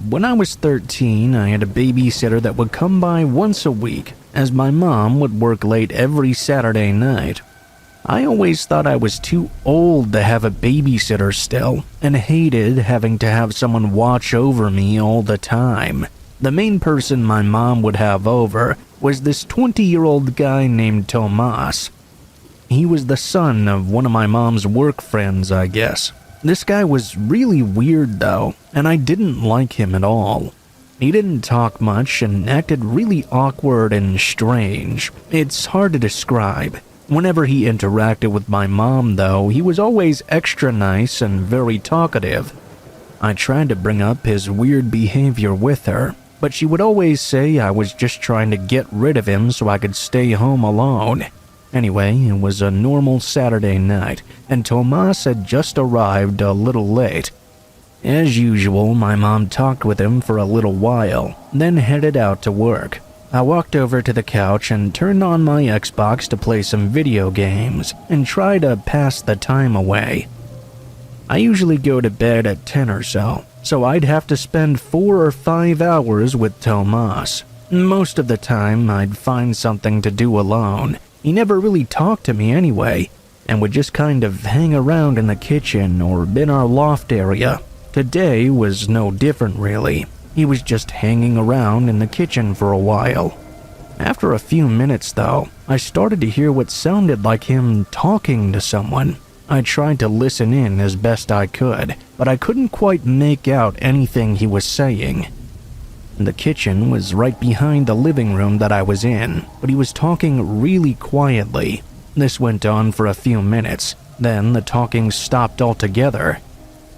when I was 13, I had a babysitter that would come by once a week, as my mom would work late every Saturday night. I always thought I was too old to have a babysitter still, and hated having to have someone watch over me all the time. The main person my mom would have over was this 20-year-old guy named Tomas. He was the son of one of my mom's work friends, I guess. This guy was really weird though, and I didn't like him at all. He didn't talk much and acted really awkward and strange. It's hard to describe. Whenever he interacted with my mom though, he was always extra nice and very talkative. I tried to bring up his weird behavior with her, but she would always say I was just trying to get rid of him so I could stay home alone. Anyway, it was a normal Saturday night, and Tomas had just arrived a little late. As usual, my mom talked with him for a little while, then headed out to work. I walked over to the couch and turned on my Xbox to play some video games and try to pass the time away. I usually go to bed at 10 or so I'd have to spend 4 or 5 hours with Tomas. Most of the time, I'd find something to do alone. He never really talked to me anyway, and would just kind of hang around in the kitchen or in our loft area. Today was no different really. He was just hanging around in the kitchen for a while. After a few minutes though, I started to hear what sounded like him talking to someone. I tried to listen in as best I could, but I couldn't quite make out anything he was saying. The kitchen was right behind the living room that I was in, but he was talking really quietly. This went on for a few minutes, then the talking stopped altogether.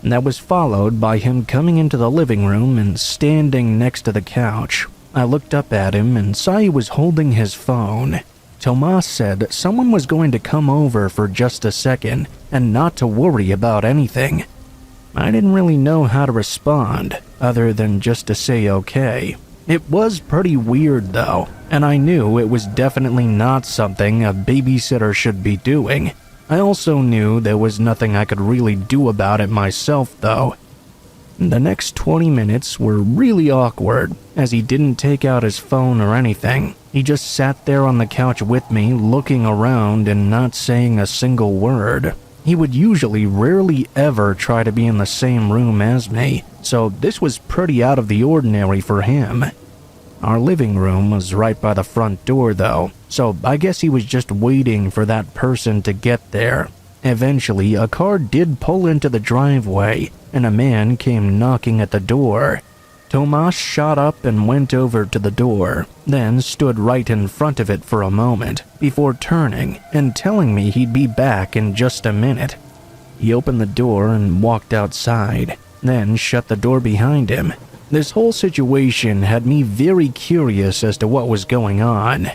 That was followed by him coming into the living room and standing next to the couch. I looked up at him and saw he was holding his phone. Tomas said someone was going to come over for just a second and not to worry about anything. I didn't really know how to respond, other than just to say okay. It was pretty weird though, and I knew it was definitely not something a babysitter should be doing. I also knew there was nothing I could really do about it myself though. The next 20 minutes were really awkward, as he didn't take out his phone or anything. He just sat there on the couch with me, looking around and not saying a single word. He would usually rarely ever try to be in the same room as me, so this was pretty out of the ordinary for him. Our living room was right by the front door though, so I guess he was just waiting for that person to get there. Eventually, a car did pull into the driveway, and a man came knocking at the door. Tomas shot up and went over to the door, then stood right in front of it for a moment, before turning and telling me he'd be back in just a minute. He opened the door and walked outside, then shut the door behind him. This whole situation had me very curious as to what was going on.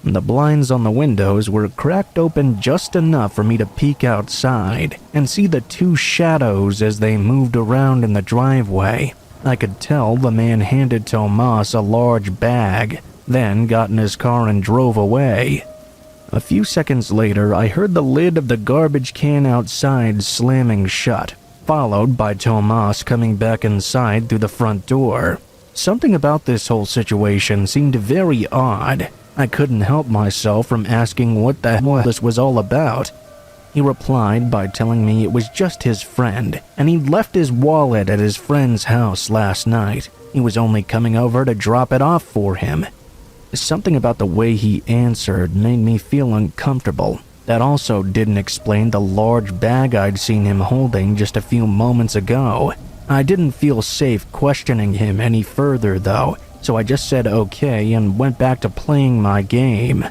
The blinds on the windows were cracked open just enough for me to peek outside and see the two shadows as they moved around in the driveway. I could tell the man handed Tomas a large bag, then got in his car and drove away. A few seconds later, I heard the lid of the garbage can outside slamming shut, followed by Tomas coming back inside through the front door. Something about this whole situation seemed very odd. I couldn't help myself from asking what the hell this was all about. He replied by telling me it was just his friend, and he'd left his wallet at his friend's house last night. He was only coming over to drop it off for him. Something about the way he answered made me feel uncomfortable. That also didn't explain the large bag I'd seen him holding just a few moments ago. I didn't feel safe questioning him any further though, so I just said okay and went back to playing my game.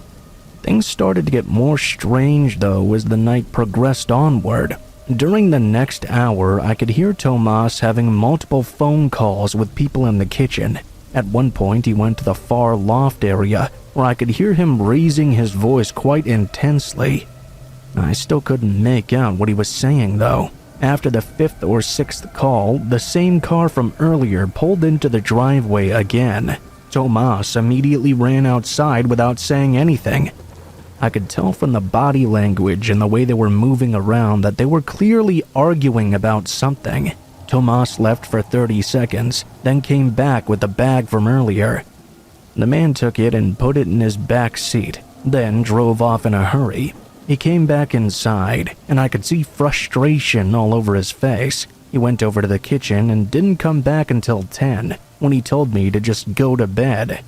Things started to get more strange though as the night progressed onward. During the next hour, I could hear Tomas having multiple phone calls with people in the kitchen. At one point, he went to the far loft area, where I could hear him raising his voice quite intensely. I still couldn't make out what he was saying though. After the 5th or 6th call, the same car from earlier pulled into the driveway again. Tomas immediately ran outside without saying anything. I could tell from the body language and the way they were moving around that they were clearly arguing about something. Tomas left for 30 seconds, then came back with the bag from earlier. The man took it and put it in his back seat, then drove off in a hurry. He came back inside, and I could see frustration all over his face. He went over to the kitchen and didn't come back until 10, when he told me to just go to bed.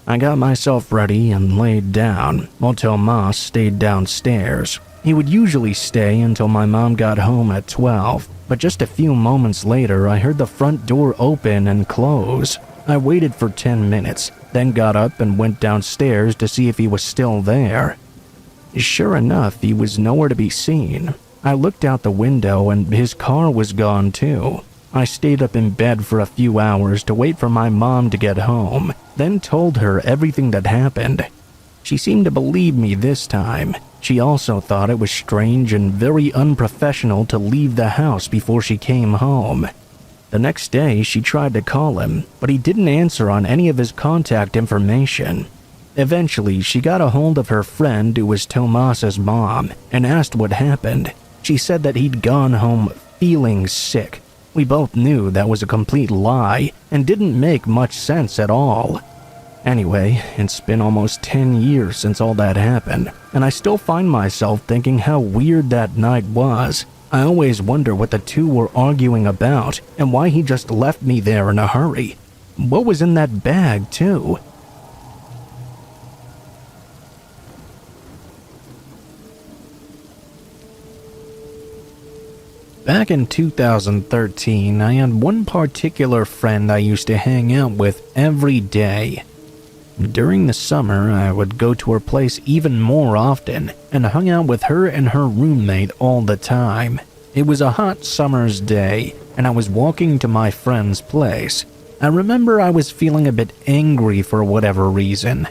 I got myself ready and laid down, while Tomas stayed downstairs. He would usually stay until my mom got home at 12, but just a few moments later I heard the front door open and close. I waited for 10 minutes, then got up and went downstairs to see if he was still there. Sure enough, he was nowhere to be seen. I looked out the window and his car was gone too. I stayed up in bed for a few hours to wait for my mom to get home, then told her everything that happened. She seemed to believe me this time. She also thought it was strange and very unprofessional to leave the house before she came home. The next day, she tried to call him, but he didn't answer on any of his contact information. Eventually, she got a hold of her friend who was Tomas's mom and asked what happened. She said that he'd gone home feeling sick. We both knew that was a complete lie and didn't make much sense at all. Anyway, it's been almost 10 years since all that happened, and I still find myself thinking how weird that night was. I always wonder what the two were arguing about and why he just left me there in a hurry. What was in that bag, too? Back in 2013, I had one particular friend I used to hang out with every day. During the summer, I would go to her place even more often and hung out with her and her roommate all the time. It was a hot summer's day, and I was walking to my friend's place. I remember I was feeling a bit angry for whatever reason.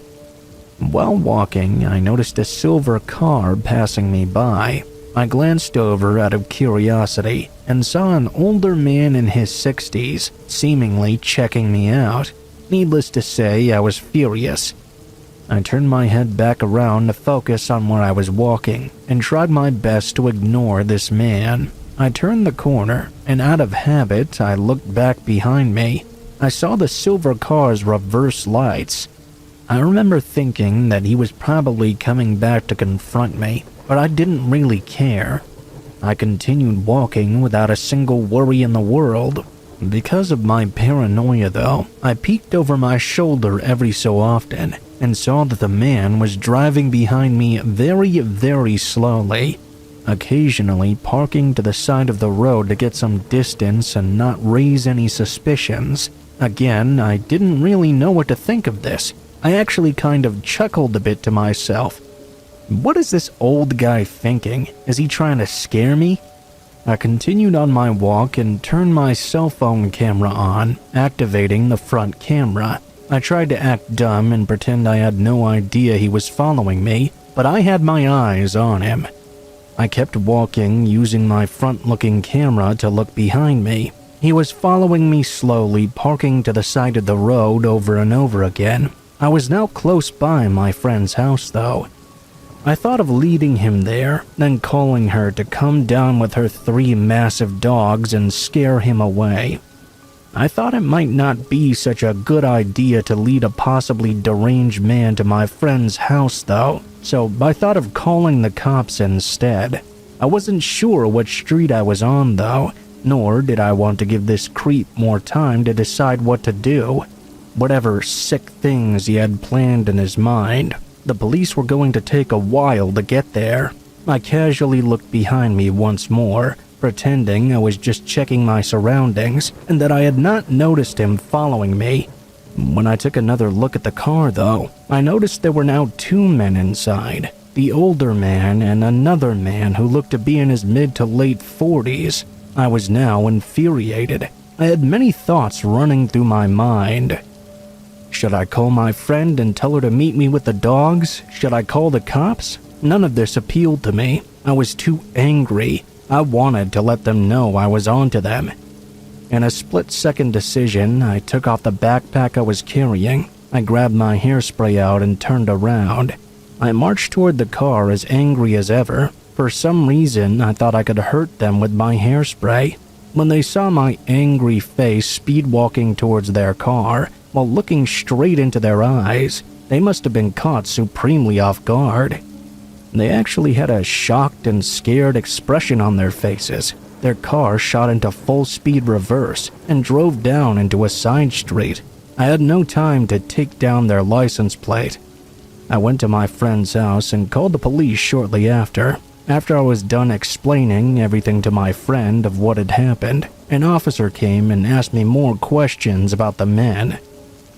While walking, I noticed a silver car passing me by. I glanced over out of curiosity and saw an older man in his 60s, seemingly checking me out. Needless to say, I was furious. I turned my head back around to focus on where I was walking and tried my best to ignore this man. I turned the corner, and out of habit, I looked back behind me. I saw the silver car's reverse lights. I remember thinking that he was probably coming back to confront me, but I didn't really care. I continued walking without a single worry in the world. Because of my paranoia, though, I peeked over my shoulder every so often and saw that the man was driving behind me very, very slowly, occasionally parking to the side of the road to get some distance and not raise any suspicions. Again, I didn't really know what to think of this. I actually kind of chuckled a bit to myself. What is this old guy thinking? Is he trying to scare me? I continued on my walk and turned my cell phone camera on, activating the front camera. I tried to act dumb and pretend I had no idea he was following me, but I had my eyes on him. I kept walking, using my front-looking camera to look behind me. He was following me slowly, parking to the side of the road over and over again. I was now close by my friend's house, though. I thought of leading him there, then calling her to come down with her 3 massive dogs and scare him away. I thought it might not be such a good idea to lead a possibly deranged man to my friend's house, though, so I thought of calling the cops instead. I wasn't sure what street I was on, though, nor did I want to give this creep more time to decide what to do. Whatever sick things he had planned in his mind, the police were going to take a while to get there. I casually looked behind me once more, pretending I was just checking my surroundings and that I had not noticed him following me. When I took another look at the car, though, I noticed there were now 2 men inside. The older man and another man who looked to be in his mid to late 40s. I was now infuriated. I had many thoughts running through my mind. Should I call my friend and tell her to meet me with the dogs? Should I call the cops? None of this appealed to me. I was too angry. I wanted to let them know I was onto them. In a split-second decision, I took off the backpack I was carrying. I grabbed my hairspray out and turned around. I marched toward the car as angry as ever. For some reason, I thought I could hurt them with my hairspray. When they saw my angry face speed-walking towards their car while looking straight into their eyes, they must have been caught supremely off guard. They actually had a shocked and scared expression on their faces. Their car shot into full-speed reverse and drove down into a side street. I had no time to take down their license plate. I went to my friend's house and called the police shortly after. After I was done explaining everything to my friend of what had happened, an officer came and asked me more questions about the men.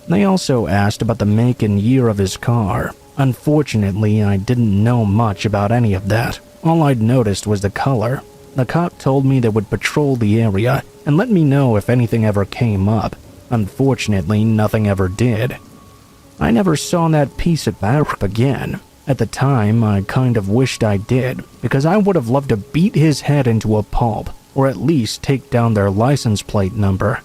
They also asked about the make and year of his car. Unfortunately, I didn't know much about any of that. All I'd noticed was the color. The cop told me they would patrol the area and let me know if anything ever came up. Unfortunately, nothing ever did. I never saw that piece of bark again. At the time, I kind of wished I did, because I would have loved to beat his head into a pulp, or at least take down their license plate number.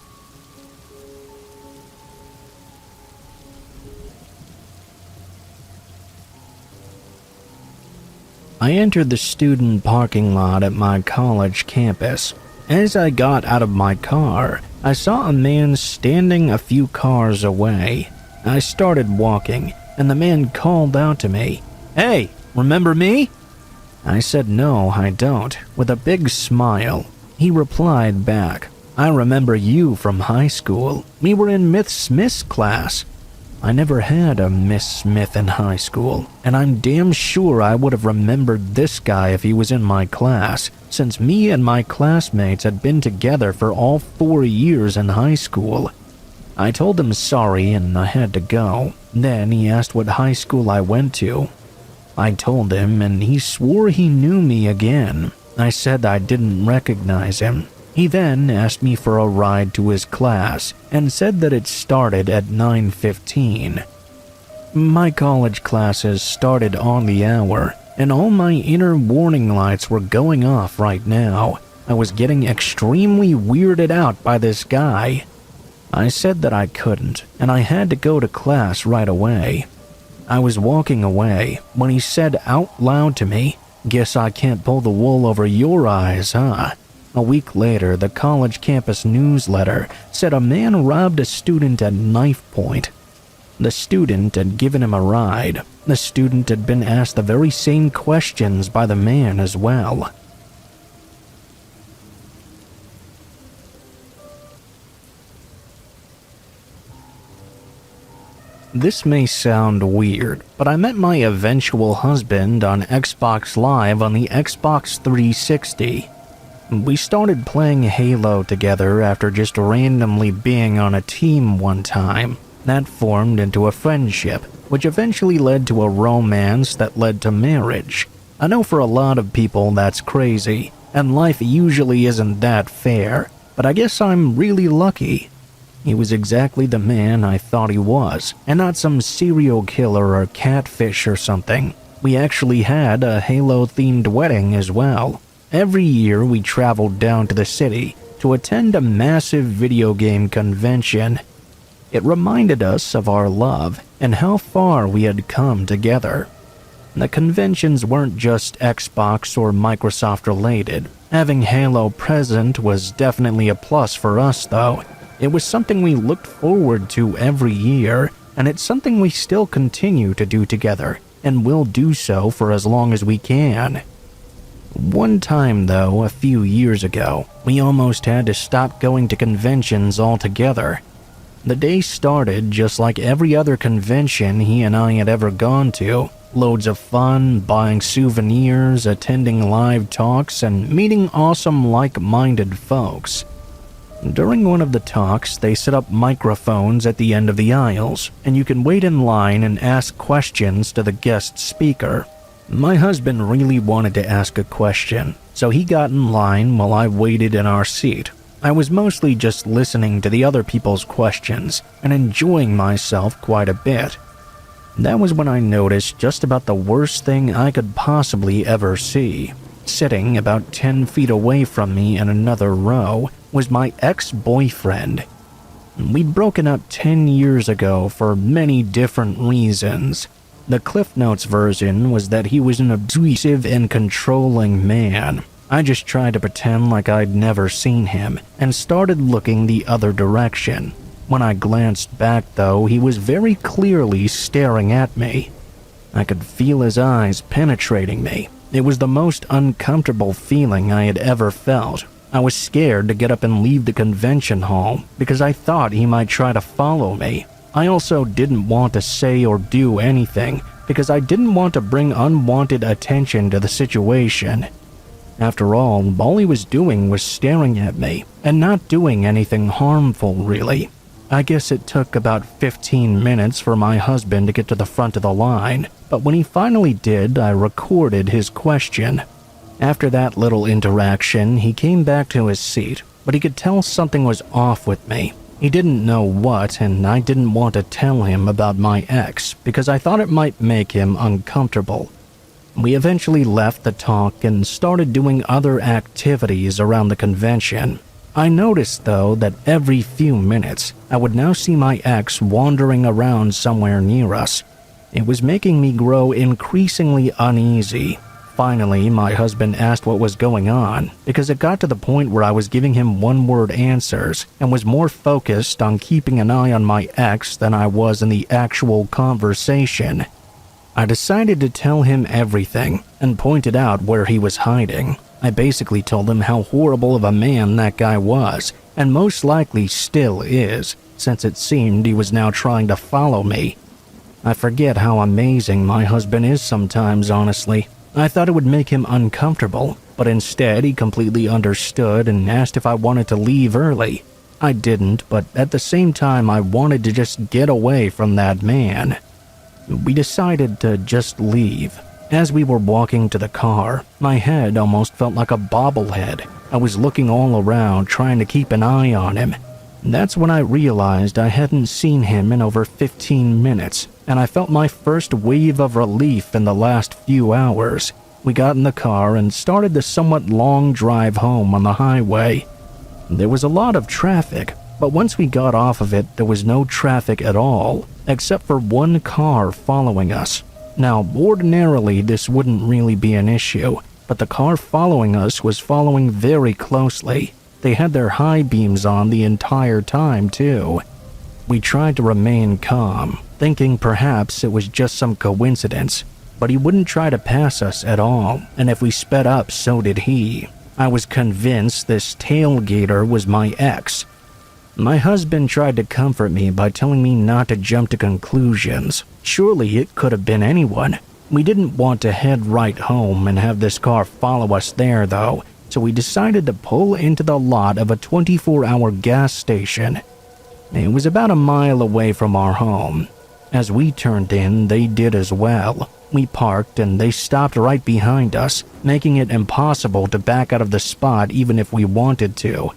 I entered the student parking lot at my college campus. As I got out of my car, I saw a man standing a few cars away. I started walking, and the man called out to me, "Hey, remember me?" I said no, I don't, with a big smile. He replied back, "I remember you from high school. We were in Miss Smith's class." I never had a Miss Smith in high school, and I'm damn sure I would have remembered this guy if he was in my class, since me and my classmates had been together for all 4 years in high school. I told him sorry and I had to go. Then he asked what high school I went to. I told him and he swore he knew me again. I said I didn't recognize him. He then asked me for a ride to his class and said that it started at 9:15. My college classes started on the hour, and all my inner warning lights were going off right now. I was getting extremely weirded out by this guy. I said that I couldn't, and I had to go to class right away. I was walking away when he said out loud to me, "Guess I can't pull the wool over your eyes, huh?" A week later, the college campus newsletter said a man robbed a student at knife point. The student had given him a ride. The student had been asked the very same questions by the man as well. This may sound weird, but I met my eventual husband on Xbox Live on the Xbox 360. We started playing Halo together after just randomly being on a team one time. That formed into a friendship, which eventually led to a romance that led to marriage. I know for a lot of people that's crazy, and life usually isn't that fair, but I guess I'm really lucky. He was exactly the man I thought he was, and not some serial killer or catfish or something. We actually had a Halo-themed wedding as well. Every year we traveled down to the city to attend a massive video game convention. It reminded us of our love and how far we had come together. The conventions weren't just Xbox or Microsoft related. Having Halo present was definitely a plus for us though. It was something we looked forward to every year, and it's something we still continue to do together, and will do so for as long as we can. One time though, a few years ago, we almost had to stop going to conventions altogether. The day started just like every other convention he and I had ever gone to. Loads of fun, buying souvenirs, attending live talks, and meeting awesome like-minded folks. During one of the talks, they set up microphones at the end of the aisles, and you can wait in line and ask questions to the guest speaker. My husband really wanted to ask a question, so he got in line while I waited in our seat. I was mostly just listening to the other people's questions and enjoying myself quite a bit. That was when I noticed just about the worst thing I could possibly ever see. Sitting about 10 feet away from me in another row was my ex-boyfriend. We'd broken up 10 years ago for many different reasons. The Cliff Notes version was that he was an abusive and controlling man. I just tried to pretend like I'd never seen him and started looking the other direction. When I glanced back, though, he was very clearly staring at me. I could feel his eyes penetrating me. It was the most uncomfortable feeling I had ever felt. I was scared to get up and leave the convention hall because I thought he might try to follow me. I also didn't want to say or do anything because I didn't want to bring unwanted attention to the situation. After all he was doing was staring at me and not doing anything harmful, really. I guess it took about 15 minutes for my husband to get to the front of the line, but when he finally did, I recorded his question. After that little interaction, he came back to his seat, but he could tell something was off with me. He didn't know what, and I didn't want to tell him about my ex because I thought it might make him uncomfortable. We eventually left the talk and started doing other activities around the convention. I noticed, though, that every few minutes, I would now see my ex wandering around somewhere near us. It was making me grow increasingly uneasy. Finally, my husband asked what was going on because it got to the point where I was giving him one-word answers and was more focused on keeping an eye on my ex than I was in the actual conversation. I decided to tell him everything and pointed out where he was hiding. I basically told him how horrible of a man that guy was, and most likely still is, since it seemed he was now trying to follow me. I forget how amazing my husband is sometimes, honestly. I thought it would make him uncomfortable, but instead he completely understood and asked if I wanted to leave early. I didn't, but at the same time I wanted to just get away from that man. We decided to just leave. As we were walking to the car, my head almost felt like a bobblehead. I was looking all around, trying to keep an eye on him. That's when I realized I hadn't seen him in over 15 minutes, and I felt my first wave of relief in the last few hours. We got in the car and started the somewhat long drive home on the highway. There was a lot of traffic, but once we got off of it, there was no traffic at all, except for one car following us. Now, ordinarily, this wouldn't really be an issue, but the car following us was following very closely. They had their high beams on the entire time, too. We tried to remain calm, thinking perhaps it was just some coincidence, but he wouldn't try to pass us at all, and if we sped up, so did he. I was convinced this tailgater was my ex. My husband tried to comfort me by telling me not to jump to conclusions. Surely it could have been anyone. We didn't want to head right home and have this car follow us there, though, so we decided to pull into the lot of a 24-hour gas station. It was about a mile away from our home. As we turned in, they did as well. We parked and they stopped right behind us, making it impossible to back out of the spot even if we wanted to.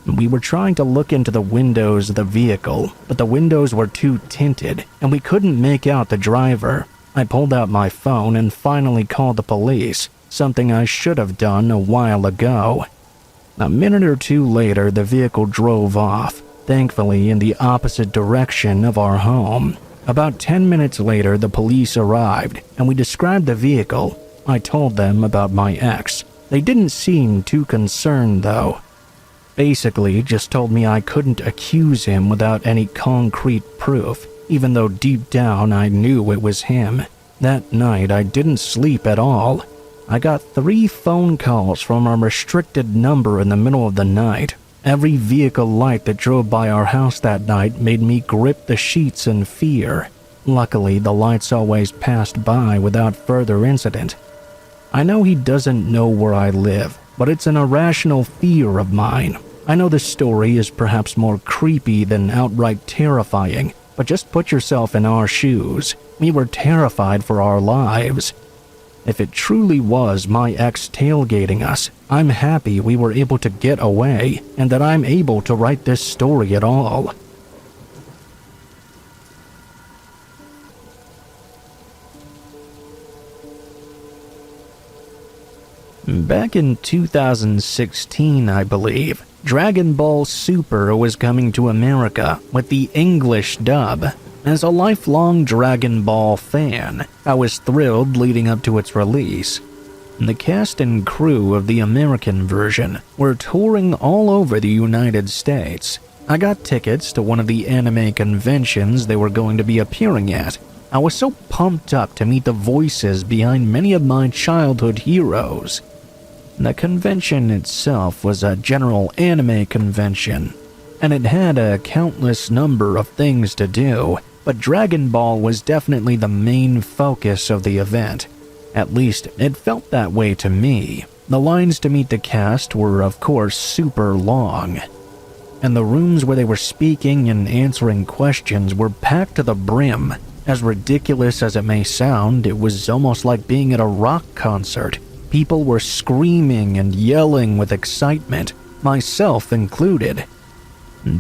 We were trying to look into the windows of the vehicle, but the windows were too tinted, and we couldn't make out the driver. I pulled out my phone and finally called the police, something I should have done a while ago. A minute or two later, the vehicle drove off, thankfully in the opposite direction of our home. About 10 minutes later, the police arrived, and we described the vehicle. I told them about my ex. They didn't seem too concerned, though. Basically, just told me I couldn't accuse him without any concrete proof, even though deep down I knew it was him. That night, I didn't sleep at all. I got 3 phone calls from a restricted number in the middle of the night. Every vehicle light that drove by our house that night made me grip the sheets in fear. Luckily, the lights always passed by without further incident. I know he doesn't know where I live, but it's an irrational fear of mine. I know this story is perhaps more creepy than outright terrifying, but just put yourself in our shoes. We were terrified for our lives. If it truly was my ex tailgating us, I'm happy we were able to get away and that I'm able to write this story at all. Back in 2016, I believe, Dragon Ball Super was coming to America with the English dub. As a lifelong Dragon Ball fan, I was thrilled leading up to its release. The cast and crew of the American version were touring all over the United States. I got tickets to one of the anime conventions they were going to be appearing at. I was so pumped up to meet the voices behind many of my childhood heroes. The convention itself was a general anime convention, and it had a countless number of things to do, but Dragon Ball was definitely the main focus of the event. At least, it felt that way to me. The lines to meet the cast were, of course, super long, and the rooms where they were speaking and answering questions were packed to the brim. As ridiculous as it may sound, it was almost like being at a rock concert. People were screaming and yelling with excitement, myself included.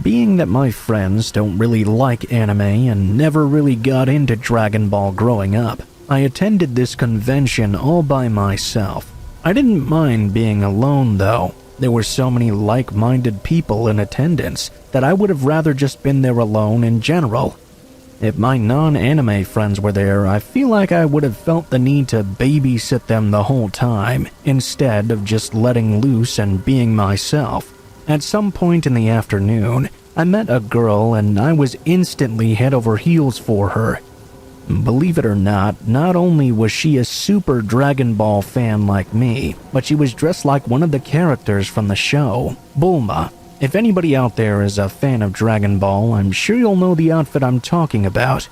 Being that my friends don't really like anime and never really got into Dragon Ball growing up, I attended this convention all by myself. I didn't mind being alone though. There were so many like-minded people in attendance that I would have rather just been there alone in general. If my non-anime friends were there, I feel like I would have felt the need to babysit them the whole time, instead of just letting loose and being myself. At some point in the afternoon, I met a girl and I was instantly head over heels for her. Believe it or not, not only was she a super Dragon Ball fan like me, but she was dressed like one of the characters from the show, Bulma. If anybody out there is a fan of Dragon Ball, I'm sure you'll know the outfit I'm talking about.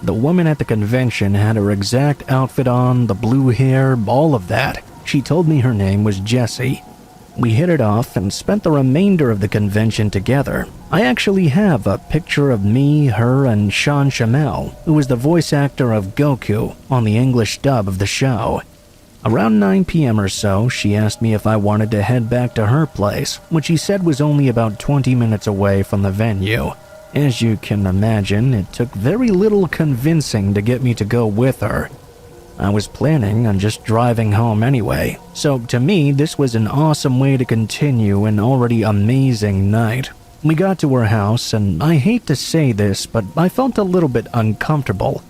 The woman at the convention had her exact outfit on, the blue hair, all of that. She told me her name was Jessie. We hit it off and spent the remainder of the convention together. I actually have a picture of me, her, and Sean Shamel, who was the voice actor of Goku on the English dub of the show. Around 9 p.m. or so, she asked me if I wanted to head back to her place, which she said was only about 20 minutes away from the venue. As you can imagine, it took very little convincing to get me to go with her. I was planning on just driving home anyway, so to me this was an awesome way to continue an already amazing night. We got to her house, and I hate to say this, but I felt a little bit uncomfortable.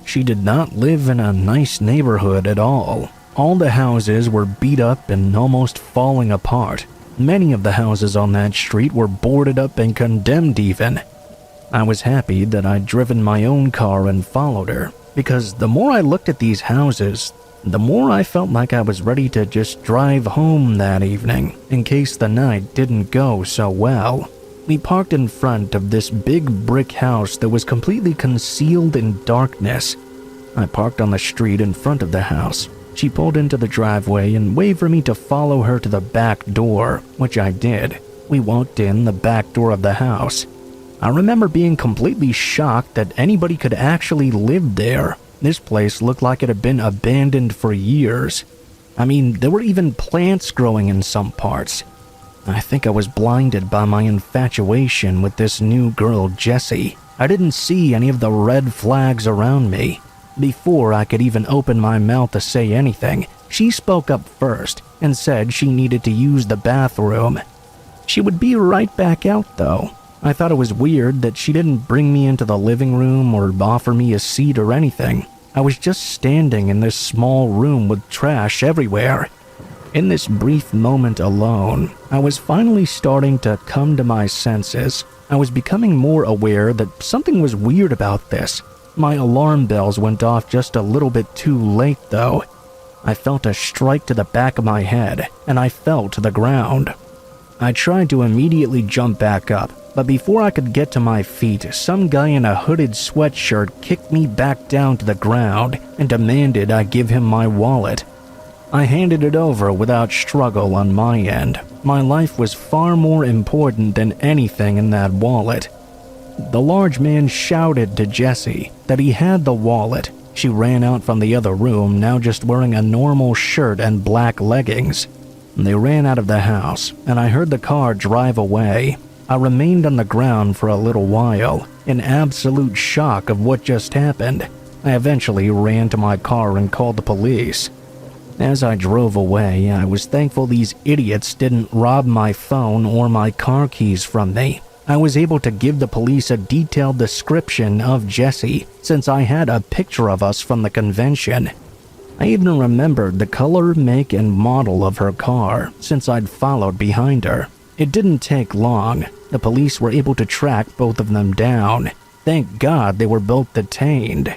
She did not live in a nice neighborhood at all. All the houses were beat up and almost falling apart. Many of the houses on that street were boarded up and condemned even. I was happy that I'd driven my own car and followed her, because the more I looked at these houses, the more I felt like I was ready to just drive home that evening, in case the night didn't go so well. We parked in front of this big brick house that was completely concealed in darkness. I parked on the street in front of the house. She pulled into the driveway and waved for me to follow her to the back door, which I did. We walked in the back door of the house. I remember being completely shocked that anybody could actually live there. This place looked like it had been abandoned for years. I mean, there were even plants growing in some parts. I think I was blinded by my infatuation with this new girl, Jessie. I didn't see any of the red flags around me. Before I could even open my mouth to say anything, she spoke up first and said she needed to use the bathroom. She would be right back out though. I thought it was weird that she didn't bring me into the living room or offer me a seat or anything. I was just standing in this small room with trash everywhere. In this brief moment alone, I was finally starting to come to my senses. I was becoming more aware that something was weird about this. My alarm bells went off just a little bit too late though. I felt a strike to the back of my head, and I fell to the ground. I tried to immediately jump back up, but before I could get to my feet, some guy in a hooded sweatshirt kicked me back down to the ground and demanded I give him my wallet. I handed it over without struggle on my end. My life was far more important than anything in that wallet. The large man shouted to Jessie that he had the wallet. She ran out from the other room, now just wearing a normal shirt and black leggings. They ran out of the house, and I heard the car drive away. I remained on the ground for a little while, in absolute shock of what just happened. I eventually ran to my car and called the police. As I drove away, I was thankful these idiots didn't rob my phone or my car keys from me. I was able to give the police a detailed description of Jessie, since I had a picture of us from the convention. I even remembered the color, make, and model of her car since I'd followed behind her. It didn't take long. The police were able to track both of them down. Thank God they were both detained.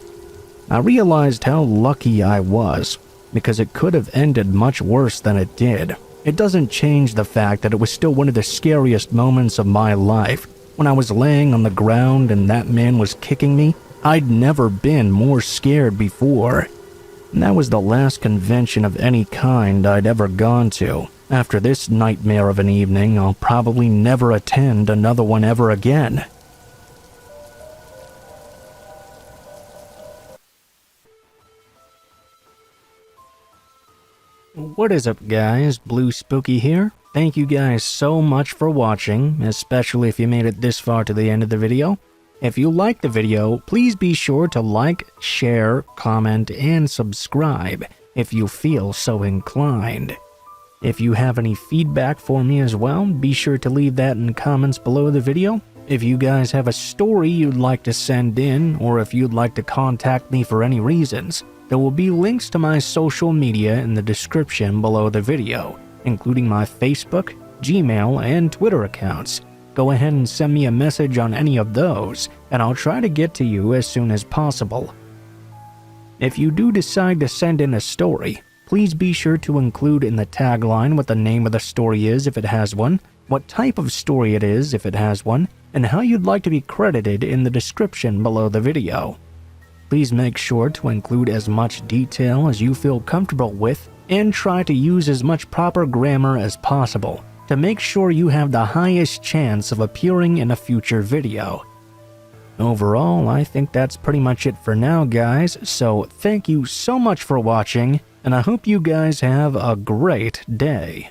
I realized how lucky I was, because it could have ended much worse than it did. It doesn't change the fact that it was still one of the scariest moments of my life. When I was laying on the ground and that man was kicking me, I'd never been more scared before. And that was the last convention of any kind I'd ever gone to. After this nightmare of an evening, I'll probably never attend another one ever again. What is up, guys? Blue Spooky here. Thank you guys so much for watching, especially if you made it this far to the end of the video. If you liked the video, please be sure to like, share, comment, and subscribe if you feel so inclined. If you have any feedback for me as well, be sure to leave that in comments below the video. If you guys have a story you'd like to send in, or if you'd like to contact me for any reasons, there will be links to my social media in the description below the video, including my Facebook, Gmail, and Twitter accounts. Go ahead and send me a message on any of those, and I'll try to get to you as soon as possible. If you do decide to send in a story, please be sure to include in the tagline what the name of the story is if it has one, what type of story it is if it has one, and how you'd like to be credited in the description below the video. Please make sure to include as much detail as you feel comfortable with, and try to use as much proper grammar as possible to make sure you have the highest chance of appearing in a future video. Overall, I think that's pretty much it for now, guys, so thank you so much for watching, and I hope you guys have a great day.